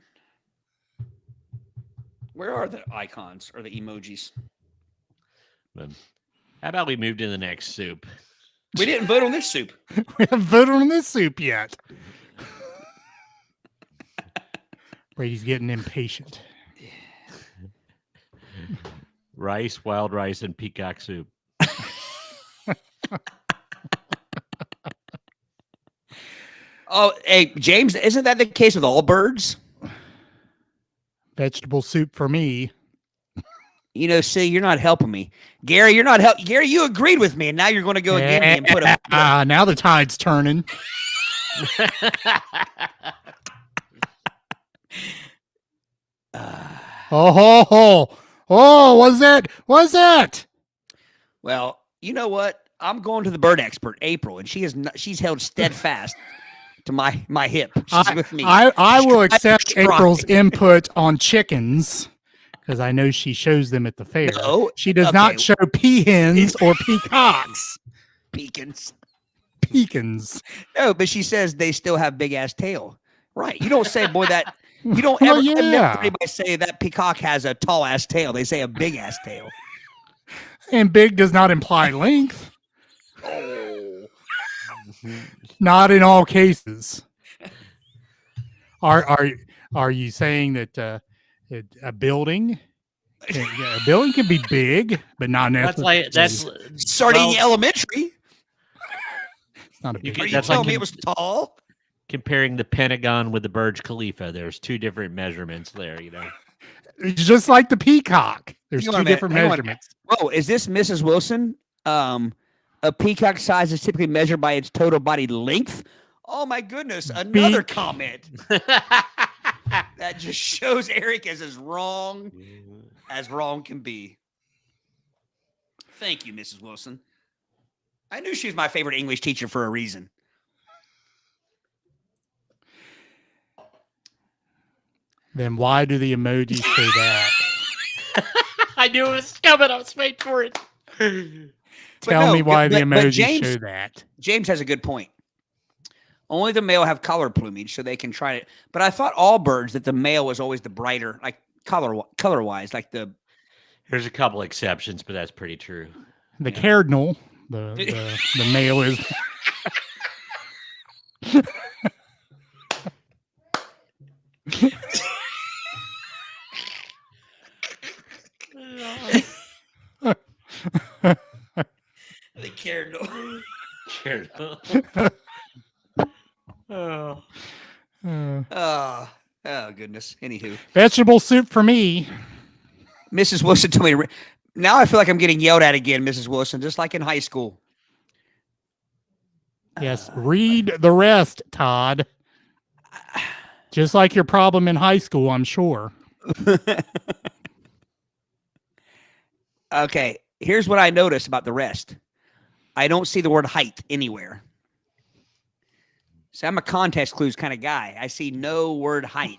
Speaker 3: Where are the icons or the emojis?
Speaker 4: How about we move to the next soup?
Speaker 3: We didn't vote on this soup.
Speaker 2: We haven't voted on this soup yet. Brady's getting impatient.
Speaker 4: Rice, wild rice, and peacock soup.
Speaker 3: Oh, hey, James, isn't that the case with all birds?
Speaker 2: Vegetable soup for me.
Speaker 3: You know, see, you're not helping me. Gary, you're not helping. Gary, you agreed with me, and now you're going to go against me and put a...
Speaker 2: Now the tide's turning. What's that? What's that?
Speaker 3: Well, you know what? I'm going to the bird expert, April, and she's held steadfast to my hip. She's with me.
Speaker 2: I will accept
Speaker 3: Stride.
Speaker 2: April's input on chickens because I know she shows them at the fair.
Speaker 3: No,
Speaker 2: she does
Speaker 3: okay.
Speaker 2: not show peahens or peacocks.
Speaker 3: Pecans.
Speaker 2: Pecans.
Speaker 3: No, but she says they still have big ass tail. Right. You don't say, boy, that you don't ever I've never heard anybody say that peacock has a tall ass tail. They say a big ass tail.
Speaker 2: And big does not imply length.
Speaker 3: Oh.
Speaker 2: Not in all cases. Are you saying that a building can be big, but not necessarily?
Speaker 4: That's
Speaker 3: starting elementary.
Speaker 2: It's not a big.
Speaker 3: Are you telling me it was tall?
Speaker 4: Comparing the Pentagon with the Burj Khalifa, there's two different measurements there. You know,
Speaker 2: it's just like the peacock. There's two different measurements.
Speaker 3: Oh, is this Mrs. Wilson? A peacock size is typically measured by its total body length. Oh my goodness! Another comment that just shows Eric is as wrong can be. Thank you, Mrs. Wilson. I knew she was my favorite English teacher for a reason.
Speaker 2: Then why do the emojis say that?
Speaker 4: I knew it was coming. I was waiting for it.
Speaker 2: Tell me why the emojis show that.
Speaker 3: James has a good point. Only the male have color plumage, so they can try it. But I thought all birds that the male was always the brighter, like color-wise, like the.
Speaker 4: There's a couple exceptions, but that's pretty true.
Speaker 2: The cardinal, the male is.
Speaker 3: The cardinal.
Speaker 2: Oh
Speaker 3: goodness. Anywho,
Speaker 2: vegetable soup for me.
Speaker 3: Mrs. Wilson told me to now I feel like I'm getting yelled at again, Mrs. Wilson, just like in high school.
Speaker 2: Yes, read the rest, Todd. Just like your problem in high school, I'm sure.
Speaker 3: Okay, here's what I noticed about the rest. I don't see the word height anywhere. So I'm a context clues kind of guy. I see no word height.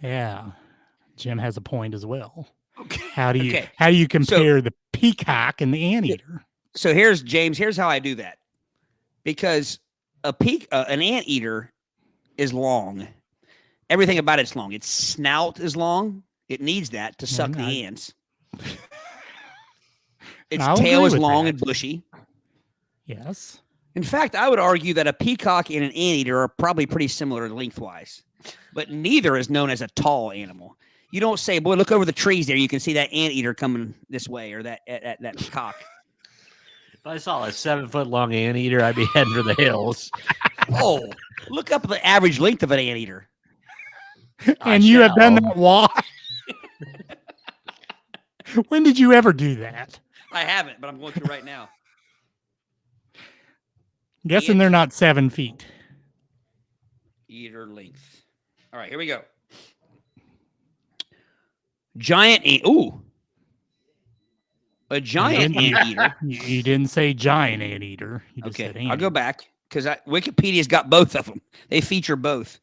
Speaker 2: Yeah. Jim has a point as well.
Speaker 3: Okay.
Speaker 2: How do you compare the peacock and the anteater?
Speaker 3: So here's James. Here's how I do that. Because an anteater is long. Everything about it's long. Its snout is long. It needs that to suck the ants. Its tail is long and bushy.
Speaker 2: Yes.
Speaker 3: In fact, I would argue that a peacock and an anteater are probably pretty similar lengthwise, but neither is known as a tall animal. You don't say, boy, look over the trees there. You can see that anteater coming this way or that cock.
Speaker 4: If I saw a 7-foot long anteater, I'd be heading for the hills.
Speaker 3: Oh, look up the average length of an anteater.
Speaker 2: And you have done that why? When did you ever do that?
Speaker 3: I haven't, but I'm going to right now.
Speaker 2: Guessing they're not 7 feet.
Speaker 3: Eater length. All right, here we go. Giant a giant anteater.
Speaker 2: You didn't say giant anteater. You just said
Speaker 3: I'll go back because Wikipedia's got both of them. They feature both.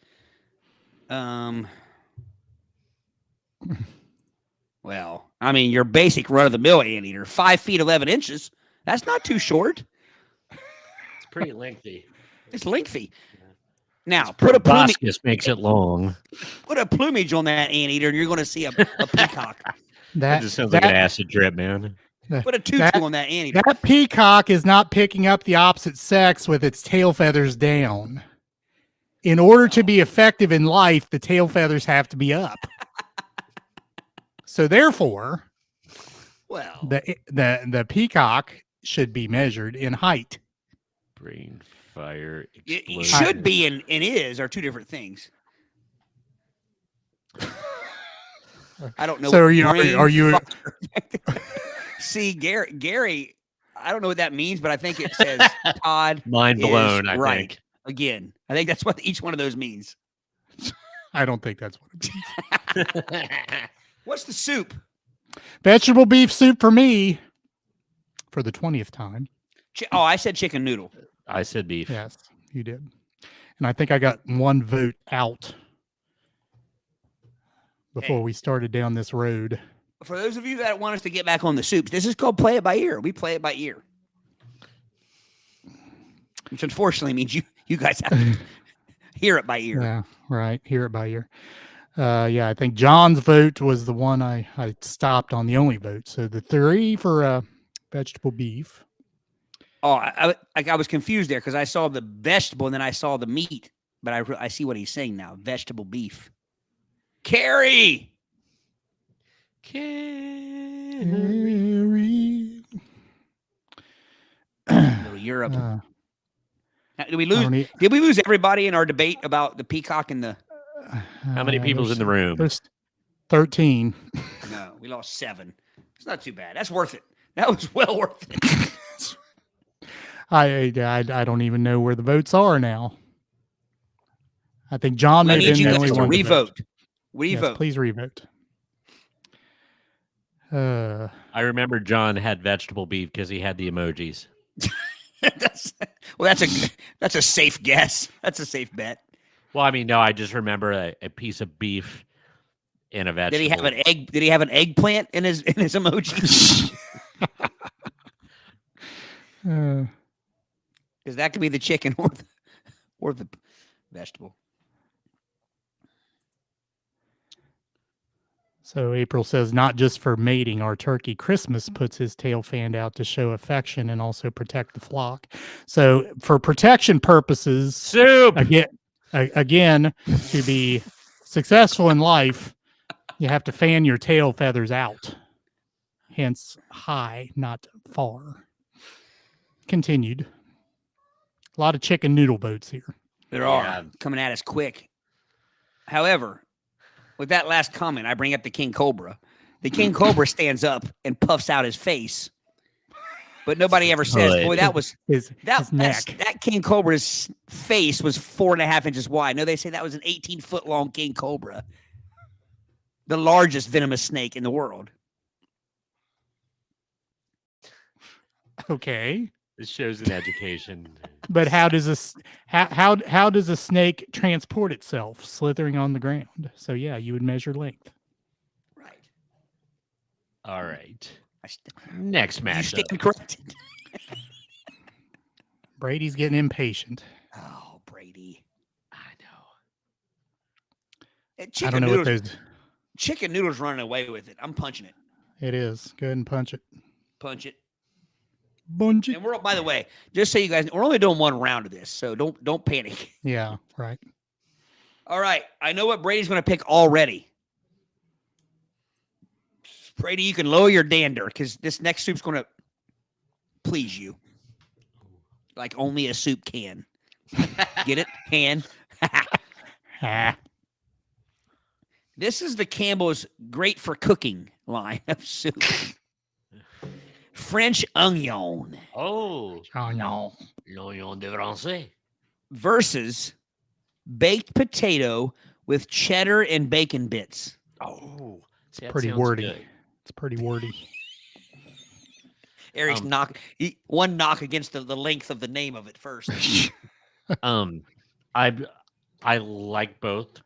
Speaker 3: Well, I mean, your basic run-of-the-mill anteater, 5 feet 11 inches. That's not too short.
Speaker 4: It's pretty lengthy.
Speaker 3: It's lengthy. Now, put a plumage.
Speaker 4: Makes it long.
Speaker 3: Put a plumage on that anteater, and you're going to see a peacock.
Speaker 4: That just sounds like an acid trip, man.
Speaker 3: Put a tutu on that anteater.
Speaker 2: That peacock is not picking up the opposite sex with its tail feathers down. In order to be effective in life, the tail feathers have to be up. So therefore,
Speaker 3: well,
Speaker 2: the peacock should be measured in height.
Speaker 4: Brain fire explosion.
Speaker 3: It should be and is are two different things. I don't know.
Speaker 2: So are you
Speaker 3: See, Gary, I don't know what that means, but I think it says Todd.
Speaker 4: Mind blown, I
Speaker 3: right.
Speaker 4: think.
Speaker 3: Again, I think that's what each one of those means.
Speaker 2: I don't think that's what it means.
Speaker 3: What's the soup?
Speaker 2: Vegetable beef soup for me for the 20th time.
Speaker 3: I said chicken noodle.
Speaker 4: I said beef.
Speaker 2: Yes, you did. And I think I got one vote out before we started down this road.
Speaker 3: For those of you that want us to get back on the soups, this is called play it by ear. We play it by ear. Which unfortunately means you guys have to hear it by ear.
Speaker 2: Yeah, right. Hear it by ear. Yeah, I think John's vote was the one I stopped on, the only vote. So the 3 for vegetable beef.
Speaker 3: Oh, I was confused there because I saw the vegetable and then I saw the meat. But I see what he's saying now. Vegetable beef. Carrie. Little Europe. Now, did we lose everybody in our debate about the peacock and the?
Speaker 4: How many people's in the room?
Speaker 2: There's 13.
Speaker 3: No, we lost 7. It's not too bad. That's worth it. That was well worth it.
Speaker 2: I don't even know where the votes are now. I think John may have been the only one to
Speaker 3: revote.
Speaker 2: Yes, please revote.
Speaker 4: I remember John had vegetable beef because he had the emojis.
Speaker 3: That's a safe guess. That's a safe bet.
Speaker 4: Well, I mean, no, I just remember a piece of beef and a vegetable.
Speaker 3: Did he have an egg? Did he have an eggplant in his emoji? Because that could be the chicken or the vegetable.
Speaker 2: So April says, not just for mating, our turkey Christmas puts his tail fanned out to show affection and also protect the flock. So for protection purposes,
Speaker 4: soup
Speaker 2: again, to be successful in life, you have to fan your tail feathers out. Hence high, not far. Continued. A lot of chicken noodle boats here.
Speaker 3: There are coming at us quick. However, with that last comment, I bring up the king cobra. The king cobra stands up and puffs out his face, but nobody ever says,
Speaker 4: Good.
Speaker 3: "Boy, that was
Speaker 2: his
Speaker 3: that
Speaker 2: neck.
Speaker 3: that king cobra's face was 4.5 inches wide." No, they say that was an 18-foot long king cobra, the largest venomous snake in the world.
Speaker 2: Okay.
Speaker 4: This shows an education.
Speaker 2: But how does how does a snake transport itself? Slithering on the ground. So yeah, you would measure length.
Speaker 3: Right.
Speaker 4: All right.
Speaker 3: I st-
Speaker 4: Next
Speaker 3: you
Speaker 4: matchup.
Speaker 3: stand corrected.
Speaker 2: Brady's getting impatient.
Speaker 3: Oh, Brady.
Speaker 4: I know.
Speaker 3: And
Speaker 2: I don't know what those.
Speaker 3: Chicken noodles running away with it. I'm punching it.
Speaker 2: It is. Go ahead and punch it.
Speaker 3: Punch it.
Speaker 2: Punch it.
Speaker 3: And we're, by the way, just so you guys, we're only doing one round of this, so don't panic.
Speaker 2: Yeah. Right.
Speaker 3: All right, I know what Brady's going to pick already. Brady, you can lower your dander because this next soup's going to please you, like only a soup can. Get it? Can.
Speaker 2: Ah.
Speaker 3: This is the Campbell's great for cooking line of soup. French onion
Speaker 4: Oh,
Speaker 2: Oh no.
Speaker 4: l'oignon de français.
Speaker 3: versus baked potato with cheddar and bacon bits.
Speaker 4: Oh, see, that
Speaker 2: Pretty
Speaker 4: sounds
Speaker 2: wordy.
Speaker 4: good.
Speaker 2: It's pretty wordy.
Speaker 3: Eric's one knock against the length of the name of it first.
Speaker 4: I like both,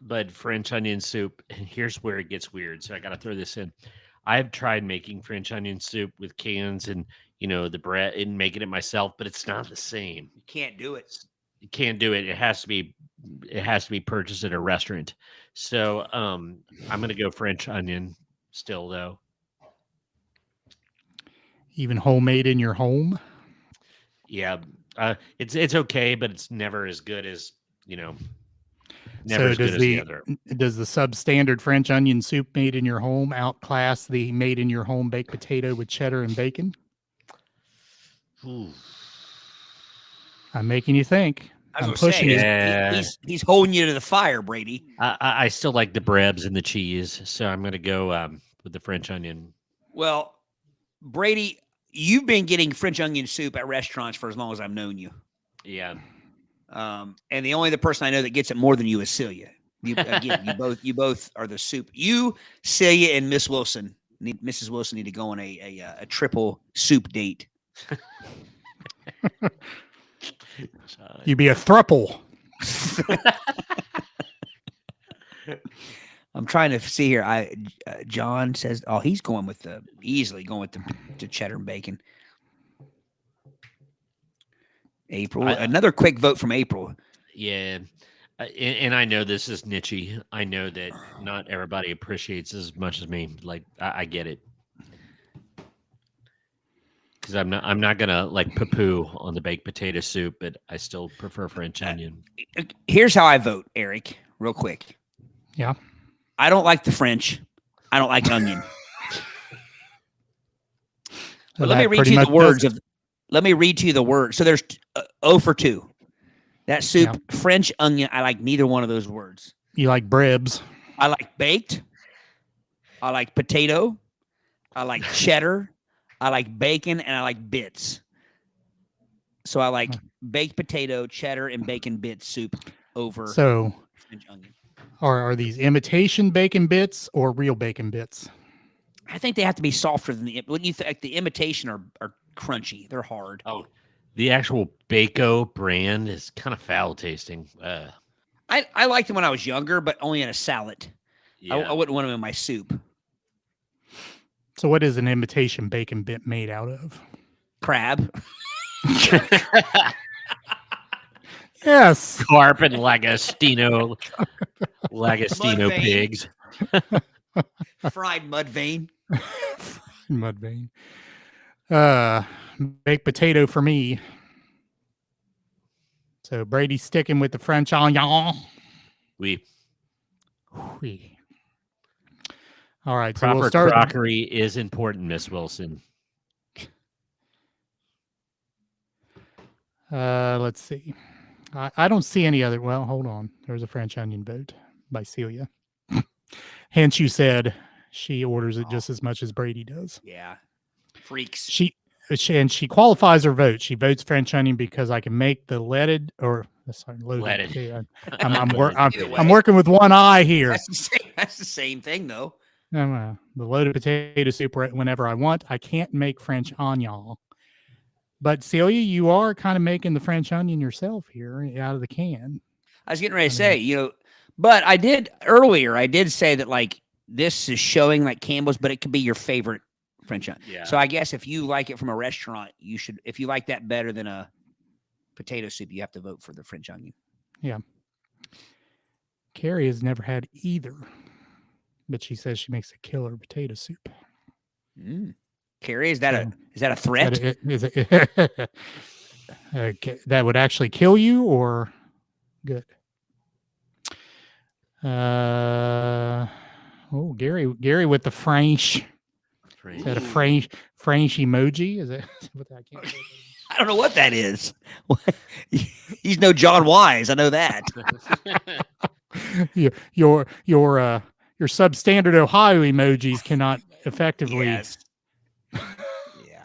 Speaker 4: but French onion soup. And here's where it gets weird. So I got to throw this in. I've tried making French onion soup with cans and the bread and making it myself, but it's not the same.
Speaker 3: You can't do it.
Speaker 4: You can't do it. It has to be purchased at a restaurant. So I'm gonna go French onion still though.
Speaker 2: Even homemade in your home.
Speaker 4: Yeah, it's okay, but it's never as good as never
Speaker 2: So
Speaker 4: as good
Speaker 2: does
Speaker 4: as the other.
Speaker 2: does the substandard French onion soup made in your home outclass the made in your home baked potato with cheddar and bacon?
Speaker 4: Ooh.
Speaker 2: I'm making you think.
Speaker 3: I was
Speaker 2: I'm
Speaker 3: gonna
Speaker 2: pushing
Speaker 3: say,
Speaker 2: you.
Speaker 4: Yeah.
Speaker 3: he's holding you to the fire, Brady.
Speaker 4: I still like the breads and the cheese, so I'm gonna go with the French onion.
Speaker 3: Well, Brady, you've been getting French onion soup at restaurants for as long as I've known you.
Speaker 4: Yeah.
Speaker 3: And the only other person I know that gets it more than you is Celia. You both are the soup. You, Celia, and Mrs. Wilson need to go on a triple soup date.
Speaker 2: You be a thruple.
Speaker 3: I'm trying to see here. John says, "Oh, he's going with easily going with the cheddar and bacon." April, another quick vote from April.
Speaker 4: Yeah. And I know this is niche-y. I know that not everybody appreciates as much as me. Like I get it. Because I'm not gonna like poo on the baked potato soup, but I still prefer French onion.
Speaker 3: Here's how I vote, Eric, real quick.
Speaker 2: Yeah.
Speaker 3: I don't like the French. I don't like onion. But let me read to you the words of. Let me read to you the words. So there's 0 for 2. That soup,
Speaker 2: Yeah.
Speaker 3: French onion. I like neither one of those words.
Speaker 2: You like bribs.
Speaker 3: I like baked. I like potato. I like cheddar. I like bacon, and I like bits. So I like baked potato, cheddar, and bacon bit soup over French onion.
Speaker 2: Are these imitation bacon bits or real bacon bits?
Speaker 3: I think they have to be softer than when you think the imitation are crunchy. They're hard.
Speaker 4: Oh, the actual Bako brand is kind of foul tasting.
Speaker 3: I liked them when I was younger, but only in a salad.
Speaker 4: Yeah.
Speaker 3: I wouldn't want them in my soup.
Speaker 2: So what is an imitation bacon bit made out of?
Speaker 3: Crab.
Speaker 2: Yes.
Speaker 4: Carp and Lagostino
Speaker 3: Mudvayne.
Speaker 4: pigs.
Speaker 3: Fried mud vein.
Speaker 2: Mud vein. Baked potato for me. So Brady's sticking with the French onion.
Speaker 4: We
Speaker 2: Oui. All right. So
Speaker 4: proper
Speaker 2: we'll start.
Speaker 4: crockery is important, Miss Wilson.
Speaker 2: Let's see. I don't see any other. Well, hold on. There's a French onion vote by Celia. Hence, you said she orders it just as much as Brady does.
Speaker 3: Yeah. Freaks.
Speaker 2: She qualifies her vote. She votes French onion because I can make the loaded
Speaker 4: Leaded.
Speaker 2: potato.
Speaker 4: Leaded.
Speaker 3: Either way.
Speaker 2: I'm working with one eye here.
Speaker 3: That's the same thing, though.
Speaker 2: The loaded potato soup whenever I want. I can't make French onion. But Celia, you are kind of making the French onion yourself here out of the can.
Speaker 3: I was getting ready to say, but I did say that like this is showing like Campbell's, but it could be your favorite French onion.
Speaker 4: Yeah.
Speaker 3: So I guess if you like it from a restaurant, you should. If you like that better than a potato soup, you have to vote for the French onion.
Speaker 2: Yeah. Carrie has never had either, but she says she makes a killer potato soup.
Speaker 3: Carrie, is that a threat?
Speaker 2: That would actually kill you or good? Gary with the French. Is that a French emoji? Is it? I can't say
Speaker 3: I don't know what that is. He's no John Wise. I know that.
Speaker 2: Your substandard Ohio emojis cannot effectively.
Speaker 3: Yes. Yeah.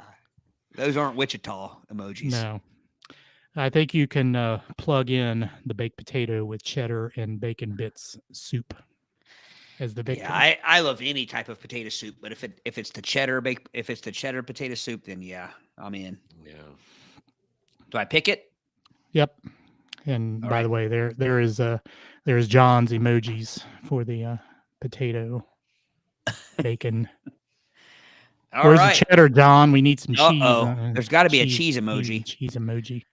Speaker 3: Those aren't Wichita emojis.
Speaker 2: No. I think you can plug in the baked potato with cheddar and bacon bits soup as the victim.
Speaker 3: Yeah, I love any type of potato soup, but if it's the cheddar potato soup, then yeah, I'm in.
Speaker 4: Yeah.
Speaker 3: Do I pick it?
Speaker 2: Yep. And
Speaker 3: All
Speaker 2: by
Speaker 3: right.
Speaker 2: the way, there's John's emojis for the potato bacon.
Speaker 3: All right.
Speaker 2: The cheddar, John? We need some cheese.
Speaker 3: There's got to be a cheese emoji.
Speaker 2: Cheese emoji.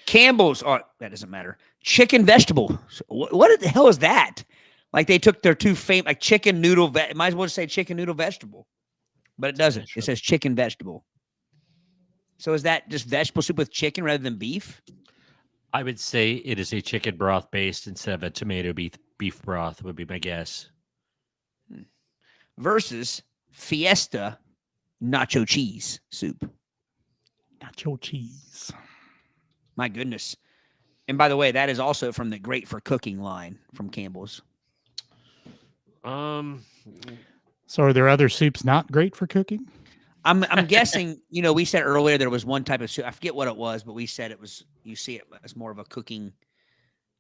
Speaker 3: Campbell's. Oh, that doesn't matter. Chicken vegetable. What the hell is that? Like they took their two famous, like chicken noodle. Might as well say chicken noodle vegetable, but it doesn't. It says chicken vegetable. So is that just vegetable soup with chicken rather than beef?
Speaker 4: I would say it is a chicken broth based instead of a tomato beef broth would be my guess.
Speaker 3: Versus Fiesta nacho cheese soup.
Speaker 2: Nacho cheese.
Speaker 3: My goodness. And by the way, that is also from the Great for Cooking line from Campbell's.
Speaker 2: So are there other soups not great for cooking?
Speaker 3: I'm guessing, we said earlier there was one type of soup. I forget what it was, but we said it was, you see it as more of a cooking.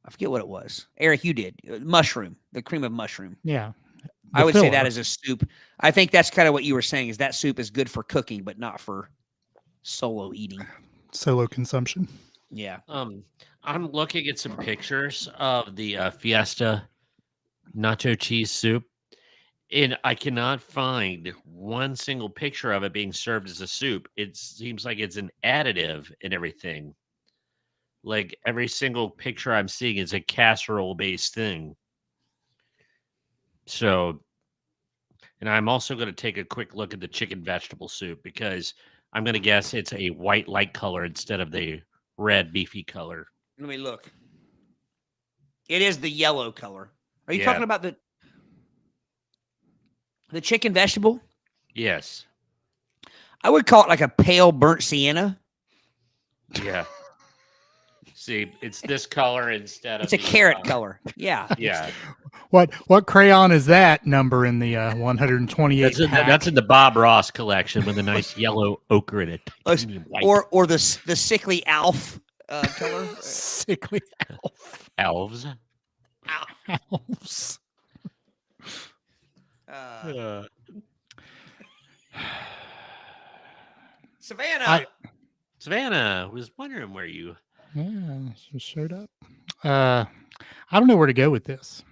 Speaker 3: I forget what it was. Eric, you did. Mushroom, the cream of mushroom.
Speaker 2: Yeah.
Speaker 3: I would say that as a soup. I think that's kind of what you were saying, is that soup is good for cooking, but not for solo eating.
Speaker 2: Solo consumption.
Speaker 3: Yeah.
Speaker 4: I'm looking at some pictures of the Fiesta nacho cheese soup, and I cannot find one single picture of it being served as a soup. It seems like it's an additive and everything. Like every single picture I'm seeing is a casserole-based thing. So, and I'm also going to take a quick look at the chicken vegetable soup because I'm going to guess it's a white light color instead of the red beefy color.
Speaker 3: Let me look. It is the yellow color. Are you talking about the chicken vegetable?
Speaker 4: Yes.
Speaker 3: I would call it like a pale burnt sienna.
Speaker 4: Yeah. See, it's this color instead of
Speaker 3: It's a carrot color. Yeah.
Speaker 4: Yeah.
Speaker 2: What crayon is that number in the 128?
Speaker 4: That's in the Bob Ross collection with a nice yellow ochre in it.
Speaker 3: Or the sickly Alf color.
Speaker 2: Sickly
Speaker 4: Elves.
Speaker 2: elves.
Speaker 3: Savannah.
Speaker 4: Was wondering where you.
Speaker 2: Yeah, she showed up. I don't know where to go with this.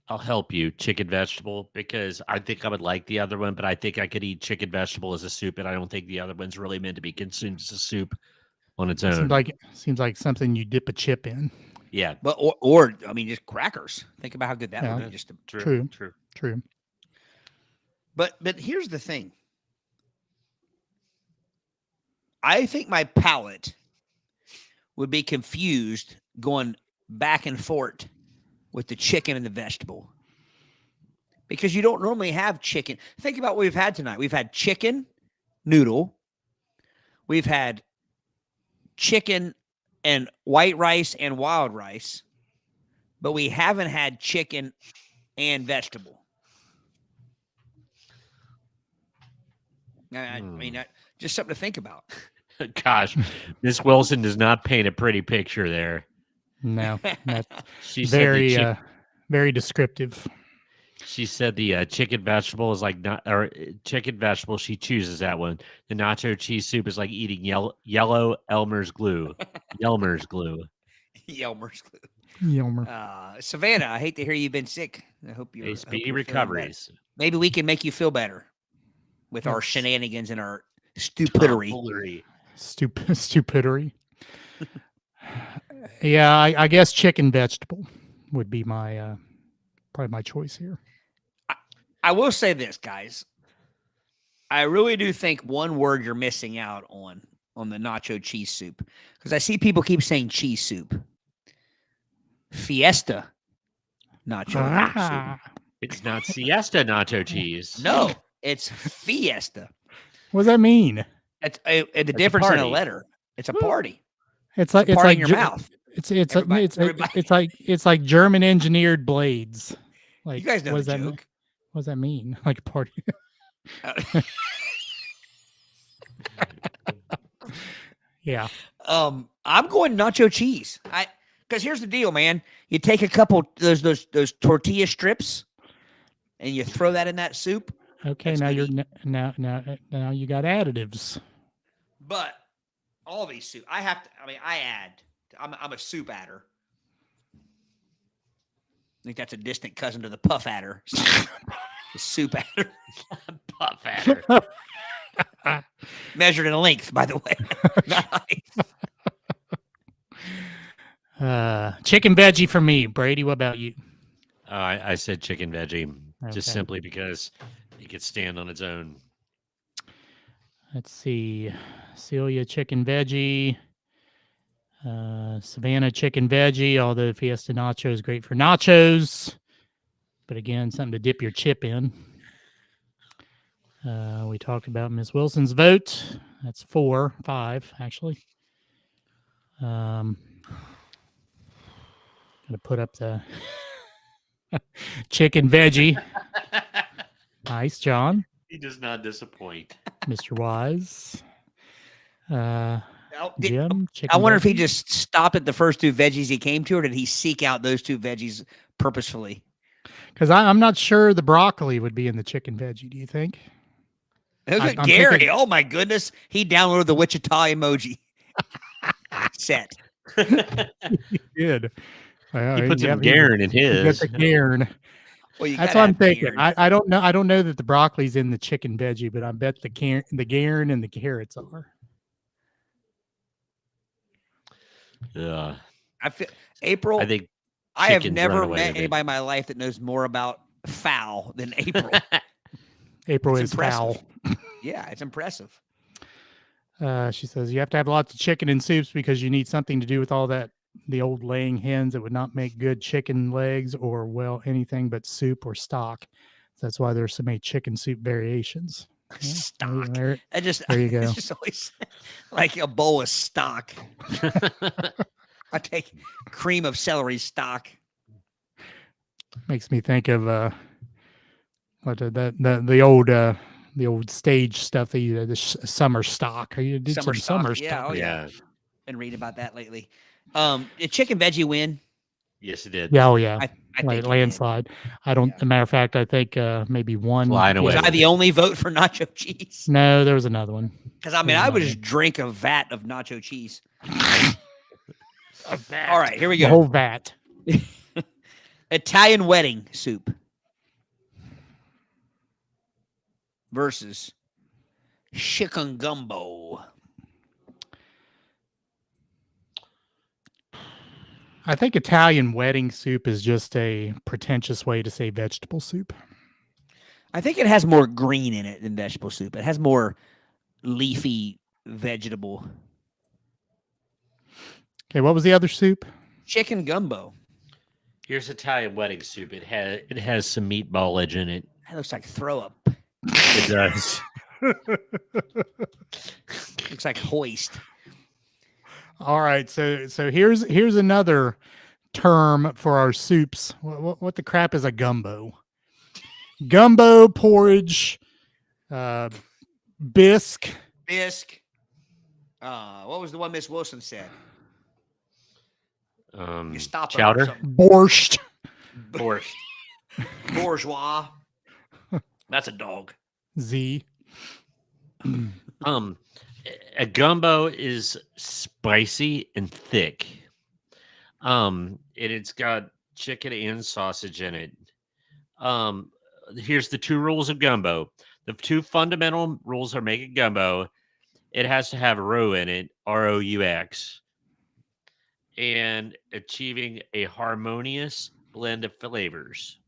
Speaker 4: I'll help you, chicken vegetable, because I think I would like the other one, but I think I could eat chicken vegetable as a soup, and I don't think the other one's really meant to be consumed as a soup on its own.
Speaker 2: Seems like something you dip a chip in.
Speaker 4: Yeah,
Speaker 3: but or I mean, just crackers. Think about how good that would be. Just
Speaker 2: true.
Speaker 3: But here's the thing. I think my palate would be confused going back and forth with the chicken and the vegetable, because you don't normally have chicken. Think about what we've had tonight. We've had chicken noodle. We've had chicken and white rice and wild rice, but we haven't had chicken and vegetable. I mean, just something to think about.
Speaker 4: Gosh, Miss Wilson does not paint a pretty picture there.
Speaker 2: No, that's
Speaker 4: She said the
Speaker 2: very very descriptive.
Speaker 4: She said the chicken vegetable is like not, or chicken vegetable. She chooses that one. The nacho cheese soup is like eating yellow Elmer's glue. Elmer's glue.
Speaker 3: Elmer's glue.
Speaker 2: Yelmer.
Speaker 3: Savannah, I hate to hear you've been sick. I hope you're
Speaker 4: A speedy
Speaker 3: feeling better.
Speaker 4: recoveries.
Speaker 3: Maybe we can make you feel better with our shenanigans and our stupidity.
Speaker 2: Stupidery. Yeah, I guess chicken vegetable would be my probably my choice here.
Speaker 3: I will say this, guys. I really do think one word you're missing out on the nacho cheese soup, because I see people keep saying cheese soup. Fiesta nacho soup.
Speaker 4: It's not siesta nacho cheese.
Speaker 3: No, it's fiesta.
Speaker 2: What does that mean?
Speaker 3: It's the difference in a letter. It's a party.
Speaker 2: It's like
Speaker 3: party in your mouth.
Speaker 2: It's like German engineered blades. Like,
Speaker 3: You guys know
Speaker 2: what
Speaker 3: the
Speaker 2: does
Speaker 3: joke.
Speaker 2: what does that mean? Like a party. Yeah.
Speaker 3: I'm going nacho cheese. Because here's the deal, man. You take a couple those tortilla strips, and you throw that in that soup.
Speaker 2: Okay,
Speaker 3: That's
Speaker 2: now
Speaker 3: good
Speaker 2: you're now you got additives.
Speaker 3: But all these soup, I add. I'm a soup adder. I think that's a distant cousin to the puff adder. The soup adder.
Speaker 4: Puff adder.
Speaker 3: Measured in length, by the way. Not height.
Speaker 2: Chicken veggie for me. Brady, what about you?
Speaker 4: I said chicken veggie, just
Speaker 2: Okay.
Speaker 4: simply because it could stand on its own.
Speaker 2: Let's see. Celia, chicken veggie. Savannah, chicken veggie. Although Fiesta nacho is great for nachos, but again, something to dip your chip in. We talked about Ms. Wilson's vote. That's 5 actually. Gonna put up the chicken veggie. Nice, John.
Speaker 4: He does not disappoint.
Speaker 2: Mr. Wise.
Speaker 3: Oh,
Speaker 2: Jim, chicken
Speaker 3: I wonder if he
Speaker 2: veggie?
Speaker 3: just stopped at the first two veggies he came to, or did he seek out those two veggies purposefully?
Speaker 2: Because I'm not sure the broccoli would be in the chicken veggie. Do you think?
Speaker 3: Look at
Speaker 2: I'm
Speaker 3: Gary.
Speaker 2: thinking-
Speaker 3: Oh my goodness. He downloaded the Wichita emoji set.
Speaker 2: He did.
Speaker 4: He puts some Garen in
Speaker 2: He got
Speaker 4: his.
Speaker 2: the Garen.
Speaker 3: Well, you
Speaker 2: That's
Speaker 3: gotta
Speaker 2: what I'm
Speaker 3: have
Speaker 2: thinking.
Speaker 3: Gary.
Speaker 2: I don't know. I don't know that the broccoli's in the chicken veggie, but I bet the Garen and the carrots are.
Speaker 4: Yeah.
Speaker 3: I feel April.
Speaker 4: I think
Speaker 3: I have
Speaker 4: chicken's
Speaker 3: never
Speaker 4: running away
Speaker 3: met
Speaker 4: with it.
Speaker 3: anybody in my life that knows more about fowl than April.
Speaker 2: April
Speaker 3: It's
Speaker 2: is foul.
Speaker 3: Yeah, it's impressive.
Speaker 2: She says you have to have lots of chicken in soups because you need something to do with all that. The old laying hens that would not make good chicken legs or anything but soup or stock. So that's why there's so many chicken soup variations. Yeah,
Speaker 3: Stock.
Speaker 2: there
Speaker 3: I just
Speaker 2: There you go.
Speaker 3: It's just always like a bowl of stock. I take cream of celery stock.
Speaker 2: makes me think of the old stage stuff that you did, the summer stock. You did
Speaker 3: Summer
Speaker 2: some
Speaker 3: stock,
Speaker 2: summer
Speaker 3: yeah,
Speaker 2: stock.
Speaker 3: oh,
Speaker 4: Yeah.
Speaker 3: Been reading about that lately. Did chicken veggie win?
Speaker 4: Yes, it did.
Speaker 2: Yeah, oh yeah.
Speaker 3: I
Speaker 2: Like
Speaker 3: think it did.
Speaker 2: landslide. I don't.
Speaker 3: Yeah.
Speaker 2: As a matter of fact, I think maybe one.
Speaker 4: Flying away.
Speaker 3: Was I the only vote for nacho cheese?
Speaker 2: No, there was another one.
Speaker 3: Because I mean,
Speaker 2: There's
Speaker 3: I would
Speaker 2: another
Speaker 3: just drink a vat of nacho cheese.
Speaker 2: A vat.
Speaker 3: All right, here we
Speaker 2: The
Speaker 3: go.
Speaker 2: whole vat.
Speaker 3: Italian wedding soup versus chicken gumbo.
Speaker 2: I think Italian wedding soup is just a pretentious way to say vegetable soup.
Speaker 3: I think it has more green in it than vegetable soup. It has more leafy vegetable.
Speaker 2: Okay, what was the other soup?
Speaker 3: Chicken gumbo.
Speaker 4: Here's Italian wedding soup. It has some meatball edge in it.
Speaker 3: That looks like throw up.
Speaker 4: It does.
Speaker 3: Looks like hoist.
Speaker 2: All right, so here's another term for our soups. What the crap is a gumbo? Gumbo, porridge, bisque.
Speaker 3: Bisque. What was the one Miss Wilson said? Gestapo or
Speaker 4: Chowder,
Speaker 3: something.
Speaker 2: Borscht.
Speaker 4: borscht.
Speaker 3: Bourgeois. That's a dog.
Speaker 2: Z.
Speaker 4: A gumbo is spicy and thick. And it's got chicken and sausage in it. Here's the 2 rules of gumbo. The 2 fundamental rules are making gumbo. It has to have roux in it, ROUX, and achieving a harmonious blend of flavors.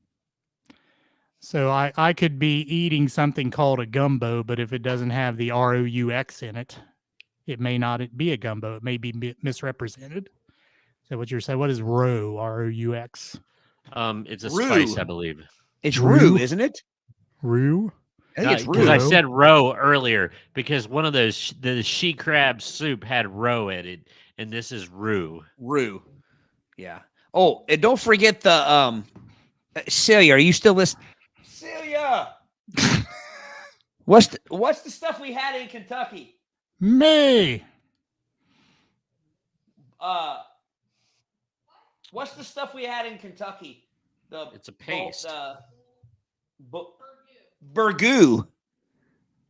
Speaker 2: So I could be eating something called a gumbo, but if it doesn't have the ROUX in it, it may not be a gumbo. It may be misrepresented. Is that what you're saying? What is roux, ROUX?
Speaker 4: It's a
Speaker 3: Roux.
Speaker 4: spice, I believe.
Speaker 3: It's
Speaker 2: Roux?
Speaker 3: roux, isn't it?
Speaker 2: Roux?
Speaker 3: I think it's
Speaker 4: Because
Speaker 3: roux.
Speaker 4: I said roe earlier because one of those the she crab soup had roe in it, and this is roux.
Speaker 3: Roux. Yeah. Oh, and don't forget the Celia. Are you still listening? Celia. What's the stuff we had in Kentucky?
Speaker 2: Me.
Speaker 3: What's the stuff we had in Kentucky?
Speaker 4: It's a paste.
Speaker 3: Burgoo.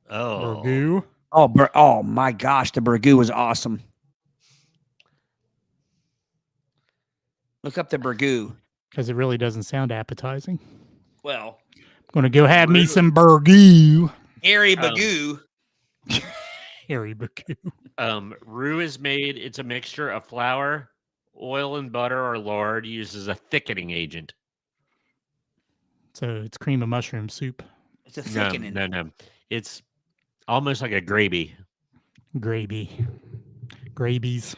Speaker 4: Oh,
Speaker 2: Burgoo.
Speaker 3: Oh my gosh, the burgoo was awesome. Look up the burgoo.
Speaker 2: Because it really doesn't sound appetizing.
Speaker 3: Well,
Speaker 2: I'm going to go have me some burgoo.
Speaker 3: Harry Bagoo.
Speaker 2: Harry burgoo.
Speaker 4: roux is made. It's a mixture of flour, oil, and butter or lard used as a thickening agent.
Speaker 2: So it's cream of mushroom soup.
Speaker 3: It's a thickening.
Speaker 4: No. It's almost like a gravy.
Speaker 2: Gravy. Gravies.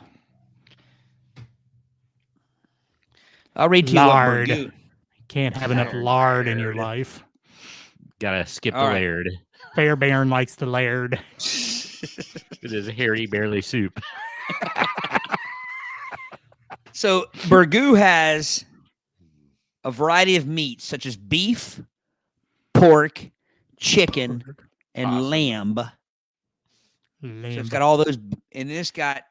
Speaker 3: I'll read to
Speaker 2: Lard.
Speaker 3: you what burgoo.
Speaker 2: Can't have enough lard in your life.
Speaker 4: Gotta skip
Speaker 3: All
Speaker 4: the
Speaker 3: right.
Speaker 4: laird.
Speaker 2: Fairbairn likes the laird.
Speaker 4: It is a hairy barely soup.
Speaker 3: So burgoo has a variety of meats such as beef, pork, chicken, and
Speaker 4: Awesome.
Speaker 3: lamb. So
Speaker 2: Lamb.
Speaker 3: it's got all those, and it's got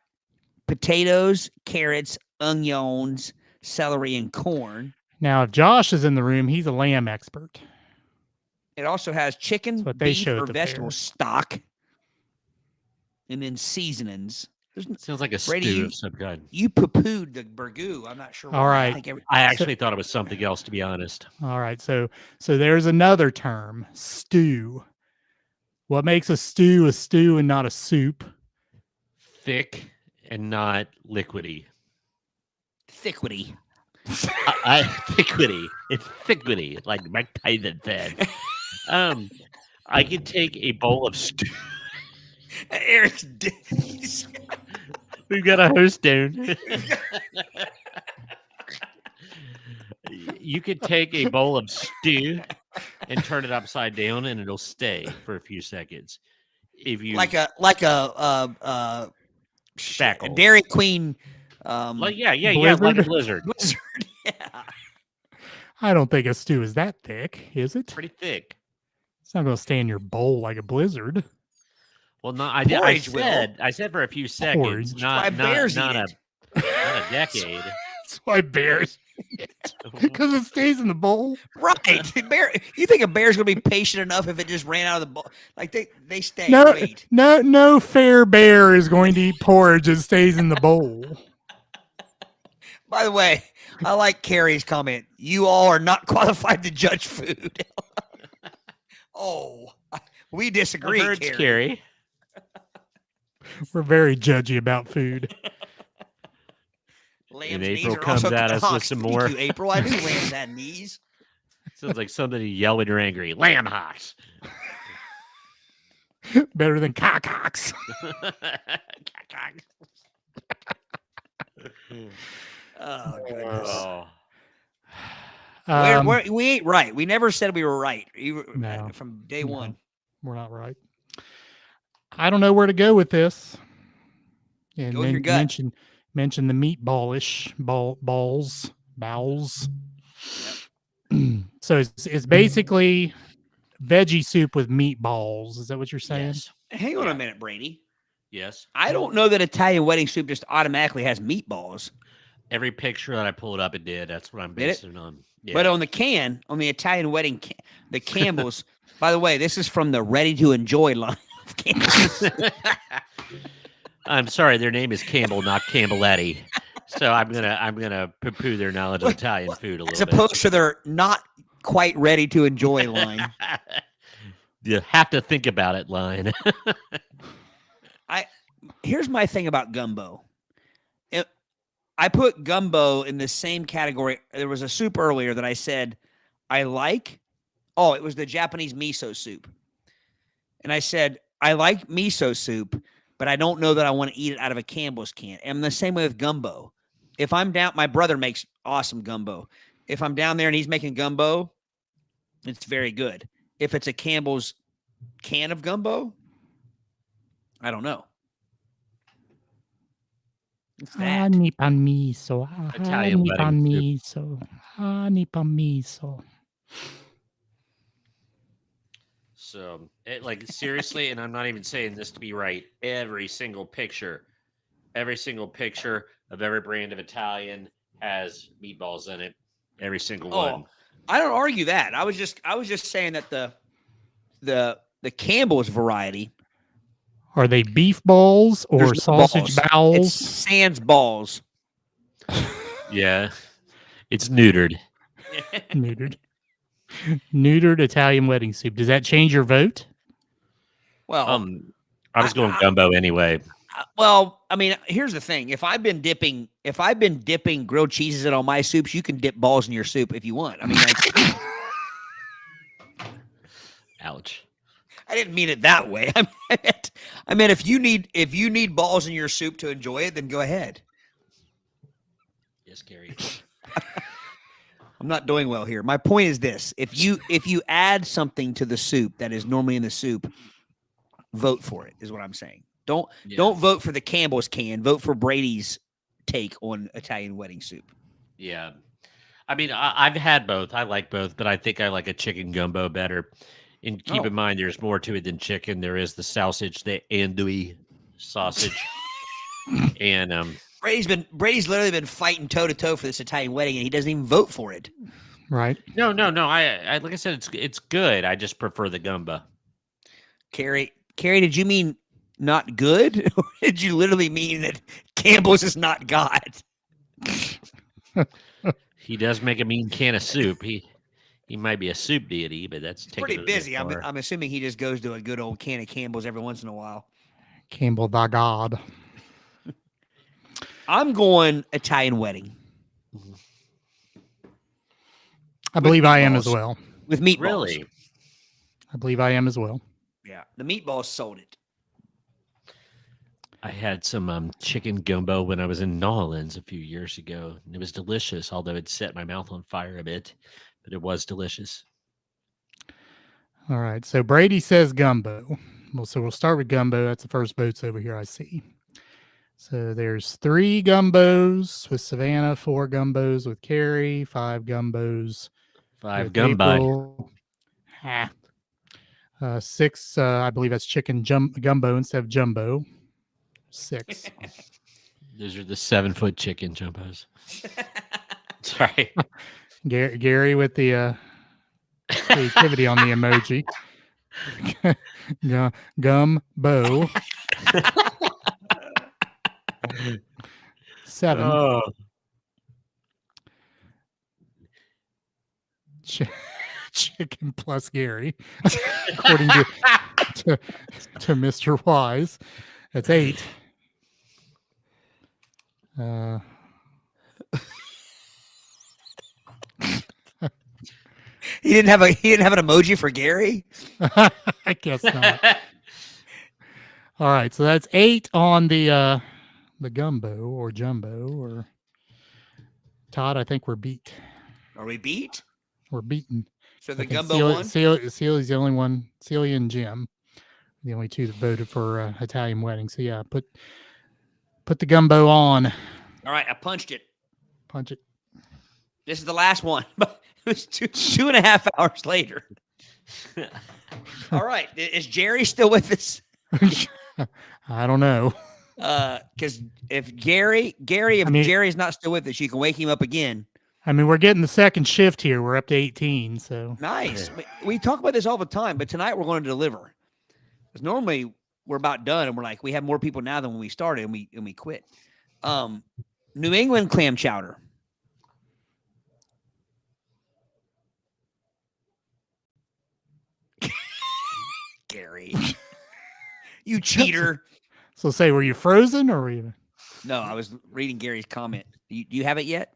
Speaker 3: potatoes, carrots, onions, celery, and corn.
Speaker 2: Now, if Josh is in the room, he's a lamb expert.
Speaker 3: It also has chicken,
Speaker 2: That's what they
Speaker 3: beef,
Speaker 2: show at
Speaker 3: or
Speaker 2: the
Speaker 3: vegetable
Speaker 2: fair.
Speaker 3: stock, and then seasonings.
Speaker 4: Sounds like a
Speaker 3: Brady,
Speaker 4: stew
Speaker 3: you-
Speaker 4: of some kind.
Speaker 3: You poo-pooed the burgoo. I'm not sure why.
Speaker 2: All
Speaker 3: I
Speaker 2: right.
Speaker 3: think
Speaker 4: I actually thought it was something else, to be honest.
Speaker 2: All right. So there's another term, stew. What makes a stew and not a soup?
Speaker 4: Thick and not liquidy.
Speaker 3: thickety.
Speaker 4: Thickety. It's thickety, like Mike Tyson said. I could take a bowl of stew.
Speaker 3: Eric's
Speaker 4: We've got a host down. You could take a bowl of stew and turn it upside down, and it'll stay for a few seconds. If you
Speaker 3: like a
Speaker 4: spackle.
Speaker 3: Dairy Queen.
Speaker 4: Like yeah,
Speaker 2: Blizzard?
Speaker 4: like a blizzard.
Speaker 3: Blizzard. Yeah.
Speaker 2: I don't think a stew is that thick, is it?
Speaker 4: Pretty thick.
Speaker 2: It's not going to stay in your bowl like a blizzard.
Speaker 4: Well, no, I
Speaker 3: Porridge will.
Speaker 4: said for a few seconds,
Speaker 2: Porridge.
Speaker 3: Why
Speaker 4: not
Speaker 3: bears
Speaker 4: not
Speaker 3: eat
Speaker 4: a
Speaker 3: it.
Speaker 4: not a decade.
Speaker 2: That's why bears, because it stays in the bowl.
Speaker 3: Right. Bear, you think a bear's gonna be patient enough if it just ran out of the bowl? Like they stay.
Speaker 2: No,
Speaker 3: Wait.
Speaker 2: no fair bear is going to eat porridge that stays in the bowl.
Speaker 3: By the way, I like Carrie's comment. You all are not qualified to judge food. Oh, we disagree,
Speaker 4: Birds
Speaker 3: Carrie.
Speaker 4: carry.
Speaker 2: We're very judgy about food.
Speaker 3: Lamb's
Speaker 4: And
Speaker 3: knees
Speaker 4: April
Speaker 3: are
Speaker 4: comes
Speaker 3: also
Speaker 4: at us with
Speaker 3: hocks.
Speaker 4: some
Speaker 3: Thank
Speaker 4: more.
Speaker 3: you, April. I knew lambs had knees.
Speaker 4: Sounds like somebody yell when you're angry. Lamb hocks.
Speaker 2: Better than cocks.
Speaker 3: Oh goodness.
Speaker 4: Oh.
Speaker 3: We ain't right. We never said we were right.
Speaker 2: No.
Speaker 3: From day
Speaker 2: No.
Speaker 3: one.
Speaker 2: We're not right. I don't know where to go with this. And
Speaker 3: Go with your gut.
Speaker 2: mention the meatballish balls. bowels. So it's basically veggie soup with meatballs. Is that what you're saying?
Speaker 4: Yes.
Speaker 3: Hang on
Speaker 4: Yeah.
Speaker 3: a minute, Brady.
Speaker 4: Yes.
Speaker 3: I don't know that Italian wedding soup just automatically has meatballs.
Speaker 4: Every picture that I pulled up, it did. That's what I'm
Speaker 3: Did it?
Speaker 4: basing it on. Yeah.
Speaker 3: But on the can, on the Italian wedding, the Campbell's. By the way, this is from the ready to enjoy line of Campbell's.
Speaker 4: I'm sorry, their name is Campbell, not Campbelletti. So I'm gonna poo-poo their knowledge of Italian food a
Speaker 3: As
Speaker 4: little bit.
Speaker 3: opposed to their not quite ready to enjoy line.
Speaker 4: You have to think about it line.
Speaker 3: Here's my thing about gumbo. I put gumbo in the same category. There was a soup earlier that I said I like. Oh, it was the Japanese miso soup. And I said, I like miso soup, but I don't know that I want to eat it out of a Campbell's can. And the same way with gumbo. If I'm down, my brother makes awesome gumbo. If I'm down there and he's making gumbo, it's very good. If it's a Campbell's can of gumbo, I don't know. It's that.
Speaker 2: Honey pan miso.
Speaker 4: Italian
Speaker 2: Honey pan
Speaker 4: wedding
Speaker 2: miso. Honey pan miso.
Speaker 4: So, like seriously, and I'm not even saying this to be right. Every single picture of every brand of Italian has meatballs in it. Every single one.
Speaker 3: I don't argue that. I was just saying that the Campbell's variety.
Speaker 2: Are they beef balls or
Speaker 3: There's no
Speaker 2: sausage
Speaker 3: balls.
Speaker 2: bowls?
Speaker 3: It's sans balls.
Speaker 4: Yeah, it's neutered.
Speaker 2: Neutered Italian wedding soup. Does that change your vote?
Speaker 3: Well,
Speaker 4: I was going gumbo anyway.
Speaker 3: well, I mean, here's the thing. If I've been dipping grilled cheeses in all my soups, you can dip balls in your soup if you want. I mean, like,
Speaker 4: Ouch.
Speaker 3: I didn't mean it that way. I meant if you need balls in your soup to enjoy it, then go ahead.
Speaker 4: Yes, Gary.
Speaker 3: I'm not doing well here. My point is this: if you add something to the soup that is normally in the soup, vote for it. Is what I'm saying. Don't vote for the Campbell's can. Vote for Brady's take on Italian wedding soup.
Speaker 4: Yeah. I mean, I've had both. I like both, but I think I like a chicken gumbo better. And keep in mind, there's more to it than chicken. There is the sausage, the andouille sausage, and
Speaker 3: Brady's literally been fighting toe to toe for this Italian wedding, and he doesn't even vote for it.
Speaker 2: Right.
Speaker 4: No. I like I said, it's good. I just prefer the gumbo.
Speaker 3: Carrie, did you mean not good, or did you literally mean that Campbell's is not God?
Speaker 4: He does make a mean can of soup. He might be a soup deity, but that's
Speaker 3: Pretty busy. I'm assuming he just goes to a good old can of Campbell's every once in a while.
Speaker 2: Campbell the God.
Speaker 3: I'm going Italian wedding.
Speaker 2: I believe I am as well.
Speaker 3: With meatballs.
Speaker 4: Really?
Speaker 2: I believe I am as well.
Speaker 3: Yeah. The meatballs sold it.
Speaker 4: I had some chicken gumbo when I was in New Orleans a few years ago, and it was delicious, although it set my mouth on fire a bit, but it was delicious.
Speaker 2: All right. So Brady says gumbo. Well, so we'll start with gumbo. That's the first votes over here I see. So there's 3 gumbos with Savannah, 4 gumbos with Carrie, 5 gumbos
Speaker 4: 5
Speaker 2: with
Speaker 4: gumbo.
Speaker 2: April. 6, I believe that's chicken gumbo instead of jumbo. 6.
Speaker 4: Those are the 7-foot chicken jumbos. Sorry.
Speaker 2: Gary with the creativity on the emoji. Gumbo. 7.
Speaker 4: Oh.
Speaker 2: Chicken plus Gary, according to Mr. Wise. That's 8.
Speaker 3: He didn't have an emoji for Gary?
Speaker 2: I guess not. All right, so that's 8 on the gumbo or jumbo or Todd. I think we're beat.
Speaker 3: Are we beat?
Speaker 2: We're beaten.
Speaker 3: So the gumbo won?
Speaker 2: Celia's the only one. Celia and Jim, the only 2 that voted for Italian wedding. So yeah, put the gumbo on.
Speaker 3: All right, I punched it.
Speaker 2: Punch it.
Speaker 3: This is the last one. But it was 2.5 hours later. All right. Is Jerry still with us?
Speaker 2: I don't know.
Speaker 3: Because if Jerry's not still with us, you can wake him up again.
Speaker 2: I mean, we're getting the second shift here. We're up to 18, so.
Speaker 3: Nice. We talk about this all the time, but tonight we're going to deliver. Because normally we're about done, and we're like, we have more people now than when we started, and we quit. New England clam chowder. Gary, you cheater.
Speaker 2: So say, were you frozen or were you?
Speaker 3: No, I was reading Gary's comment. Do you have it yet?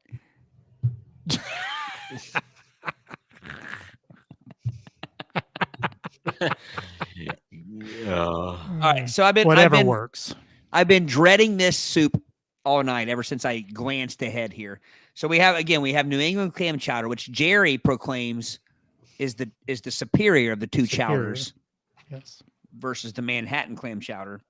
Speaker 3: All right, so
Speaker 2: Whatever works.
Speaker 3: I've been dreading this soup all night ever since I glanced ahead here. So we have New England clam chowder, which Jerry proclaims is the superior of the two chowders.
Speaker 2: Yes.
Speaker 3: Versus the Manhattan clam chowder.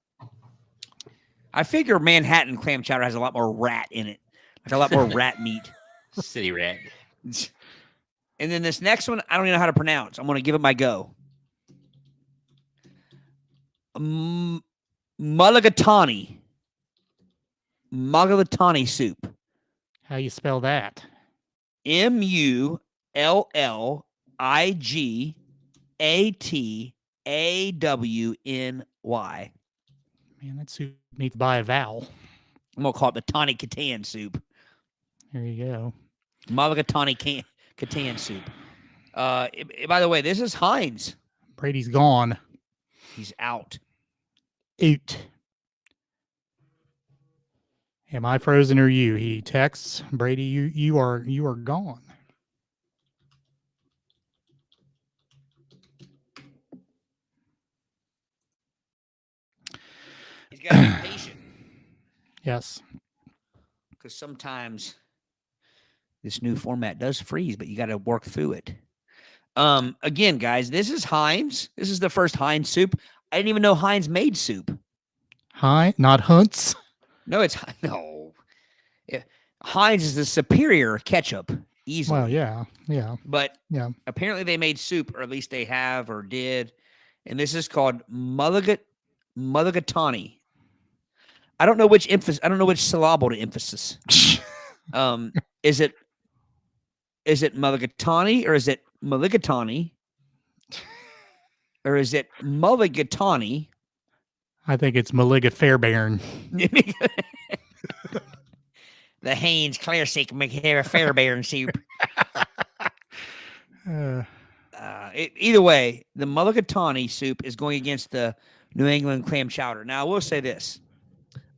Speaker 3: I figure Manhattan clam chowder has a lot more rat in it, like a lot more rat meat.
Speaker 4: City rat.
Speaker 3: And then this next one, I don't even know how to pronounce. I'm going to give it my go. Mulligatawny soup.
Speaker 2: How you spell that?
Speaker 3: Mulligatawny.
Speaker 2: Man, that soup needs to buy a vowel.
Speaker 3: I'm going to call it the Tawny Catan soup.
Speaker 2: There you go.
Speaker 3: Mulligatawny Catan soup. By the way, this is Heinz.
Speaker 2: Brady's gone.
Speaker 3: He's out.
Speaker 2: Out. Am I frozen or you? He texts Brady. You are gone.
Speaker 3: He's got to be patient.
Speaker 2: Yes.
Speaker 3: Because sometimes this new format does freeze, but you got to work through it. Again, guys, this is Heinz. This is the first Heinz soup. I didn't even know Heinz made soup.
Speaker 2: Not Hunt's.
Speaker 3: No, Heinz is the superior ketchup, easily.
Speaker 2: Well, yeah.
Speaker 3: But
Speaker 2: yeah.
Speaker 3: Apparently they made soup, or at least they have or did. And this is called mulligatawny. I don't know which syllable to emphasis. Is it mulligatawny, or is it mulligatawny? Or is it mulligatawny?
Speaker 2: I think it's Maliga Fairbairn.
Speaker 3: The Haynes Classic Fairbairn soup. Either way, the mulligatawny soup is going against the New England clam chowder. Now, I will say this.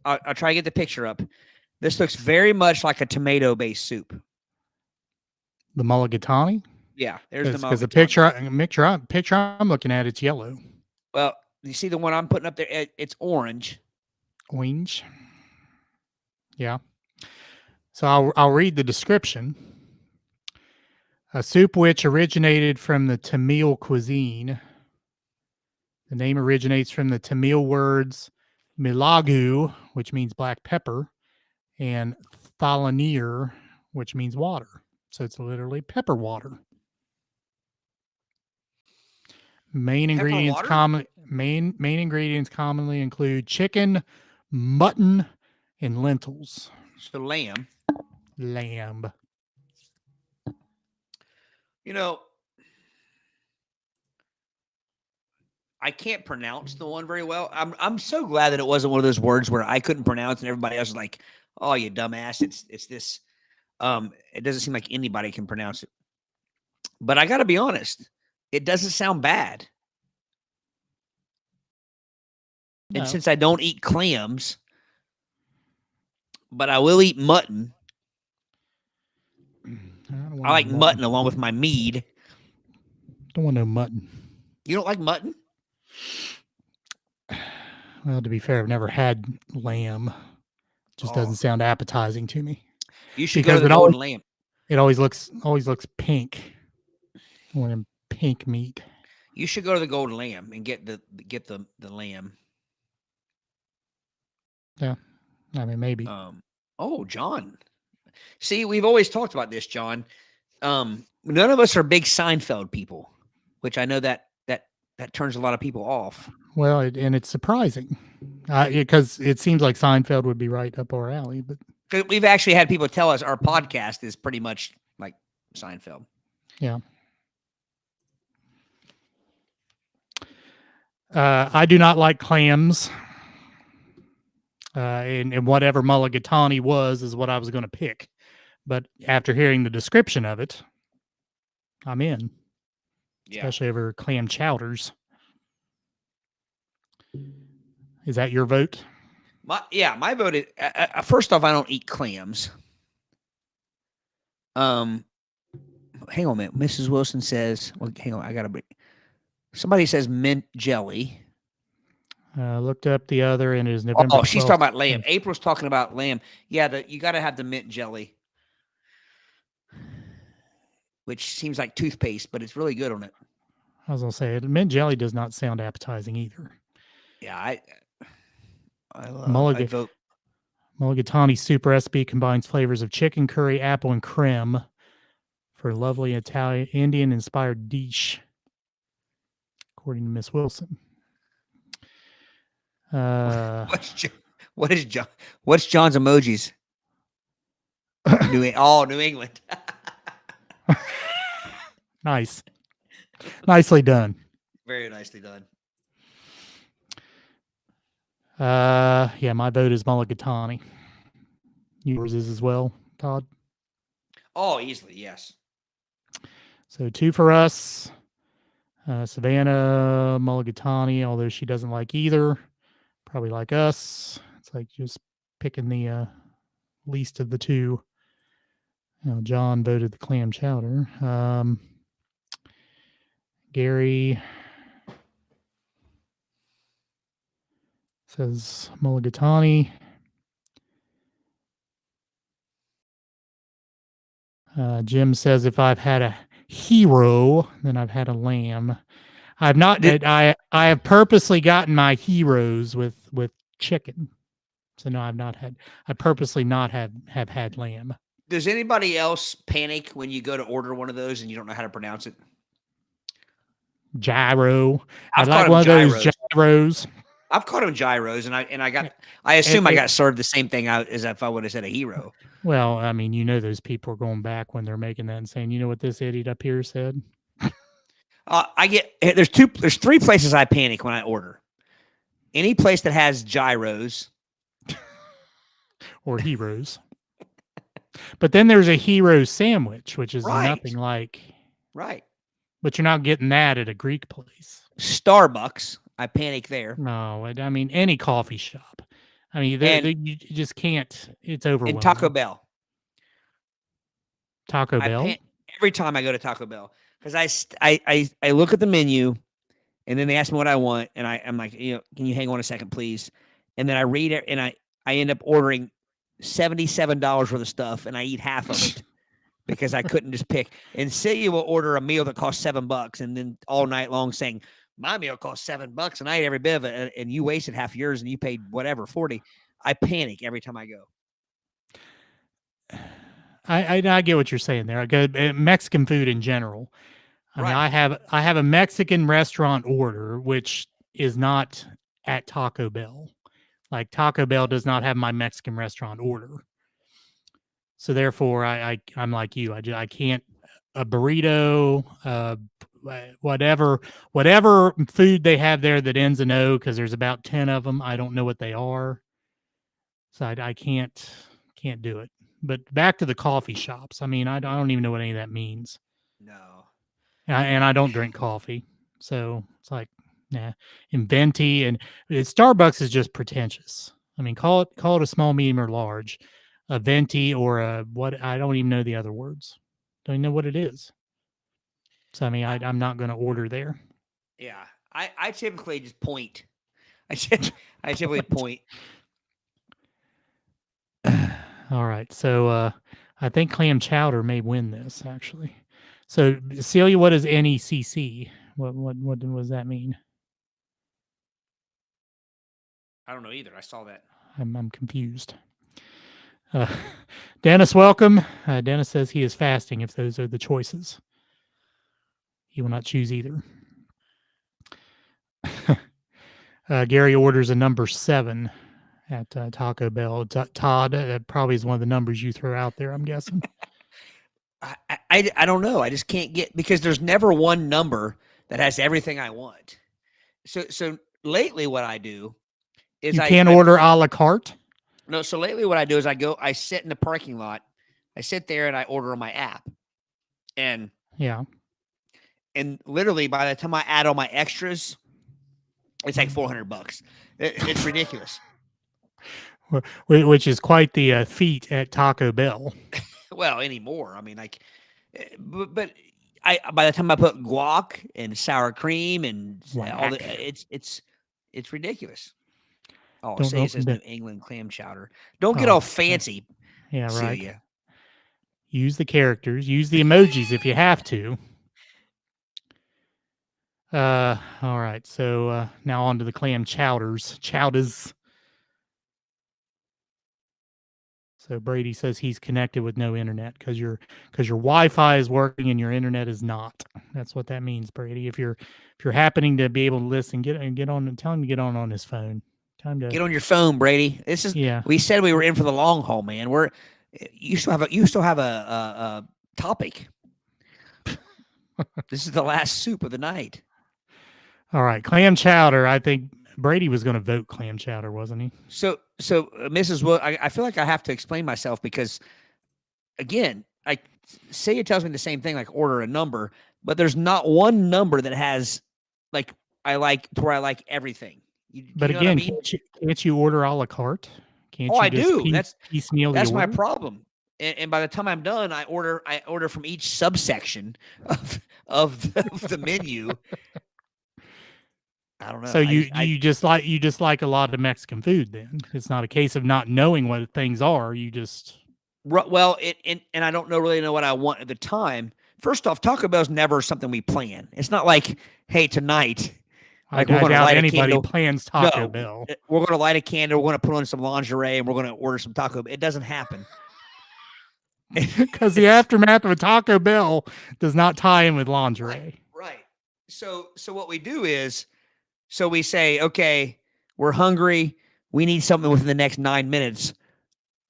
Speaker 3: I'll try to get the picture up. This looks very much like a tomato-based soup.
Speaker 2: The mulligatawny?
Speaker 3: Yeah, there's the
Speaker 2: mulligatawny. Because the picture I'm looking at, it's yellow.
Speaker 3: Well, you see the one I'm putting up there? It's orange.
Speaker 2: Orange. Yeah. So I'll read the description. A soup which originated from the Tamil cuisine. The name originates from the Tamil words milagu, which means black pepper, and thalanir, which means water. So it's literally pepper water. Main ingredients commonly include chicken, mutton, and lentils.
Speaker 3: So lamb. You know, I can't pronounce the one very well. I'm so glad that it wasn't one of those words where I couldn't pronounce and everybody else was like, "Oh, you dumbass! It's this." It doesn't seem like anybody can pronounce it. But I got to be honest, it doesn't sound bad. No. And since I don't eat clams, but I will eat mutton. I like mutton along with my mead.
Speaker 2: Don't want no mutton.
Speaker 3: You don't like mutton?
Speaker 2: Well, to be fair, I've never had lamb. Just doesn't sound appetizing to me.
Speaker 3: You should go to the Golden Lamb.
Speaker 2: It always looks pink. I want pink meat.
Speaker 3: You should go to the Golden Lamb and get the lamb.
Speaker 2: Yeah, I mean maybe.
Speaker 3: Oh, John, See, we've always talked about this, John. None of us are big Seinfeld people, which I know that turns a lot of people off.
Speaker 2: Well, and it's surprising because it seems like Seinfeld would be right up our alley. But
Speaker 3: 'Cause we've actually had people tell us our podcast is pretty much like Seinfeld.
Speaker 2: yeah. I do not like clams. And whatever mulligatawny was is what I was going to pick. But after hearing the description of it, I'm in, especially over clam chowders. Is that your vote?
Speaker 3: My vote is first off, I don't eat clams. Hang on a minute. Mrs. Wilson says, well, hang on, I gotta bring somebody says mint jelly.
Speaker 2: Looked up the other, and it is November.
Speaker 3: Oh, she's
Speaker 2: 12th.
Speaker 3: talking about lamb. April's talking about lamb. Yeah, you got to have the mint jelly, which seems like toothpaste, but it's really good on it.
Speaker 2: I was gonna say, mint jelly does not sound appetizing either.
Speaker 3: Yeah, I vote.
Speaker 2: Mulligatawny soup recipe combines flavors of chicken curry, apple, and creme for a lovely Italian Indian-inspired dish, according to Miss Wilson.
Speaker 3: What's John's emojis? New England.
Speaker 2: Nice. Nicely done.
Speaker 3: Very nicely done.
Speaker 2: Yeah, my vote is mulligatawny. Yours is as well, Todd?
Speaker 3: Oh, easily, yes.
Speaker 2: So 2 for us. Savannah, mulligatawny, although she doesn't like either. Probably like us. It's like just picking the least of the 2. John voted the clam chowder. Gary says mulligatawny. Jim says if I've had a hero, then I've had a lamb. I've not. I have purposely gotten my heroes with chicken. So no, I've not had. I purposely not have had lamb.
Speaker 3: Does anybody else panic when you go to order one of those and you don't know how to pronounce it?
Speaker 2: Gyro.
Speaker 3: I've
Speaker 2: I like
Speaker 3: caught
Speaker 2: one of
Speaker 3: them
Speaker 2: those gyros.
Speaker 3: I've caught them gyros, and I assume I got served the same thing out as if I would have said a hero.
Speaker 2: Well, I mean, those people are going back when they're making that and saying, you know what this idiot up here said?
Speaker 3: There's 3 places I panic when I order. Any place that has gyros
Speaker 2: or heroes. But then there's a hero sandwich, which is nothing like.
Speaker 3: Right.
Speaker 2: But you're not getting that at a Greek place.
Speaker 3: Starbucks, I panic there.
Speaker 2: No, I mean, any coffee shop. I mean, you just can't. It's overwhelming.
Speaker 3: And Taco Bell.
Speaker 2: Taco Bell?
Speaker 3: Every time I go to Taco Bell. Because I look at the menu, and then they ask me what I want, and I'm like, can you hang on a second, please? And then I read it, and I end up ordering $77 worth of stuff, and I eat half of it because I couldn't just pick. And Celia will order a meal that costs $7, and then all night long saying, my meal costs $7, and I ate every bit of it, and you wasted half yours, and you paid whatever, 40. I panic every time I go.
Speaker 2: I get what you're saying there. I go Mexican food in general. I mean, I have a Mexican restaurant order, which is not at Taco Bell. Like Taco Bell does not have my Mexican restaurant order. So therefore, I'm like you. I can't a burrito, whatever food they have there that ends in O, because there's about 10 of them. I don't know what they are, so I can't do it. But back to the coffee shops. I mean, I don't even know what any of that means.
Speaker 3: No.
Speaker 2: And I don't drink coffee, so it's like, nah. And venti and Starbucks is just pretentious. I mean, call it a small, medium, or large, a venti or a what? I don't even know the other words. Don't even know what it is. So I mean, I'm not going to order there.
Speaker 3: Yeah, I typically just point. I typically point.
Speaker 2: All right, so I think clam chowder may win this actually. So Celia, what is NECC? What does that mean?
Speaker 3: I don't know either. I saw that.
Speaker 2: I'm confused. Uh, Dennis, welcome. Dennis says he is fasting if those are the choices. He will not choose either. Gary orders a number 7 at Taco Bell. Todd, that probably is one of the numbers you throw out there, I'm guessing.
Speaker 3: I don't know. I just can't get, because there's never one number that has everything I want. So lately what I do is
Speaker 2: you can't order a la carte?
Speaker 3: No, so lately what I do is I sit in the parking lot. I sit there and I order on my app. And
Speaker 2: yeah.
Speaker 3: And literally by the time I add all my extras, it's like $400. It's ridiculous.
Speaker 2: Which is quite the feat at Taco Bell.
Speaker 3: Well, anymore. I mean, like, but by the time I put guac and sour cream and all the, it's ridiculous. Oh, say it says New England clam chowder. Don't get all fancy.
Speaker 2: Yeah, right.
Speaker 3: Celia.
Speaker 2: Use the characters. Use the emojis if you have to. All right. So now on to the clam chowders. Chowders. So Brady says he's connected with no internet because your Wi-Fi is working and your internet is not. That's what that means, Brady. If you're happening to be able to listen, get on and tell him to get on his phone. Time to
Speaker 3: get on your phone, Brady. This is We said we were in for the long haul, man. You still have a topic. This is the last soup of the night.
Speaker 2: All right, clam chowder. I think Brady was going to vote clam chowder, wasn't he?
Speaker 3: So Mrs. Will, I feel like I have to explain myself because, again, I say it tells me the same thing, like order a number, but there's not one number that has like I like to where I like everything.
Speaker 2: But again, I mean? can't you order a la carte? Can't you
Speaker 3: I do. That's
Speaker 2: piecemeal.
Speaker 3: That's my problem. And by the time I'm done, I order from each subsection of the menu. I don't know.
Speaker 2: So you just like a lot of Mexican food. Then it's not a case of not knowing what things are. You just
Speaker 3: well, and I don't really know what I want at the time. First off, Taco Bell's never something we plan. It's not like, hey, tonight.
Speaker 2: Like I doubt anybody plans Taco Bell.
Speaker 3: We're going to light a candle. We're going to put on some lingerie, and we're going to order some Taco Bell. It doesn't happen.
Speaker 2: Because the aftermath of a Taco Bell does not tie in with lingerie.
Speaker 3: Right. So what we do is, we say, okay, we're hungry. We need something within the next 9 minutes.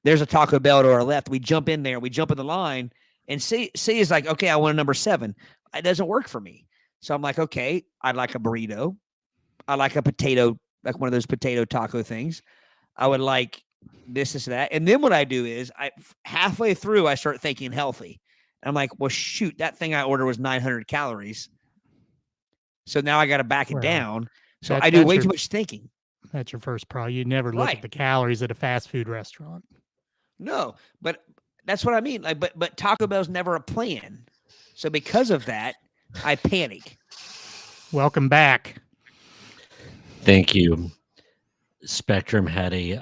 Speaker 3: There's a Taco Bell to our left. We jump in there. We jump in the line, and C is like, okay, I want a number 7. It doesn't work for me. So I'm like, okay, I'd like a burrito. I like a potato, like one of those potato taco things. I would like this, that. And then what I do is halfway through, I start thinking healthy. And I'm like, well, shoot, that thing I ordered was 900 calories. So now I got to back it down. So I do way too much thinking.
Speaker 2: That's your first problem. You never look at the calories at a fast food restaurant.
Speaker 3: No, but that's what I mean. Like, but Taco Bell's never a plan. So because of that, I panic.
Speaker 2: Welcome back.
Speaker 4: Thank you. Spectrum had a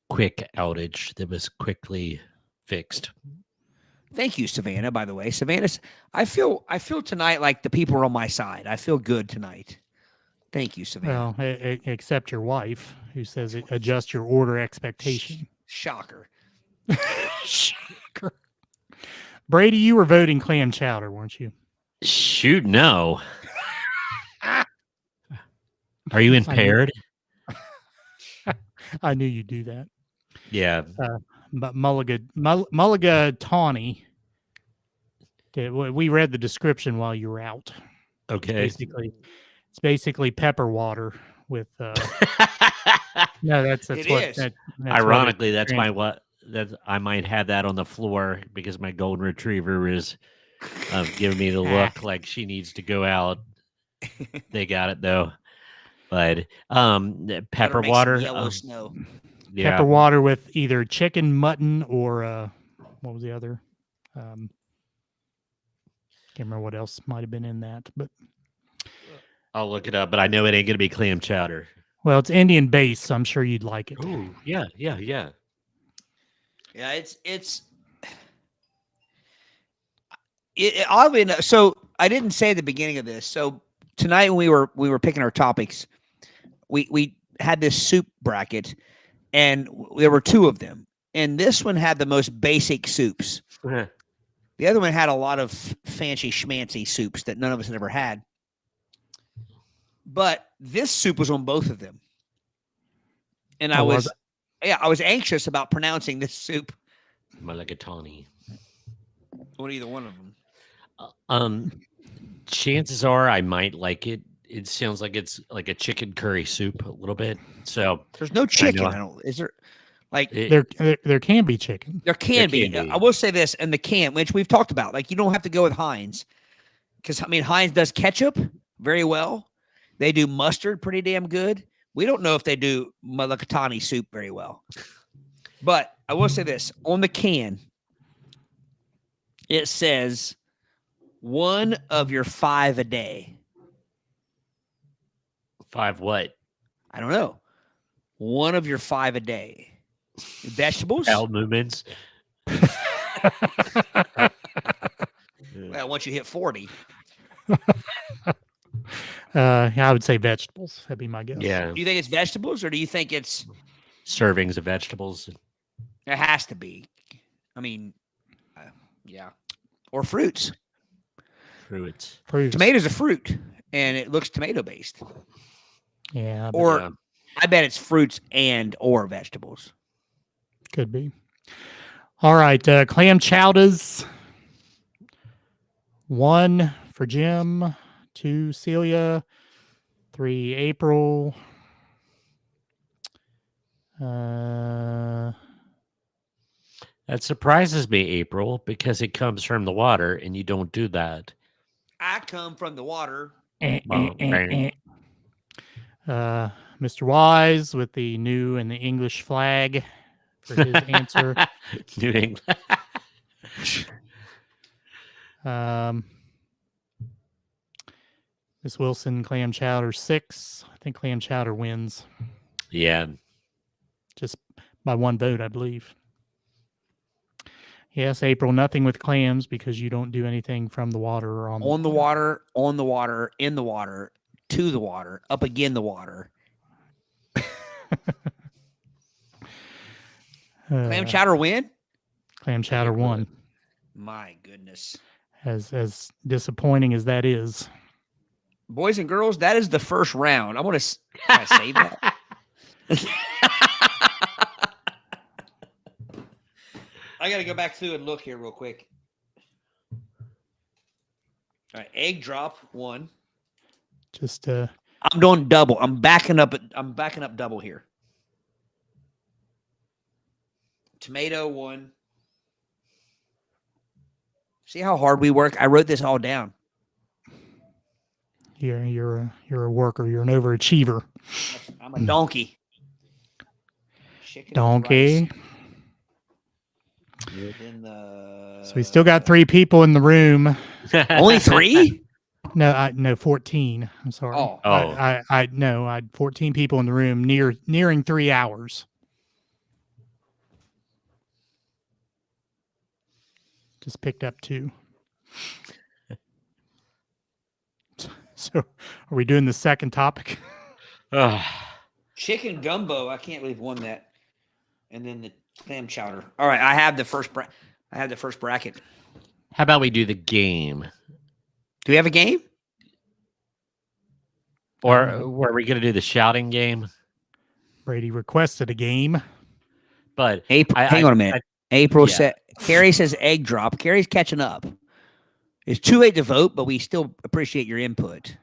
Speaker 4: quick outage that was quickly fixed.
Speaker 3: Thank you, Savannah, by the way. Savannah, I feel tonight like the people are on my side. I feel good tonight. Thank you, Savannah.
Speaker 2: Well, except your wife, who says adjust your order expectation.
Speaker 3: Shocker.
Speaker 2: Shocker. Brady, you were voting clam chowder, weren't you?
Speaker 4: Shoot, no. Are you impaired?
Speaker 2: I knew you'd do that.
Speaker 4: Yeah.
Speaker 2: But Mulliga Tawny, we read the description while you were out.
Speaker 4: Okay.
Speaker 2: It's basically pepper water with. No, that's
Speaker 3: it
Speaker 2: what.
Speaker 3: Is.
Speaker 2: That's
Speaker 4: Ironically, that's I might have that on the floor because my golden retriever is giving me the look like she needs to go out. They got it though. But pepper water,
Speaker 3: yellow snow.
Speaker 4: Yeah.
Speaker 2: Pepper water with either chicken, mutton, or what was the other? Can't remember what else might have been in that, but
Speaker 3: Oh,
Speaker 4: I'll look it up, but I know it ain't going to be clam chowder.
Speaker 2: Well, it's Indian based, so I'm sure you'd like it.
Speaker 4: Ooh, yeah.
Speaker 3: Yeah, it's oddly enough. So I didn't say at the beginning of this. So tonight when we were picking our topics, we had this soup bracket, and there were two of them. and this one had the most basic soups. The other one had a lot of fancy schmancy soups that none of us had ever had. But this soup was on both of them. And I was anxious about pronouncing this soup.
Speaker 4: Mulligatawny.
Speaker 3: On either one of them.
Speaker 4: Chances are I might like it. It sounds like it's like a chicken curry soup a little bit. So
Speaker 3: there's no chicken. Is there? Like
Speaker 2: there can be chicken.
Speaker 3: There can be. I will say this, and the can, which we've talked about, like you don't have to go with Heinz, because I mean Heinz does ketchup very well. They do mustard pretty damn good. We don't know if they do mulligatawny soup very well, but I will say this: on the can, it says 1 of your 5 a day.
Speaker 4: 5 what?
Speaker 3: I don't know. 1 of your 5 a day. Vegetables?
Speaker 4: Bowel movements.
Speaker 3: Well, once you hit 40.
Speaker 2: I would say vegetables. That'd be my guess.
Speaker 4: Yeah.
Speaker 3: Do you think it's vegetables, or do you think it's
Speaker 4: servings of vegetables?
Speaker 3: It has to be. I mean, yeah. Or fruits.
Speaker 4: Fruits.
Speaker 3: Tomatoes are fruit, and it looks tomato based.
Speaker 2: Yeah.
Speaker 3: Or I bet it's fruits and or vegetables.
Speaker 2: Could be. All right. Clam chowders. 1 for Jim. 2 Celia. 3 April.
Speaker 4: That surprises me, April, because it comes from the water, and you don't do that.
Speaker 3: I come from the water.
Speaker 2: Mr. Wise with the new and the English flag for his answer.
Speaker 4: New England.
Speaker 2: Miss Wilson, clam chowder 6. I think clam chowder wins.
Speaker 4: Yeah.
Speaker 2: Just by 1 vote, I believe. Yes, April, nothing with clams because you don't do anything from the water or on
Speaker 3: the water, in the water, to the water, up again the water. Clam chowder win?
Speaker 2: Clam chowder won.
Speaker 3: My goodness.
Speaker 2: As disappointing as that is.
Speaker 3: Boys and girls, that is the first round. I want to save that. I got to go back through and look here real quick. All right, egg drop 1.
Speaker 2: Just
Speaker 3: I'm doing double. I'm backing up double here. Tomato 1. See how hard we work? I wrote this all down.
Speaker 2: You're a worker. You're an overachiever.
Speaker 3: I'm a donkey.
Speaker 2: Donkey.
Speaker 3: So
Speaker 2: we still got 3 people in the room.
Speaker 3: Only 3?
Speaker 2: No, 14. I'm sorry.
Speaker 3: Oh.
Speaker 2: I had 14 people in the room nearing 3 hours. Just picked up 2. So, are we doing the second topic?
Speaker 3: Chicken gumbo. I can't believe won that. And then the clam chowder. All right, I have the first bracket.
Speaker 4: How about we do the game?
Speaker 3: Do we have a game?
Speaker 4: Or are we going to do the shouting game?
Speaker 2: Brady requested a game.
Speaker 4: But
Speaker 3: April, hang on a minute. April said, Carrie says egg drop. Carrie's catching up. It's too late to vote, but we still appreciate your input.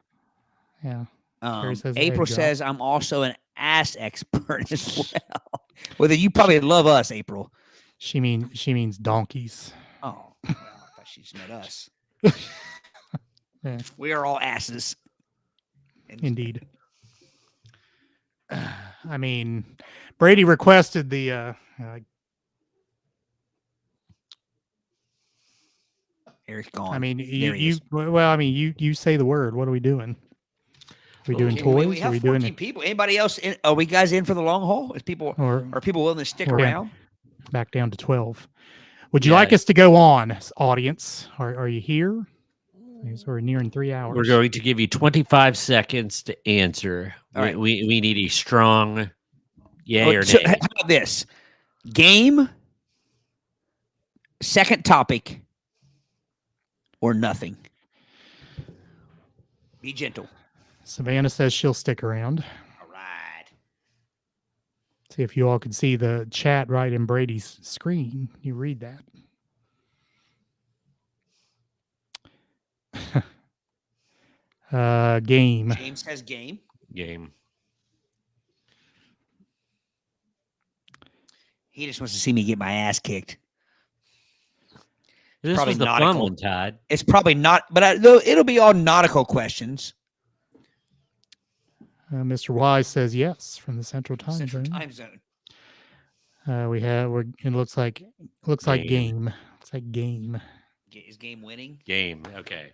Speaker 2: Yeah.
Speaker 3: April says I'm also an ass expert as well. Well, you probably love us, April.
Speaker 2: She means donkeys.
Speaker 3: Oh, well, I thought she just meant us.
Speaker 2: Yeah.
Speaker 3: We are all asses.
Speaker 2: Indeed. I mean, Brady requested the
Speaker 3: Eric's gone.
Speaker 2: I mean, you say the word. What are we doing? Are we doing toys?
Speaker 3: We have
Speaker 2: are we
Speaker 3: 14
Speaker 2: doing
Speaker 3: people. Anybody else? Are we guys in for the long haul? Are people willing to stick around?
Speaker 2: Back down to 12. Would you like us to go on, audience? Are you here? We're nearing 3 hours.
Speaker 4: We're going to give you 25 seconds to answer.
Speaker 3: All right.
Speaker 4: We need a strong yay or nay.
Speaker 3: So how about this? Game second topic or nothing. Be gentle.
Speaker 2: Savannah says she'll stick around.
Speaker 3: All right.
Speaker 2: See if you all can see the chat right in Brady's screen. You read that. Game.
Speaker 3: James says game.
Speaker 4: Game.
Speaker 3: He just wants to see me get my ass kicked.
Speaker 4: This
Speaker 3: Probably
Speaker 4: was the
Speaker 3: nautical.
Speaker 4: fun one, Todd.
Speaker 3: It's probably not, but it'll be all nautical questions.
Speaker 2: Mr. Wise says yes from the Central Time
Speaker 3: Central
Speaker 2: Zone.
Speaker 3: Time Zone.
Speaker 2: It looks like game. Looks like game.
Speaker 3: Is game winning?
Speaker 4: Game. Okay.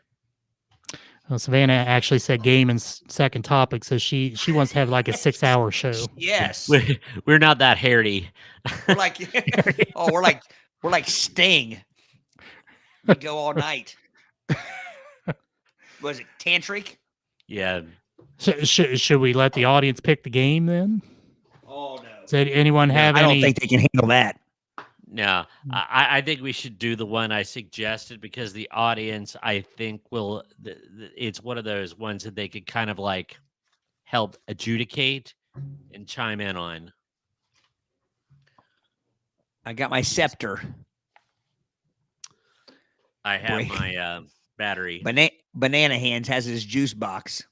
Speaker 2: Well, Savannah actually said game and second topic, so she wants to have like a 6-hour show.
Speaker 3: Yes.
Speaker 4: We're not that hairy.
Speaker 3: We're like, we're like Sting. We go all night. Was it tantric?
Speaker 4: Yeah.
Speaker 2: Should we let the audience pick the game then?
Speaker 3: Oh no.
Speaker 2: Does anyone have
Speaker 3: I
Speaker 2: any?
Speaker 3: don't think they can handle that.
Speaker 4: No, I think we should do the one I suggested because the audience, I think, will. It's one of those ones that they could kind of like help adjudicate and chime in on.
Speaker 3: I got my scepter.
Speaker 4: I have
Speaker 3: Break.
Speaker 4: my battery.
Speaker 3: Banana Hands has his juice box.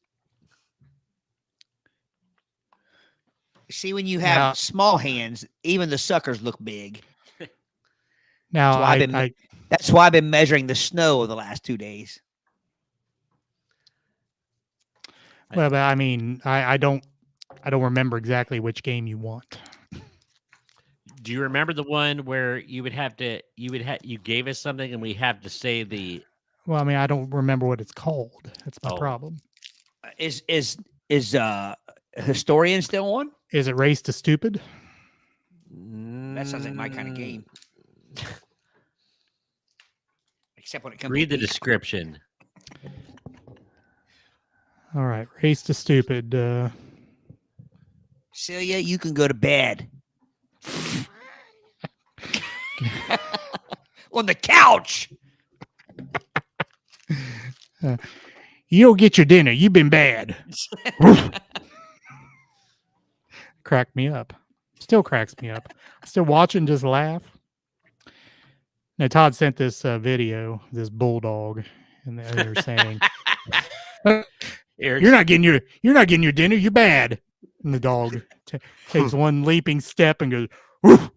Speaker 3: See, when you have
Speaker 2: Now-
Speaker 3: small hands, even the suckers look big.
Speaker 2: Now
Speaker 3: That's why I've been measuring the snow of the last 2 days.
Speaker 2: well, but I mean, I don't remember exactly which game you want.
Speaker 4: Do you remember the one where you gave us something and we have to say the?
Speaker 2: Well, I mean, I don't remember what it's called. That's my
Speaker 4: Oh.
Speaker 2: problem.
Speaker 3: Is Historian still on?
Speaker 2: Is it Race to Stupid?
Speaker 3: That sounds like my kind of game. Except when it comes
Speaker 4: Read
Speaker 3: to
Speaker 4: the
Speaker 3: Peacock.
Speaker 4: description.
Speaker 2: All right, Race to Stupid.
Speaker 3: Celia, you can go to bed. On the couch.
Speaker 2: You don't get your dinner. You've been bad. Cracked me up. Still cracks me up. Still watching, just laugh. Now Todd sent this video, this bulldog, and they were saying,
Speaker 4: Eric,
Speaker 2: "You're not getting your dinner. You're bad." And the dog takes one leaping step and goes, "Woof."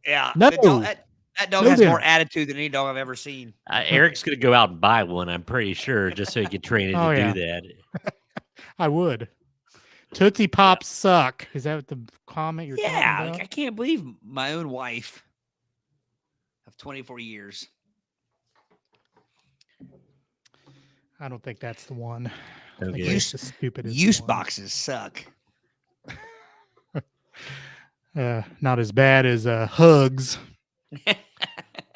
Speaker 3: Yeah.
Speaker 2: No.
Speaker 3: the dog- that dog
Speaker 2: No
Speaker 3: has
Speaker 2: dinner.
Speaker 3: more attitude than any dog I've ever seen.
Speaker 4: Eric's gonna go out and buy one. I'm pretty sure, just so he can train it
Speaker 2: Oh,
Speaker 4: to
Speaker 2: yeah.
Speaker 4: do that.
Speaker 2: I would. Tootsie Pops suck. Is that the comment you're
Speaker 3: Yeah.
Speaker 2: talking
Speaker 3: Like,
Speaker 2: about?
Speaker 3: I can't believe my own wife of 24 years.
Speaker 2: I don't think that's the one. I think
Speaker 4: Okay.
Speaker 2: Race to Stupid is the
Speaker 3: Use
Speaker 2: one.
Speaker 3: boxes suck.
Speaker 2: Not as bad as Hugs.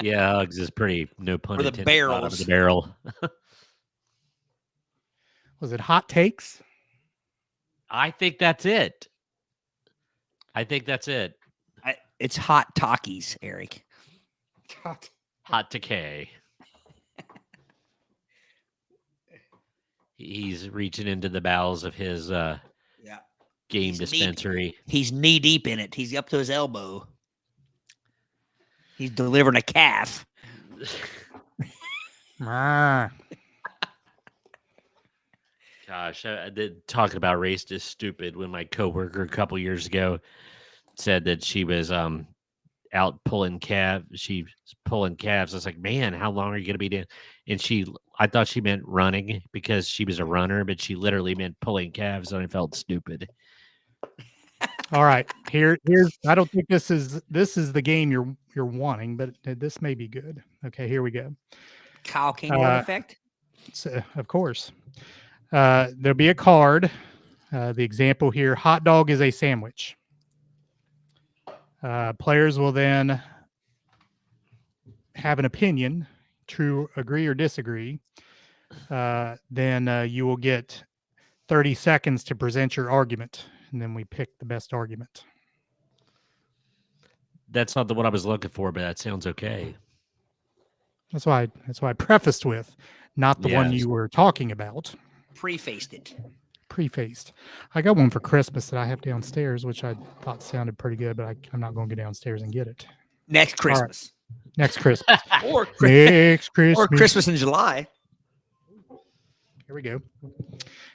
Speaker 4: Yeah, Uggs is pretty no pun
Speaker 3: Or the
Speaker 4: intended. Bottom of
Speaker 3: barrels.
Speaker 4: the barrel.
Speaker 2: Was it Hot Takes?
Speaker 4: I think that's it.
Speaker 3: It's hot talkies, Eric.
Speaker 4: Hot decay. He's reaching into the bowels of his
Speaker 3: Yeah.
Speaker 4: game
Speaker 3: He's
Speaker 4: dispensary.
Speaker 3: He's knee deep in it. He's up to his elbow. He's delivering a calf.
Speaker 2: Ah,
Speaker 4: Gosh, talking about race is stupid. When my coworker a couple years ago said that she was out pulling calves, she's pulling calves. I was like, man, how long are you gonna be doing? And I thought she meant running because she was a runner, but she literally meant pulling calves, and I felt stupid.
Speaker 2: all right. Here's. I don't think this is the game you're wanting, but this may be good. Okay, here we go.
Speaker 3: Kyle Kinghorn effect.
Speaker 2: So, of course, there'll be a card. The example here: hot dog is a sandwich. Players will then have an opinion, true, agree, or disagree. Then you will get 30 seconds to present your argument, and then we pick the best argument.
Speaker 4: That's not the one I was looking for, but that sounds okay.
Speaker 2: That's why I prefaced with not the one
Speaker 4: Yes.
Speaker 2: you were talking about.
Speaker 3: Prefaced it.
Speaker 2: Prefaced. I got one for Christmas that I have downstairs, which I thought sounded pretty good, but I'm not going to go downstairs and get it.
Speaker 3: Next
Speaker 2: All right.
Speaker 3: Christmas.
Speaker 2: Next Christmas.
Speaker 3: Or
Speaker 2: Next Christmas.
Speaker 3: or Christmas in July.
Speaker 2: Here we go.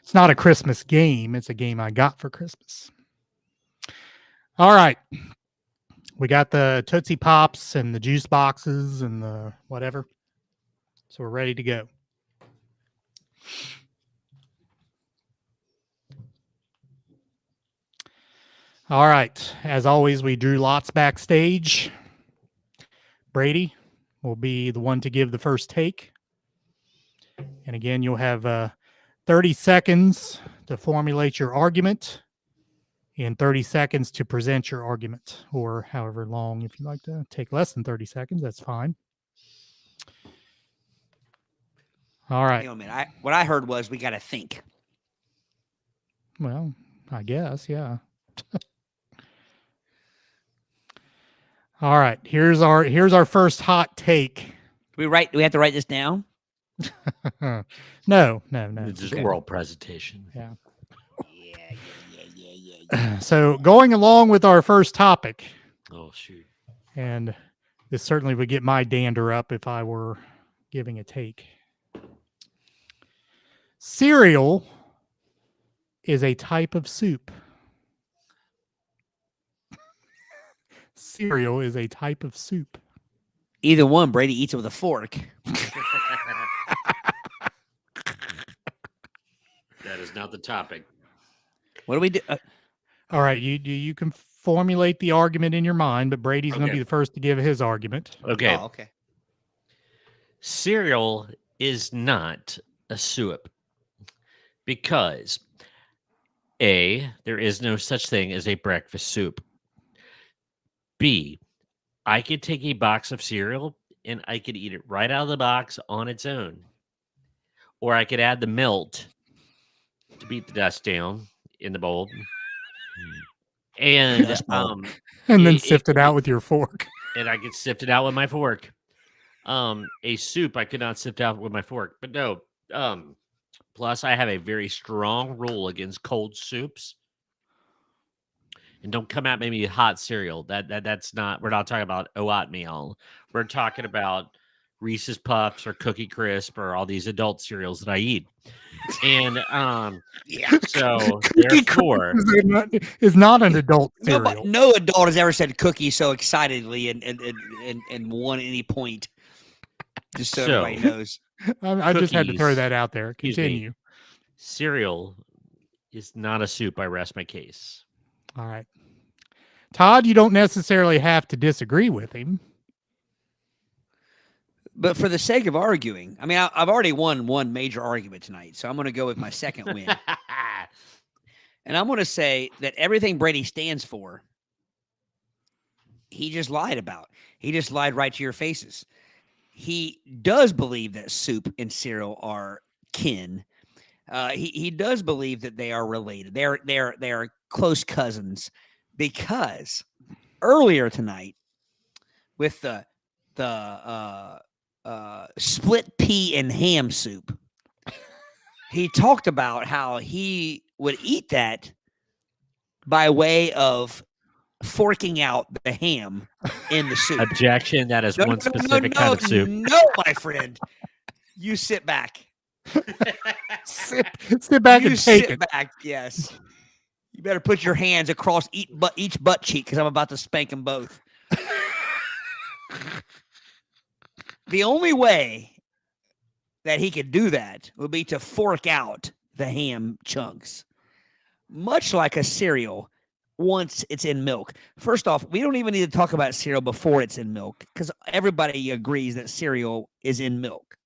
Speaker 2: It's not a Christmas game. It's a game I got for Christmas. All right. We got the Tootsie Pops and the juice boxes and the whatever. So we're ready to go. All right. As always, we drew lots backstage. Brady will be the one to give the first take. And again, you'll have 30 seconds to formulate your argument and 30 seconds to present your argument, or however long. If you'd like to take less than 30 seconds, that's fine. All right.
Speaker 3: Hang on a minute. What I heard was we got to think.
Speaker 2: Well, I guess, yeah. All right. Here's our first hot take.
Speaker 3: Do we have to write this down?
Speaker 2: No.
Speaker 4: It's just
Speaker 2: Okay.
Speaker 4: oral presentation.
Speaker 2: Yeah.
Speaker 3: Yeah.
Speaker 2: So going along with our first topic,
Speaker 4: Oh shoot.
Speaker 2: and this certainly would get my dander up if I were giving a take. Cereal is a type of soup. Cereal is a type of soup.
Speaker 3: Either one, Brady eats it with a fork.
Speaker 4: That is not the topic.
Speaker 3: What do we do?
Speaker 2: All right, you can formulate the argument in your mind, but Brady's going to
Speaker 4: Okay.
Speaker 2: be the first to give his argument.
Speaker 4: Okay.
Speaker 3: Oh, okay.
Speaker 4: Cereal is not a soup because A, there is no such thing as a breakfast soup. B, I could take a box of cereal and I could eat it right out of the box on its own. Or I could add the melt to beat the dust down in the bowl. And
Speaker 3: Dust bowl.
Speaker 2: And then
Speaker 4: It-
Speaker 2: sift it out with your fork.
Speaker 4: and I could sift it out with my fork. A soup I could not sift out with my fork. But no. Plus I have a very strong rule against cold soups. And don't come at me with hot cereal. That's not. We're not talking about oatmeal. We're talking about Reese's Puffs or Cookie Crisp or all these adult cereals that I eat. And
Speaker 3: Yeah.
Speaker 4: so therefore,
Speaker 2: Is not an adult cereal.
Speaker 3: No adult has ever said cookie so excitedly and won any point. Just so
Speaker 4: So-
Speaker 3: everybody knows.
Speaker 2: I just had to throw
Speaker 4: cookies-
Speaker 2: that out there.
Speaker 4: excuse me.
Speaker 2: Continue.
Speaker 4: cereal is not a soup. I rest my case.
Speaker 2: All right. Todd, you don't necessarily have to disagree with him.
Speaker 3: But for the sake of arguing, I mean, I've already won one major argument tonight, so I'm going to go with my second win. And I'm going to say that everything Brady stands for, he just lied about. He just lied right to your faces. He does believe that soup and cereal are kin. He does believe that they are related. They're close cousins, because earlier tonight with the split pea and ham soup, he talked about how he would eat that by way of forking out the ham in the soup.
Speaker 4: Objection. That is one specific kind of soup.
Speaker 3: No, my friend. You sit back.
Speaker 2: Sit back
Speaker 3: You
Speaker 2: and take
Speaker 3: sit
Speaker 2: it.
Speaker 3: back, yes. You better put your hands across each butt cheek, because I'm about to spank them both. The only way that he could do that would be to fork out the ham chunks, much like a cereal once it's in milk. First off, we don't even need to talk about cereal before it's in milk, because everybody agrees that cereal is in milk.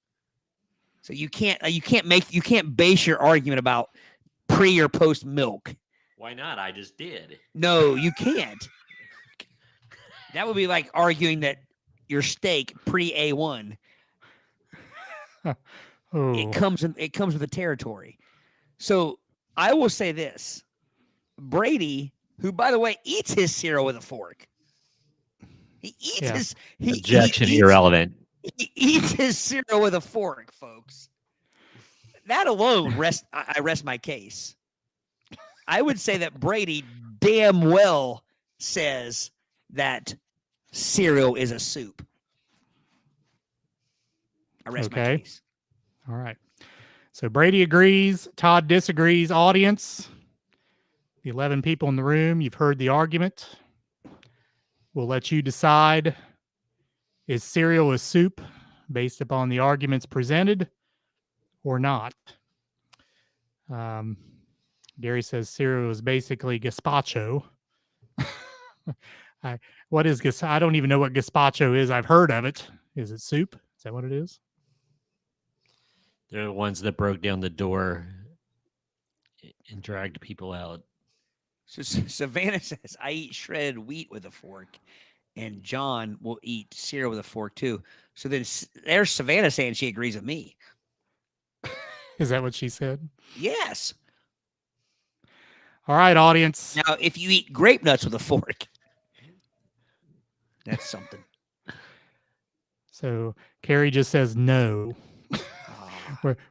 Speaker 3: So you can't base your argument about pre or post milk.
Speaker 4: Why not? I just did.
Speaker 3: No, you can't. That would be like arguing that your steak pre A1.
Speaker 2: Oh,
Speaker 3: It comes with the territory. So I will say this: Brady, who by the way eats his cereal with a fork, he eats
Speaker 2: Yeah.
Speaker 3: his
Speaker 4: Objection.
Speaker 3: he eats-
Speaker 4: Irrelevant.
Speaker 3: He eats his cereal with a fork, folks. That alone I rest my case. I would say that Brady damn well says that cereal is a soup. I rest my
Speaker 2: Okay.
Speaker 3: case.
Speaker 2: All right. So Brady agrees. Todd disagrees. Audience, the 11 people in the room, you've heard the argument. We'll let you decide. Is cereal a soup based upon the arguments presented or not? Gary says cereal is basically gazpacho. What is I don't even know what gazpacho is. I've heard of it. Is it soup? Is that what it is?
Speaker 4: They're the ones that broke down the door and dragged people out.
Speaker 3: So Savannah says, I eat shredded wheat with a fork, and John will eat cereal with a fork too. So then there's Savannah saying she agrees with me.
Speaker 2: Is that what she said?
Speaker 3: Yes.
Speaker 2: All right, audience.
Speaker 3: Now, if you eat grape nuts with a fork, that's something.
Speaker 2: So Carrie just says no.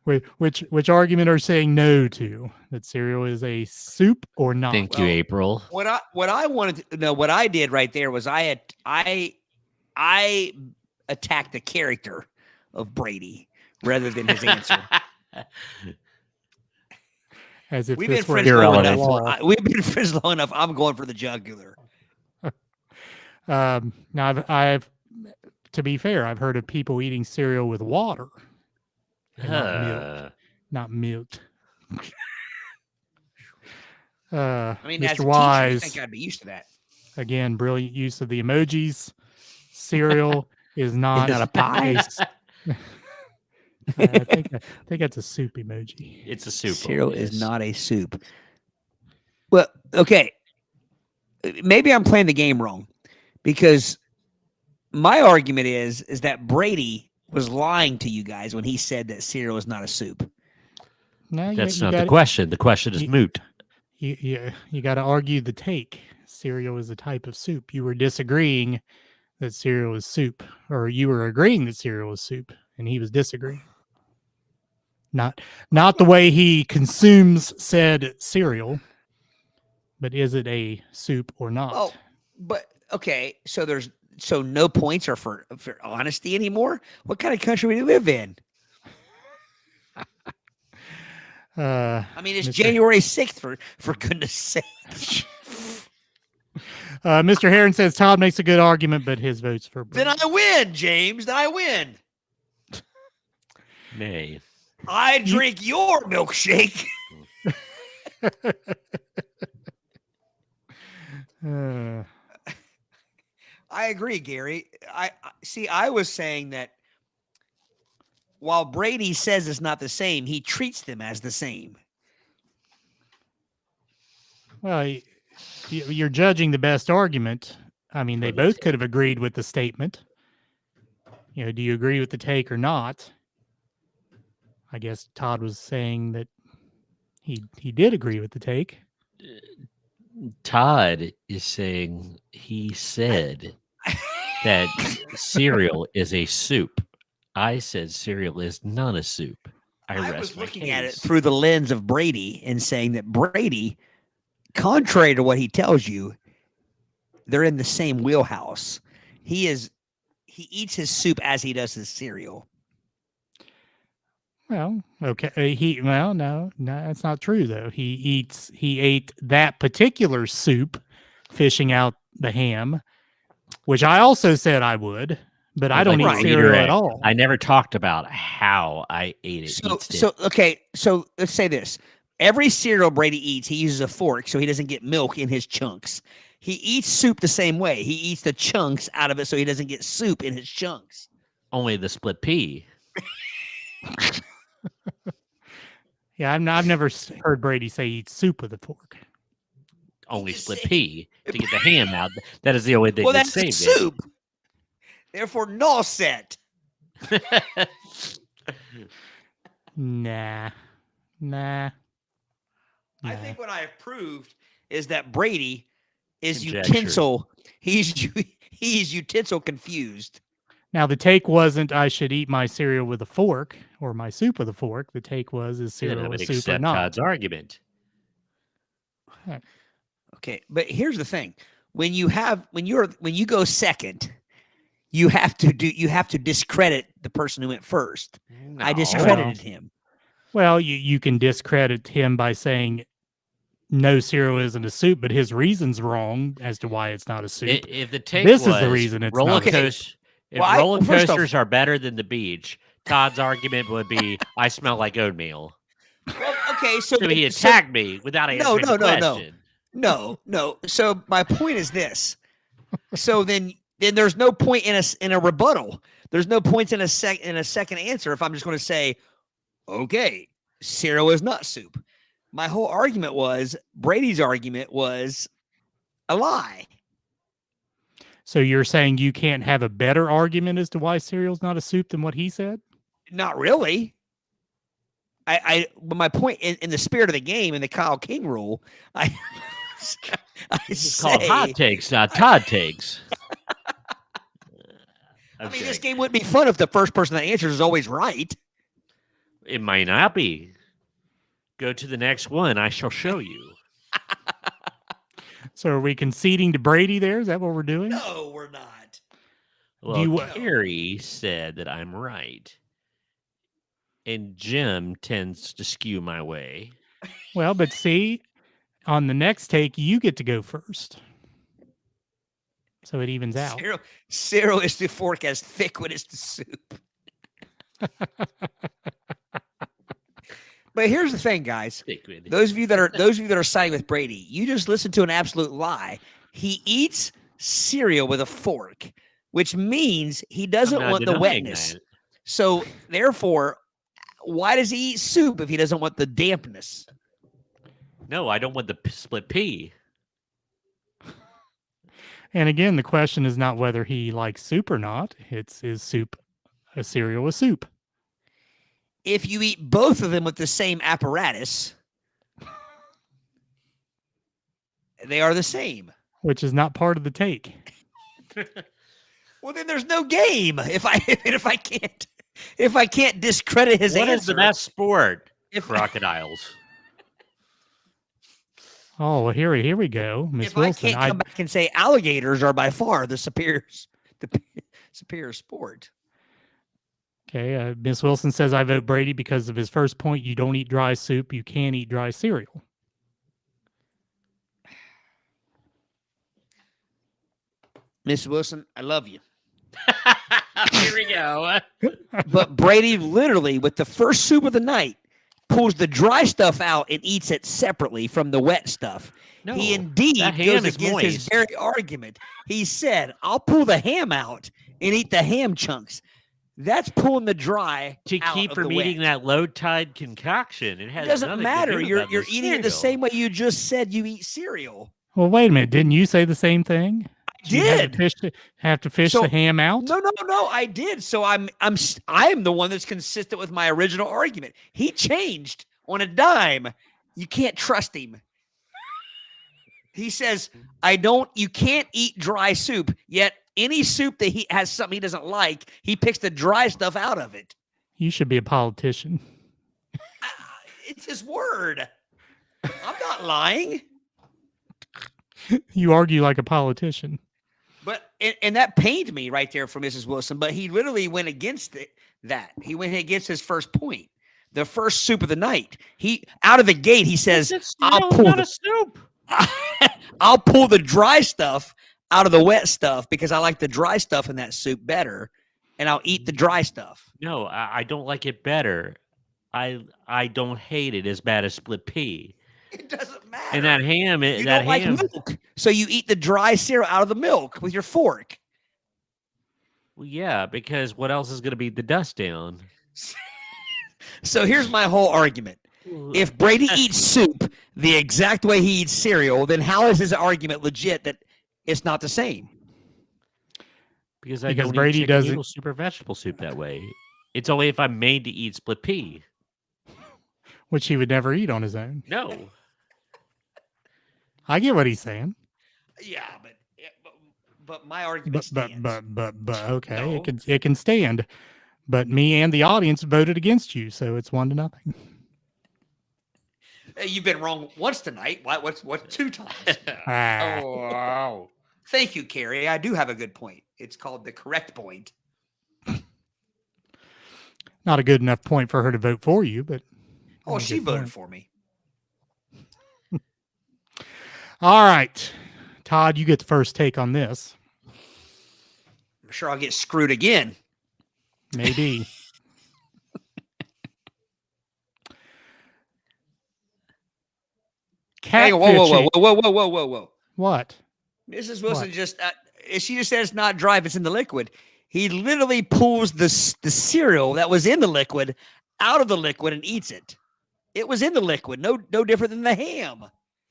Speaker 2: Which argument are saying no to? That cereal is a soup or not?
Speaker 4: Thank you, April.
Speaker 3: What I wanted to know, what I did right there was I attacked the character of Brady rather than his answer.
Speaker 2: As if
Speaker 3: We've
Speaker 2: this
Speaker 3: been
Speaker 2: were
Speaker 3: friends long
Speaker 2: law.
Speaker 3: enough. We've been friends long enough. I'm going for the jugular.
Speaker 2: Now I've to be fair, I've heard of people eating cereal with water, and not milk. Not milk.
Speaker 3: I mean, as a
Speaker 2: Mr.
Speaker 3: teacher,
Speaker 2: Wise,
Speaker 3: you think I'd be used to that.
Speaker 2: again, brilliant use of the emojis. Cereal is not
Speaker 3: a pie.
Speaker 2: I think that's a soup emoji.
Speaker 4: It's a soup.
Speaker 3: Cereal is not a soup. Well, okay. Maybe I'm playing the game wrong, because my argument is that Brady was lying to you guys when he said that cereal is not a soup.
Speaker 2: No,
Speaker 4: That's not the question. The question is moot.
Speaker 2: You got to argue the take. Cereal is a type of soup. You were disagreeing that cereal is soup, or you were agreeing that cereal is soup, and he was disagreeing. Not the way he consumes said cereal, but is it a soup or not?
Speaker 3: Oh, but okay. So no points are for honesty anymore. What kind of country we live in? I mean, it's January 6th for goodness sake.
Speaker 2: Mr. Heron says Todd makes a good argument, but his vote's for Brady.
Speaker 3: Then I win, James. Then I win.
Speaker 4: Nay.
Speaker 3: I drink your milkshake. I agree, Gary. I see. I was saying that while Brady says it's not the same, he treats them as the same.
Speaker 2: Well, you're judging the best argument. I mean, they both could have agreed with the statement. Do you agree with the take or not? I guess Todd was saying that he did agree with the take.
Speaker 4: Todd is saying he said that cereal is a soup. I said cereal is not a soup. I was
Speaker 3: looking at it through the lens of Brady and saying that Brady, contrary to what he tells you, they're in the same wheelhouse. He eats his soup as he does his cereal.
Speaker 2: Well, okay. No, that's not true though. He ate that particular soup, fishing out the ham, which I also said I would, but I don't eat cereal at all.
Speaker 4: I never talked about how I ate it.
Speaker 3: So let's say this. Every cereal Brady eats, he uses a fork so he doesn't get milk in his chunks. He eats soup the same way. He eats the chunks out of it so he doesn't get soup in his chunks.
Speaker 4: Only the split pea.
Speaker 2: Yeah, I've never heard Brady say eat soup with a fork.
Speaker 4: Only split pea to get the ham out. That is the only thing.
Speaker 3: Well, that's soup. Therefore, no set.
Speaker 2: Nah.
Speaker 3: I think what I have proved is that Brady is
Speaker 4: Conjecture.
Speaker 3: utensil. He's utensil confused.
Speaker 2: Now the take wasn't I should eat my cereal with a fork or my soup with a fork. The take was is
Speaker 4: Then I
Speaker 2: cereal a
Speaker 4: would
Speaker 2: soup or
Speaker 4: accept
Speaker 2: not?
Speaker 4: Todd's argument.
Speaker 3: Okay, but here's the thing: when you go second, you have to discredit the person who went first. I
Speaker 4: No.
Speaker 3: discredited him.
Speaker 2: Well, you can discredit him by saying no, cereal isn't a soup, but his reason's wrong as to why it's not a soup.
Speaker 4: If the take
Speaker 2: This
Speaker 4: was
Speaker 2: is the reason it's
Speaker 4: roller
Speaker 2: not a soup.
Speaker 4: coaster, if
Speaker 3: Well,
Speaker 4: roller
Speaker 3: first off-
Speaker 4: coasters are better than the beach, Todd's argument would be I smell like oatmeal.
Speaker 3: Well, okay, so
Speaker 4: So he attacked me without answering the question.
Speaker 3: No. So my point is this. So then there's no point in a rebuttal. There's no points in a second answer if I'm just going to say, okay, cereal is not soup. My whole argument was Brady's argument was a lie.
Speaker 2: So you're saying you can't have a better argument as to why cereal's not a soup than what he said?
Speaker 3: Not really. But my point in the spirit of the game, in the Kyle King rule,
Speaker 4: This is called hot takes, not Todd takes.
Speaker 3: I mean, this game wouldn't be fun if the first person that answers is always right.
Speaker 4: It might not be. Go to the next one. I shall show you.
Speaker 2: So are we conceding to Brady there? Is that what we're doing?
Speaker 3: No, we're not.
Speaker 4: Well, Carrie said that I'm right. And Jim tends to skew my way.
Speaker 2: Well, but see, on the next take, you get to go first. So it evens out.
Speaker 3: Cereal is the fork as thick when it's the soup. But here's the thing, guys. Those of you that are siding with Brady, you just listened to an absolute lie. He eats cereal with a fork, which means he doesn't want the wetness.
Speaker 4: That.
Speaker 3: So therefore, why does he eat soup if he doesn't want the dampness?
Speaker 4: No, I don't want the split pea.
Speaker 2: And again, the question is not whether he likes soup or not. It's is soup a cereal a soup?
Speaker 3: If you eat both of them with the same apparatus, they are the same.
Speaker 2: Which is not part of the take.
Speaker 3: Well, then there's no game. If I can't discredit his
Speaker 4: What
Speaker 3: answer.
Speaker 4: is the best sport? Crocodiles.
Speaker 2: Oh, well, here we go. Miss
Speaker 3: If
Speaker 2: Wilson.
Speaker 3: I can't come back and say alligators are by far the superior sport.
Speaker 2: Okay, Miss Wilson says I vote Brady because of his first point. You don't eat dry soup. You can't eat dry cereal.
Speaker 3: Miss Wilson, I love you.
Speaker 4: Here we go.
Speaker 3: But Brady literally, with the first soup of the night, pulls the dry stuff out and eats it separately from the wet stuff.
Speaker 4: No,
Speaker 3: he indeed
Speaker 4: that ham
Speaker 3: goes
Speaker 4: is
Speaker 3: against his
Speaker 4: moist.
Speaker 3: very argument. He said, I'll pull the ham out and eat the ham chunks. That's pulling the dry
Speaker 4: To
Speaker 3: out
Speaker 4: keep
Speaker 3: of
Speaker 4: from
Speaker 3: the
Speaker 4: eating
Speaker 3: wet.
Speaker 4: that low tide concoction. It has
Speaker 3: doesn't
Speaker 4: nothing
Speaker 3: matter.
Speaker 4: To do
Speaker 3: You're
Speaker 4: about the
Speaker 3: eating it the
Speaker 4: cereal.
Speaker 3: same way you just said you eat cereal.
Speaker 2: Well, wait a minute. Didn't you say the same thing?
Speaker 3: I
Speaker 2: You have to fish
Speaker 3: So-
Speaker 2: the ham out?
Speaker 3: No, I did. So I'm the one that's consistent with my original argument. He changed on a dime. You can't trust him. He says, you can't eat dry soup, yet any soup that he has something he doesn't like, he picks the dry stuff out of it.
Speaker 2: You should be a politician.
Speaker 3: It's his word. I'm not lying.
Speaker 2: You argue like a politician.
Speaker 3: But and that pained me right there for Mrs. Wilson. But he literally went against that. He went against his first point. The first soup of the night. He out of the gate, he says, I'll pull
Speaker 4: not a soup.
Speaker 3: I'll pull the dry stuff out of the wet stuff because I like the dry stuff in that soup better, and I'll eat the dry stuff.
Speaker 4: No, I don't like it better. I don't hate it as bad as split pea.
Speaker 3: It doesn't matter.
Speaker 4: And that ham,
Speaker 3: you
Speaker 4: that
Speaker 3: don't like
Speaker 4: ham.
Speaker 3: milk, so you eat the dry cereal out of the milk with your fork.
Speaker 4: Well, yeah, because what else is going to be the dust down?
Speaker 3: So here's my whole argument. If Brady eats soup the exact way he eats cereal, then how is his argument legit that it's not the same?
Speaker 4: Because I
Speaker 2: Because
Speaker 4: don't
Speaker 2: Brady
Speaker 4: eat chicken
Speaker 2: doesn't-
Speaker 4: noodle soup or vegetable soup that way. It's only if I'm made to eat split pea.
Speaker 2: Which he would never eat on his own.
Speaker 4: No.
Speaker 2: I get what he's saying.
Speaker 3: Yeah, But my argument stands.
Speaker 2: Okay,
Speaker 3: No.
Speaker 2: it can stand. But me and the audience voted against you, so it's 1-0.
Speaker 3: Hey, you've been wrong once tonight. What's 2 times?
Speaker 2: Ah,
Speaker 4: Oh, wow.
Speaker 3: Thank you, Carrie. I do have a good point. It's called the correct point.
Speaker 2: not a good enough point for her to vote for you, but
Speaker 3: Oh,
Speaker 2: a
Speaker 3: she
Speaker 2: good
Speaker 3: voted
Speaker 2: point.
Speaker 3: for me.
Speaker 2: All right, Todd, you get the first take on this.
Speaker 3: I'm sure I'll get screwed again.
Speaker 2: Maybe.
Speaker 3: Hey, whoa.
Speaker 2: What?
Speaker 3: Mrs. Wilson
Speaker 2: What?
Speaker 3: just she just said it's not dry if it's in the liquid. He literally pulls the cereal that was in the liquid out of the liquid and eats it. It was in the liquid. No different than the ham.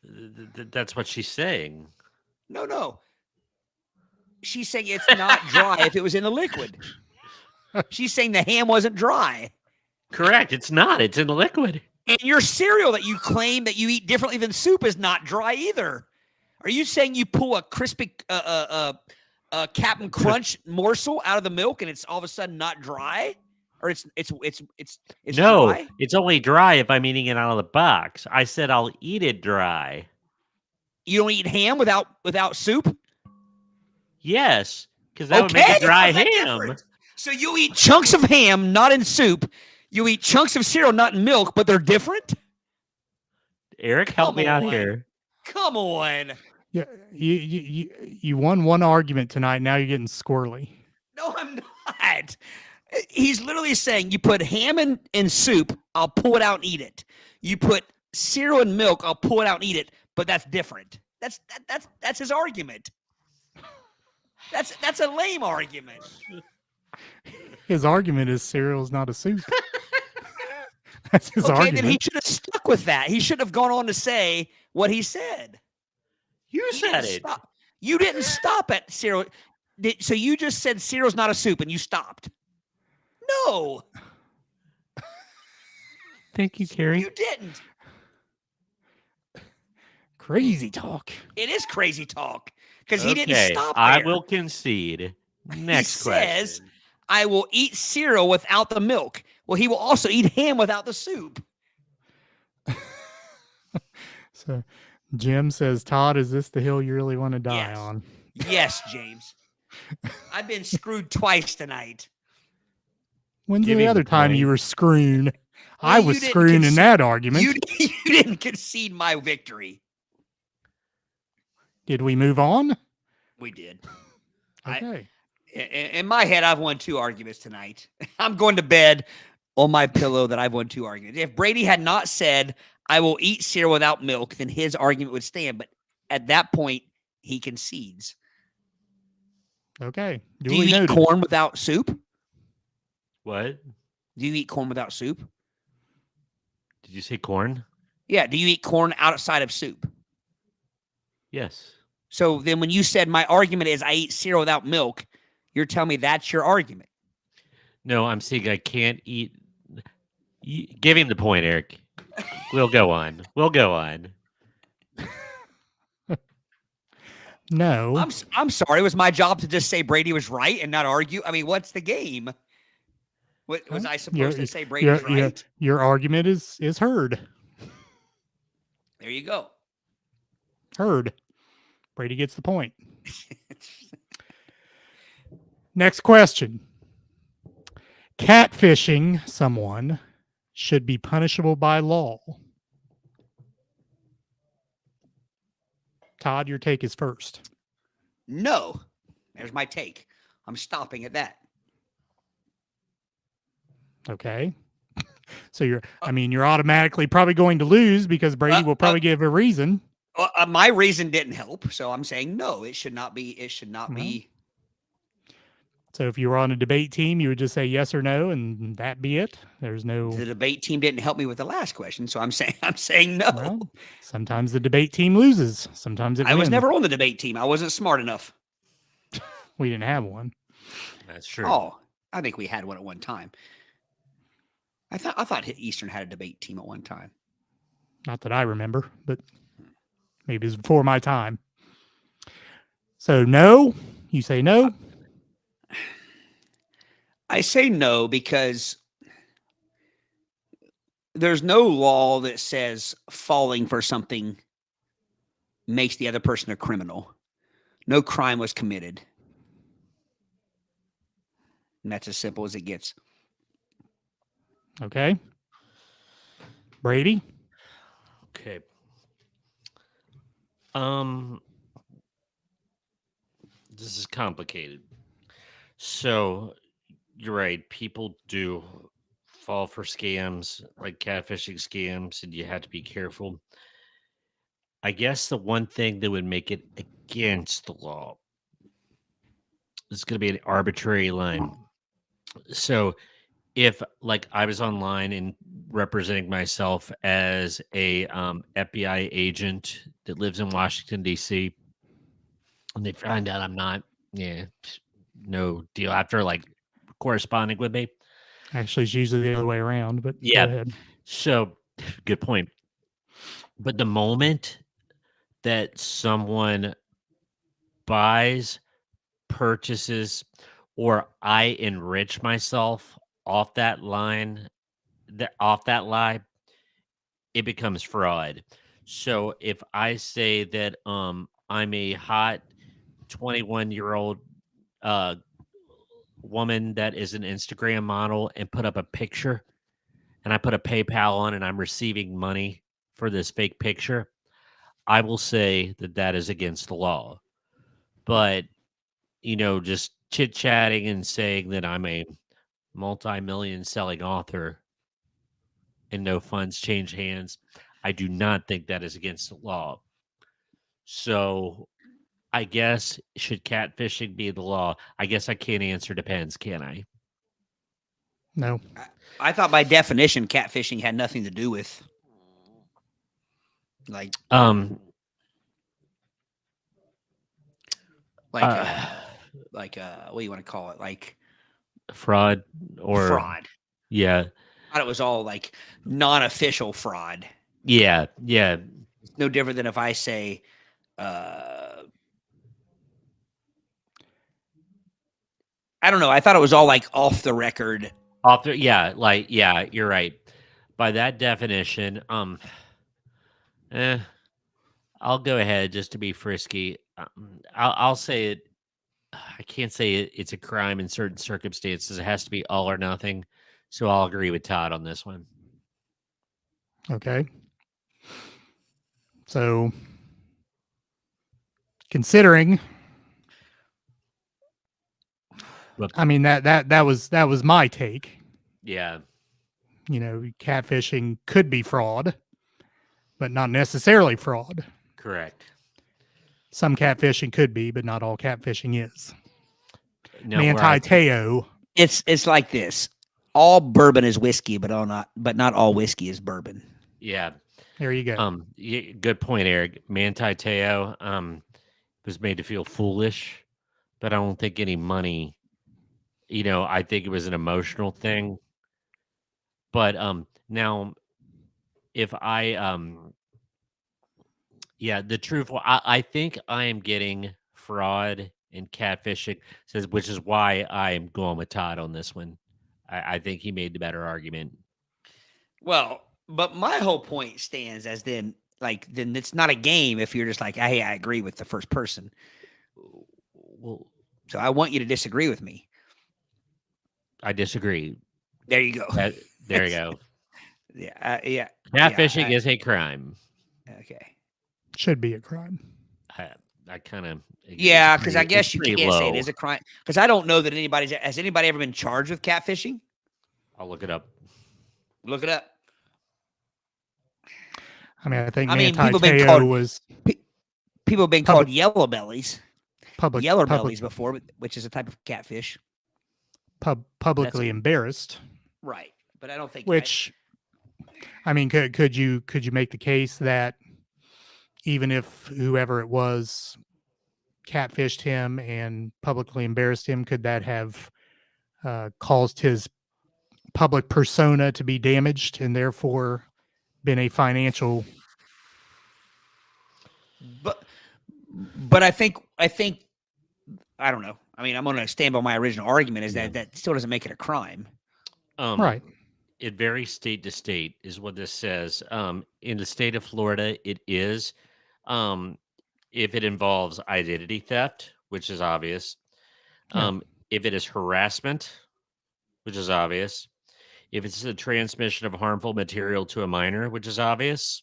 Speaker 4: That's what she's saying.
Speaker 3: No. She's saying it's not dry if it was in the liquid. She's saying the ham wasn't dry.
Speaker 4: Correct. It's not. It's in the liquid.
Speaker 3: And your cereal that you claim that you eat differently than soup is not dry either. Are you saying you pull a crispy Captain Crunch morsel out of the milk and it's all of a sudden not dry? Or it's
Speaker 4: No,
Speaker 3: dry?
Speaker 4: it's only dry if I'm eating it out of the box. I said I'll eat it dry.
Speaker 3: You don't eat ham without soup?
Speaker 4: Yes, because that would make it dry
Speaker 3: how's that
Speaker 4: ham.
Speaker 3: different? So you eat chunks of ham, not in soup. You eat chunks of cereal, not in milk, but they're different?
Speaker 4: Eric, help
Speaker 3: Come
Speaker 4: me out
Speaker 3: on.
Speaker 4: here.
Speaker 3: Come on.
Speaker 2: Yeah, you won one argument tonight. Now you're getting squirrely.
Speaker 3: No, I'm not. He's literally saying you put ham in soup, I'll pull it out and eat it. You put cereal in milk, I'll pull it out and eat it, but that's different. That's his argument. That's a lame argument.
Speaker 2: His argument is cereal is not a soup. That's his argument.
Speaker 3: Then he should have stuck with that. He should have gone on to say what he said.
Speaker 4: You said it.
Speaker 3: You didn't stop at cereal. So you just said cereal's not a soup and you stopped. No.
Speaker 2: Thank you, Carrie.
Speaker 3: You didn't.
Speaker 2: Crazy talk.
Speaker 3: It is crazy talk because he didn't stop there.
Speaker 4: I will concede. Next question.
Speaker 3: Says, I will eat cereal without the milk. Well, he will also eat ham without the soup.
Speaker 2: So Jim says, Todd, is this the hill you really want to die
Speaker 3: Yes.
Speaker 2: on?
Speaker 3: Yes, James. I've been screwed twice tonight.
Speaker 2: When's
Speaker 4: Give
Speaker 2: the
Speaker 4: him
Speaker 2: other
Speaker 4: the
Speaker 2: time
Speaker 4: point.
Speaker 2: you were screwing? I
Speaker 3: you
Speaker 2: was
Speaker 3: didn't
Speaker 2: screwing in that argument.
Speaker 3: You didn't concede my victory.
Speaker 2: Did we move on?
Speaker 3: We did.
Speaker 2: Okay.
Speaker 3: In my head, I've won 2 arguments tonight. I'm going to bed on my pillow that I've won 2 arguments. If Brady had not said, I will eat cereal without milk, then his argument would stand. But at that point, he concedes.
Speaker 2: Okay.
Speaker 3: Do you eat corn without soup?
Speaker 4: What?
Speaker 3: Do you eat corn without soup?
Speaker 4: Did you say corn?
Speaker 3: Yeah. Do you eat corn outside of soup?
Speaker 4: Yes.
Speaker 3: So then when you said my argument is I eat cereal without milk, you're telling me that's your argument.
Speaker 4: No, I'm saying I can't eat. Give him the point, Eric. We'll go on.
Speaker 2: No.
Speaker 3: I'm sorry. It was my job to just say Brady was right and not argue. I mean, what's the game? What was I supposed to say? Brady was right.
Speaker 2: Your argument is heard.
Speaker 3: There you go.
Speaker 2: Heard. Brady gets the point. Next question. Catfishing someone should be punishable by law. Todd, your take is first.
Speaker 3: No. There's my take. I'm stopping at that.
Speaker 2: Okay. So you're automatically probably going to lose because Brady will probably give a reason.
Speaker 3: My reason didn't help, so I'm saying no. It should not be. It should not be.
Speaker 2: So if you were on a debate team, you would just say yes or no, and that be it. There's no.
Speaker 3: The debate team didn't help me with the last question, so I'm saying no.
Speaker 2: Well, sometimes the debate team loses. Sometimes it
Speaker 3: I was
Speaker 2: wins.
Speaker 3: never on the debate team. I wasn't smart enough.
Speaker 2: We didn't have one.
Speaker 4: That's true.
Speaker 3: Oh, I think we had one at one time. I thought Eastern had a debate team at one time.
Speaker 2: Not that I remember, but maybe it was before my time. So no, You say no?
Speaker 3: I say no because there's no law that says falling for something makes the other person a criminal. No crime was committed. And that's as simple as it gets.
Speaker 2: Okay. Brady?
Speaker 4: Okay. This is complicated. So you're right. People do fall for scams like catfishing scams, and you have to be careful. I guess the one thing that would make it against the law is going to be an arbitrary line. So if like I was online and representing myself as a FBI agent that lives in Washington D.C. and they find out I'm not, yeah, no deal. After like corresponding with me,
Speaker 2: Actually, it's usually the other way around, but
Speaker 4: yeah.
Speaker 2: go ahead.
Speaker 4: So good point. But the moment that someone buys, purchases, or I enrich myself off that line, off that lie, it becomes fraud. So if I say that I'm a hot 21-year-old uh woman that is an Instagram model and put up a picture and I put a PayPal on and I'm receiving money for this fake picture, I will say that that is against the law. But, just chit chatting and saying that I'm a multi-million selling author and no funds change hands, I do not think that is against the law. So I guess should catfishing be the law? I guess I can't answer depends, can I?
Speaker 2: No.
Speaker 3: I thought by definition, catfishing had nothing to do with like
Speaker 4: Um
Speaker 3: like
Speaker 4: uh,
Speaker 3: what do you want to call it? Like
Speaker 4: fraud or
Speaker 3: fraud.
Speaker 4: yeah.
Speaker 3: I thought it was all like non-official fraud.
Speaker 4: Yeah.
Speaker 3: It's no different than if I say I don't know. I thought it was all like off the record.
Speaker 4: Yeah, you're right. By that definition, I'll go ahead just to be frisky. I'll say it. I can't say it's a crime in certain circumstances. It has to be all or nothing. So I'll agree with Todd on this one.
Speaker 2: Okay. So, considering,
Speaker 4: But
Speaker 2: I mean that was my take.
Speaker 4: yeah,
Speaker 2: Catfishing could be fraud, but not necessarily fraud.
Speaker 4: correct.
Speaker 2: Some catfishing could be, but not all catfishing is.
Speaker 4: No,
Speaker 2: Manti Te'o.
Speaker 3: It's like this. All bourbon is whiskey, but not all whiskey is bourbon.
Speaker 4: yeah.
Speaker 2: There you go.
Speaker 4: Good point, Eric. Manti Te'o was made to feel foolish, but I don't think any money. I think it was an emotional thing. But now if I yeah, the truth. I think I am getting fraud and catfishing, which is why I am going with Todd on this one. I think he made the better argument.
Speaker 3: Well, but my whole point stands as then it's not a game if you're just like, hey, I agree with the first person.
Speaker 4: Well,
Speaker 3: So I want you to disagree with me.
Speaker 4: I disagree.
Speaker 3: There you go.
Speaker 4: There you go.
Speaker 3: Yeah.
Speaker 4: Catfishing is a crime.
Speaker 3: Okay.
Speaker 2: Should be a crime.
Speaker 4: I kind of
Speaker 3: Yeah, because I guess you can't say it is a crime. Because I don't know that has anybody ever been charged with catfishing?
Speaker 4: I'll look it up.
Speaker 3: Look it up.
Speaker 2: I mean, I think
Speaker 3: people have been called yellow bellies. Yeller bellies before, which is a type of catfish.
Speaker 2: Publicly embarrassed.
Speaker 3: Right. But I don't think
Speaker 2: could you make the case that even if whoever it was catfished him and publicly embarrassed him, could that have caused his public persona to be damaged and therefore been a financial?
Speaker 3: But I think I don't know. I mean, I'm going to stand by my original argument is
Speaker 4: Yeah.
Speaker 3: that still doesn't make it a crime.
Speaker 2: Right.
Speaker 4: It varies state to state, is what this says. In the state of Florida, it is if it involves identity theft, which is obvious.
Speaker 2: Yeah.
Speaker 4: If it is harassment, which is obvious. If it's a transmission of harmful material to a minor, which is obvious.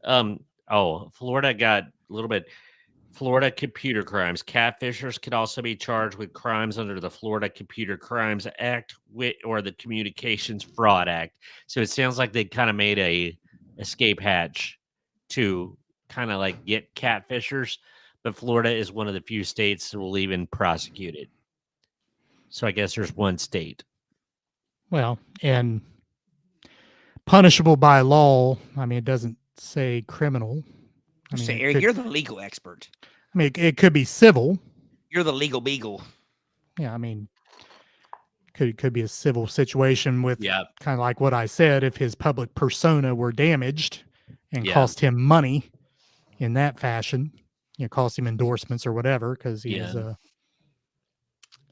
Speaker 4: Florida got a little bit. Florida computer crimes. Catfishers could also be charged with crimes under the Florida Computer Crimes Act or the Communications Fraud Act. So it sounds like they kind of made a escape hatch to kind of like get catfishers, but Florida is one of the few states that will even prosecute it. So I guess there's one state.
Speaker 2: Well, and punishable by law. I mean, it doesn't say criminal. I mean,
Speaker 3: So, Eric, you're the legal expert.
Speaker 2: I mean, it could be civil.
Speaker 3: You're the legal beagle.
Speaker 2: Yeah, I mean, could be a civil situation with
Speaker 4: Yeah.
Speaker 2: kind of like what I said. If his public persona were damaged and
Speaker 4: Yeah.
Speaker 2: cost him money in that fashion, cost him endorsements or whatever because he was
Speaker 4: Yeah.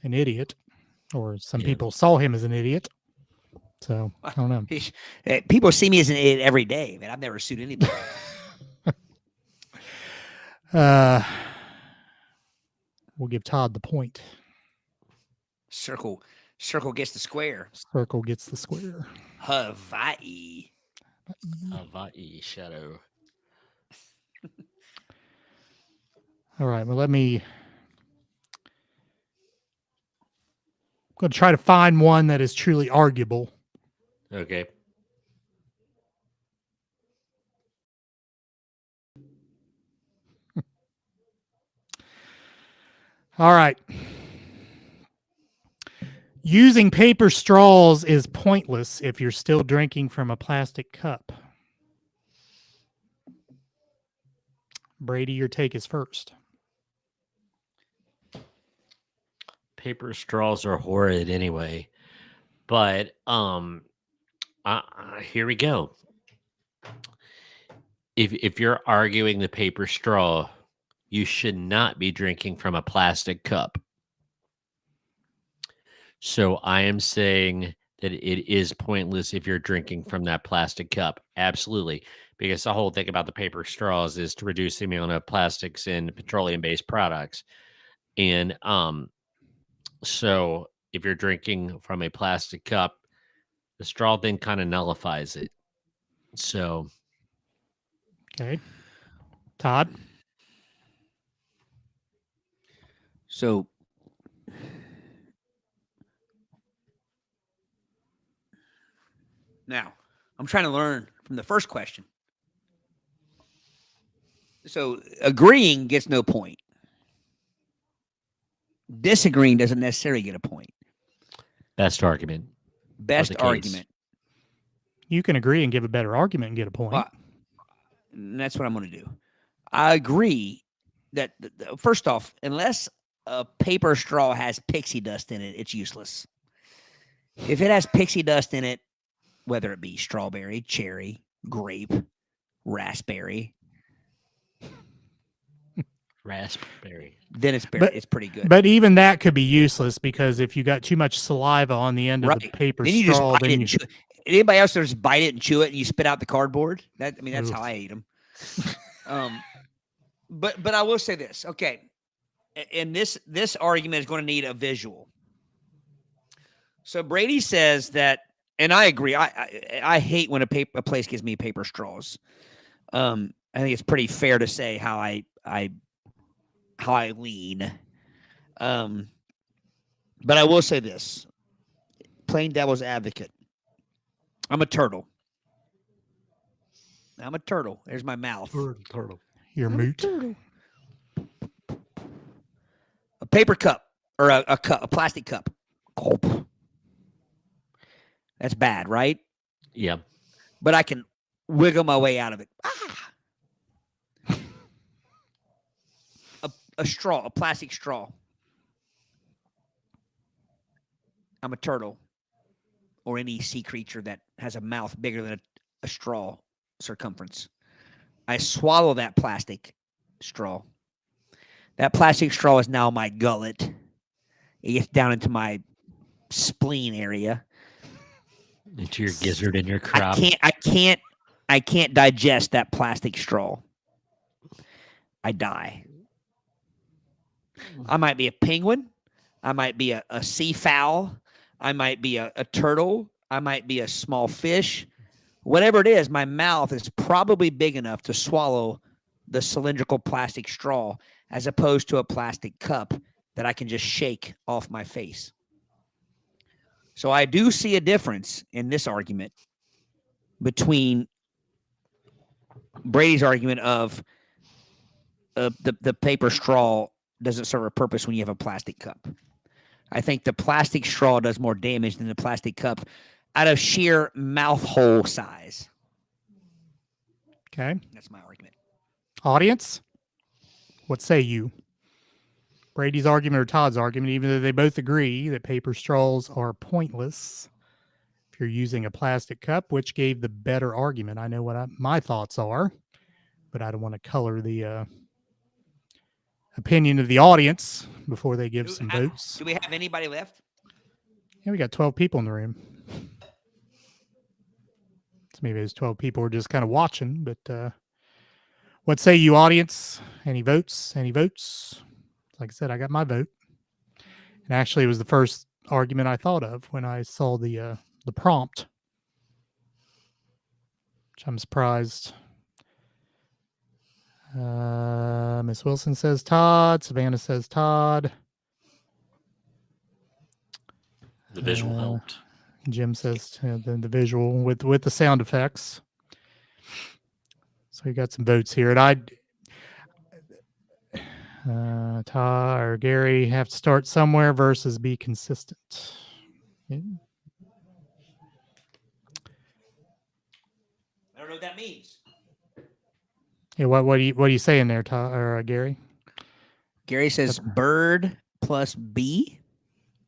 Speaker 2: an idiot, or some
Speaker 4: Yeah.
Speaker 2: people saw him as an idiot. So I don't know.
Speaker 3: People see me as an idiot every day, man. I've never sued anybody.
Speaker 2: We'll give Todd the point.
Speaker 3: Circle gets the square.
Speaker 2: Circle gets the square.
Speaker 3: Hawaii.
Speaker 4: Hawaii shadow.
Speaker 2: All right. Well, I'm going to try to find one that is truly arguable.
Speaker 4: Okay.
Speaker 2: All right. Using paper straws is pointless if you're still drinking from a plastic cup. Brady, your take is first.
Speaker 4: Paper straws are horrid anyway. But here we go. If you're arguing the paper straw, you should not be drinking from a plastic cup. So I am saying that it is pointless if you're drinking from that plastic cup. Absolutely. Because the whole thing about the paper straws is to reduce the amount of plastics in petroleum-based products. And so if you're drinking from a plastic cup, the straw then kind of nullifies it. So.
Speaker 2: Okay. Todd?
Speaker 3: So now I'm trying to learn from the first question. So agreeing gets no point. Disagreeing doesn't necessarily get a point.
Speaker 4: Best argument.
Speaker 3: Best argument.
Speaker 2: You can agree and give a better argument and get a point.
Speaker 3: Well, and that's what I'm going to do. I agree that, first off, unless a paper straw has pixie dust in it, it's useless. If it has pixie dust in it, whether it be strawberry, cherry, grape, raspberry, then it's pretty good.
Speaker 2: But even that could be useless because if you got too much saliva on the end of the paper
Speaker 3: then you
Speaker 2: straw,
Speaker 3: just bite it and chew it. Anybody else just bite it and chew it and you spit out the cardboard? That's
Speaker 2: Oof.
Speaker 3: how I ate them. But I will say this, okay, and this argument is going to need a visual. So Brady says that, and I agree. I hate when a place gives me paper straws. I think it's pretty fair to say how I lean. But I will say this, plain devil's advocate. I'm a turtle. There's my mouth.
Speaker 4: Turtle.
Speaker 2: Your moot.
Speaker 3: A paper cup or a plastic cup. Gulp. That's bad, right?
Speaker 4: Yeah.
Speaker 3: But I can wiggle my way out of it. A straw, a plastic straw. I'm a turtle or any sea creature that has a mouth bigger than a straw circumference. I swallow that plastic straw. That plastic straw is now my gullet. It gets down into my spleen area.
Speaker 4: Into your gizzard and your
Speaker 3: I
Speaker 4: crop.
Speaker 3: can't digest that plastic straw. I die. I might be a penguin. I might be a sea fowl. I might be a turtle. I might be a small fish. Whatever it is, my mouth is probably big enough to swallow the cylindrical plastic straw as opposed to a plastic cup that I can just shake off my face. So I do see a difference in this argument between Brady's argument of the paper straw doesn't serve a purpose when you have a plastic cup. I think the plastic straw does more damage than the plastic cup out of sheer mouth hole size.
Speaker 2: Okay.
Speaker 3: That's my argument.
Speaker 2: Audience, what say you? Brady's argument or Todd's argument, even though they both agree that paper straws are pointless if you're using a plastic cup, which gave the better argument? I know what my thoughts are, but I don't want to color the opinion of the audience before they give some votes.
Speaker 3: Do we have anybody left?
Speaker 2: Yeah, we got 12 people in the room. So maybe those 12 people were just kind of watching, but what say you, audience? Any votes? Any votes? Like I said, I got my vote. And actually, it was the first argument I thought of when I saw the prompt, which I'm surprised. Miss Wilson says Todd. Savannah says Todd.
Speaker 4: The visual helped.
Speaker 2: Jim says the visual with the sound effects. So we got some votes here, and Todd or Gary have to start somewhere versus be consistent. Yeah.
Speaker 3: I don't know what that means.
Speaker 2: Yeah, what are you saying there, Todd or Gary?
Speaker 3: Gary says bird plus bee.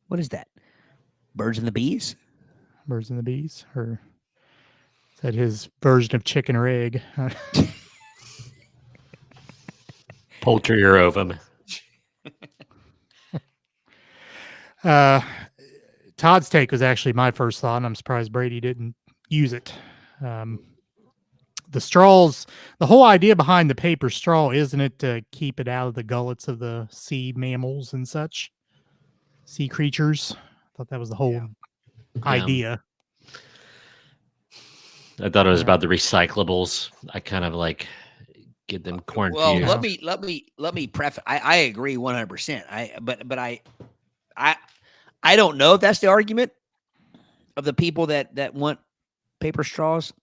Speaker 3: What is that? Birds and the bees?
Speaker 2: Birds and the bees, or is that his version of chicken or egg?
Speaker 4: Poultry or ovum.
Speaker 2: Todd's take was actually my first thought, and I'm surprised Brady didn't use it. The straws, the whole idea behind the paper straw, isn't it to keep it out of the gullets of the sea mammals and such, sea creatures? I thought that was the whole idea.
Speaker 4: I thought it was about the recyclables. I kind of like get them corn.
Speaker 3: Well, let me preface. I agree 100%. But I don't know if that's the argument of the people that want paper straws.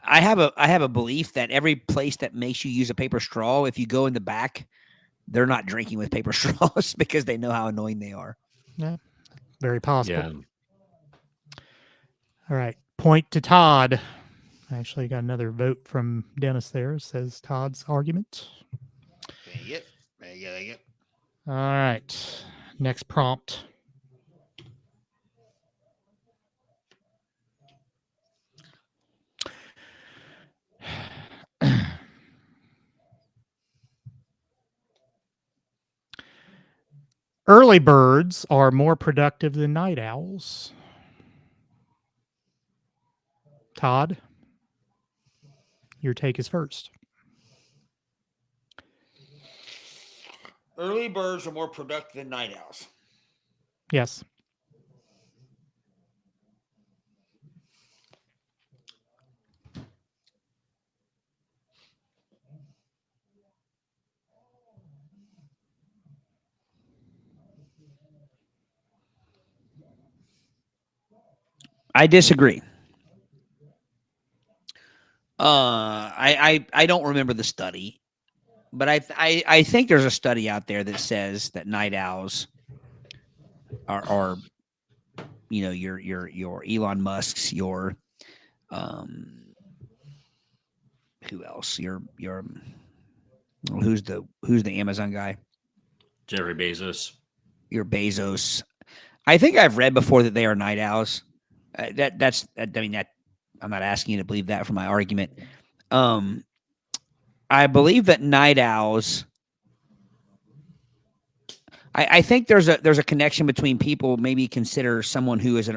Speaker 3: I have a belief that every place that makes you use a paper straw, if you go in the back, they're not drinking with paper straws because they know how annoying they are.
Speaker 2: Yeah, very possible.
Speaker 4: Yeah.
Speaker 2: All right. Point to Todd. I actually got another vote from Dennis there. Says Todd's argument.
Speaker 3: There you go.
Speaker 2: All right. Next prompt. Early birds are more productive than night owls. Todd, your take is first.
Speaker 3: Early birds are more productive than night owls.
Speaker 2: Yes.
Speaker 3: I disagree. I don't remember the study, but I think there's a study out there that says that night owls are your Elon Musk's, your who else, your who's the Amazon guy,
Speaker 4: Jerry Bezos.
Speaker 3: your Bezos. I think I've read before that they are night owls. I'm not asking you to believe that for my argument. I believe that night owls I think there's a connection between people maybe consider someone who is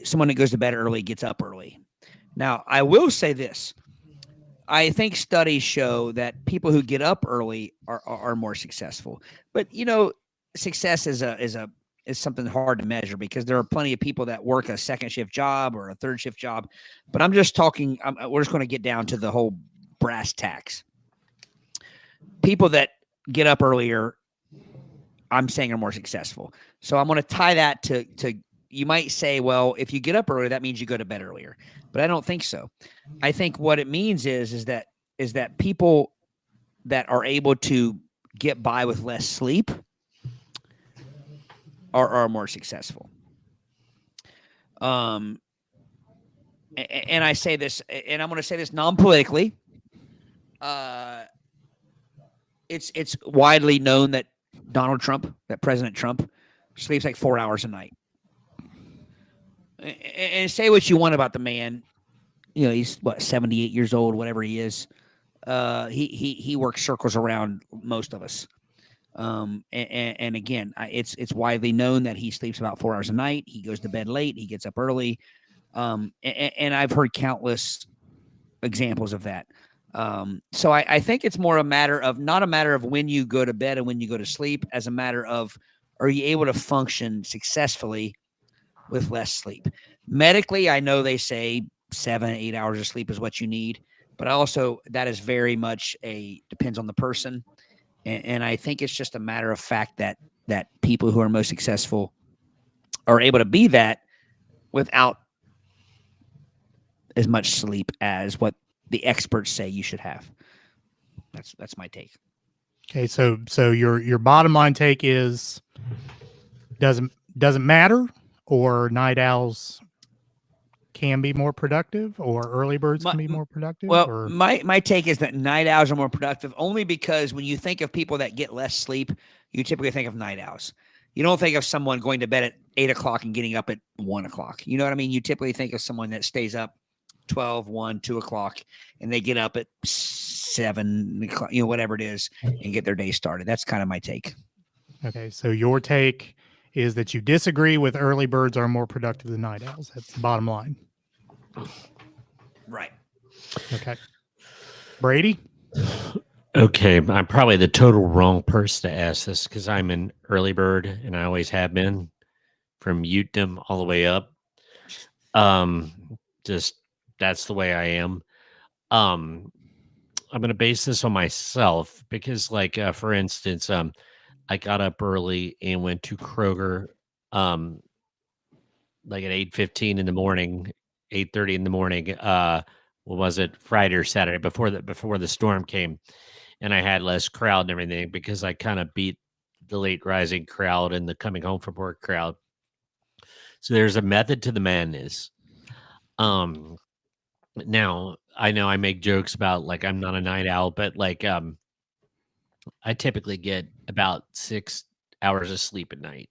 Speaker 3: someone that goes to bed early gets up early. Now, I will say this. I think studies show that people who get up early are more successful. But success is something hard to measure because there are plenty of people that work a second shift job or a third shift job. But I'm just talking. We're just going to get down to the whole brass tacks. People that get up earlier, I'm saying, are more successful. So I'm going to tie that to. You might say, well, if you get up earlier, that means you go to bed earlier. But I don't think so. I think what it means is that people that are able to get by with less sleep are more successful. And I say this, and I'm going to say this non-politically. It's widely known that President Trump, sleeps like 4 hours a night. And say what you want about the man. He's 78 years old, whatever he is. He works circles around most of us. And again, it's widely known that he sleeps about 4 hours a night. He goes to bed late. He gets up early. And I've heard countless examples of that. So I think it's more not a matter of when you go to bed and when you go to sleep, as a matter of, are you able to function successfully with less sleep? Medically, I know they say 7-8 hours of sleep is what you need, but also that is very much depends on the person. And I think it's just a matter of fact that people who are most successful are able to be that without as much sleep as what the experts say you should have. That's my take.
Speaker 2: Okay, so your bottom line take is doesn't matter, or night owls can be more productive, or early birds can be more productive?
Speaker 3: Well, my take is that night owls are more productive only because when you think of people that get less sleep, you typically think of night owls. You don't think of someone going to bed at 8 o'clock and getting up at 1 o'clock. You know what I mean? You typically think of someone that stays up 12, 1, 2 o'clock, and they get up at 7 o'clock, whatever it is, and get their day started. That's kind of my take.
Speaker 2: Okay, so your take is that you disagree with early birds are more productive than night owls. That's the bottom line.
Speaker 3: Right.
Speaker 2: Okay. Brady?
Speaker 4: Okay, I'm probably the total wrong person to ask this because I'm an early bird and I always have been from Utem all the way up. Just that's the way I am. I'm going to base this on myself because, like, for instance, I got up early and went to Kroger, like at 8:15 in the morning, 8:30 in the morning. What was it? Friday or Saturday before the storm came, and I had less crowd and everything because I kind of beat the late rising crowd and the coming home from work crowd. So there's a method to the madness. Now I know I make jokes about like I'm not a night owl, but like I typically get about 6 hours of sleep at night.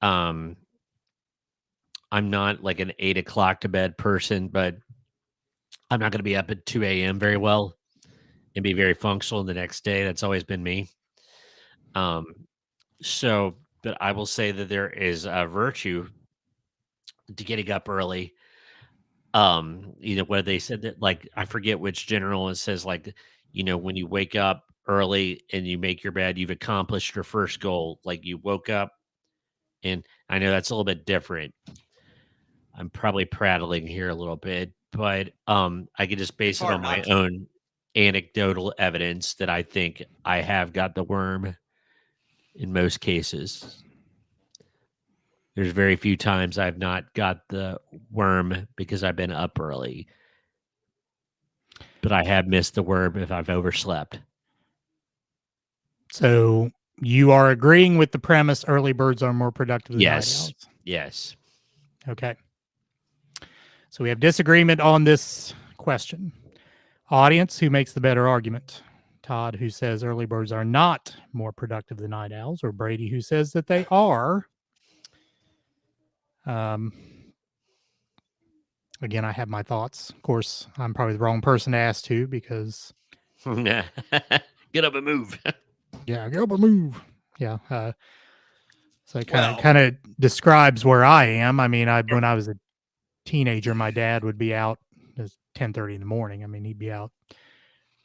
Speaker 4: I'm not like an 8 o'clock to bed person, but I'm not going to be up at 2 a.m. very well and be very functional the next day. That's always been me. So, but I will say that there is a virtue to getting up early. Where they said that, like, I forget which general, it says, like, when you wake up early and you make your bed, you've accomplished your first goal. Like, you woke up, and I know that's a little bit different. I'm probably prattling here a little bit, but I could just base it on my own anecdotal evidence that I think I have got the worm in most cases. There's very few times I've not got the worm because I've been up early. But I have missed the worm if I've overslept.
Speaker 2: So you are agreeing with the premise early birds are more productive than night owls?
Speaker 4: Yes.
Speaker 2: Okay. So we have disagreement on this question. Audience, who makes the better argument? Todd, who says early birds are not more productive than night owls, or Brady, who says that they are? Again, I have my thoughts. Of course, I'm probably the wrong person to ask to because
Speaker 4: Get up and move.
Speaker 2: yeah, get up and move. Yeah. So it
Speaker 3: Well-
Speaker 2: kind of describes where I am. I mean, when I was a teenager, my dad would be out. It was 10:30 in the morning. I mean, he'd be out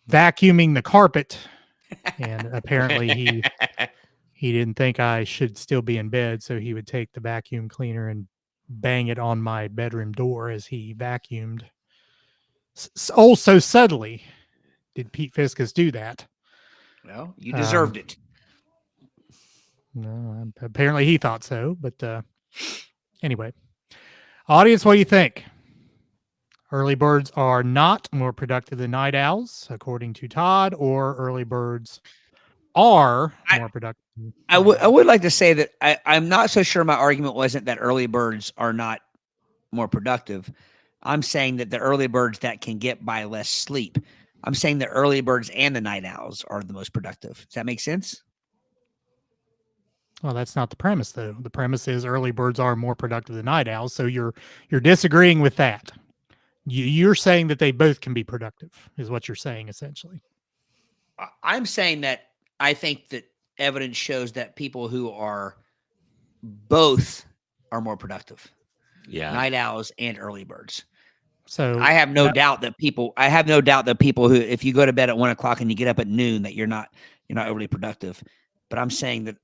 Speaker 2: vacuuming the carpet, and apparently he didn't think I should still be in bed, so he would take the vacuum cleaner and bang it on my bedroom door as he vacuumed. Oh, so subtly did Pete Fiskus do that.
Speaker 3: Well, you deserved it.
Speaker 2: No, apparently he thought so, but anyway. Audience, what do you think? Early birds are not more productive than night owls, according to Todd, or early birds are more productive.
Speaker 3: I would like to say that I'm not so sure my argument wasn't that early birds are not more productive. I'm saying that the early birds that can get by less sleep. I'm saying the early birds and the night owls are the most productive. Does that make sense?
Speaker 2: Well, that's not the premise, though. The premise is early birds are more productive than night owls. So you're disagreeing with that. You're saying that they both can be productive, is what you're saying essentially.
Speaker 3: I'm saying that I think that evidence shows that people who are both are more productive.
Speaker 4: Yeah.
Speaker 3: Night owls and early birds.
Speaker 2: So
Speaker 3: I have no doubt that people who, if you go to bed at 1:00 and you get up at noon, that you're not overly productive. But I'm saying that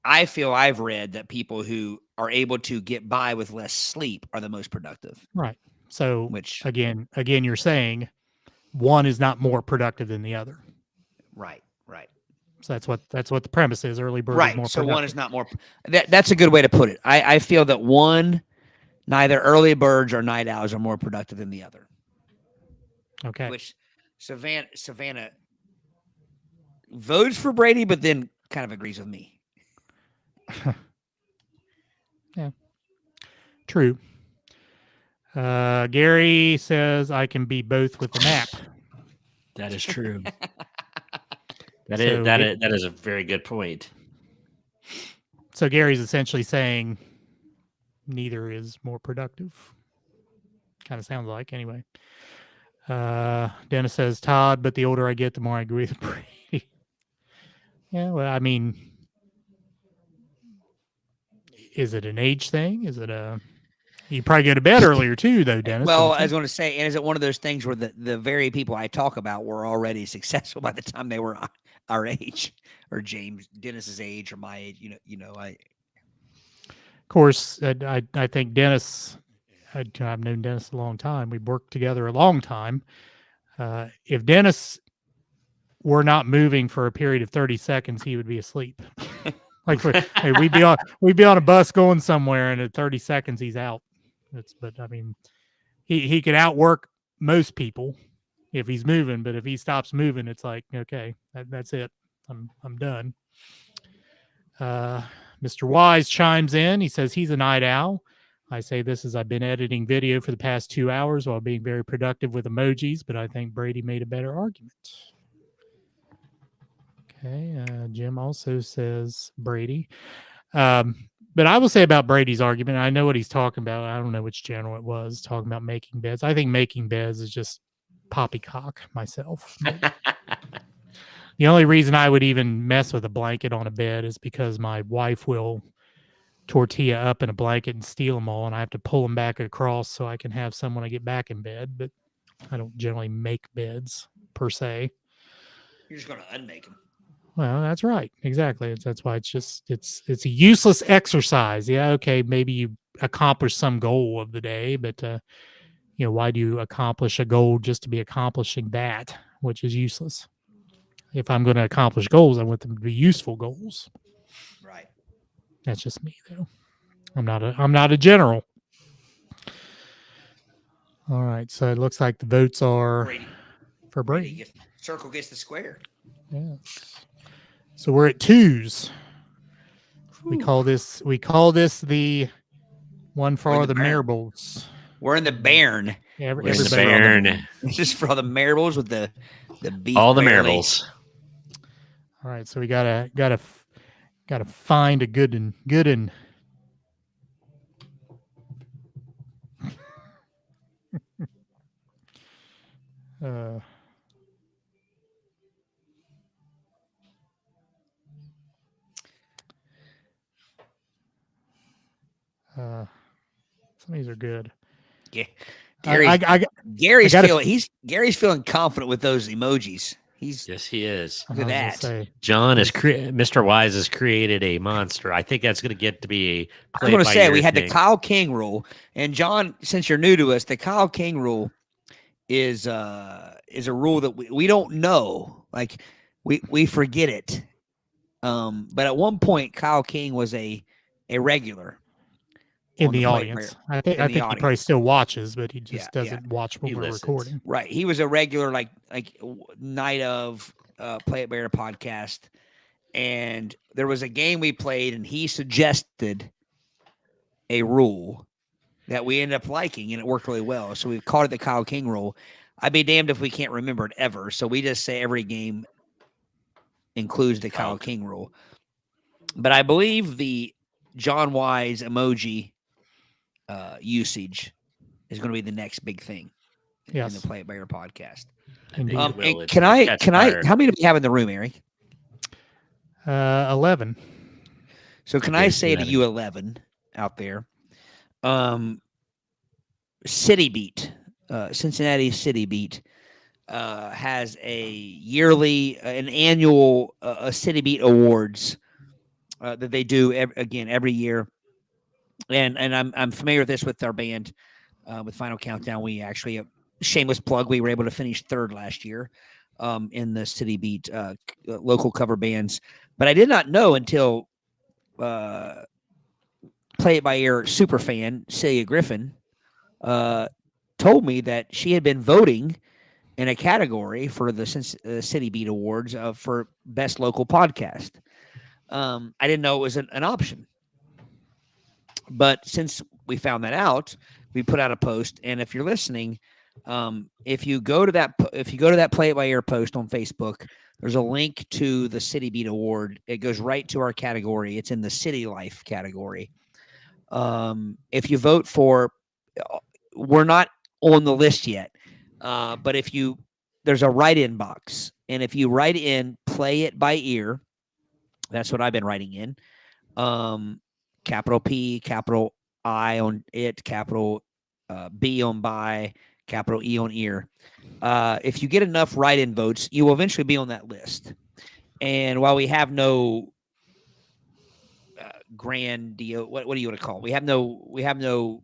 Speaker 3: I feel I've read that people who are able to get by with less sleep are the most productive.
Speaker 2: Right. So
Speaker 3: Which
Speaker 2: again, you're saying one is not more productive than the other.
Speaker 3: right.
Speaker 2: So that's what the premise is. Early bird is
Speaker 3: Right.
Speaker 2: more
Speaker 3: So
Speaker 2: productive.
Speaker 3: one is not more. That's a good way to put it. I feel that neither early birds or night owls are more productive than the other.
Speaker 2: Okay.
Speaker 3: Which Savannah votes for Brady, but then kind of agrees with me.
Speaker 2: Yeah. True. Gary says I can be both with a nap.
Speaker 4: That is true. That
Speaker 2: So
Speaker 4: is a very good point.
Speaker 2: So Gary's essentially saying neither is more productive. Kind of sounds like, anyway. Dennis says Todd, but the older I get, the more I agree with Brady. Yeah, well, I mean, is it an age thing? Is it you probably go to bed earlier too, though, Dennis?
Speaker 3: Well, I was going to say, and is it one of those things where the very people I talk about were already successful by the time they were our age, or Dennis's age, or my age?
Speaker 2: Of course, I think Dennis. I've known Dennis a long time. We've worked together a long time. If Dennis were not moving for a period of 30 seconds, he would be asleep. Hey, we'd be on a bus going somewhere, and at 30 seconds he's out. But I mean, he could outwork most people if he's moving. But if he stops moving, it's like, okay, that's it. I'm done. Mr. Wise chimes in. He says he's a night owl. I say this as I've been editing video for the past 2 hours while being very productive with emojis, but I think Brady made a better argument. Okay. Jim also says Brady. But I will say about Brady's argument, I know what he's talking about. I don't know which channel it was talking about making beds. I think making beds is just poppycock myself. The only reason I would even mess with a blanket on a bed is because my wife will tortilla up in a blanket and steal them all, and I have to pull them back across so I can have some when I get back in bed. But I don't generally make beds per se.
Speaker 3: You're just going to unmake them.
Speaker 2: Well, that's right. Exactly. That's why it's a useless exercise. Yeah, okay, maybe you accomplish some goal of the day, but why do you accomplish a goal just to be accomplishing that, which is useless? If I'm going to accomplish goals, I want them to be useful goals.
Speaker 3: Right.
Speaker 2: That's just me, though. I'm not a general. All right, so it looks like the votes are for Brady.
Speaker 3: Circle gets the square.
Speaker 2: Yeah. So we're at 2s. We call this the one for all the marbles.
Speaker 3: We're in the Bairn.
Speaker 2: Yeah,
Speaker 4: We're in the Bairn.
Speaker 3: This is for all the marbles with the beef.
Speaker 4: All the
Speaker 3: barely.
Speaker 4: marbles.
Speaker 2: All right, so we gotta find a good and Some of these are good.
Speaker 3: Yeah.
Speaker 2: I got
Speaker 3: Gary's feeling confident with those emojis.
Speaker 4: Yes, he is.
Speaker 3: Look at that.
Speaker 4: John is Mr. Wise has created a monster. I think that's going to get to be a play.
Speaker 3: I'm going to say we had the Kyle King rule, and John, since you're new to us, the Kyle King rule is a rule that we don't know. Like we forget it. But at one point, Kyle King was a regular
Speaker 2: in the audience. I think he probably still watches, but he just doesn't watch when we're recording.
Speaker 3: Right. He was a regular, like night of Play It by Ear podcast. And there was a game we played, and he suggested a rule that we ended up liking, and it worked really well. So we've called it the Kyle King rule. I'd be damned if we can't remember it ever. So we just say every game includes the Kyle King rule. But I believe the John Wise emoji usage is going to be the next big thing in the Play It by Ear podcast.
Speaker 2: Indeed.
Speaker 3: Can I? How many do we have in the room, Eric?
Speaker 2: 11.
Speaker 3: So can I say to you 11 out there, City Beat, Cincinnati City Beat has an annual City Beat Awards that they do every year. And I'm familiar with this with our band, with Final Countdown. We actually, shameless plug, we were able to finish third last year in the City Beat local cover bands. But I did not know until Play It by Ear super fan Celia Griffin told me that she had been voting in a category for the City Beat Awards for best local podcast. I didn't know it was an option. But since we found that out, we put out a post. And if you're listening, if you go to that Play It by Ear post on Facebook, there's a link to the City Beat Award. It goes right to our category. It's in the City Life category. If you vote for, we're not on the list yet, but there's a write-in box, and if you write in Play It by Ear, that's what I've been writing in. Capital P, capital I on it, capital B on by, capital E on ear. If you get enough write-in votes, you will eventually be on that list. And while we have no grand deal, what do you want to call it? We have no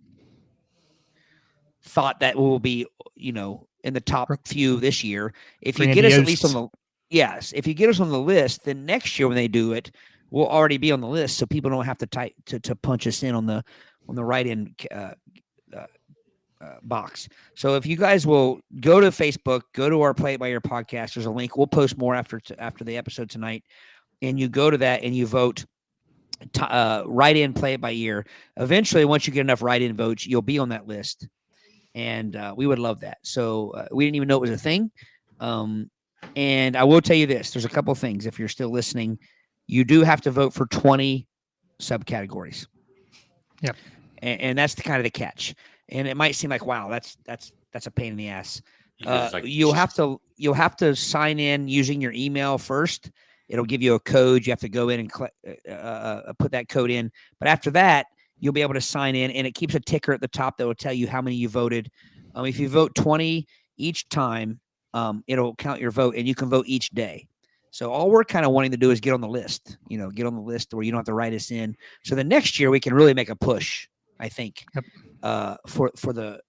Speaker 3: thought that we'll be, in the top few this year. If you get us at least if you get us on the list, then next year when they do it, we'll already be on the list, so people don't have to punch us in on the write-in box. So if you guys will go to Facebook, go to our Play It by Ear podcast, there's a link. We'll post more after the episode tonight, and you go to that and you vote. Write in Play It by Ear. Eventually, once you get enough write-in votes, you'll be on that list, and we would love that. So we didn't even know it was a thing. And I will tell you this: there's a couple of things. If you're still listening, you do have to vote for 20 subcategories.
Speaker 2: Yep.
Speaker 3: And that's the kind of the catch. And it might seem like, wow, that's a pain in the ass. You'll have to sign in using your email first. It'll give you a code. You have to go in and put that code in. But after that, you'll be able to sign in, and it keeps a ticker at the top that will tell you how many you voted. If you vote 20 each time, it'll count your vote, and you can vote each day. So all we're kind of wanting to do is get on the list, get on the list where you don't have to write us in. So the next year we can really make a push, I think, for the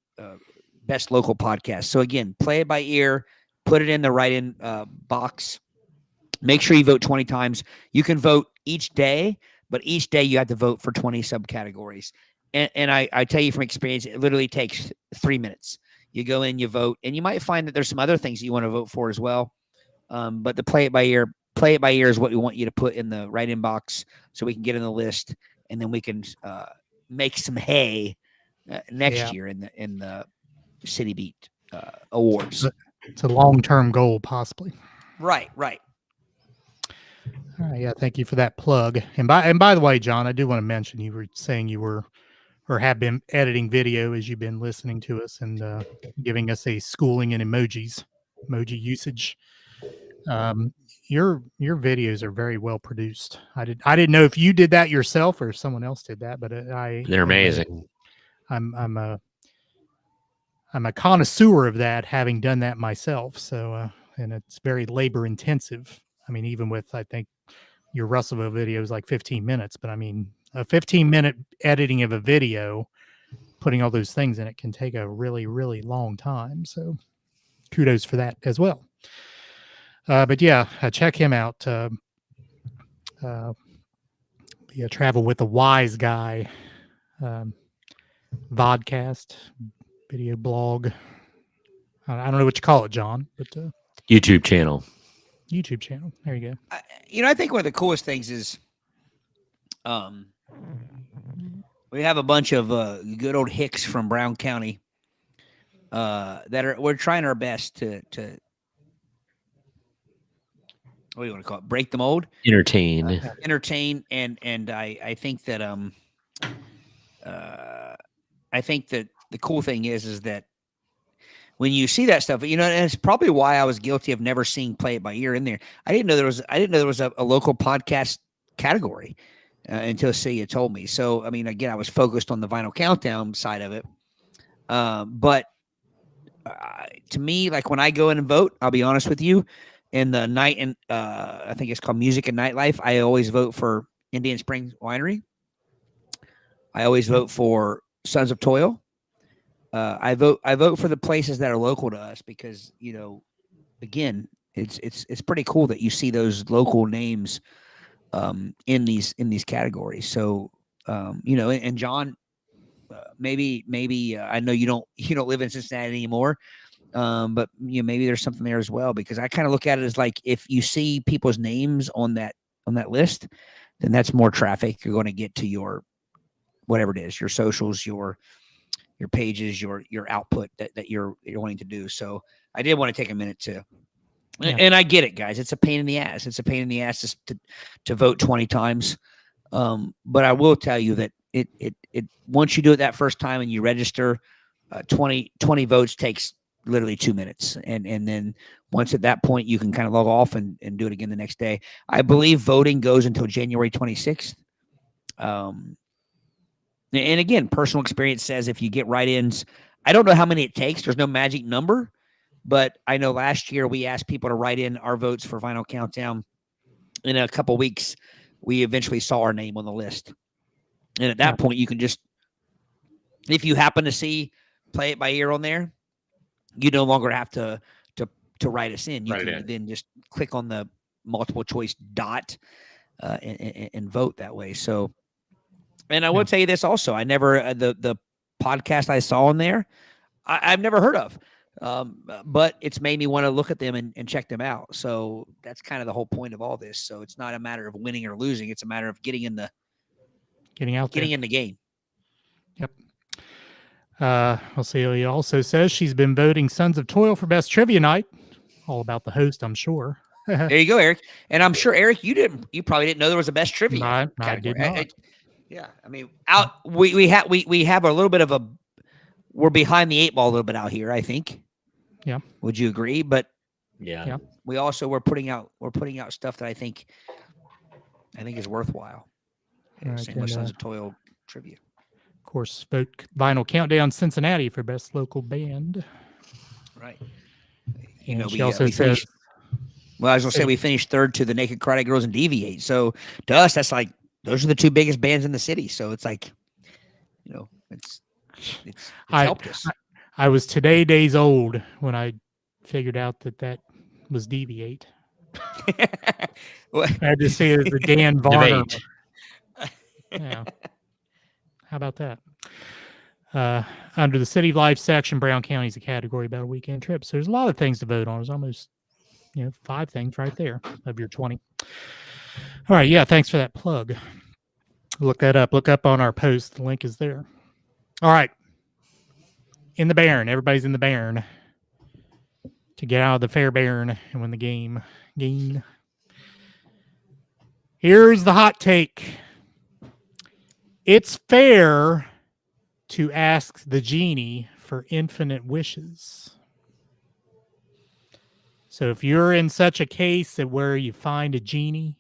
Speaker 3: best local podcast. So again, Play It by Ear, put it in the write-in box. Make sure you vote 20 times. You can vote each day, but each day you have to vote for 20 subcategories. And I tell you from experience, it literally takes 3 minutes. You go in, you vote, and you might find that there's some other things that you want to vote for as well. But the Play It by Ear is what we want you to put in the write-in box so we can get in the list, and then we can make some hay next year in the City Beat Awards.
Speaker 2: It's a long-term goal, possibly.
Speaker 3: Right.
Speaker 2: Yeah, thank you for that plug. And by the way, John, I do want to mention you were saying you were or have been editing video as you've been listening to us and giving us a schooling in emoji usage. Your videos are very well produced. I didn't know if you did that yourself or someone else did that, but
Speaker 4: they're amazing.
Speaker 2: I'm a connoisseur of that, having done that myself. So and it's very labor intensive. I mean, even with I think your Russellville video is like 15 minutes, but I mean, a 15-minute editing of a video, putting all those things in it can take a really, really long time. So kudos for that as well. But yeah, check him out. The Travel with a Wise Guy vodcast, video blog. I don't know what you call it, John, but
Speaker 4: YouTube channel.
Speaker 2: YouTube channel. There you go.
Speaker 3: I think one of the coolest things is we have a bunch of good old hicks from Brown County we're trying our best to what do you want to call it? Break the mold,
Speaker 4: Entertain,
Speaker 3: and I think that I think that the cool thing is that when you see that stuff, and it's probably why I was guilty of never seeing Play It By Ear in there. I didn't know there was a local podcast category until Celia told me. So, I mean, again, I was focused on the Vinyl Countdown side of it. But to me, like when I go in and vote, I'll be honest with you, in the night and I think it's called Music and Nightlife, I always vote for Indian Springs Winery. I always vote for Sons of Toil. I vote for the places that are local to us because, again, it's pretty cool that you see those local names in these categories. So, and John, maybe I know you don't live in Cincinnati anymore, but maybe there's something there as well, because I kind of look at it as like, if you see people's names on that list, then that's more traffic you're going to get to your whatever it is, your socials, your pages, your output that you're wanting to do. So I did want to take a minute to, and I get it, guys. It's a pain in the ass. It's a pain in the ass to vote 20 times. But I will tell you that it once you do it that first time and you register, 20 votes takes literally 2 minutes. And then once at that point, you can kind of log off and do it again the next day. I believe voting goes until January 26th. And again, personal experience says if you get write-ins, I don't know how many it takes. There's no magic number, but I know last year we asked people to write in our votes for Vinyl Countdown. In a couple of weeks, we eventually saw our name on the list. And at that point, you can just, if you happen to see Play It By Ear on there, you no longer have to write us in. You can then just click on the multiple choice dot and vote that way. So, and I will tell you this also, I never, the podcast I saw on there, I've never heard of, but it's made me want to look at them and check them out. So that's kind of the whole point of all this. So it's not a matter of winning or losing. It's a matter of getting in the game.
Speaker 2: Yep. Celia also says she's been voting Sons of Toil for best trivia night. All about the host, I'm sure.
Speaker 3: There you go, Eric. And I'm sure, Eric, you probably didn't know there was a best trivia.
Speaker 2: I did not.
Speaker 3: Yeah, I mean, we have a little bit of we're behind the 8 ball a little bit out here, I think.
Speaker 2: Yeah.
Speaker 3: Would you agree? But
Speaker 4: yeah.
Speaker 3: we're putting out stuff that I think is worthwhile. Same with Sons of Toil trivia.
Speaker 2: Of course, vote Vinyl Countdown Cincinnati for best local band.
Speaker 3: Right.
Speaker 2: She also says,
Speaker 3: well, I was gonna say we finished third to the Naked Karate Girls and Deviate. So to us, that's like, those are the 2 biggest bands in the city. So it's like, it's helped us.
Speaker 2: I was today days old when I figured out that was Deviate. I had to say it as the Dan Varner. Yeah. How about that? Under the City of Life section, Brown County is a category about a weekend trip. So there's a lot of things to vote on. There's almost 5 things right there of your 20. All right. Yeah. Thanks for that plug. Look that up. Look up on our post. The link is there. All right. In the Barn. Everybody's in the Barn to get out of the Fair Barn and win the game. Here's the hot take. It's fair to ask the genie for infinite wishes. So if you're in such a case that where you find a genie,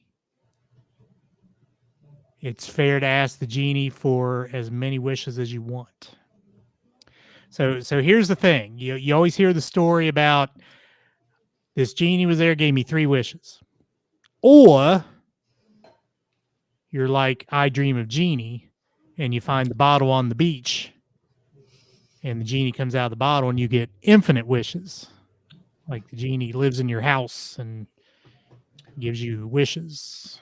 Speaker 2: it's fair to ask the genie for as many wishes as you want. So here's the thing. You always hear the story about this genie was there, gave me 3 wishes. Or you're like I Dream of Genie and you find the bottle on the beach and the genie comes out of the bottle and you get infinite wishes. Like the genie lives in your house and gives you wishes.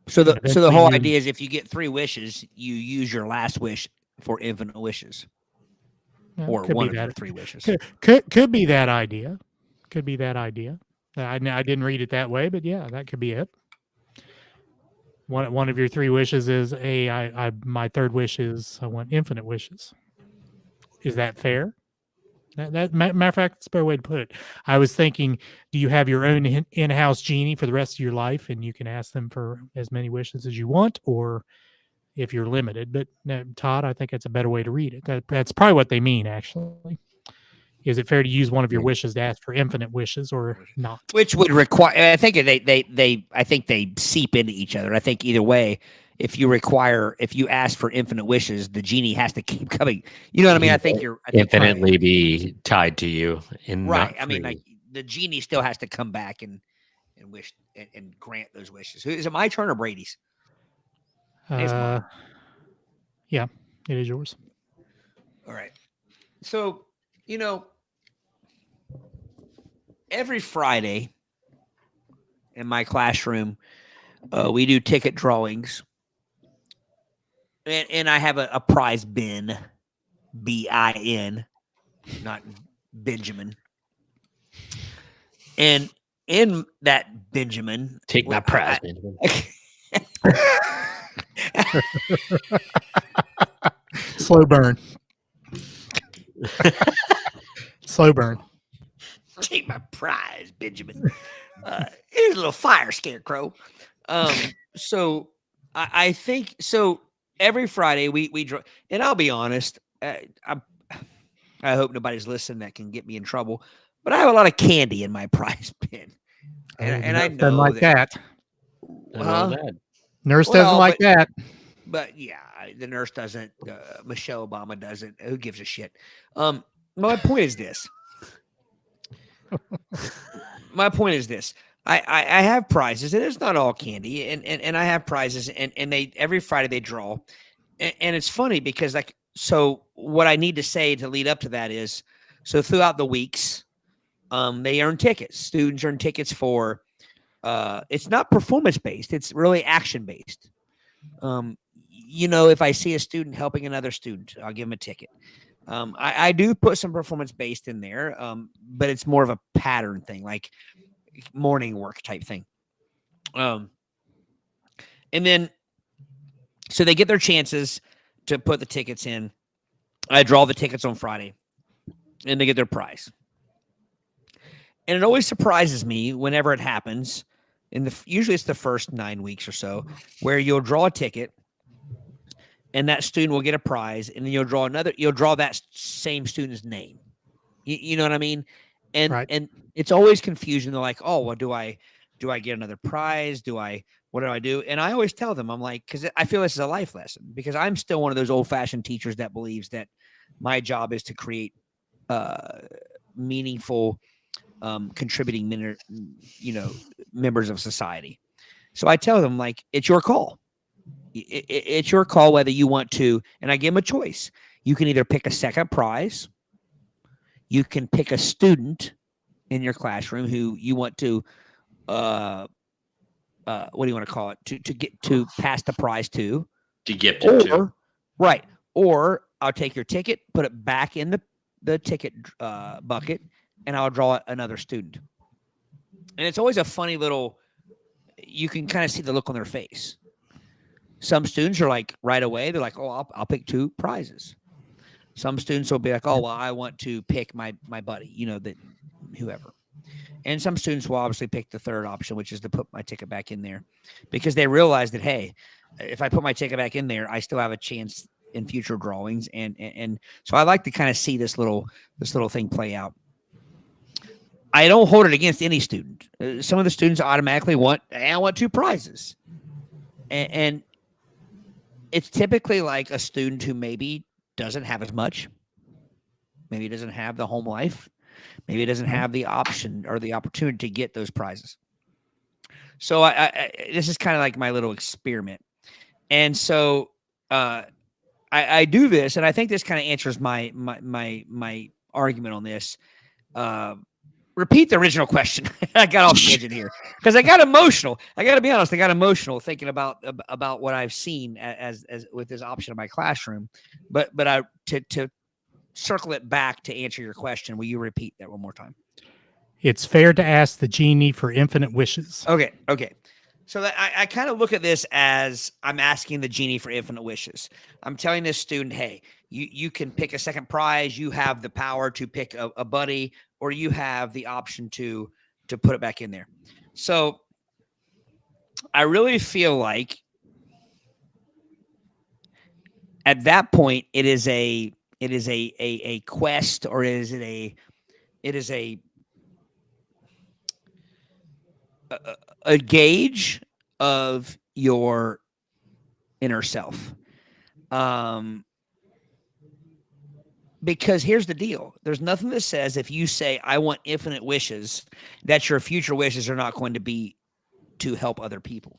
Speaker 3: So
Speaker 2: And
Speaker 3: the
Speaker 2: eventually
Speaker 3: whole
Speaker 2: you-
Speaker 3: idea is if you get 3 wishes, you use your last wish for infinite wishes, or
Speaker 2: could
Speaker 3: one
Speaker 2: be
Speaker 3: of your
Speaker 2: that.
Speaker 3: 3 wishes.
Speaker 2: Could be that idea. Could be that idea. I didn't read it that way, but yeah, that could be it. One of your 3 wishes is my 3rd wish is I want infinite wishes. Is that fair? Matter of fact, that's a better way to put it. I was thinking, do you have your own in-house genie for the rest of your life, and you can ask them for as many wishes as you want, or if you're limited? But Todd, I think that's a better way to read it. That's probably what they mean, actually. Is it fair to use one of your wishes to ask for infinite wishes or not?
Speaker 3: Which would require, I think I think they seep into each other. I think either way, if you ask for infinite wishes, the genie has to keep coming. You know what I mean? I think you're
Speaker 4: infinitely be tied to you in
Speaker 3: right.
Speaker 4: not
Speaker 3: I mean,
Speaker 4: free.
Speaker 3: like the genie still has to come back and wish and grant those wishes. Is it my turn or Brady's? It's mine.
Speaker 2: Yeah, it is yours.
Speaker 3: All right. So, every Friday in my classroom, we do ticket drawings. And I have a prize bin, BIN, not Benjamin. And in that Benjamin,
Speaker 4: Take my prize, Benjamin.
Speaker 2: Slow burn. Slow burn.
Speaker 3: Take my prize, Benjamin. Here's a little fire scarecrow. So I think so. Every Friday we draw, and I'll be honest. I hope nobody's listening that can get me in trouble. But I have a lot of candy in my prize bin, and I know
Speaker 2: doesn't like that. Nurse doesn't like that.
Speaker 3: But yeah, the nurse doesn't. Michelle Obama doesn't. Who gives a shit? My point is this. I have prizes, and it's not all candy, and I have prizes, and they every Friday they draw, and it's funny because so what I need to say to lead up to that is so throughout the weeks, they earn tickets. Students earn tickets for. It's not performance based; it's really action based. If I see a student helping another student, I'll give them a ticket. I do put some performance based in there, but it's more of a pattern thing, like morning work type thing. And then, so they get their chances to put the tickets in. I draw the tickets on Friday, and they get their prize. And it always surprises me whenever it happens. Usually it's the first 9 weeks or so, where you'll draw a ticket, and that student will get a prize, and then you'll draw that same student's name. You know what I mean? And
Speaker 2: Right.
Speaker 3: and it's always confusion. They're like, oh, well, do I get another prize? What do I do? And I always tell them, I'm like, because I feel this is a life lesson, because I'm still one of those old-fashioned teachers that believes that my job is to create meaningful, contributing members of society. So I tell them, like, it's your call. It's your call whether you want to, and I give them a choice. You can either pick a second prize, you can pick a student in your classroom who you want to, what do you want to call it? To get to pass the prize to
Speaker 4: gift it to.
Speaker 3: Right. Or I'll take your ticket, put it back in the ticket bucket, and I'll draw another student. And it's always a funny little, you can kind of see the look on their face. Some students are like right away, they're like, oh, I'll pick 2 prizes. Some students will be like, oh, well, I want to pick my buddy, that whoever. And some students will obviously pick the third option, which is to put my ticket back in there, because they realize that, hey, if I put my ticket back in there, I still have a chance in future drawings. And so I like to kind of see this little thing play out. I don't hold it against any student. Some of the students automatically I want 2 prizes. And it's typically like a student who maybe doesn't have as much. Maybe it doesn't have the home life. Maybe it doesn't have the option or the opportunity to get those prizes. So this is kind of like my little experiment. And so I do this, and I think this kind of answers my argument on this. Repeat the original question. I got off tangent here because I got emotional. I got to be honest. I got emotional thinking about what I've seen as with this option in my classroom. But to circle it back to answer your question, will you repeat that one more time?
Speaker 2: It's fair to ask the genie for infinite wishes.
Speaker 3: Okay. So that I kind of look at this as I'm asking the genie for infinite wishes. I'm telling this student, hey, you can pick a second prize. You have the power to pick a buddy, or you have the option to put it back in there. So I really feel like at that point it is a quest, or is it is a gauge of your inner self. Because here's the deal. There's nothing that says if you say, I want infinite wishes, that your future wishes are not going to be to help other people.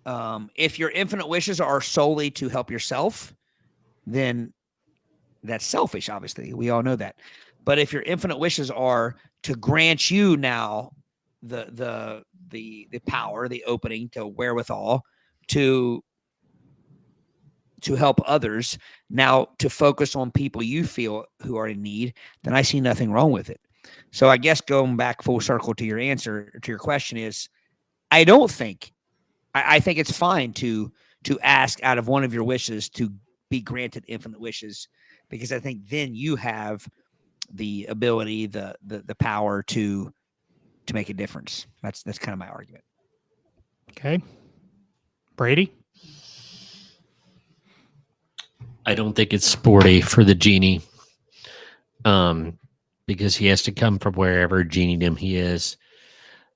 Speaker 3: If your infinite wishes are solely to help yourself, then that's selfish, obviously. We all know that. But if your infinite wishes are to grant you now the power, the opening, to wherewithal to help others, now to focus on people you feel who are in need, then I see nothing wrong with it. So I guess going back full circle to your answer to your question is, I think it's fine to ask out of one of your wishes to be granted infinite wishes, because I think then you have the ability, the power to make a difference. That's kind of my argument.
Speaker 2: Okay. Brady?
Speaker 4: I don't think it's sporty for the genie, because he has to come from wherever geniedom he is.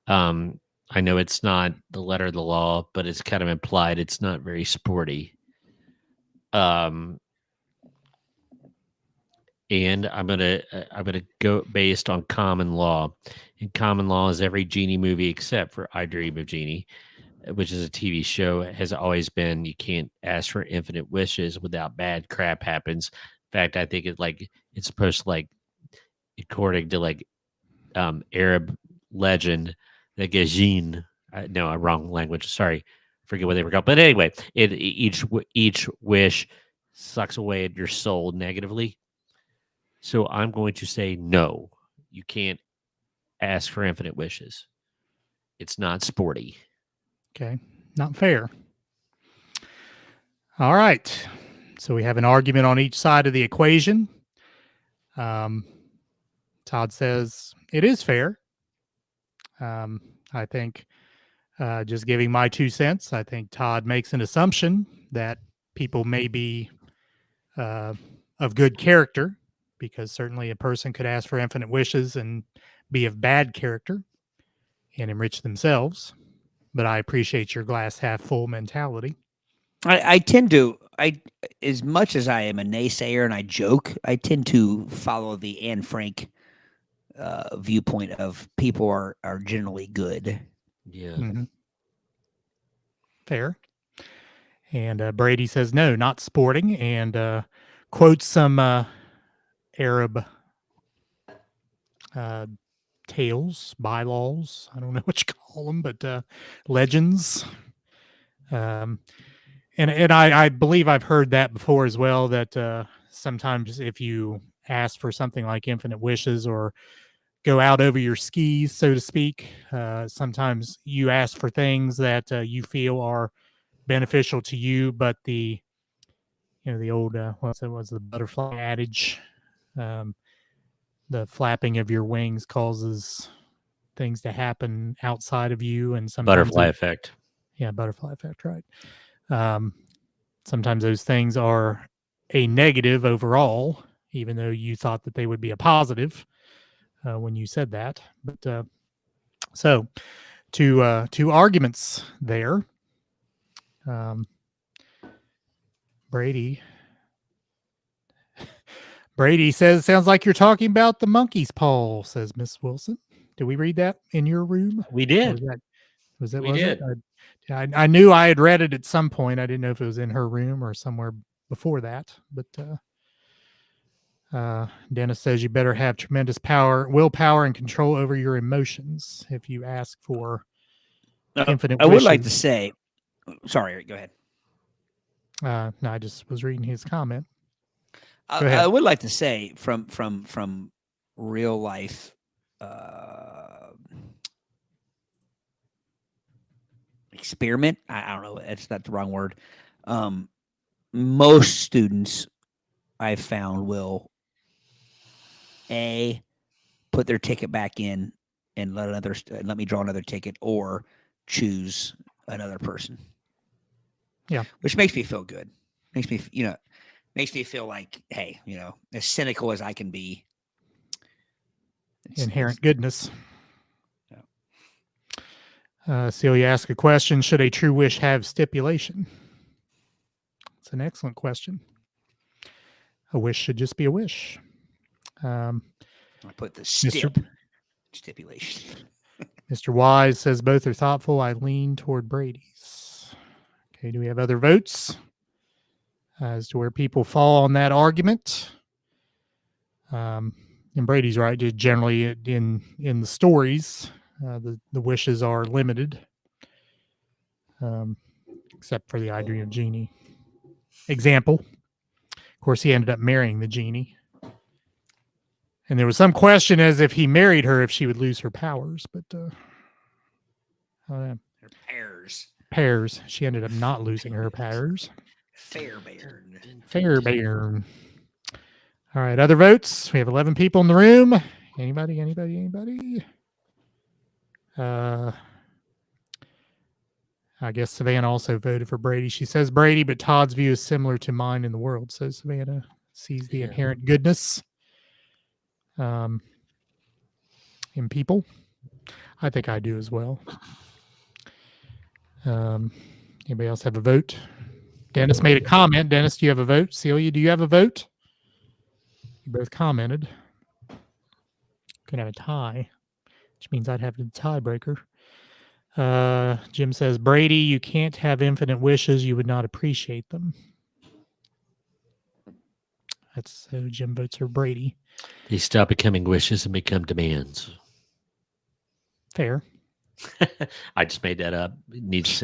Speaker 4: I know it's not the letter of the law, but it's kind of implied it's not very sporty. And I'm gonna go based on common law. And common law is every genie movie except for I Dream of Jeannie, which is a TV show, has always been you can't ask for infinite wishes without bad crap happens. In fact, I think it's supposed to, according to Arab legend, the Gajin. No, wrong language. Sorry, forget what they were called. But anyway, each wish sucks away at your soul negatively. So I'm going to say no. You can't ask for infinite wishes. It's not sporty.
Speaker 2: Okay. Not fair. All right. So we have an argument on each side of the equation. Todd says it is fair. I think, just giving my 2 cents, I think Todd makes an assumption that people may be of good character, because certainly a person could ask for infinite wishes and be of bad character and enrich themselves. But I appreciate your glass half full mentality.
Speaker 3: I tend to, as much as I am a naysayer and I joke, I tend to follow the Anne Frank viewpoint of people are generally good.
Speaker 4: Yeah.
Speaker 2: Mm-hmm. Fair. And Brady says no, not sporting, and quotes some Arab tales, bylaws. I don't know what you call them, but legends. And I believe I've heard that before as well, that sometimes if you ask for something like infinite wishes or go out over your skis, so to speak, sometimes you ask for things that you feel are beneficial to you, but the old what's the butterfly adage, the flapping of your wings causes things to happen outside of you, and sometimes
Speaker 4: Butterfly effect.
Speaker 2: Yeah, butterfly effect, right. Sometimes those things are a negative overall, even though you thought that they would be a positive when you said that. But so two arguments there. Brady says, sounds like you're talking about the monkey's paw, says Miss Wilson. Did we read that in your room?
Speaker 4: We
Speaker 2: Or
Speaker 4: did.
Speaker 2: was
Speaker 4: We
Speaker 2: it?
Speaker 4: did.
Speaker 2: I knew I had read it at some point. I didn't know if it was in her room or somewhere before that. But Dennis says you better have tremendous willpower, and control over your emotions if you ask for infinite
Speaker 3: I would like to
Speaker 2: wishes.
Speaker 3: say, sorry, Eric, go ahead.
Speaker 2: No, I just was reading his comment.
Speaker 3: I would like to say from real life experiment. I don't know. That's not the wrong word. Most students I've found will put their ticket back in and let me draw another ticket, or choose another person.
Speaker 2: Yeah,
Speaker 3: which makes me feel good. Makes me feel like, hey, as cynical as I can be.
Speaker 2: Inherent goodness. Celia asked a question: should a true wish have stipulation? It's an excellent question. A wish should just be a wish.
Speaker 3: I put the stipulation.
Speaker 2: Mr. Wise says both are thoughtful. I lean toward Brady's. Okay, do we have other votes as to where people fall on that argument? And Brady's right. Just generally in the stories, the wishes are limited, except for the I Dream of Jeannie example. Of course, he ended up marrying the genie. And there was some question as if he married her, if she would lose her powers. But
Speaker 3: Her
Speaker 2: pairs. She ended up not losing her powers. Fairbairn. All right, other votes. We have 11 people in the room. Anybody? I guess Savannah also voted for Brady. She says Brady, but Todd's view is similar to mine in the world. So Savannah sees the inherent goodness in people. I think I do as well. Anybody else have a vote? Dennis made a comment. Dennis, do you have a vote? Celia, do you have a vote? You both commented. Could have a tie, which means I'd have the tiebreaker. Jim says, Brady, you can't have infinite wishes. You would not appreciate them. That's so Jim votes for Brady.
Speaker 4: They stop becoming wishes and become demands.
Speaker 2: Fair.
Speaker 4: I just made that up. It needs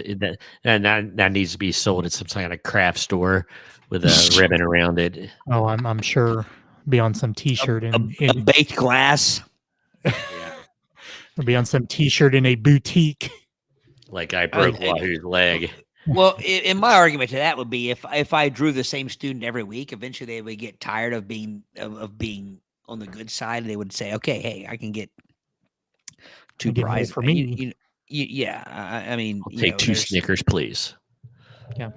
Speaker 4: that needs to be sold at some kind of craft store with a ribbon around it.
Speaker 2: Oh, I'm sure. Be on some T-shirt
Speaker 3: a baked glass.
Speaker 4: Yeah.
Speaker 2: It'll be on some T-shirt in a boutique.
Speaker 4: Like I broke Wahoo's leg.
Speaker 3: Well, in my argument to that would be if I drew the same student every week, eventually they would get tired of being on the good side, and they would say, "Okay, hey, I can get two prizes
Speaker 2: for me."
Speaker 3: I mean,
Speaker 4: I'll take 2 Snickers, please.
Speaker 2: Yeah.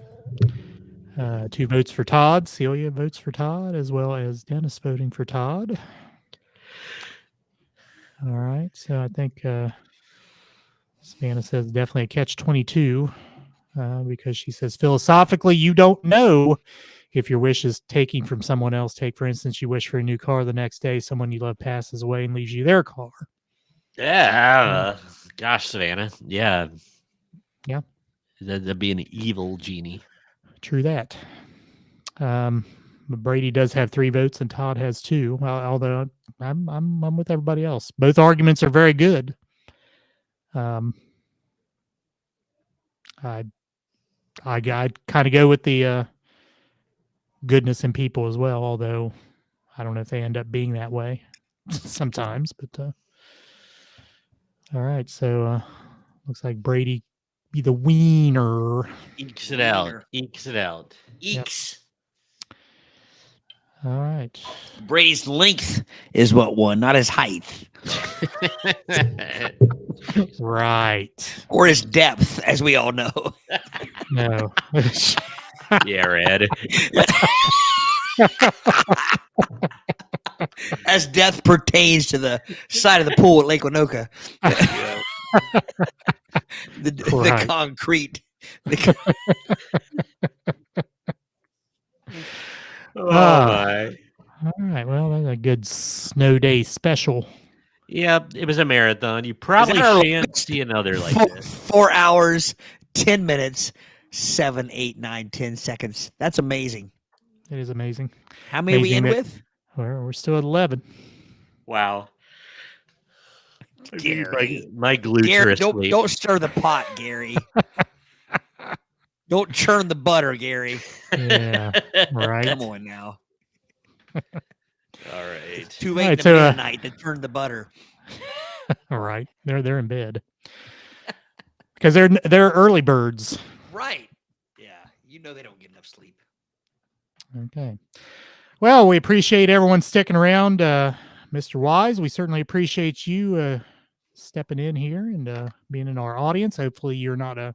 Speaker 2: 2 votes for Todd. Celia votes for Todd, as well as Dennis voting for Todd. All right. So I think Savannah says definitely a catch-22 because she says philosophically you don't know if your wish is taking from someone else. Take, for instance, you wish for a new car the next day. Someone you love passes away and leaves you their car.
Speaker 4: Yeah. Gosh, Savannah. Yeah.
Speaker 2: Yeah.
Speaker 4: That'd be an evil genie.
Speaker 2: True that. But Brady does have 3 votes and Todd has 2. Although I'm with everybody else. Both arguments are very good. I'd kind of go with the goodness in people as well. Although I don't know if they end up being that way sometimes. But all right, so looks like Brady be the wiener.
Speaker 4: Ekes it out. Ekes it out.
Speaker 3: Eeks.
Speaker 2: Yep. All right.
Speaker 3: Brady's length is what won, not his height.
Speaker 2: Right.
Speaker 3: Or his depth, as we all know.
Speaker 2: No.
Speaker 4: Yeah, Red.
Speaker 3: As depth pertains to the side of the pool at Lake Winoka. The concrete.
Speaker 4: Oh, my.
Speaker 2: All right. Well, that's a good snow day special.
Speaker 4: Yeah, it was a marathon. You probably
Speaker 3: our
Speaker 4: shan't see another like this.
Speaker 3: 4 hours, 10 minutes, 7, 8, 9, 10 seconds. That's amazing.
Speaker 2: It is amazing.
Speaker 3: How many are we
Speaker 2: Amazing
Speaker 3: in
Speaker 2: that-
Speaker 3: with?
Speaker 2: We're still at 11.
Speaker 4: Wow.
Speaker 3: Gary.
Speaker 4: My glutes
Speaker 3: Gary,
Speaker 4: are asleep.
Speaker 3: don't stir the pot, Gary. Don't churn the butter, Gary.
Speaker 2: Yeah. Right.
Speaker 3: Come on now.
Speaker 4: All right.
Speaker 3: It's too late
Speaker 2: All right,
Speaker 3: in the
Speaker 2: so,
Speaker 3: middle of the night to turn the butter.
Speaker 2: All right. They're in bed. Because they're early birds.
Speaker 3: Right. Yeah. You know they don't get enough sleep.
Speaker 2: Okay. Well, we appreciate everyone sticking around. Mr. Wise, we certainly appreciate you stepping in here and being in our audience. Hopefully you're not a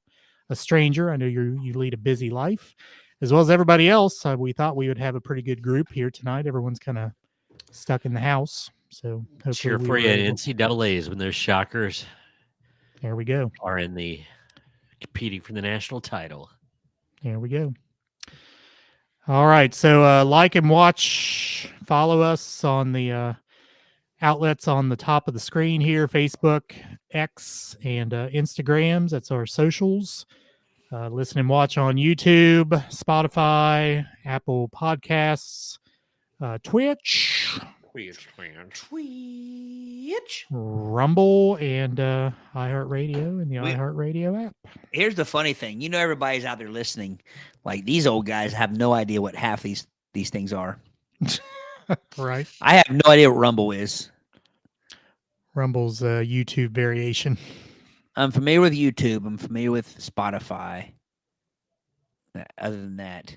Speaker 2: stranger. I know you lead a busy life. As well as everybody else, we thought we would have a pretty good group here tonight. Everyone's kind of stuck in the house. So hopefully
Speaker 4: Cheer
Speaker 2: we
Speaker 4: for
Speaker 2: were
Speaker 4: you at
Speaker 2: able-
Speaker 4: NCAAs when those Shockers
Speaker 2: There we go.
Speaker 4: are in the competing for the national title.
Speaker 2: There we go. All right. So like and watch, follow us on the outlets on the top of the screen here, Facebook, X, and Instagrams. That's our socials. Listen and watch on YouTube, Spotify, Apple Podcasts, Twitch,
Speaker 3: Twitch.
Speaker 2: Rumble, and iHeartRadio and the
Speaker 3: We-
Speaker 2: iHeartRadio app.
Speaker 3: Here's the funny thing. You know, everybody's out there listening. Like, these old guys have no idea what half these things are.
Speaker 2: Right.
Speaker 3: I have no idea what Rumble is.
Speaker 2: Rumble's YouTube variation.
Speaker 3: I'm familiar with YouTube. I'm familiar with Spotify. Other than that,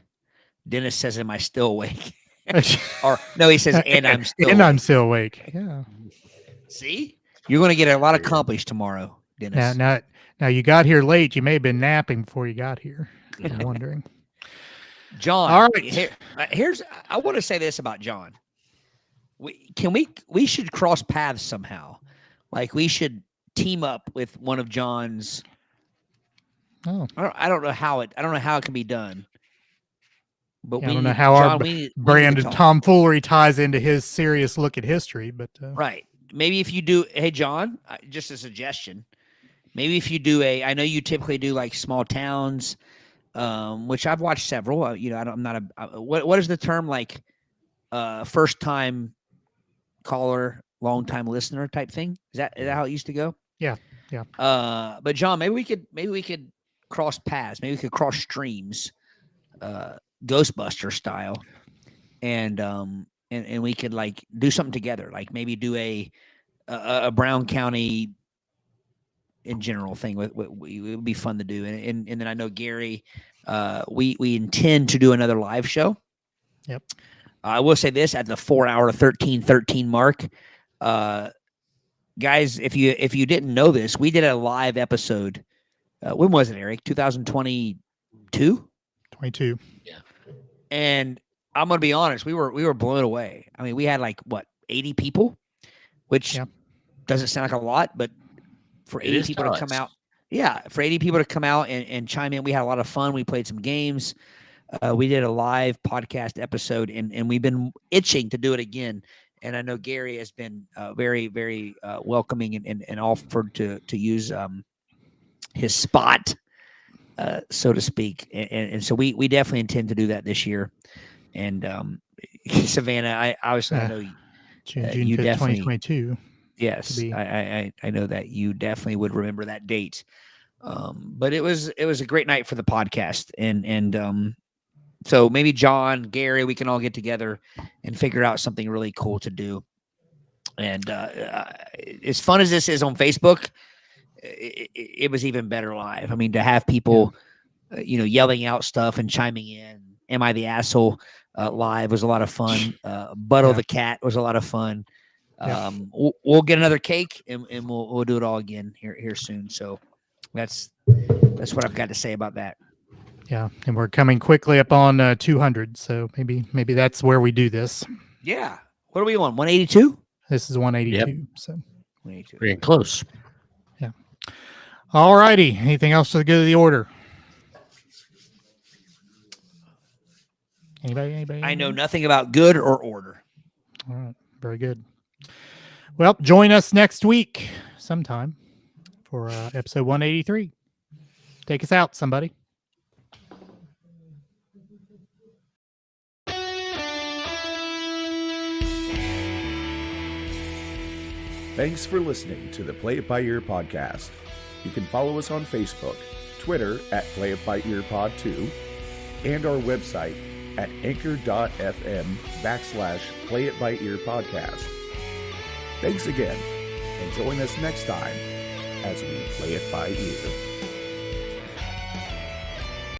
Speaker 3: Dennis says, "Am I still awake?" Or no, he says, "And I'm still."
Speaker 2: and
Speaker 3: awake.
Speaker 2: I'm still awake. Yeah.
Speaker 3: See, you're going to get a lot accomplished tomorrow, Dennis.
Speaker 2: Now you got here late. You may have been napping before you got here. I'm wondering.
Speaker 3: John.
Speaker 2: All right.
Speaker 3: Here's. I want to say this about John. We should cross paths somehow. Like, we should team up with one of John's.
Speaker 2: Oh,
Speaker 3: I don't know how it can be done. But
Speaker 2: I don't know how our brand of
Speaker 3: talk.
Speaker 2: tomfoolery ties into his serious look at history, but
Speaker 3: Right. Maybe if you do, hey John, just a suggestion. Maybe if you do I know you typically do like small towns, which I've watched several. I'm not what is the term, like first time caller, long time listener type thing? Is that how it used to go?
Speaker 2: Yeah.
Speaker 3: But John, maybe we could cross paths. Maybe we could cross streams, Ghostbuster style, and we could like do something together. Like maybe do a Brown County in general thing. It would be fun to do. And then I know Gary, we intend to do another live show.
Speaker 2: Yep.
Speaker 3: I will say this at the 4 hour 13:13 mark. Guys, if you didn't know this, we did a live episode. When was it, Eric? 2022?
Speaker 2: 22.
Speaker 3: And I'm gonna be honest, we were blown away. I mean, we had like 80 people, which doesn't sound like a lot, but for 80 people to come out, for 80 people to come out and chime in, we had a lot of fun. We played some games. We did a live podcast episode, and we've been itching to do it again. And I know Gary has been very, very welcoming and offered to use his spot, so to speak. And so we definitely intend to do that this year. And Savannah, I obviously I know
Speaker 2: June
Speaker 3: you
Speaker 2: 5th,
Speaker 3: definitely
Speaker 2: 2022.
Speaker 3: Yes, I know that you definitely would remember that date. But it was a great night for the podcast, and so maybe John, Gary, we can all get together and figure out something really cool to do. And as fun as this is on Facebook, it was even better live. I mean, to have people, yelling out stuff and chiming in. Am I the asshole? Live was a lot of fun. Butto the cat was a lot of fun. We'll get another cake and we'll do it all again here soon. So that's what I've got to say about that.
Speaker 2: Yeah, and we're coming quickly up on 200, so maybe that's where we do this.
Speaker 3: Yeah. What are we on? 182?
Speaker 2: This is 182. So
Speaker 3: 182.
Speaker 4: We're getting close.
Speaker 2: Yeah. All righty. Anything else to go to the order? Anybody?
Speaker 3: I know nothing about good or order.
Speaker 2: All right. Very good. Well, join us next week sometime for episode 183. Take us out, somebody.
Speaker 1: Thanks for listening to the Play It By Ear podcast. You can follow us on Facebook, Twitter at Play It By Ear Pod 2, and our website at anchor.fm/Play It By Ear podcast. Thanks again, and join us next time as we play it by ear.